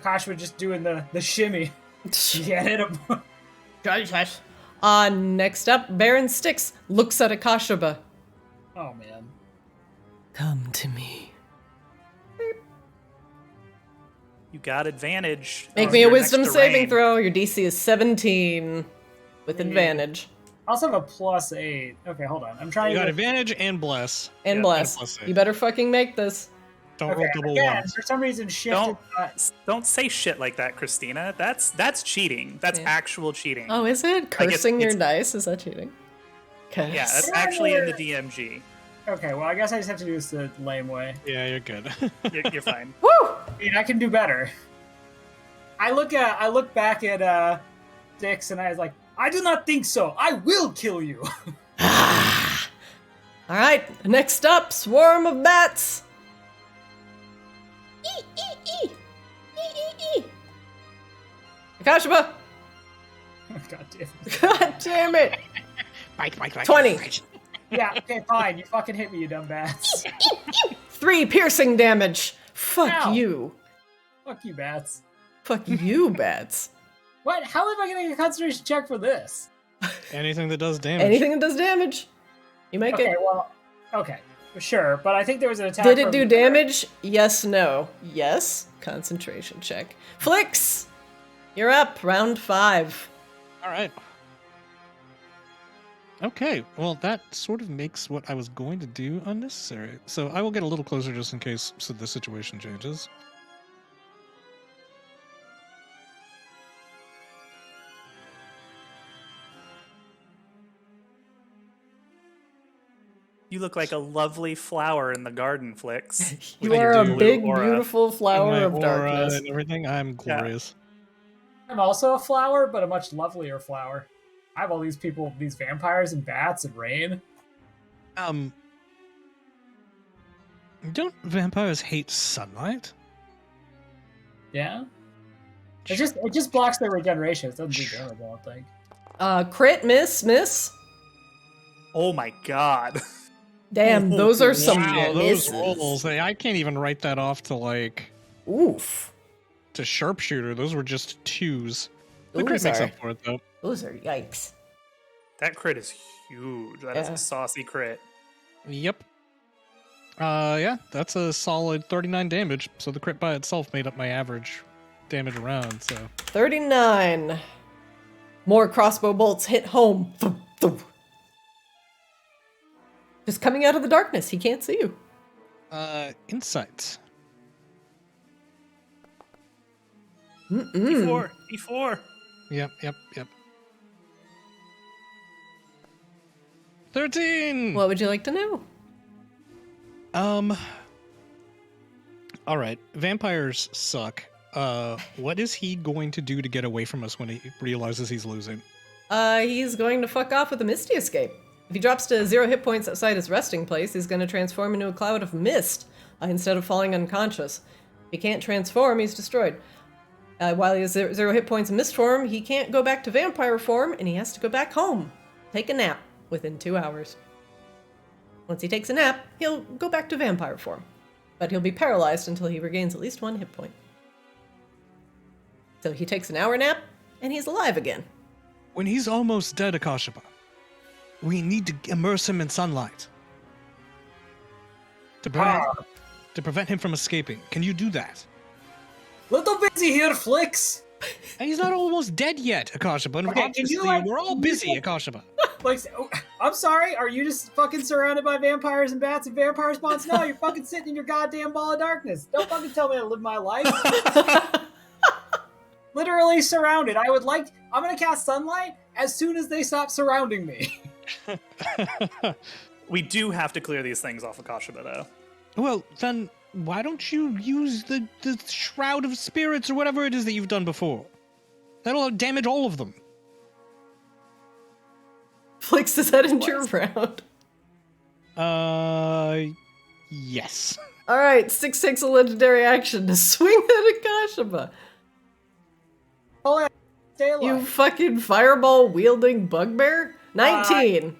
S1: Akash was just doing the shimmy. You can't hit him.
S3: Next up, Baron Styx looks at Akashaba.
S1: Oh man.
S5: Come to me.
S4: You got advantage.
S3: Make
S4: Oh,
S3: me a
S4: you're next
S3: wisdom
S4: to
S3: saving
S4: Rain.
S3: throw. Your DC is 17 with advantage.
S1: I also have a +8. Okay, hold on. I'm trying
S2: You got
S1: to.
S2: advantage and bless.
S3: And
S4: Yeah,
S3: bless.
S2: and plus
S3: You better fucking make this.
S2: Don't
S1: Okay,
S2: roll double
S1: again,
S2: ones.
S1: for some reason, shifted.
S4: Don't say shit like that, Christina. That's cheating. That's
S3: Yeah.
S4: actual cheating.
S3: Oh, is it?
S4: I guess
S3: Cursing your
S4: it's-
S3: dice? Is that cheating? Okay.
S4: Yeah, that's actually in the DMG.
S1: Okay, well, I guess I just have to do this the lame way.
S2: Yeah, you're good.
S4: You're fine.
S3: Woo!
S1: I mean, I can do better. I look back at Dix and I was like, I do not think so. I will kill you.
S3: All right, next up, swarm of bats. Akashaba!
S1: God damn it.
S3: God damn it!
S2: Bite.
S3: 20.
S1: Yeah, okay, fine. You fucking hit me, you dumb bats.
S3: 3 piercing damage. Fuck
S1: Ow.
S3: you.
S1: Fuck you, bats.
S3: Fuck you, bats.
S1: What? How am I getting a concentration check for this?
S2: Anything that does damage.
S3: Anything that does damage. You make
S1: Okay,
S3: it.
S1: well, okay, sure, but I think there was an attack.
S3: Did it
S1: from-
S3: do damage? Yes, no. Yes. Concentration check. Flicks! You're up. Round 5.
S2: All right. Okay, well, that sort of makes what I was going to do unnecessary. So I will get a little closer just in case the situation changes.
S4: You look like a lovely flower in the garden, Flicks.
S3: You
S2: With
S3: are
S2: your
S3: a
S2: blue
S3: big,
S4: aura.
S3: beautiful flower
S2: And
S3: of
S2: my aura
S3: darkness.
S2: and everything. I'm glorious.
S1: I'm also a flower, but a much lovelier flower. I have all these people, these vampires and bats and rain.
S2: Don't vampires hate sunlight?
S1: Yeah. It just blocks their regeneration. It doesn't do damage, I don't think.
S3: Crit, miss.
S4: Oh my god.
S3: Damn, those are some
S2: Wow, those
S3: misses.
S2: rolls. I can't even write that off to
S3: Oof.
S2: to sharpshooter. Those were just 2s. The
S3: Ooh,
S2: crit makes
S3: sorry.
S2: up for it though.
S3: Those are yikes.
S4: That crit is huge. That is
S3: Yeah.
S4: a saucy crit.
S2: Yep. Yeah, that's a solid 39 damage. So the crit by itself made up my average damage around. So
S3: 39. More crossbow bolts hit home. Thump, thump. Just coming out of the darkness. He can't see you.
S2: insight.
S4: E4.
S2: Yep. 13.
S3: What would you like to know?
S2: All right. Vampires suck. What is he going to do to get away from us when he realizes he's losing?
S3: He's going to fuck off with a Misty Escape. If he drops to 0 hit points outside his resting place, he's going to transform into a cloud of mist instead of falling unconscious. If he can't transform, he's destroyed. While he has 0 hit points in mist form, he can't go back to vampire form, and he has to go back home. Take a nap within 2 hours. Once he takes a nap, he'll go back to vampire form. But he'll be paralyzed until he regains at least 1 hit point. So he takes an hour nap, and he's alive again.
S2: When he's almost dead, Akashiba, we need to immerse him in sunlight. To prevent him from escaping. Can you do that?
S1: Little busy here, Flicks.
S2: And he's not almost dead yet, Akashiba.
S1: Okay,
S2: Obviously, we're all busy, Akashiba.
S1: Like, I'm sorry, are you just fucking surrounded by vampires and bats and vampire spawns? No, you're fucking sitting in your goddamn ball of darkness. Don't fucking tell me how to live my life. Literally surrounded. I'm gonna cast sunlight as soon as they stop surrounding me.
S4: We do have to clear these things off of Kashiba, though.
S2: Well, then, why don't you use the Shroud of Spirits or whatever it is that you've done before? That'll damage all of them.
S3: Flicks his head into your round.
S2: Yes.
S3: Alright, 6 takes a legendary action to swing at Akashiba.
S1: Oh, stay alive.
S3: You fucking fireball wielding bugbear? 19.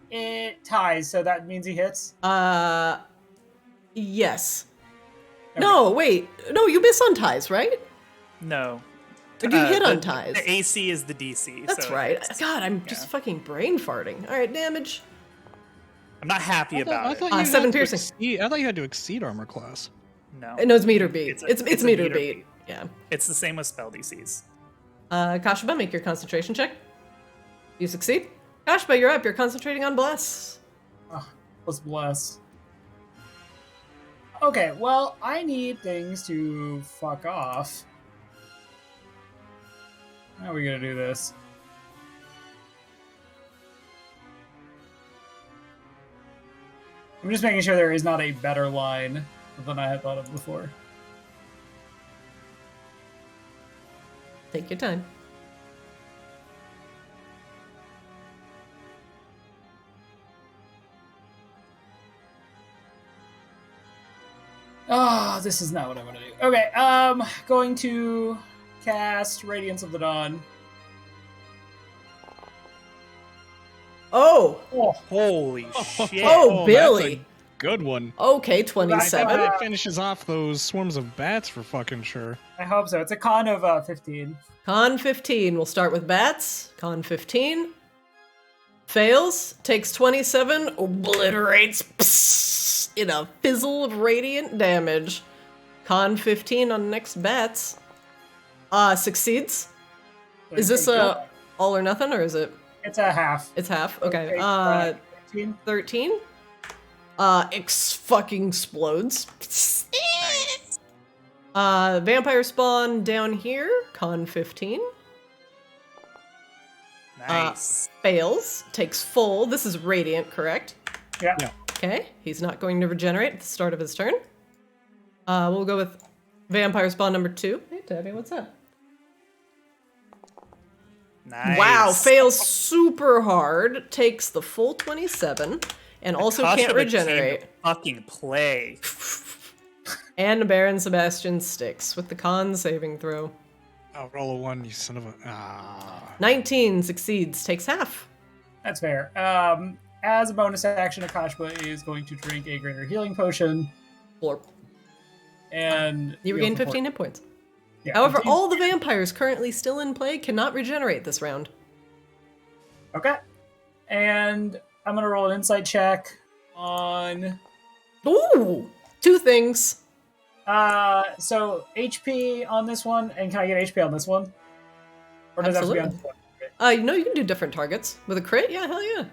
S1: It ties, so that means he hits.
S3: Yes.
S1: Okay.
S3: No, wait. No, you miss on ties, right?
S4: No.
S3: Or do you hit on
S4: the-
S3: ties?
S4: The AC is the DC.
S3: That's
S4: so
S3: right.
S4: it's-
S3: God, I'm just fucking brain farting. Alright, damage.
S4: I'm not happy about it.
S3: 7 piercing.
S2: I thought you had to exceed armor class.
S4: No.
S3: No, it's meter beat. It's
S4: a
S3: meter beat. Yeah.
S4: It's the same with spell DCs.
S3: Kashiba, make your concentration check. You succeed. Kashiba, you're up. You're concentrating on bless.
S1: Let's bless. Okay, well, I need things to fuck off. How are we gonna do this? I'm just making sure there is not a better line than I had thought of before.
S3: Take your time.
S1: Ah, this is not what I want to do. Okay, going to cast Radiance of the Dawn.
S3: Oh!
S1: Oh,
S4: Holy shit.
S3: Oh, Billy!
S2: That's a good one.
S3: Okay,
S2: I
S3: 27.
S2: bet it finishes off those swarms of bats for fucking sure.
S1: I hope so. It's a con of 15.
S3: Con 15. We'll start with bats. Con 15. Fails. Takes 27. Obliterates. Psst, in a fizzle of radiant damage. Con 15 on next bats. Succeeds. Is this a all or nothing, or is it?
S1: It's a half.
S3: It's half. Okay.
S1: 13.
S3: 13. Fucking explodes.
S4: Nice.
S3: Vampire spawn down here. Con 15.
S4: Nice.
S3: Fails. Takes full. This is radiant, correct?
S1: Yeah.
S3: Okay. He's not going to regenerate at the start of his turn. We'll go with vampire spawn number 2. Hey, Tabby, what's up?
S4: Nice.
S3: Wow, fails super hard. Takes the full 27. And also
S4: Kasha
S3: can't
S4: came to
S3: regenerate.
S4: Fucking play.
S3: And Baron Sebastian sticks with the con saving throw.
S2: Oh, roll a 1, you son of a...
S3: 19 succeeds, takes half.
S1: That's fair. As a bonus action, Akashba is going to drink a greater healing potion,
S3: Blorp.
S1: and
S3: You regain 15 hit points.
S1: Yeah,
S3: However,
S1: 15.
S3: all the vampires currently still in play cannot regenerate this round.
S1: Okay. And I'm gonna roll an insight check on.
S3: Ooh! 2 things.
S1: So HP on this one, and can I get HP on this one? Or does it have to be on this one?
S3: You know you can do different targets. With a crit? Yeah, hell yeah.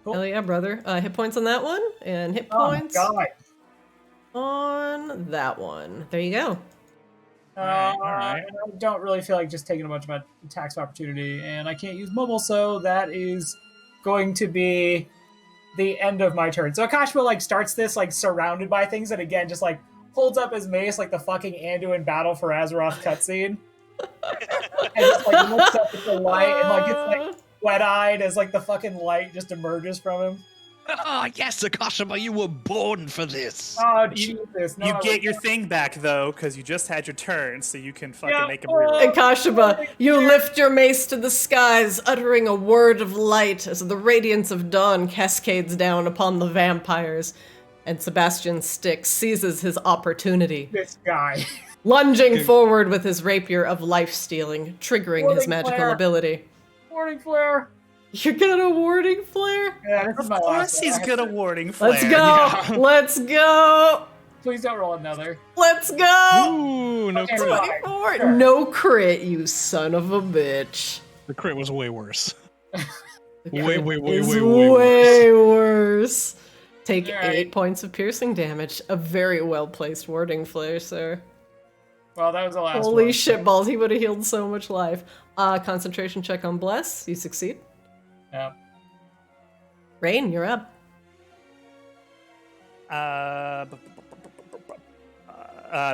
S1: Cool.
S3: Hell yeah, brother. Hit points on that one, and hit
S1: Oh my
S3: points
S1: god.
S3: on that one. There you go.
S4: Alright.
S1: I don't really feel like just taking a bunch of attacks of opportunity, and I can't use mobile, so that is going to be the end of my turn. So Akashba starts this surrounded by things, and again just holds up his mace like the fucking Anduin Battle for Azeroth cutscene. And just looks up at the light, and it's wet-eyed as like the fucking light just emerges from him.
S2: Ah, yes, Akashima, you were born for this.
S1: Oh, Jesus! No,
S4: You
S1: I
S4: get
S1: like
S4: your
S1: that.
S4: thing back though, because you just had your turn, so you can fucking
S1: Yeah,
S4: make him reroll.
S3: And Kashiba, you lift your mace to the skies, uttering a word of light as the radiance of dawn cascades down upon the vampires. And Sebastian Styx seizes his opportunity,
S1: this guy.
S3: lunging forward with his rapier of life-stealing, triggering his
S1: Warding
S3: magical
S1: flare.
S3: ability.
S1: Warning flare.
S3: You got a warding flare?
S1: Yeah, this is
S4: Of
S1: my
S4: course
S1: last one.
S4: he's
S1: I have
S4: good
S1: to-
S4: at warding flare.
S3: Let's go!
S2: Yeah.
S3: Let's go!
S1: Please don't roll another.
S3: Let's go!
S2: Ooh, no
S1: Okay,
S2: crit.
S1: fine.
S3: 24!
S1: Sure.
S3: No crit, you son of a bitch.
S2: The crit was way worse.
S3: The
S2: Way,
S3: crit
S2: way, way,
S3: is
S2: way, way
S3: way worse. Take
S1: All right.
S3: 8 points of piercing damage. A very well-placed warding flare, sir.
S1: Well, that was the last
S3: Holy
S1: one.
S3: shit balls, he would have healed so much life. Concentration check on Bless. You succeed.
S1: Yeah.
S3: Rain, you're up.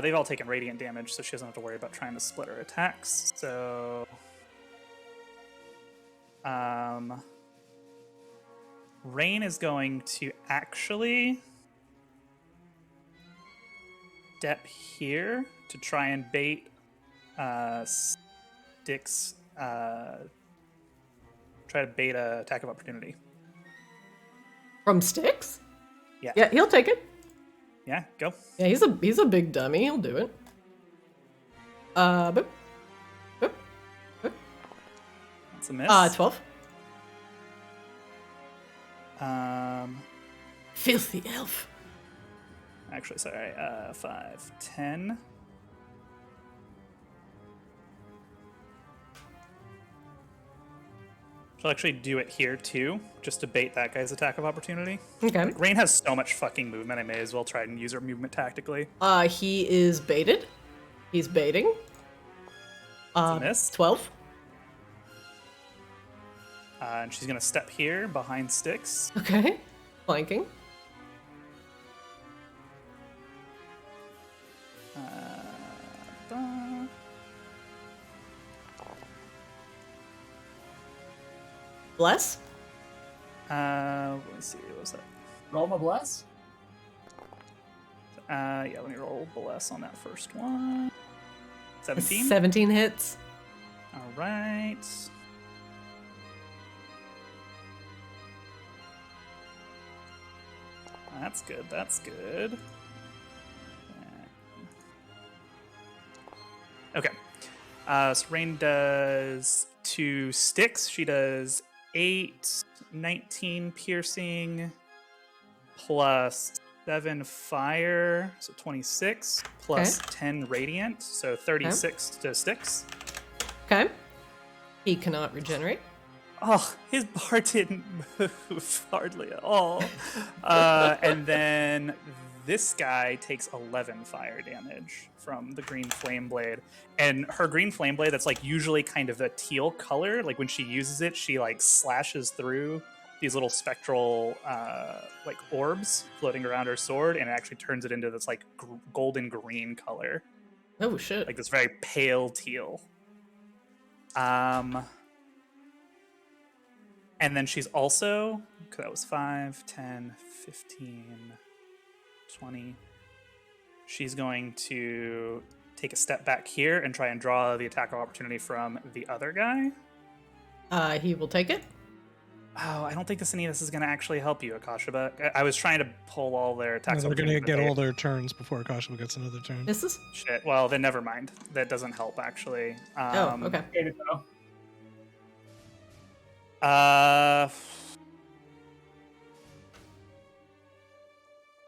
S4: They've all taken radiant damage, so she doesn't have to worry about trying to split her attacks. So, Rain is going to actually step here to try and bait Styx. Try to bait a attack of opportunity.
S3: From Styx?
S4: Yeah.
S3: Yeah, he'll take it.
S4: Yeah, go.
S3: Yeah, he's a big dummy. He'll do it. Boop. Boop. Boop.
S4: That's a miss.
S3: 12.
S5: Filthy elf.
S4: Actually, sorry. 5, 10. She'll actually do it here too, just to bait that guy's attack of opportunity.
S3: Okay.
S4: Rain has so much fucking movement, I may as well try and use her movement tactically.
S3: He is baited. He's baiting.
S4: That's a miss.
S3: 12.
S4: And she's gonna step here behind Styx.
S3: Okay. Flanking.
S4: Ba-
S3: Bless.
S4: Let me see, what was that?
S1: Roll my bless.
S4: Yeah, let me roll bless on that first one. 17.
S3: 17 hits.
S4: All right. That's good. That's good. Okay. So Rain does 2 sticks. She does 8, 19 piercing, plus 7 fire, so 26, plus 10 radiant, so 36 to sticks.
S3: Okay. He cannot regenerate.
S4: Oh, his bar didn't move hardly at all. And then this guy takes 11 fire damage from the green flame blade. And her green flame blade, that's like usually kind of a teal color. Like when she uses it, she like slashes through these little spectral like orbs floating around her sword, and it actually turns it into this like golden green color.
S3: Oh shit.
S4: Like this very pale teal. And then she's also, that was 5, 10, 15, 20. She's going to take a step back here and try and draw the attack of opportunity from the other guy.
S3: He will take it.
S4: Oh, I don't think any of this is going to actually help you, Akashima. I was trying to pull all their attacks.
S2: They're going to
S4: opportunity,
S2: get
S4: but
S2: all their turns before Akashima gets another turn.
S3: Misses.
S4: Shit. Well, then never mind. That doesn't help, actually.
S3: Oh, okay.
S1: Hate it, though.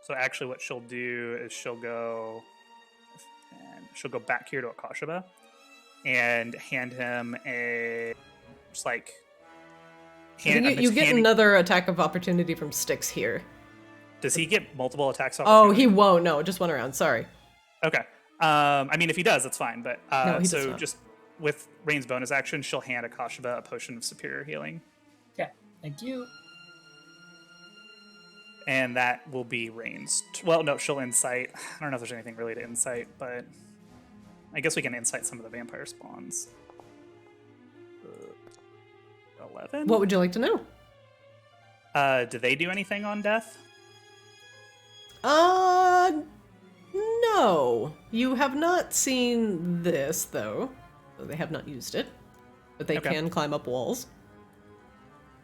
S4: So actually what she'll do is she'll go back here to Akashima and hand him a just like
S3: You get another attack of opportunity from Styx here.
S4: Does he get multiple attacks?
S3: Oh, he won't. No, just one round. Sorry.
S4: Okay. I mean, if he does, that's fine. But
S3: No, he does
S4: so
S3: not.
S4: just with Rain's bonus action, she'll hand Akashima a potion of superior healing,
S1: Okay, thank you.
S4: and that will be Rain's. Well, no, she'll insight. I don't know if there's anything really to insight, but I guess we can insight some of the vampire spawns. 11.
S3: What would you like to know?
S4: Do they do anything on death?
S3: No. You have not seen this, though. So they have not used it. But they
S4: Okay.
S3: can climb up walls.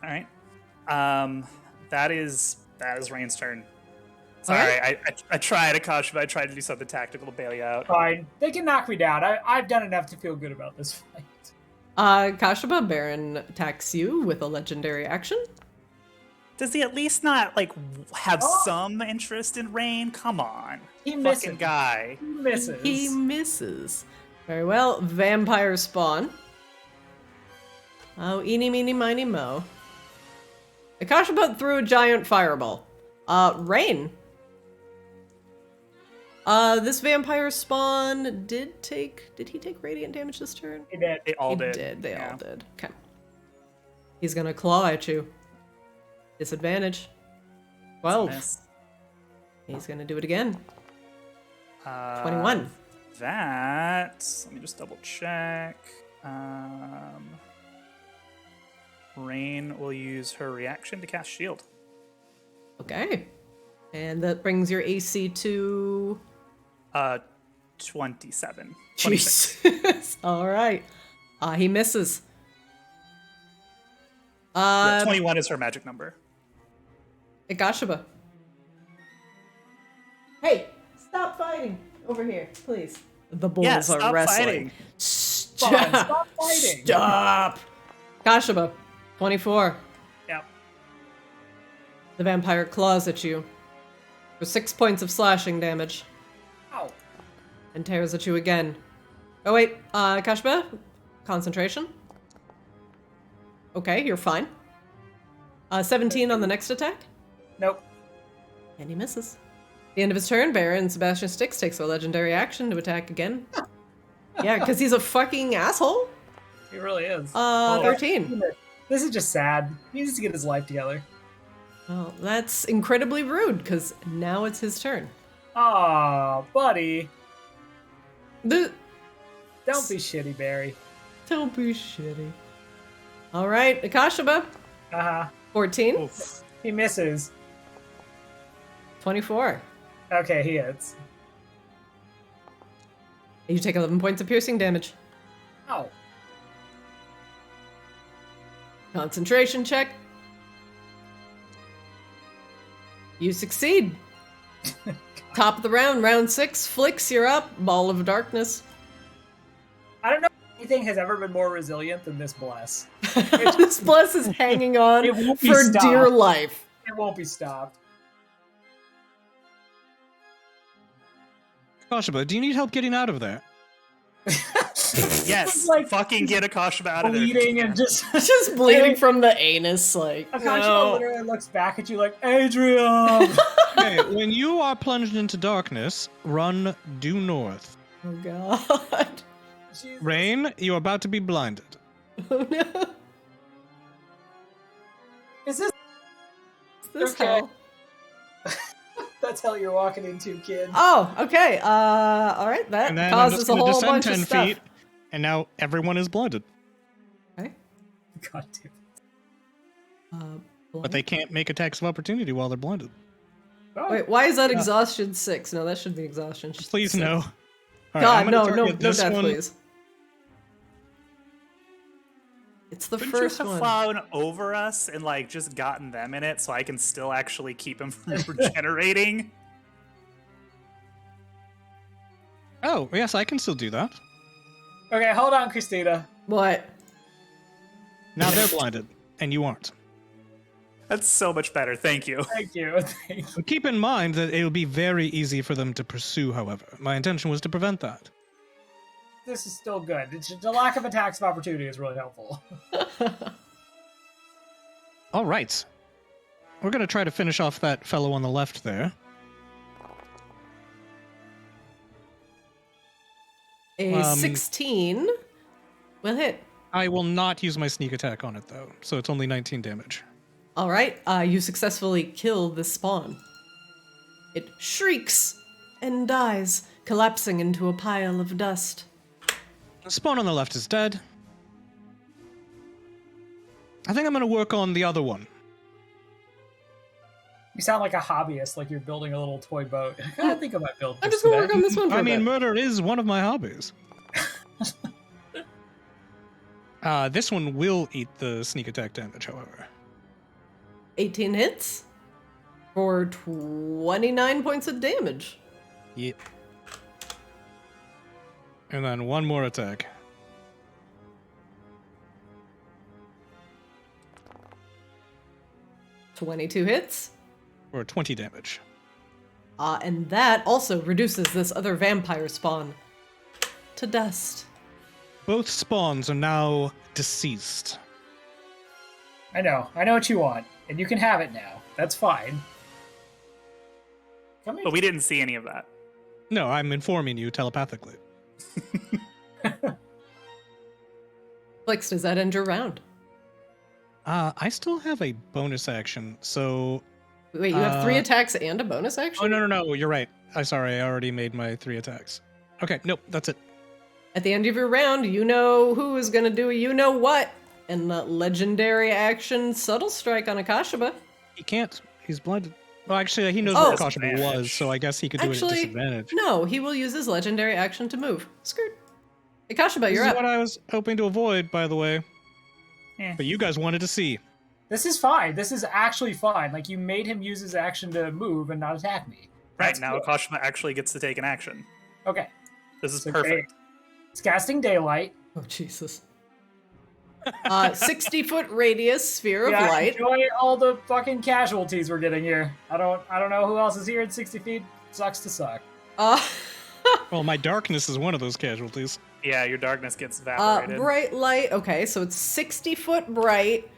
S4: All right. That is Rain's turn. Sorry, I tried, Akash, but I tried to do something tactical to bail you out.
S1: Fine. They can knock me down. I've done enough to feel good about this fight.
S3: Kashaba, Baron attacks you with a legendary action.
S4: Does he at least not, like, have some interest in Rain? Come on.
S1: He misses.
S4: Fucking guy.
S1: He misses.
S3: He misses. Very well. Vampire spawn. Oh, eeny, meeny, miny, mo. Akashaba threw a giant fireball. Rain. This vampire spawn did he take radiant damage this turn?
S1: He did.
S4: They all
S3: He
S4: did.
S3: They
S4: Yeah.
S3: all did. Okay. He's gonna claw at you. Disadvantage. 12.
S4: Miss.
S3: He's gonna do it again.
S4: Uh,
S3: 21.
S4: Let me just double check. Rain will use her reaction to cast shield.
S3: Okay. And that brings your AC to
S4: 27. 26.
S3: Jesus. All right. He misses.
S4: Yeah, 21 is her magic number.
S3: Igashaba. Hey, stop fighting over here, please. The boys
S4: Yeah,
S3: are
S4: stop
S3: wrestling.
S4: fighting.
S1: Stop fighting.
S3: Stop. Kashaba, 24.
S4: Yeah.
S3: The vampire claws at you for 6 points of slashing damage
S1: Ow.
S3: and tears at you again. Oh wait, Kashaba, concentration. Okay, you're fine. 17 on the next attack.
S1: Nope.
S3: And he misses. The end of his turn, Baron Sebastian Styx takes a legendary action to attack again. Yeah, because he's a fucking asshole.
S1: He really is.
S3: 13.
S1: This is just sad. He needs to get his life together.
S3: Well, that's incredibly rude, because now it's his turn.
S1: Aw, buddy.
S3: The...
S1: Don't be shitty, Barry.
S3: Don't be shitty. All right, Akashaba,
S1: Uh-huh.
S3: 14.
S4: Oof.
S1: He misses.
S3: 24.
S1: Okay, he hits.
S3: You take 11 points of piercing damage.
S1: Ow.
S3: Concentration check. You succeed. Top of the round, round 6. Flicks, you're up. Ball of darkness.
S1: I don't know if anything has ever been more resilient than this bless.
S3: This bless is hanging on
S1: It won't be
S3: for
S1: stopped.
S3: dear life.
S1: It won't be stopped.
S2: Kashaba, do you need help getting out of there?
S4: Yes,
S1: Like,
S4: fucking get Akashaba out of there.
S1: Bleeding and just...
S3: Just bleeding from the anus, like.
S1: Akashima
S3: no.
S1: literally looks back at you like, Adrian!
S2: Okay, when you are plunged into darkness, run due north.
S3: Oh god.
S1: Jesus.
S2: Rain, you're about to be blinded.
S3: Oh no.
S1: Is this...
S3: Is this
S1: Okay.
S3: hell?
S1: That's hell you're walking into, kid.
S3: Oh, okay. All right. That
S2: And then I'm
S3: causes
S2: just
S3: a
S2: going to
S3: whole
S2: descend
S3: bunch
S2: 10
S3: of stuff.
S2: feet, and now everyone is blinded.
S3: Okay.
S1: God damn it.
S2: But they can't make attacks of opportunity while they're blinded.
S1: Oh,
S3: Wait, why is that exhaustion 6? No, that should be exhaustion.
S2: Please
S3: 6.
S2: no. All right,
S3: God,
S2: I'm
S3: no,
S2: gonna
S3: no,
S2: target
S3: no
S2: this
S3: death,
S2: one.
S3: please. It's the
S4: Couldn't you
S3: first
S4: have
S3: one.
S4: flown over us and like just gotten them in it so I can still actually keep him from regenerating?
S2: Oh, yes, I can still do that.
S1: Okay, hold on, Christina.
S3: What?
S2: Now they're blinded, and you aren't.
S4: That's so much better. Thank you.
S1: Thank you. Thank you.
S2: But keep in mind that it will be very easy for them to pursue, however. My intention was to prevent that.
S1: This is still good. It's just, the lack of attacks of opportunity is really helpful.
S2: All right. We're going to try to finish off that fellow on the left there.
S3: A 16 will hit.
S2: I will not use my sneak attack on it, though, so it's only 19 damage.
S3: All right. You successfully kill the spawn. It shrieks and dies, collapsing into a pile of dust.
S2: The spawn on the left is dead. I think I'm going to work on the other one.
S1: You sound like a hobbyist, like you're building a little toy boat. I think I might build this
S3: I'm just gonna work
S1: today.
S3: on this one for
S2: I
S3: a
S2: mean,
S3: bit.
S2: murder is one of my hobbies. This one will eat the sneak attack damage, however.
S3: 18 hits for 29 points of damage.
S2: Yep. And then one more attack.
S3: $22 hits.
S2: For 20 damage.
S3: And that also reduces this other vampire spawn to dust.
S2: Both spawns are now deceased.
S1: I know what you want, and you can have it now. That's fine. Come
S4: But we didn't see any of that.
S2: No, I'm informing you telepathically.
S3: Flix, does that end your round?
S2: I still have a bonus action, so...
S3: Wait, you have 3 attacks and a bonus action?
S2: Oh, no, you're right. Sorry, I already made my 3 attacks. Okay, nope, that's it.
S3: At the end of your round, you know who is going to do a you-know-what. And the legendary action Subtle Strike on Akashaba.
S2: He can't. He's blinded. Well, actually, he knows
S3: Oh.
S2: where Kashima was, so I guess he could do it at disadvantage.
S3: No, he will use his legendary action to move. Skirt. Akashaba,
S2: This
S3: you're
S2: is
S3: up.
S2: what I was hoping to avoid, by the way.
S4: Eh.
S2: But you guys wanted to see.
S1: This is fine. This is actually fine. Like, you made him use his action to move and not attack me.
S4: Right,
S1: That's
S4: now
S1: good.
S4: Akashima actually gets to take an action.
S1: Okay.
S4: This is
S1: So
S4: perfect.
S1: It's casting daylight.
S3: Oh, Jesus. 60-foot radius sphere of
S1: Yeah,
S3: light.
S1: enjoy all the fucking casualties we're getting here. I don't know who else is here at 60 feet. Sucks to suck.
S2: Well, my darkness is one of those casualties.
S4: Yeah, your darkness gets evaporated.
S3: Bright light. Okay, so it's 60-foot bright.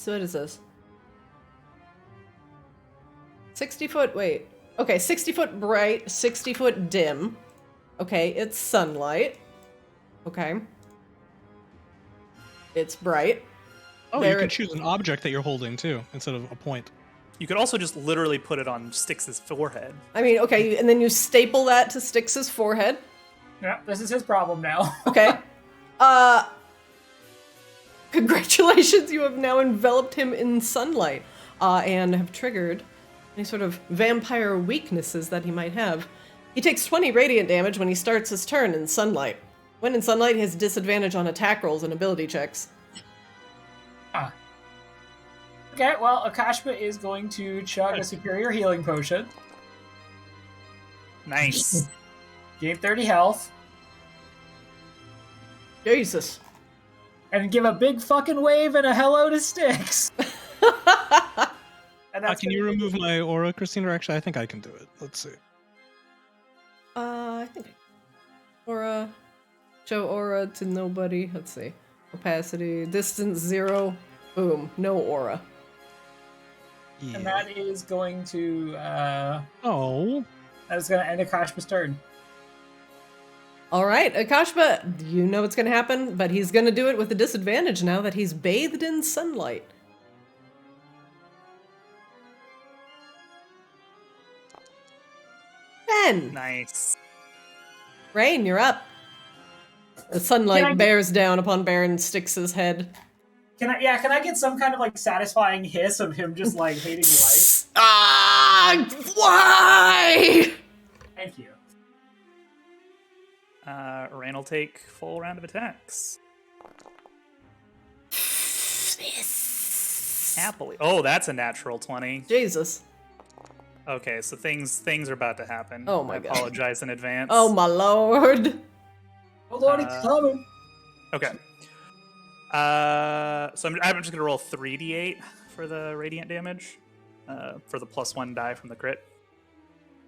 S3: What is this? 60-foot, wait. Okay, 60-foot bright, 60-foot dim. Okay, it's sunlight. Okay. It's bright.
S2: Oh,
S3: There
S2: you can
S3: it-
S2: choose an object that you're holding, too, instead of a point.
S4: You could also just literally put it on Styx's forehead.
S3: I mean, okay, and then you staple that to Styx's forehead.
S1: Yeah, this is his problem now.
S3: Okay. Congratulations, you have now enveloped him in sunlight, and have triggered any sort of vampire weaknesses that he might have. He takes 20 radiant damage when he starts his turn in sunlight. When in sunlight, he has disadvantage on attack rolls and ability checks.
S1: Okay, well, Akashba is going to chug a superior healing potion.
S4: Nice.
S1: Gain 30 health.
S3: Jesus.
S1: And give a big fucking wave and a hello to Styx. And
S2: Can you remove my aura, Christine? Or actually, I think I can do it. Let's see.
S3: I think aura. Show aura to nobody. Let's see. Opacity. Distance 0. Boom. No aura.
S2: Yeah.
S1: And that is going to
S2: Oh.
S1: that is going to end Akashba's turn.
S3: All right, Akashba, you know what's going to happen, but he's going to do it with a disadvantage now that he's bathed in sunlight. Ben!
S4: Nice.
S3: Rain, you're up. The sunlight bears down upon Baron Styx's head.
S1: Can I get some kind of like satisfying hiss of him just like hating life?
S3: Ah! Why?
S1: Thank you.
S4: Rain will take full round of attacks. Happily. Oh, that's a natural 20.
S3: Jesus.
S4: Okay, so things are about to happen.
S3: Oh my
S4: I
S3: God.
S4: apologize in advance.
S3: Oh my lord.
S1: Oh Lord, it's coming.
S4: Okay. So I'm just gonna roll 3d8 for the radiant damage, for the +1 die from the crit.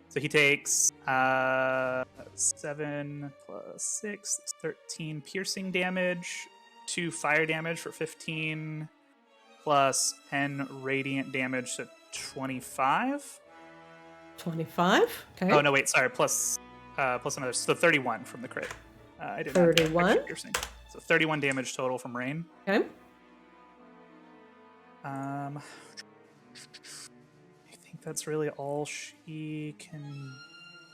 S4: So he takes 7 + 6, 13 piercing damage, 2 fire damage for 15, plus 10 radiant damage, so 25.
S3: 25? Okay.
S4: Oh no, wait, sorry, plus another, so 31 from the crit. I didn't have the
S3: 31?
S4: extra piercing. So 31 damage total from Rain.
S3: Okay.
S4: I think that's really all she can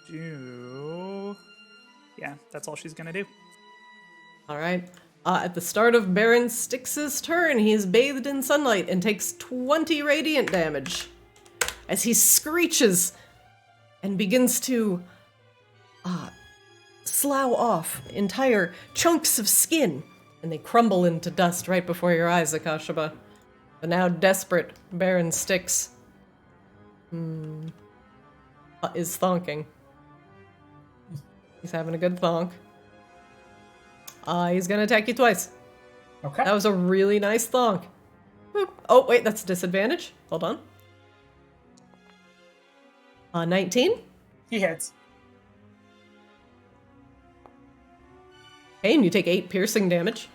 S4: do. Yeah, that's all she's gonna do.
S3: All right. At the start of Baron Styx's turn, he is bathed in sunlight and takes 20 radiant damage as he screeches and begins to slough off entire chunks of skin, and they crumble into dust right before your eyes, Akashaba. The now desperate Baron Styx is thonking. He's having a good thonk. He's gonna attack you twice.
S1: Okay.
S3: That was a really nice thonk. Boop. Oh, wait, that's a disadvantage. Hold on. 19.
S1: He hits.
S3: Okay, and you take 8 piercing damage.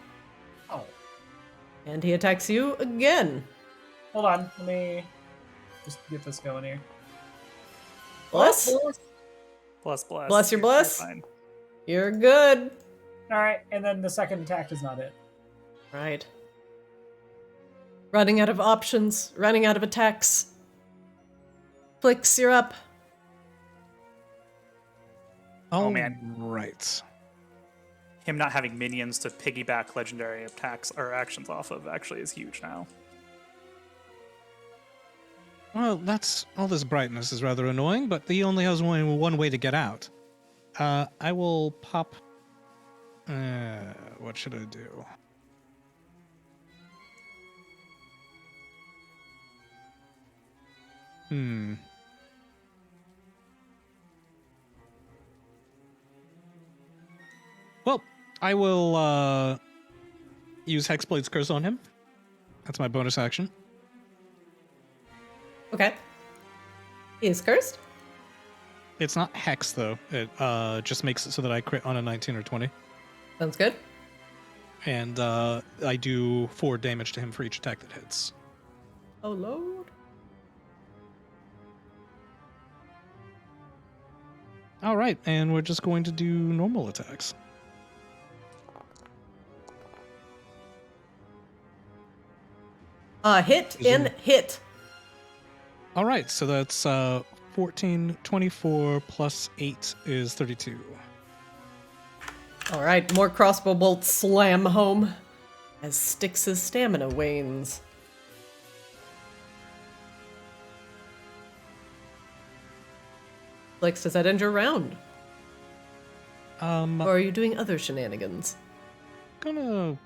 S1: Oh.
S3: And he attacks you again.
S1: Hold on. Let me just get this going here.
S3: Bless.
S4: Bless.
S3: Bless your bless.
S4: You're fine.
S3: You're good.
S1: All right, and then the second attack is not it.
S3: Right. Running out of options. Running out of attacks. Flix, you're up.
S4: Oh, man.
S2: Right.
S4: Him not having minions to piggyback legendary attacks or actions off of actually is huge now.
S2: Well, that's all this brightness is rather annoying, but he only has only one way to get out. I will pop. What should I do? Well, I will use Hexblade's Curse on him. That's my bonus action.
S3: Okay. He is cursed.
S2: It's not Hex, though. It just makes it so that I crit on a 19 or 20.
S3: Sounds good.
S2: And I do 4 damage to him for each attack that hits.
S3: Oh, Lord.
S2: All right, and we're just going to do normal attacks.
S3: Hit and hit.
S2: All right, so that's 14, 24 plus 8 is 32.
S3: All right, more crossbow bolts slam home as Styx's stamina wanes. Flix, does that end your round? Or are you doing other shenanigans?
S2: Let's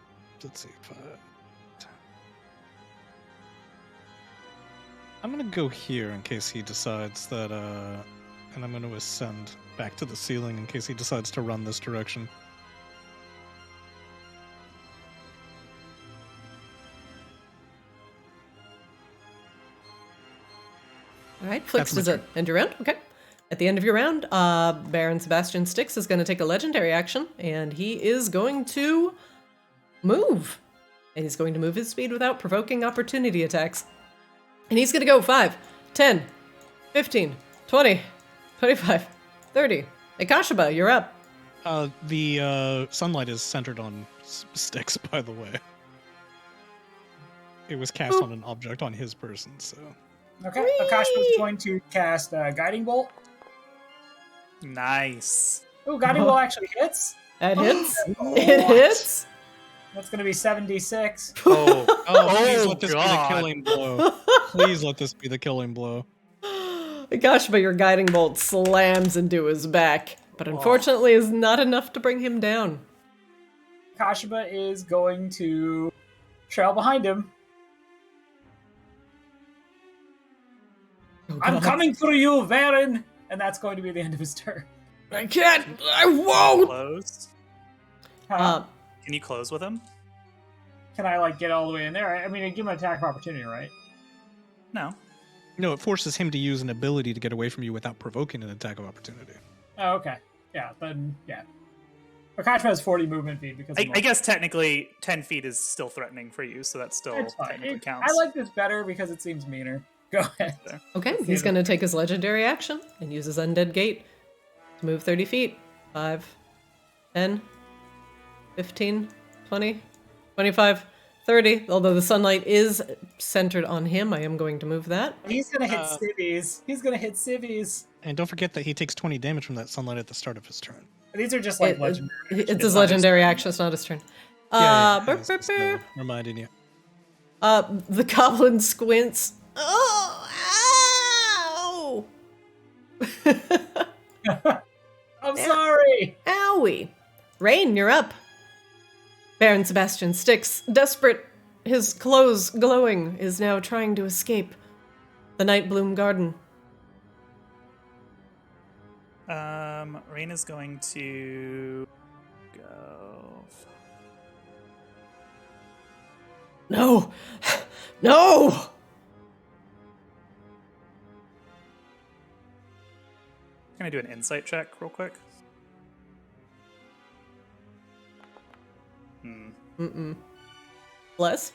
S2: see if I'm gonna go here in case he decides that, and I'm gonna ascend back to the ceiling in case he decides to run this direction.
S3: All right, Flix,
S2: That's my
S3: does it end your round? Okay. At the end of your round, Baron Sebastian Styx is going to take a legendary action, and he is going to move. And he's going to move his speed without provoking opportunity attacks. And he's going to go 5, 10, 15, 20, 25, 30. Akashaba, you're up.
S2: The sunlight is centered on Styx, by the way. It was cast on an object on his person, so...
S1: Okay, Akash was going to cast Guiding Bolt.
S4: Nice.
S1: Oh, Guiding Bolt actually hits.
S3: That hits.
S1: What?
S3: It hits.
S1: That's going to be 76.
S4: Oh,
S2: please let this be the killing blow. Please let this be the killing blow.
S3: Akashaba, your guiding bolt slams into his back, but unfortunately is not enough to bring him down.
S1: Kashaba is going to trail behind him. I'm coming for you, Varen! And that's going to be the end of his turn.
S3: I can't! I won't!
S4: Close.
S1: Can
S4: Can you close with him?
S1: I, like, get all the way in there? I mean, I give him an attack of opportunity, right?
S4: No.
S2: No, it forces him to use an ability to get away from you without provoking an attack of opportunity.
S1: Oh, okay. Yeah, then, yeah. Akashima has 40 movement feet because...
S4: I guess technically 10 feet is still threatening for you, so that still
S1: It's fine.
S4: technically counts.
S1: I like this better because it seems meaner. Go ahead.
S3: Okay, he's going to take his legendary action and use his Undead Gate to move 30 feet. 5, 10, 15, 20, 25, 30. Although the sunlight is centered on him, I am going to move that.
S1: He's going to hit civvies. He's going to hit civvies.
S2: And don't forget that he takes 20 damage from that sunlight at the start of his turn.
S1: These are just like legendary.
S3: It's his legendary action, it's not his turn. Burp, burp, burp.
S2: Reminding you.
S3: The goblin squints. Oh, ow!
S1: I'm sorry.
S3: Owie. Rain, you're up. Baron Sebastian Styx, desperate, his clothes glowing, is now trying to escape the Nightbloom Garden.
S4: Rain is going to go.
S3: No! No!
S4: Can I do an insight check real quick?
S3: Bless?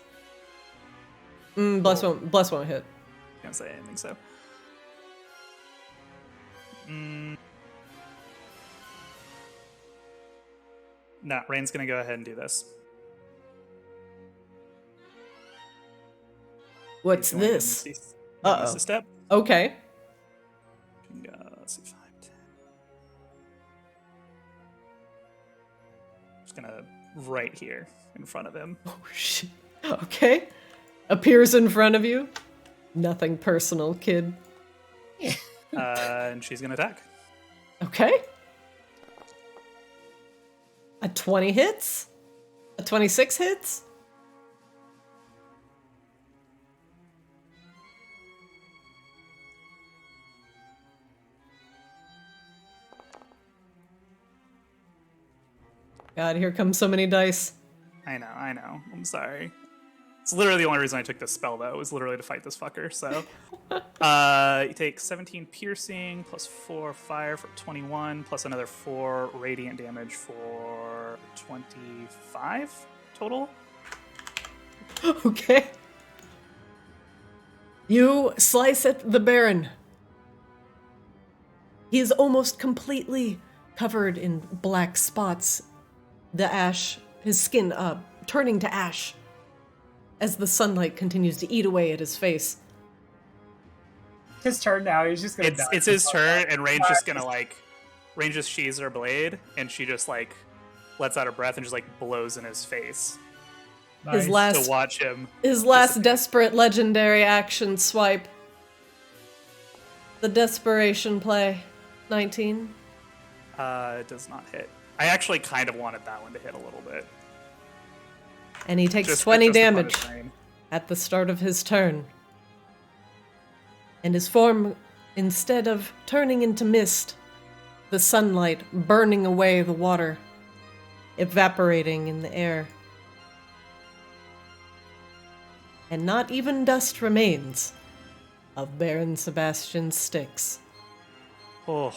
S3: Bless won't hit.
S4: Can't say anything, so. No, Rain's gonna go ahead and do this.
S3: What's
S4: He's going
S3: this?
S4: to use
S3: Uh-oh.
S4: a step.
S3: Okay.
S4: Let's see, 5, 10. Just gonna right here in front of him.
S3: Oh, shit. Okay. Appears in front of you. Nothing personal, kid.
S4: And she's gonna attack.
S3: Okay. A 20 hits? A 26 hits? God, here come so many dice.
S4: I know. I'm sorry. It's literally the only reason I took this spell, though, was literally to fight this fucker, so. You take 17 piercing, plus 4 fire for 21, plus another 4 radiant damage for 25 total.
S3: Okay. You slice at the Baron. He is almost completely covered in black spots. The ash, his skin turning to ash as the sunlight continues to eat away at his face.
S1: His turn now. He's just gonna die.
S4: It's his turn, and Rain's just gonna Rain just sheathes her blade, and she just lets out her breath and just blows in his face.
S3: His last
S4: to watch him.
S3: His last
S4: dissipate.
S3: desperate legendary action swipe. The desperation play. 19.
S4: It does not hit. I actually kind of wanted that one to hit a little bit.
S3: And he takes
S4: Just
S3: 20
S4: to punish
S3: damage
S4: Rain.
S3: at the start of his turn. And his form, instead of turning into mist, the sunlight burning away the water, evaporating in the air. And not even dust remains of Baron Sebastian Styx.
S4: Oh.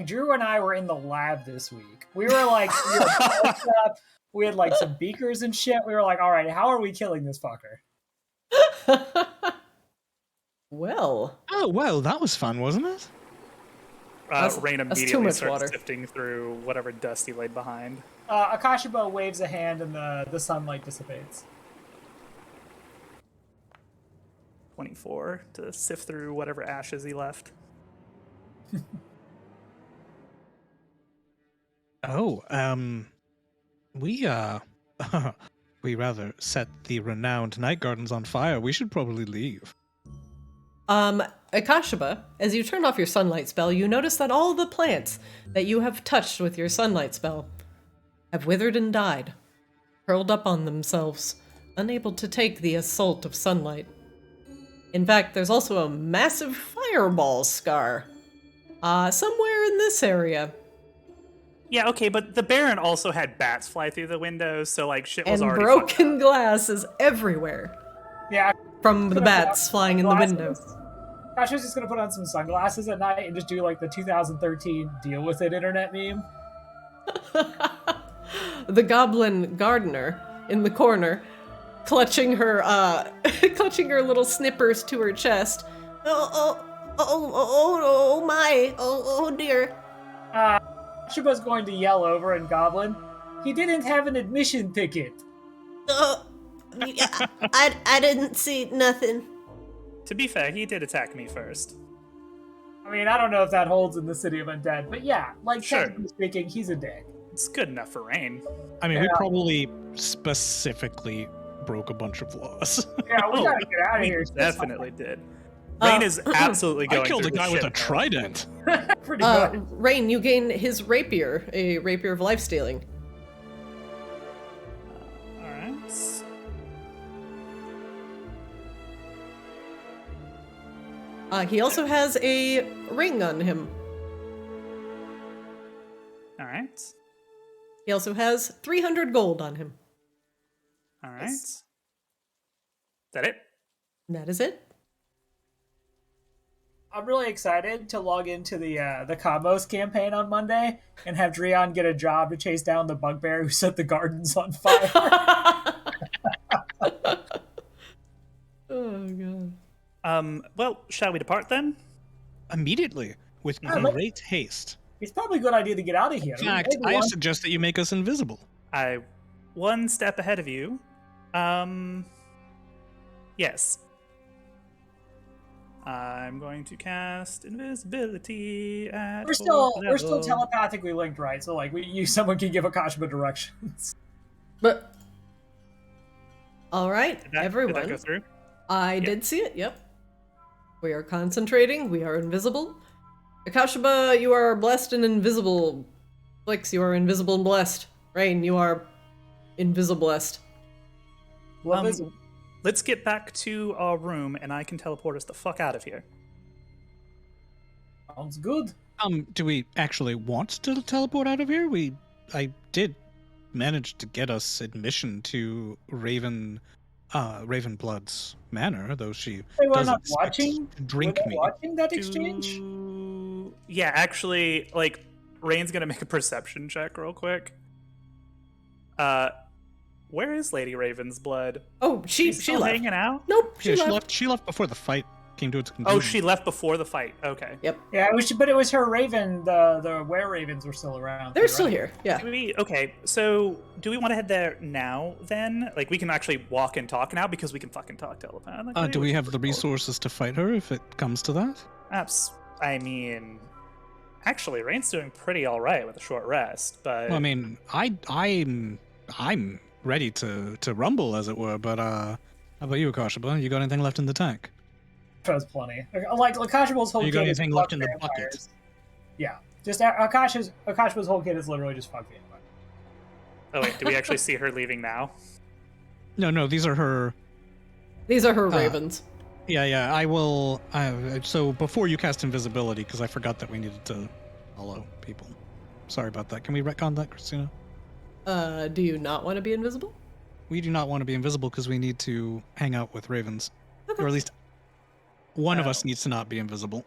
S1: Drew and I were in the lab this week. We were we had some beakers and shit. We were like, all right, how are we killing this fucker?
S3: Well.
S2: Oh, well, that was fun, wasn't it?
S4: Rain
S3: that's too
S4: immediately
S3: much
S4: starts
S3: water.
S4: sifting through whatever dust he laid behind.
S1: Akashibo waves a hand and the sunlight dissipates.
S4: 24 to sift through whatever ashes he left.
S2: Oh, we we rather set the renowned night gardens on fire. We should probably leave.
S3: Akashiba, as you turn off your sunlight spell, you notice that all the plants that you have touched with your sunlight spell have withered and died, curled up on themselves, unable to take the assault of sunlight. In fact, there's also a massive fireball scar, somewhere in this area.
S4: Yeah, okay, but the Baron also had bats fly through the windows, so shit was
S3: And
S4: already
S3: broken glass is everywhere
S1: Yeah.
S3: from the bats flying in the window.
S1: Gosh, I was just gonna put on some sunglasses at night and just do the 2013 deal with it internet meme.
S3: The goblin gardener in the corner, clutching her little snippers to her chest. Oh my, oh dear.
S1: Shiba's going to yell over and Goblin. He didn't have an admission ticket.
S3: I didn't see nothing.
S4: To be fair, he did attack me first.
S1: I mean, I don't know if that holds in the City of Undead, but yeah,
S4: Sure.
S1: technically speaking, he's a dick.
S4: It's good enough for Rain.
S2: I mean, we
S1: Yeah.
S2: probably specifically broke a bunch of laws.
S1: Yeah, we gotta get out of
S4: We
S1: here.
S4: definitely did. Rain is absolutely
S2: I
S4: going
S2: killed
S4: through
S2: a guy
S4: the
S2: with a
S4: shit, though.
S2: trident.
S1: Pretty good.
S3: Rain, you gain his rapier, a rapier of life stealing.
S4: All right.
S3: He also has a ring on him.
S4: All right.
S3: He also has 300 gold on him.
S4: All right. Is that it?
S3: And that is it.
S1: I'm really excited to log into the Kamos campaign on Monday and have Drion get a job to chase down the bugbear who set the gardens on fire.
S3: Oh god.
S4: Well, shall we depart then?
S2: Immediately, with
S1: but-
S2: great haste.
S1: It's probably a good idea to get out of here.
S2: In fact,
S1: Maybe
S2: I
S1: one-
S2: suggest that you make us invisible.
S4: I one step ahead of you. Yes. I'm going to cast invisibility at
S1: we're still
S4: fourth level.
S1: telepathically linked, right? So like someone can give Akashima directions.
S3: But all right,
S4: Did that
S3: everyone.
S4: go through?
S3: I did see it. Yep. We are concentrating. We are invisible. Akashima, you are blessed and invisible. Flix, you are invisible and blessed. Rain, you are invisible blessed.
S1: Love is
S4: Let's get back to our room, and I can teleport us the fuck out of here.
S1: sounds good.
S2: Do we actually want to teleport out of here? I did manage to get us admission to Ravenblood's manor, though she
S1: They were
S2: does
S1: not
S2: expect
S1: watching.
S2: to drink
S1: Were they
S2: me.
S1: watching that exchange?
S4: Yeah, actually, like, Rain's gonna make a perception check real quick. Where is Lady Raven's blood?
S3: Oh, she
S4: Still
S3: left.
S4: hanging out?
S3: Nope, she
S2: Yeah,
S3: left.
S2: she left before the fight came to its conclusion.
S4: Oh, she left before the fight. Okay.
S3: Yep,
S1: Yeah, but it was her raven. The were ravens were still around.
S3: they're
S1: too,
S3: still
S1: right?
S3: here. Yeah.
S4: Okay, so do we want to head there now then? Like, we can actually walk and talk now because we can fucking talk telepathically.
S2: Do we
S4: which
S2: have
S4: is
S2: the
S4: cool.
S2: resources to fight her if it comes to that?
S4: I mean, actually, Rain's doing pretty all right with a short rest, but
S2: Well, I mean, I'm ready to rumble, as it were. But how about you, Akashima? You got anything left in the tank?
S1: There's plenty. Like Akashima's whole
S2: You got
S1: kit is
S2: anything
S1: fuck
S2: left in the bucket?
S1: vampires. Yeah, just Akashima's whole kit is literally just fuck vampires.
S4: oh wait, do we actually see her leaving now?
S2: No, these are her.
S3: These are her ravens.
S2: Yeah, I will. So before you cast invisibility, because I forgot that we needed to follow people. Sorry about that. Can we retcon that, Christina?
S3: Do you not want to be invisible?
S2: We do not want to be invisible because we need to hang out with ravens.
S3: Okay.
S2: Or at least one of us needs to not be invisible.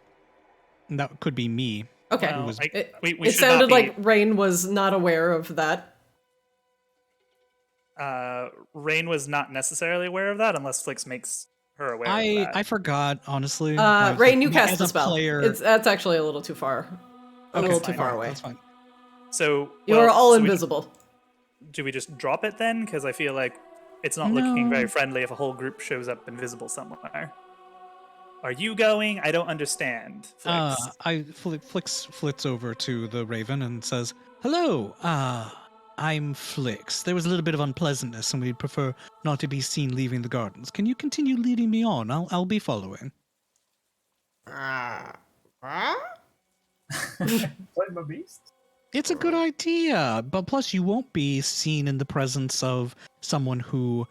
S2: And that could be me.
S3: Okay.
S4: Well,
S2: was-
S3: It
S4: we should
S3: sounded
S4: not be,
S3: like Rain was not aware of that.
S4: Rain was not necessarily aware of that unless Flix makes her aware of that.
S2: I forgot, honestly.
S3: Rain, you cast
S2: as
S3: the
S2: a
S3: spell.
S2: player-
S3: That's actually a little too far. A little too
S4: fine.
S3: far away.
S2: That's fine.
S4: So
S3: You
S4: well,
S3: are all
S4: so
S3: invisible.
S4: do we just drop it then? Because I feel like it's not looking very friendly if a whole group shows up invisible somewhere. Are you going? I don't understand. Flix.
S2: Flix flits over to the raven and says, "Hello, I'm Flix. There was a little bit of unpleasantness, and we'd prefer not to be seen leaving the gardens. Can you continue leading me on? I'll be following."
S1: Play my beast.
S2: It's a good idea, but plus you won't be seen in the presence of someone who,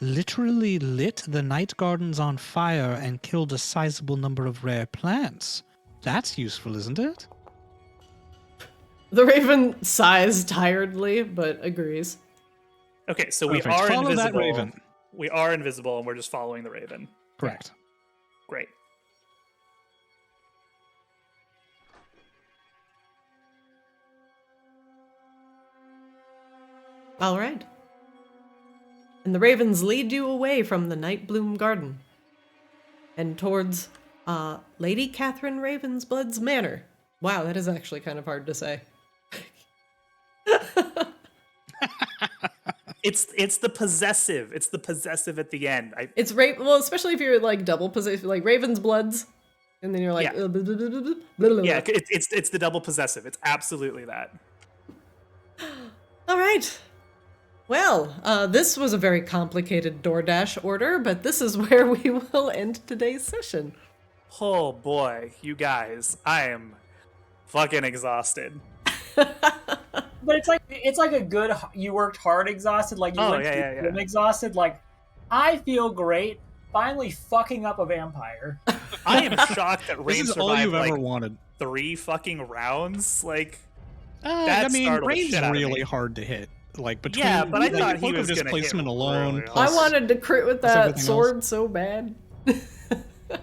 S2: literally lit the night gardens on fire and killed a sizable number of rare plants. That's useful, isn't it?
S3: The raven sighs tiredly, but agrees.
S4: Okay, so
S2: Perfect.
S4: we are
S2: Follow that
S4: invisible.
S2: raven.
S4: We are invisible, and we're just following the raven.
S2: Correct.
S4: Great.
S3: All right. And the ravens lead you away from the Night Bloom Garden and towards Lady Catherine Ravensblood's manor. Wow, that is actually kind of hard to say.
S4: It's the possessive. It's the possessive at the end.
S3: It's well, especially if you're like double possessive, like Ravensbloods, and then you're like,
S4: Yeah.
S3: blah, blah, blah, blah, blah, blah, blah.
S4: Yeah, it's the double possessive. It's absolutely that.
S3: All right. Well, this was a very complicated DoorDash order, but this is where we will end today's session.
S4: Oh boy, you guys, I am fucking exhausted.
S1: But it's like a good you worked hard exhausted, like you went to the gym exhausted. Like, I feel great finally fucking up a vampire.
S4: I am shocked that Rain
S2: This is all
S4: survived
S2: you've
S4: like
S2: ever wanted.
S4: 3 fucking rounds. Like,
S2: I mean,
S4: startled the
S2: Rain's
S4: shit out of
S2: really
S4: me.
S2: hard to hit. Like between
S4: Yeah, but I
S2: like,
S4: thought he
S2: Cloak of
S4: was gonna hit
S2: displacement alone.
S4: really
S2: plus-
S3: I wanted to crit with
S2: Plus
S3: that
S2: everything
S3: sword so bad.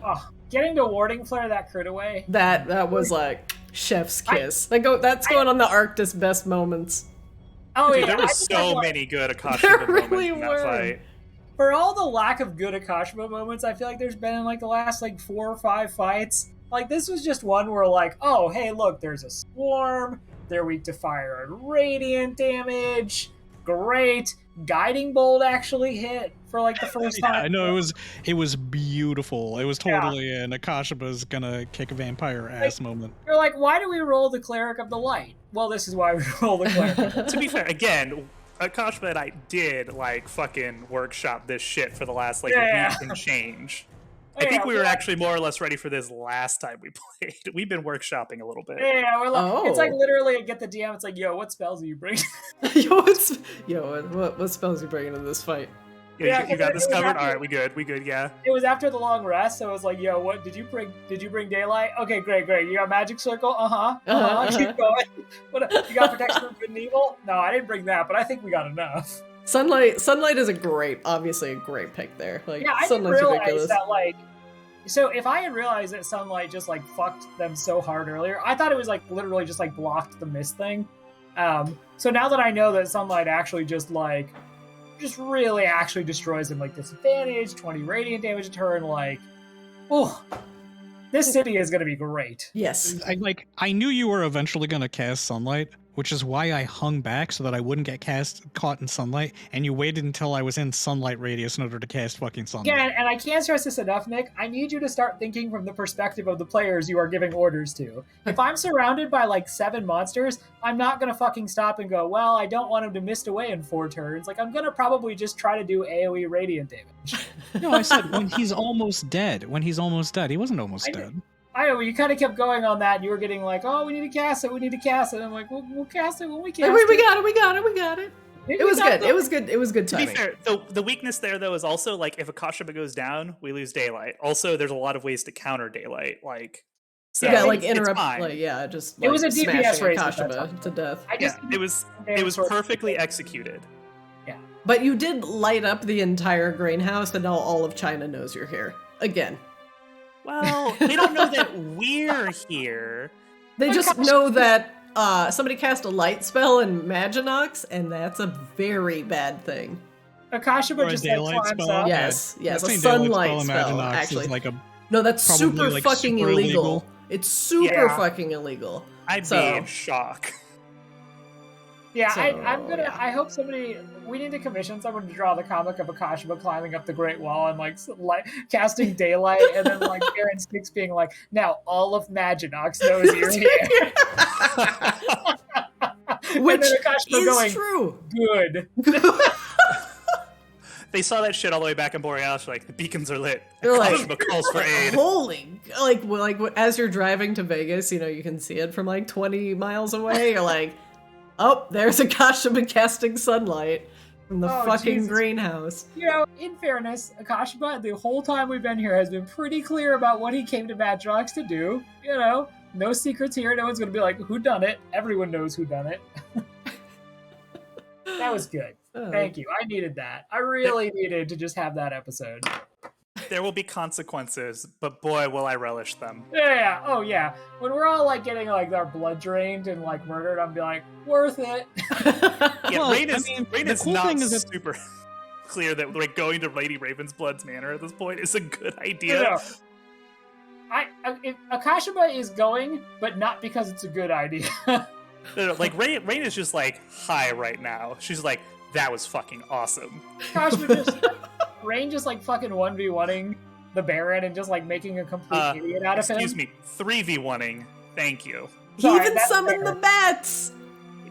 S1: Oh, getting to warding flare that crit away.
S3: That was like chef's kiss. That's going on the Arctis best moments.
S1: Oh
S4: Dude,
S1: yeah,
S4: there were
S1: I just had,
S4: so
S1: like,
S4: many good Akasha
S3: There
S4: moments
S3: really
S4: in that
S3: were.
S4: fight.
S1: for all the lack of good Akashima moments I feel like there's been in like the last like 4 or 5 fights. Like, this was just one where like, oh hey look, there's a swarm, they're weak to fire and radiant damage. Great. Guiding bolt actually hit for like the first time.
S2: I know it was beautiful. It was totally an Akashiba's gonna kick a vampire ass moment.
S1: You're like, why do we roll the cleric of the light? Well, this is why we roll the cleric.
S4: To be fair, again, Akasha and I did like fucking workshop this shit for the last like
S1: Yeah.
S4: week and change.
S1: Yeah,
S4: I think we were
S1: like-
S4: actually more or less ready for this last time we played. We've been workshopping a little bit.
S1: Yeah, we're like,
S3: Oh.
S1: it's like literally get the DM. It's like, yo, what spells do you bring?
S3: What spells you bringing in this fight?
S4: Yeah,
S1: Yeah,
S4: you got
S1: 'cause
S4: this
S1: it was
S4: covered.
S1: after-
S4: All right, we good. Yeah.
S1: It was after the long rest, so it was like, yo, what did you bring? Did you bring daylight? Okay, great. You got magic circle? Keep going. What? You got protection from good and evil? No, I didn't bring that, but I think we got enough.
S3: Sunlight is obviously a great pick there. Like,
S1: Yeah, I didn't
S3: Sunlight's
S1: realize
S3: ridiculous.
S1: that, like, so if I had realized that sunlight just like fucked them so hard earlier, I thought it was like literally just like blocked the mist thing. So now that I know that sunlight actually just really actually destroys them, like disadvantage, 20 radiant damage a turn, like, oh, this city is gonna be great.
S3: Yes.
S2: I knew you were eventually gonna cast Sunlight, which is why I hung back so that I wouldn't get caught in Sunlight, and you waited until I was in Sunlight radius in order to cast fucking Sunlight.
S1: Yeah, and I can't stress this enough, Nick. I need you to start thinking from the perspective of the players you are giving orders to. If I'm surrounded by like 7 monsters, I'm not gonna fucking stop and go, well, I don't want him to mist away in 4 turns. Like, I'm gonna probably just try to do AoE radiant damage.
S2: No, I said when he's almost dead. When he's almost dead. He wasn't almost
S1: I
S2: dead.
S1: I know, you kind of kept going on that, and you were getting like, oh, we need to cast it, And I'm like, we'll cast it when we cast
S3: we
S1: it.
S3: got it.
S1: Maybe
S3: It was
S1: we got
S3: good.
S1: the-
S3: It was good
S4: To be
S3: timing.
S4: fair, the weakness there though is also like if Akasha goes down, we lose daylight. Also, there's a lot of ways to counter daylight. Like, so
S3: You got like
S4: it's
S3: interrupt,
S4: fine.
S3: like just
S1: It was
S3: like,
S1: a DPS
S3: smashing
S1: race at that
S3: Akashima
S1: time.
S3: to death.
S1: I just
S4: Yeah, it was perfectly executed.
S3: But you did light up the entire greenhouse, and now all of China knows you're here again.
S4: Well, they don't know that we're here.
S3: They just know that somebody cast a light spell in Maginox, and that's a very bad thing.
S1: Akashima
S2: Or a
S1: just like
S2: daylight
S1: climbs
S2: spell?
S1: up.
S2: Yeah.
S3: Yes,
S2: That
S3: a
S2: same daylight
S3: sunlight
S2: in
S3: spell.
S2: Maginox
S3: Actually,
S2: is like a
S3: no, that's
S2: probably,
S3: super
S2: like,
S3: fucking
S2: super
S3: illegal.
S2: illegal.
S3: It's super
S1: Yeah.
S3: fucking illegal.
S4: I'd
S3: So-
S4: be in shock.
S1: Yeah,
S3: So,
S1: I'm gonna.
S3: yeah.
S1: I hope somebody. We need to commission someone to draw the comic of Akashima climbing up the Great Wall and like casting daylight, and then like Aaron Sticks being like, "Now all of Maginox knows you're here."
S3: Which
S1: and then Akashima
S3: is
S1: going,
S3: true.
S1: "Good."
S4: They saw that shit all the way back in Borealis. Like the beacons are lit.
S3: They're like,
S4: Akashima calls for aid.
S3: holy, like as you're driving to Vegas, you can see it from like 20 miles away. You're like, oh, there's Akashima casting sunlight from the
S1: Oh,
S3: fucking
S1: Jesus.
S3: greenhouse.
S1: You know, in fairness, Akashima, the whole time we've been here, has been pretty clear about what he came to Maginox to do. You know, no secrets here. No one's gonna be like, "Who done it?" Everyone knows who done it. That was good. Thank you. I needed that. I really needed to just have that episode.
S4: There will be consequences, but boy, will I relish them.
S1: Yeah. Oh yeah. When we're all like getting like our blood drained and like murdered, I'm be like, worth it.
S4: Yeah,
S2: Well,
S4: Rain
S2: I
S4: is,
S2: mean,
S4: Rain
S2: the
S4: is
S2: cool
S4: not
S2: thing is that-
S4: super clear that like going to Lady Ravensblood's manor at this point is a good
S1: You
S4: idea.
S1: know, Akashima is going, but not because it's a good idea.
S4: No, like Rain is just like high right now. She's like, that was fucking awesome.
S1: Akashima just Rain just like fucking 1v1ing the Baron and just like making a complete idiot out of him.
S4: Excuse me, 3v1ing. Thank you.
S3: He
S1: Sorry,
S3: even
S1: that's
S3: summoned
S1: fair.
S3: the bats.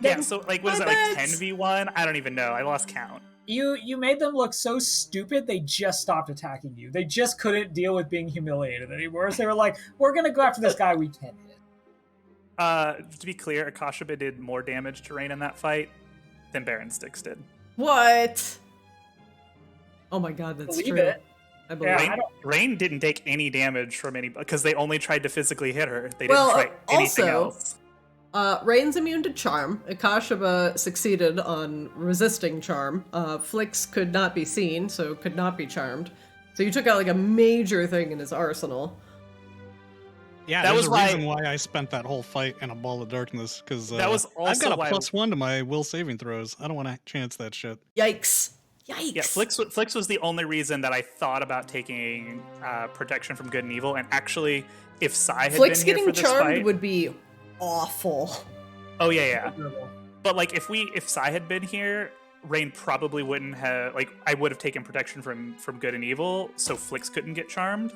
S4: Yeah, so like what is
S3: my
S4: it, like
S3: bets.
S4: 10v1? I don't even know. I lost count.
S1: You made them look so stupid they just stopped attacking you. They just couldn't deal with being humiliated anymore. So they were like, we're gonna go after this guy we can hit.
S4: To be clear, Akashaba did more damage to Rain in that fight than Baron Styx did.
S3: What? Oh my god, that's
S1: Believe
S3: true.
S1: it.
S3: I believe
S1: Yeah,
S3: it.
S1: I don't-
S4: Rain didn't take any damage from any because they only tried to physically hit her. They didn't
S3: Well,
S4: try anything
S3: also-
S4: else.
S3: Rain's immune to charm. Akashaba succeeded on resisting charm. Flix could not be seen, so could not be charmed. So you took out like a major thing in his arsenal.
S2: Yeah,
S4: That
S2: there's
S4: was
S2: a
S4: why-
S2: reason why I spent that whole fight in a ball of darkness, because
S4: That was
S2: I've
S4: also
S2: got a
S4: why-
S2: +1 to my will saving throws. I don't want to chance that shit.
S3: Yikes. Yikes.
S4: Yeah, Flix was the only reason that I thought about taking protection from good and evil. And actually, if Sai had
S3: Flix
S4: been here
S3: getting
S4: for this
S3: charmed
S4: fight,
S3: would be awful.
S4: oh yeah. But like if Sai had been here, Rain probably wouldn't have I would have taken protection from good and evil, so Flix couldn't get charmed,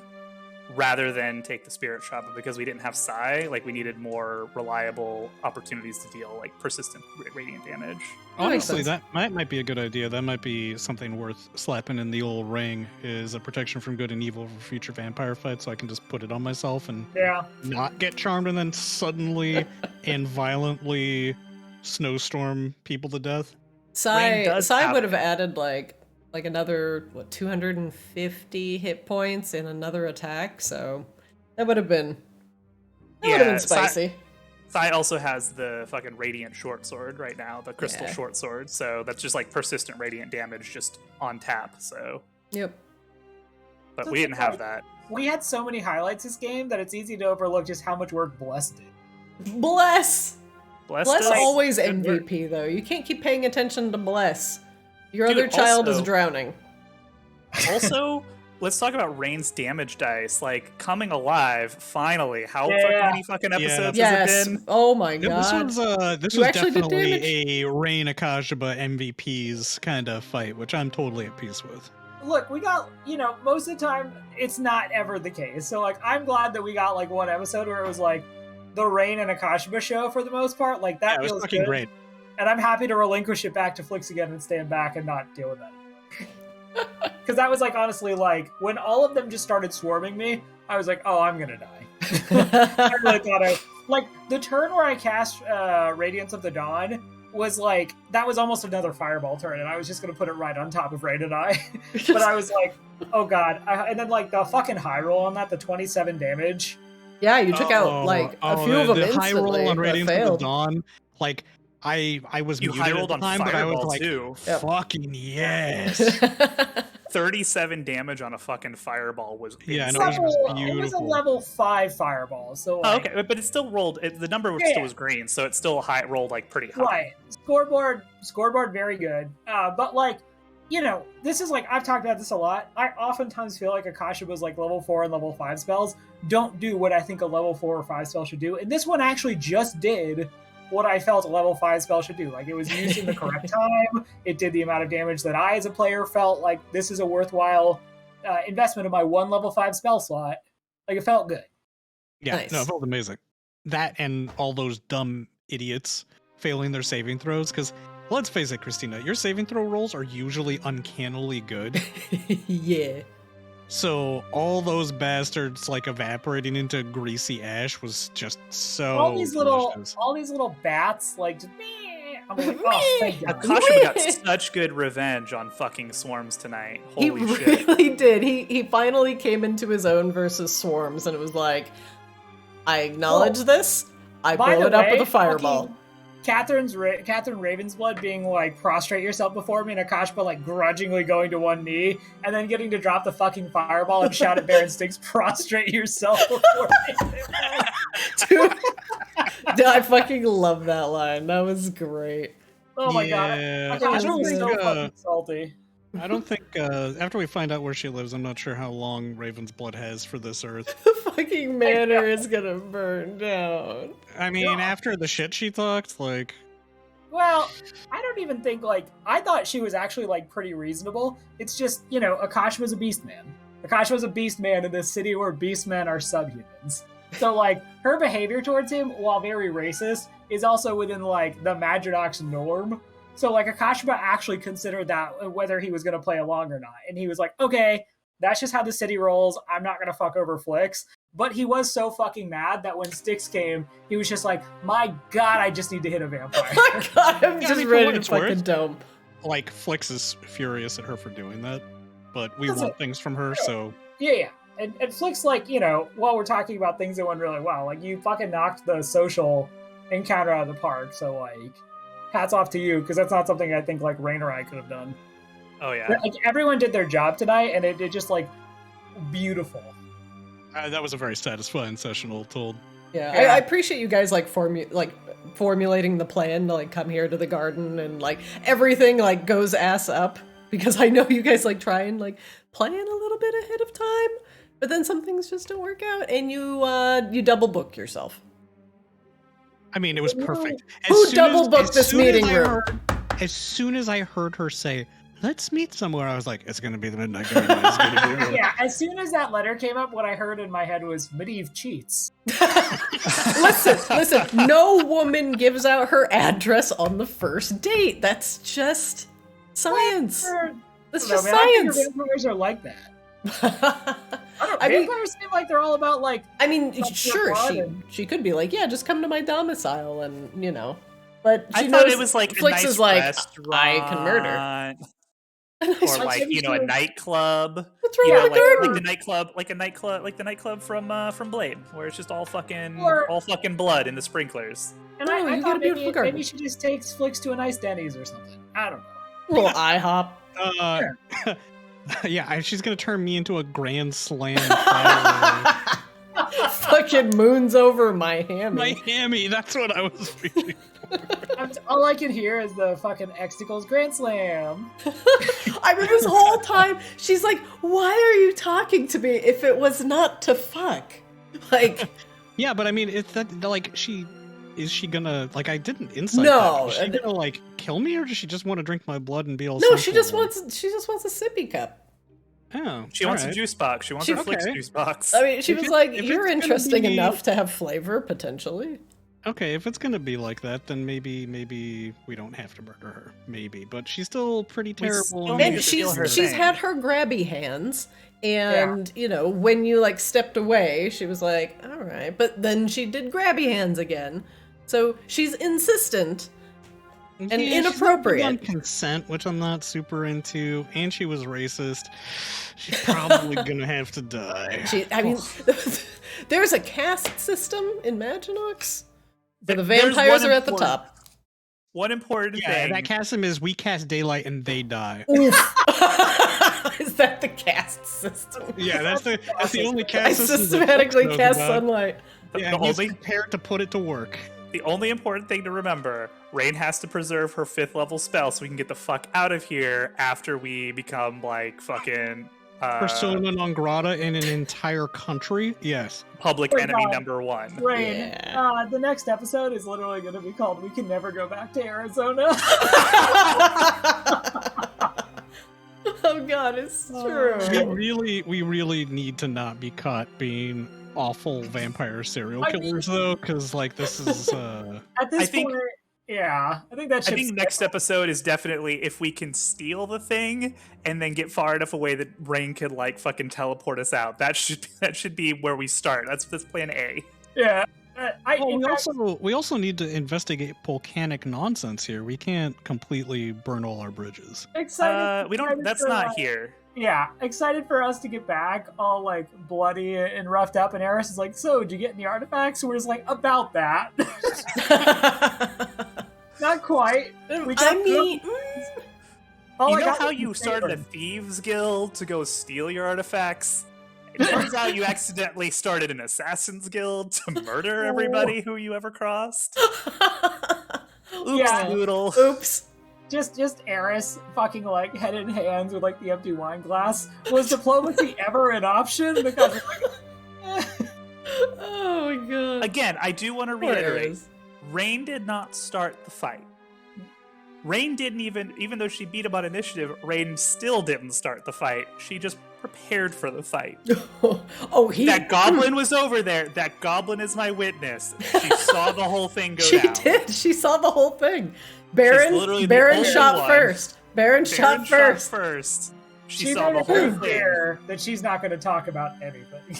S4: rather than take the spirit shot. But because we didn't have Sai, we needed more reliable opportunities to deal persistent radiant damage.
S3: That makes
S2: Honestly,
S3: sense.
S2: that might be a good idea. That might be something worth slapping in the old ring, is a protection from good and evil for future vampire fights, so I can just put it on myself and
S1: Yeah.
S2: not get charmed and then suddenly and violently snowstorm people to death.
S4: Rain does
S3: Sai
S4: have-
S3: would have added like another 250 hit points in another attack, so that would have been spicy.
S4: Sai also has the fucking radiant short sword right now, the crystal
S3: Yeah.
S4: short sword. So that's just persistent radiant damage just on tap. So,
S3: Yep.
S4: but
S1: So
S4: we
S1: it's
S4: didn't have
S1: like-
S4: that.
S1: We had so many highlights this game that it's easy to overlook just how much work Bless did.
S3: Bless.
S4: Bless
S3: Bless
S4: does
S3: always
S4: good work.
S3: MVP though. You can't keep paying attention to Bless. Your
S4: Dude,
S3: other child is
S4: also-
S3: drowning.
S4: Also, let's talk about Rain's damage dice. Coming alive, finally. How
S1: Yeah.
S4: fucking many fucking episodes
S3: Yes.
S4: has it been?
S3: Oh my
S2: Yeah,
S3: god.
S2: this
S3: You
S2: was
S3: actually did
S2: definitely a Rain Akashaba MVPs kind of fight, which I'm totally at peace with.
S1: Look, we got, most of the time, it's not ever the case. So, I'm glad that we got, one episode where it was, the Rain and Akashaba show for the most part. That
S2: Yeah, it was
S1: feels
S2: fucking
S1: good.
S2: great.
S1: And I'm happy to relinquish it back to Flix again and stand back and not deal with that. Because that was, honestly, when all of them just started swarming me, I was like, oh, I'm gonna die. I really thought the turn where I cast Radiance of the Dawn was that was almost another fireball turn, and I was just gonna put it right on top of Rain and I. But I was like, oh god. And then the fucking high roll on that, the 27 damage.
S3: Yeah, you took out a few of them
S2: the
S3: instantly.
S2: high roll on
S3: that
S2: Radiance of the
S3: failed.
S2: Dawn. I was
S4: You
S2: muted
S4: high
S2: at
S4: rolled
S2: the
S4: on
S2: time, but I was
S4: fireball
S2: like,
S4: too.
S3: Yep.
S2: fucking yes.
S4: 37 damage on a fucking fireball was
S2: Yeah, I
S4: insane.
S2: know, it was
S1: It was a
S2: beautiful.
S1: level 5 fireball, so
S4: Oh, okay, but it still rolled. The number
S1: Yeah.
S4: still was green, so it still rolled pretty high.
S1: right. Scoreboard, very good. But this is I've talked about this a lot. I oftentimes feel like Akashaba's level 4 and level 5 spells don't do what I think a level 4 or 5 spell should do, and this one actually just did what I felt a level 5 spell should do. It was used in the correct time. It did the amount of damage that I, as a player, felt like this is a worthwhile investment of my one level 5 spell slot. It felt good.
S2: Yeah,
S3: Nice.
S2: no, it felt amazing. That and all those dumb idiots failing their saving throws, because let's face it, Christina, your saving throw rolls are usually uncannily good.
S3: Yeah.
S2: So all those bastards evaporating into greasy ash was just so
S1: all these
S2: delicious.
S1: little bats just I'm like, oh, thank God.
S4: Akashaba got such good revenge on fucking swarms tonight. Holy
S3: he
S4: shit.
S3: really did. He finally came into his own versus swarms, and it was like, I acknowledge this. I
S1: By
S3: blow
S1: the
S3: it up
S1: way,
S3: with a fireball.
S1: fucking Catherine Ravensblood being prostrate yourself before me, and Akashba grudgingly going to one knee, and then getting to drop the fucking fireball and shout at Baron Styx, prostrate yourself before me.
S3: Dude, I fucking love that line. That was great.
S1: Oh my
S2: Yeah,
S1: god.
S2: I
S1: Akashba
S2: don't
S1: was
S2: think,
S1: so fucking salty.
S2: I don't think after we find out where she lives, I'm not sure how long Raven's blood has for this earth.
S3: The fucking manor is gonna burn down.
S2: I mean,
S1: Yeah.
S2: after the shit she talked,
S1: Well, I don't even think I thought she was actually pretty reasonable. It's just, Akash was a beast man. Akash was a beast man in this city where beast men are subhumans. So like her behavior towards him, while very racist, is also within like the Maginox norm. So like Akashima actually considered that whether he was going to play along or not, and he was like, okay, that's just how the city rolls. I'm not going to fuck over Flix. But he was so fucking mad that when Styx came, he was just like, my god, I just need to hit a vampire.
S3: My god, I'm just
S2: for
S3: ready
S2: what
S3: to
S2: it's
S3: fucking
S2: worth.
S3: dump.
S2: Like, Flix is furious at her for doing that, but we want things from her, so...
S1: Yeah. And Flix, like, you know, while we're talking about things that went really well, like, you fucking knocked the social encounter out of the park, so, like, hats off to you, because that's not something I think, like, Rain or I could have done.
S4: Oh, yeah.
S1: Like, everyone did their job tonight, and it just, like, beautiful.
S2: That was a very satisfying session, all told.
S3: Yeah,
S1: Yeah.
S3: I appreciate you guys like formulating the plan to like come here to the garden and like everything like goes ass up because I know you guys like try and like plan a little bit ahead of time, but then some things just don't work out and you double book yourself.
S2: I mean, it was perfect.
S3: Who double booked this meeting room?
S2: As soon as I heard her say, let's meet somewhere, I was like, it's going to be the Midnight Garden. It's going to be
S1: Yeah, as soon as that letter came up, what I heard in my head was Medivh cheats.
S3: Listen, no woman gives out her address on the first date. That's just science. That's just
S1: I think
S3: science.
S1: vampires are like that.
S3: I mean,
S1: Vampires seem like they're all about, like...
S3: I mean,
S1: Like
S3: sure,
S1: your blood
S3: she could be like, yeah, just come to my domicile, and you know. But she
S4: I thought
S3: knows
S4: it was like
S3: Flix
S4: a nice
S3: is like,
S4: restaurant,
S3: I can murder.
S4: or like a nightclub.
S3: What's wrong
S4: You know,
S3: with the
S4: like
S3: garden?
S4: the nightclub, like the nightclub from Blade, where it's just all fucking
S1: Or-
S4: blood in the sprinklers.
S1: And
S3: No,
S1: I
S3: you
S1: thought
S3: get a beautiful garden.
S1: maybe she just takes Flix to a nice Denny's or something. I don't know.
S3: Little IHOP.
S2: Yeah, she's going to turn me into a Grand Slam firework.
S3: Fucking moons over Miami.
S2: Miami, that's what I was thinking.
S1: All I can hear is the fucking Xticles Grand Slam.
S3: I mean, this whole time, she's like, why are you talking to me if it was not to fuck? Like,
S2: Yeah, but I mean, it's that, like, is she gonna, like, I didn't insight
S3: No,
S2: that. Is she gonna, like, kill me, or does she just want to drink my blood and be all
S3: no, she
S2: sensual?
S3: just wants a sippy cup.
S2: Oh,
S4: She wants a
S2: alright.
S4: juice box. She wants
S3: She-
S4: her Flix
S2: okay.
S4: juice box.
S3: I mean, she
S2: If
S3: was
S2: it-
S3: like,
S2: if
S3: you're
S2: it's gonna
S3: interesting
S2: be-
S3: enough to have flavor, potentially.
S2: Okay, if it's gonna be like that, then maybe we don't have to murder her. Maybe, but she's still pretty
S4: We
S2: terrible.
S4: still
S2: and
S4: need
S3: And
S4: to
S2: she's
S4: steal
S3: she's
S4: her
S3: she's
S4: thing.
S3: had her grabby hands, and you know, when you like stepped away, she was like, all right, but then she did grabby hands again. So she's insistent. and
S2: she's not big
S3: inappropriate.
S2: on consent, which I'm not super into, and she was racist. She's probably gonna have to die.
S3: I mean, there's a caste system in Maginox. The
S4: There's
S3: vampires
S4: one
S3: are at the
S4: important-
S3: top.
S4: One important
S2: Yeah,
S4: thing.
S2: that chasm is we cast daylight and they die.
S3: Is that the caste system?
S2: Yeah, that's the only
S3: I
S2: cast system that
S3: systematically
S2: Fox knows
S3: cast
S2: about.
S3: sunlight.
S2: Yeah,
S4: The
S2: he's
S4: only-
S2: prepared to put it to work.
S4: The only important thing to remember, Rain has to preserve her 5th level spell so we can get the fuck out of here after we become like fucking
S2: Persona non grata in an entire country. Yes.
S4: public
S1: Oh,
S4: enemy
S1: God.
S4: number 1.
S1: Rain,
S3: Yeah.
S1: the next episode is literally going to be called "We Can Never Go Back to Arizona."
S3: Oh god, it's true.
S2: We really need to not be caught being awful vampire serial
S1: I mean-
S2: killers though, because like this is
S1: At this
S4: I think-
S1: point, yeah, I think that
S4: I
S1: ship's
S4: think next episode is definitely if we can steal the thing and then get far enough away that Rain could like fucking teleport us out. That should be where we start. That's plan A.
S1: Yeah.
S2: we also need to investigate volcanic nonsense here. We can't completely burn all our bridges.
S1: excited.
S4: We don't.
S1: excited
S4: That's
S1: for,
S4: not here.
S1: Yeah, excited for us to get back, all like bloody and roughed up. And Eris is like, "So, did you get any artifacts?" We're just like, "About that." Not quite. We got
S3: I mean,
S1: all
S4: You
S1: I
S4: know
S1: got
S4: how
S1: was
S4: you
S1: the
S4: started a
S1: saber.
S4: thieves guild to go steal your artifacts? It turns out you accidentally started an assassin's guild to murder everybody who you ever crossed. Oops,
S1: Yeah.
S4: Noodle.
S3: oops.
S1: Just Eris fucking like head in hands with like the empty wine glass. Was diplomacy ever an option? Because it's like,
S3: Oh my god.
S4: Again, I do want to
S3: Poor
S4: reiterate:
S3: Ares.
S4: Rain did not start the fight. Rain didn't even though she beat him on initiative, Rain still didn't start the fight. She just prepared for the fight. That goblin was over there. That goblin is my witness. She saw the whole thing go down.
S3: She did. She saw the whole thing. Baron shot first. Baron shot first.
S1: She saw the whole thing. That she's not going to talk about anything.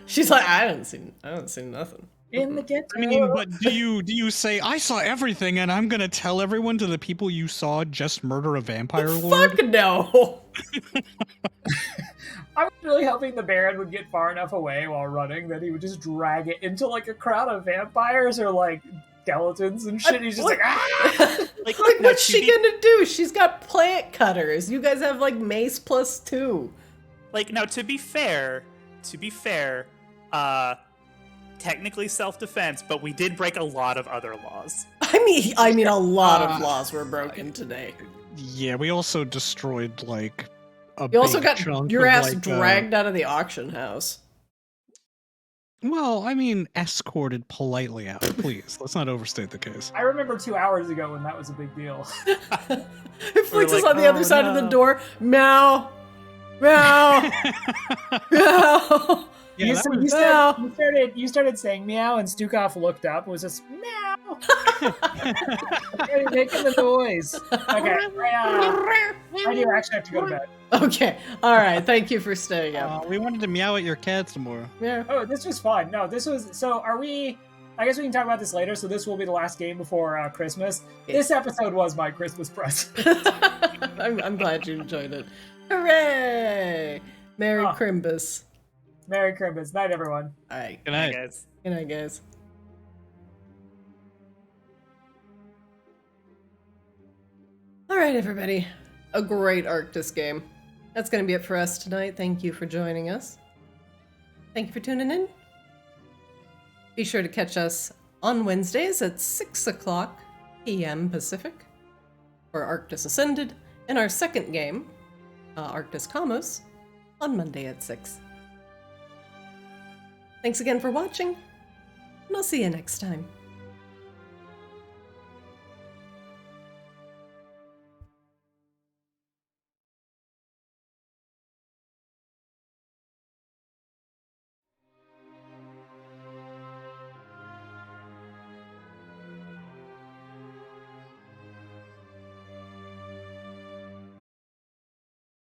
S3: She's like, I don't see nothing.
S1: In the get.
S2: I mean, but do you say I saw everything and I'm gonna tell everyone to the people you saw just murder a vampire lord?
S3: Fuck no.
S1: I was really hoping the Baron would get far enough away while running that he would just drag it into like a crowd of vampires or like skeletons and shit. He's just like, ah!
S3: like what's she gonna do? She's got plant cutters. You guys have like mace +2.
S4: Like, now to be fair, technically self-defense, but we did break a lot of other laws.
S3: I mean, a lot of laws were broken today.
S2: Yeah, we also destroyed like a
S3: You also got
S2: chunk
S3: your
S2: of,
S3: ass
S2: like,
S3: dragged out of the auction house.
S2: Well, I mean, escorted politely out. Please, let's not overstate the case.
S1: I remember 2 hours ago when that was a big deal.
S3: Flix is on the other side of the door. Meow. Meow. Meow.
S2: Yeah,
S1: you started saying meow, and Stukov looked up and was just meow. Making the noise. Okay, I do actually have to go to bed.
S3: Okay, all right. Thank you for staying up.
S2: We wanted to meow at your cat some more.
S3: Yeah.
S1: Oh, this was fun. No, this was. So, are we? I guess we can talk about this later. So, this will be the last game before Christmas. This episode was my Christmas present.
S3: I'm glad you enjoyed it. Hooray! Merry Crimbus.
S1: Merry Christmas. Night, everyone.
S3: All right.
S2: Good night,
S4: guys.
S3: Good night, guys. All right, everybody. A great Arctis game. That's going to be it for us tonight. Thank you for joining us. Thank you for tuning in. Be sure to catch us on Wednesdays at 6 o'clock p.m. Pacific for Arctis Ascended, and our second game, Arctis Kamos, on Monday at 6. Thanks again for watching, and I'll see you next time.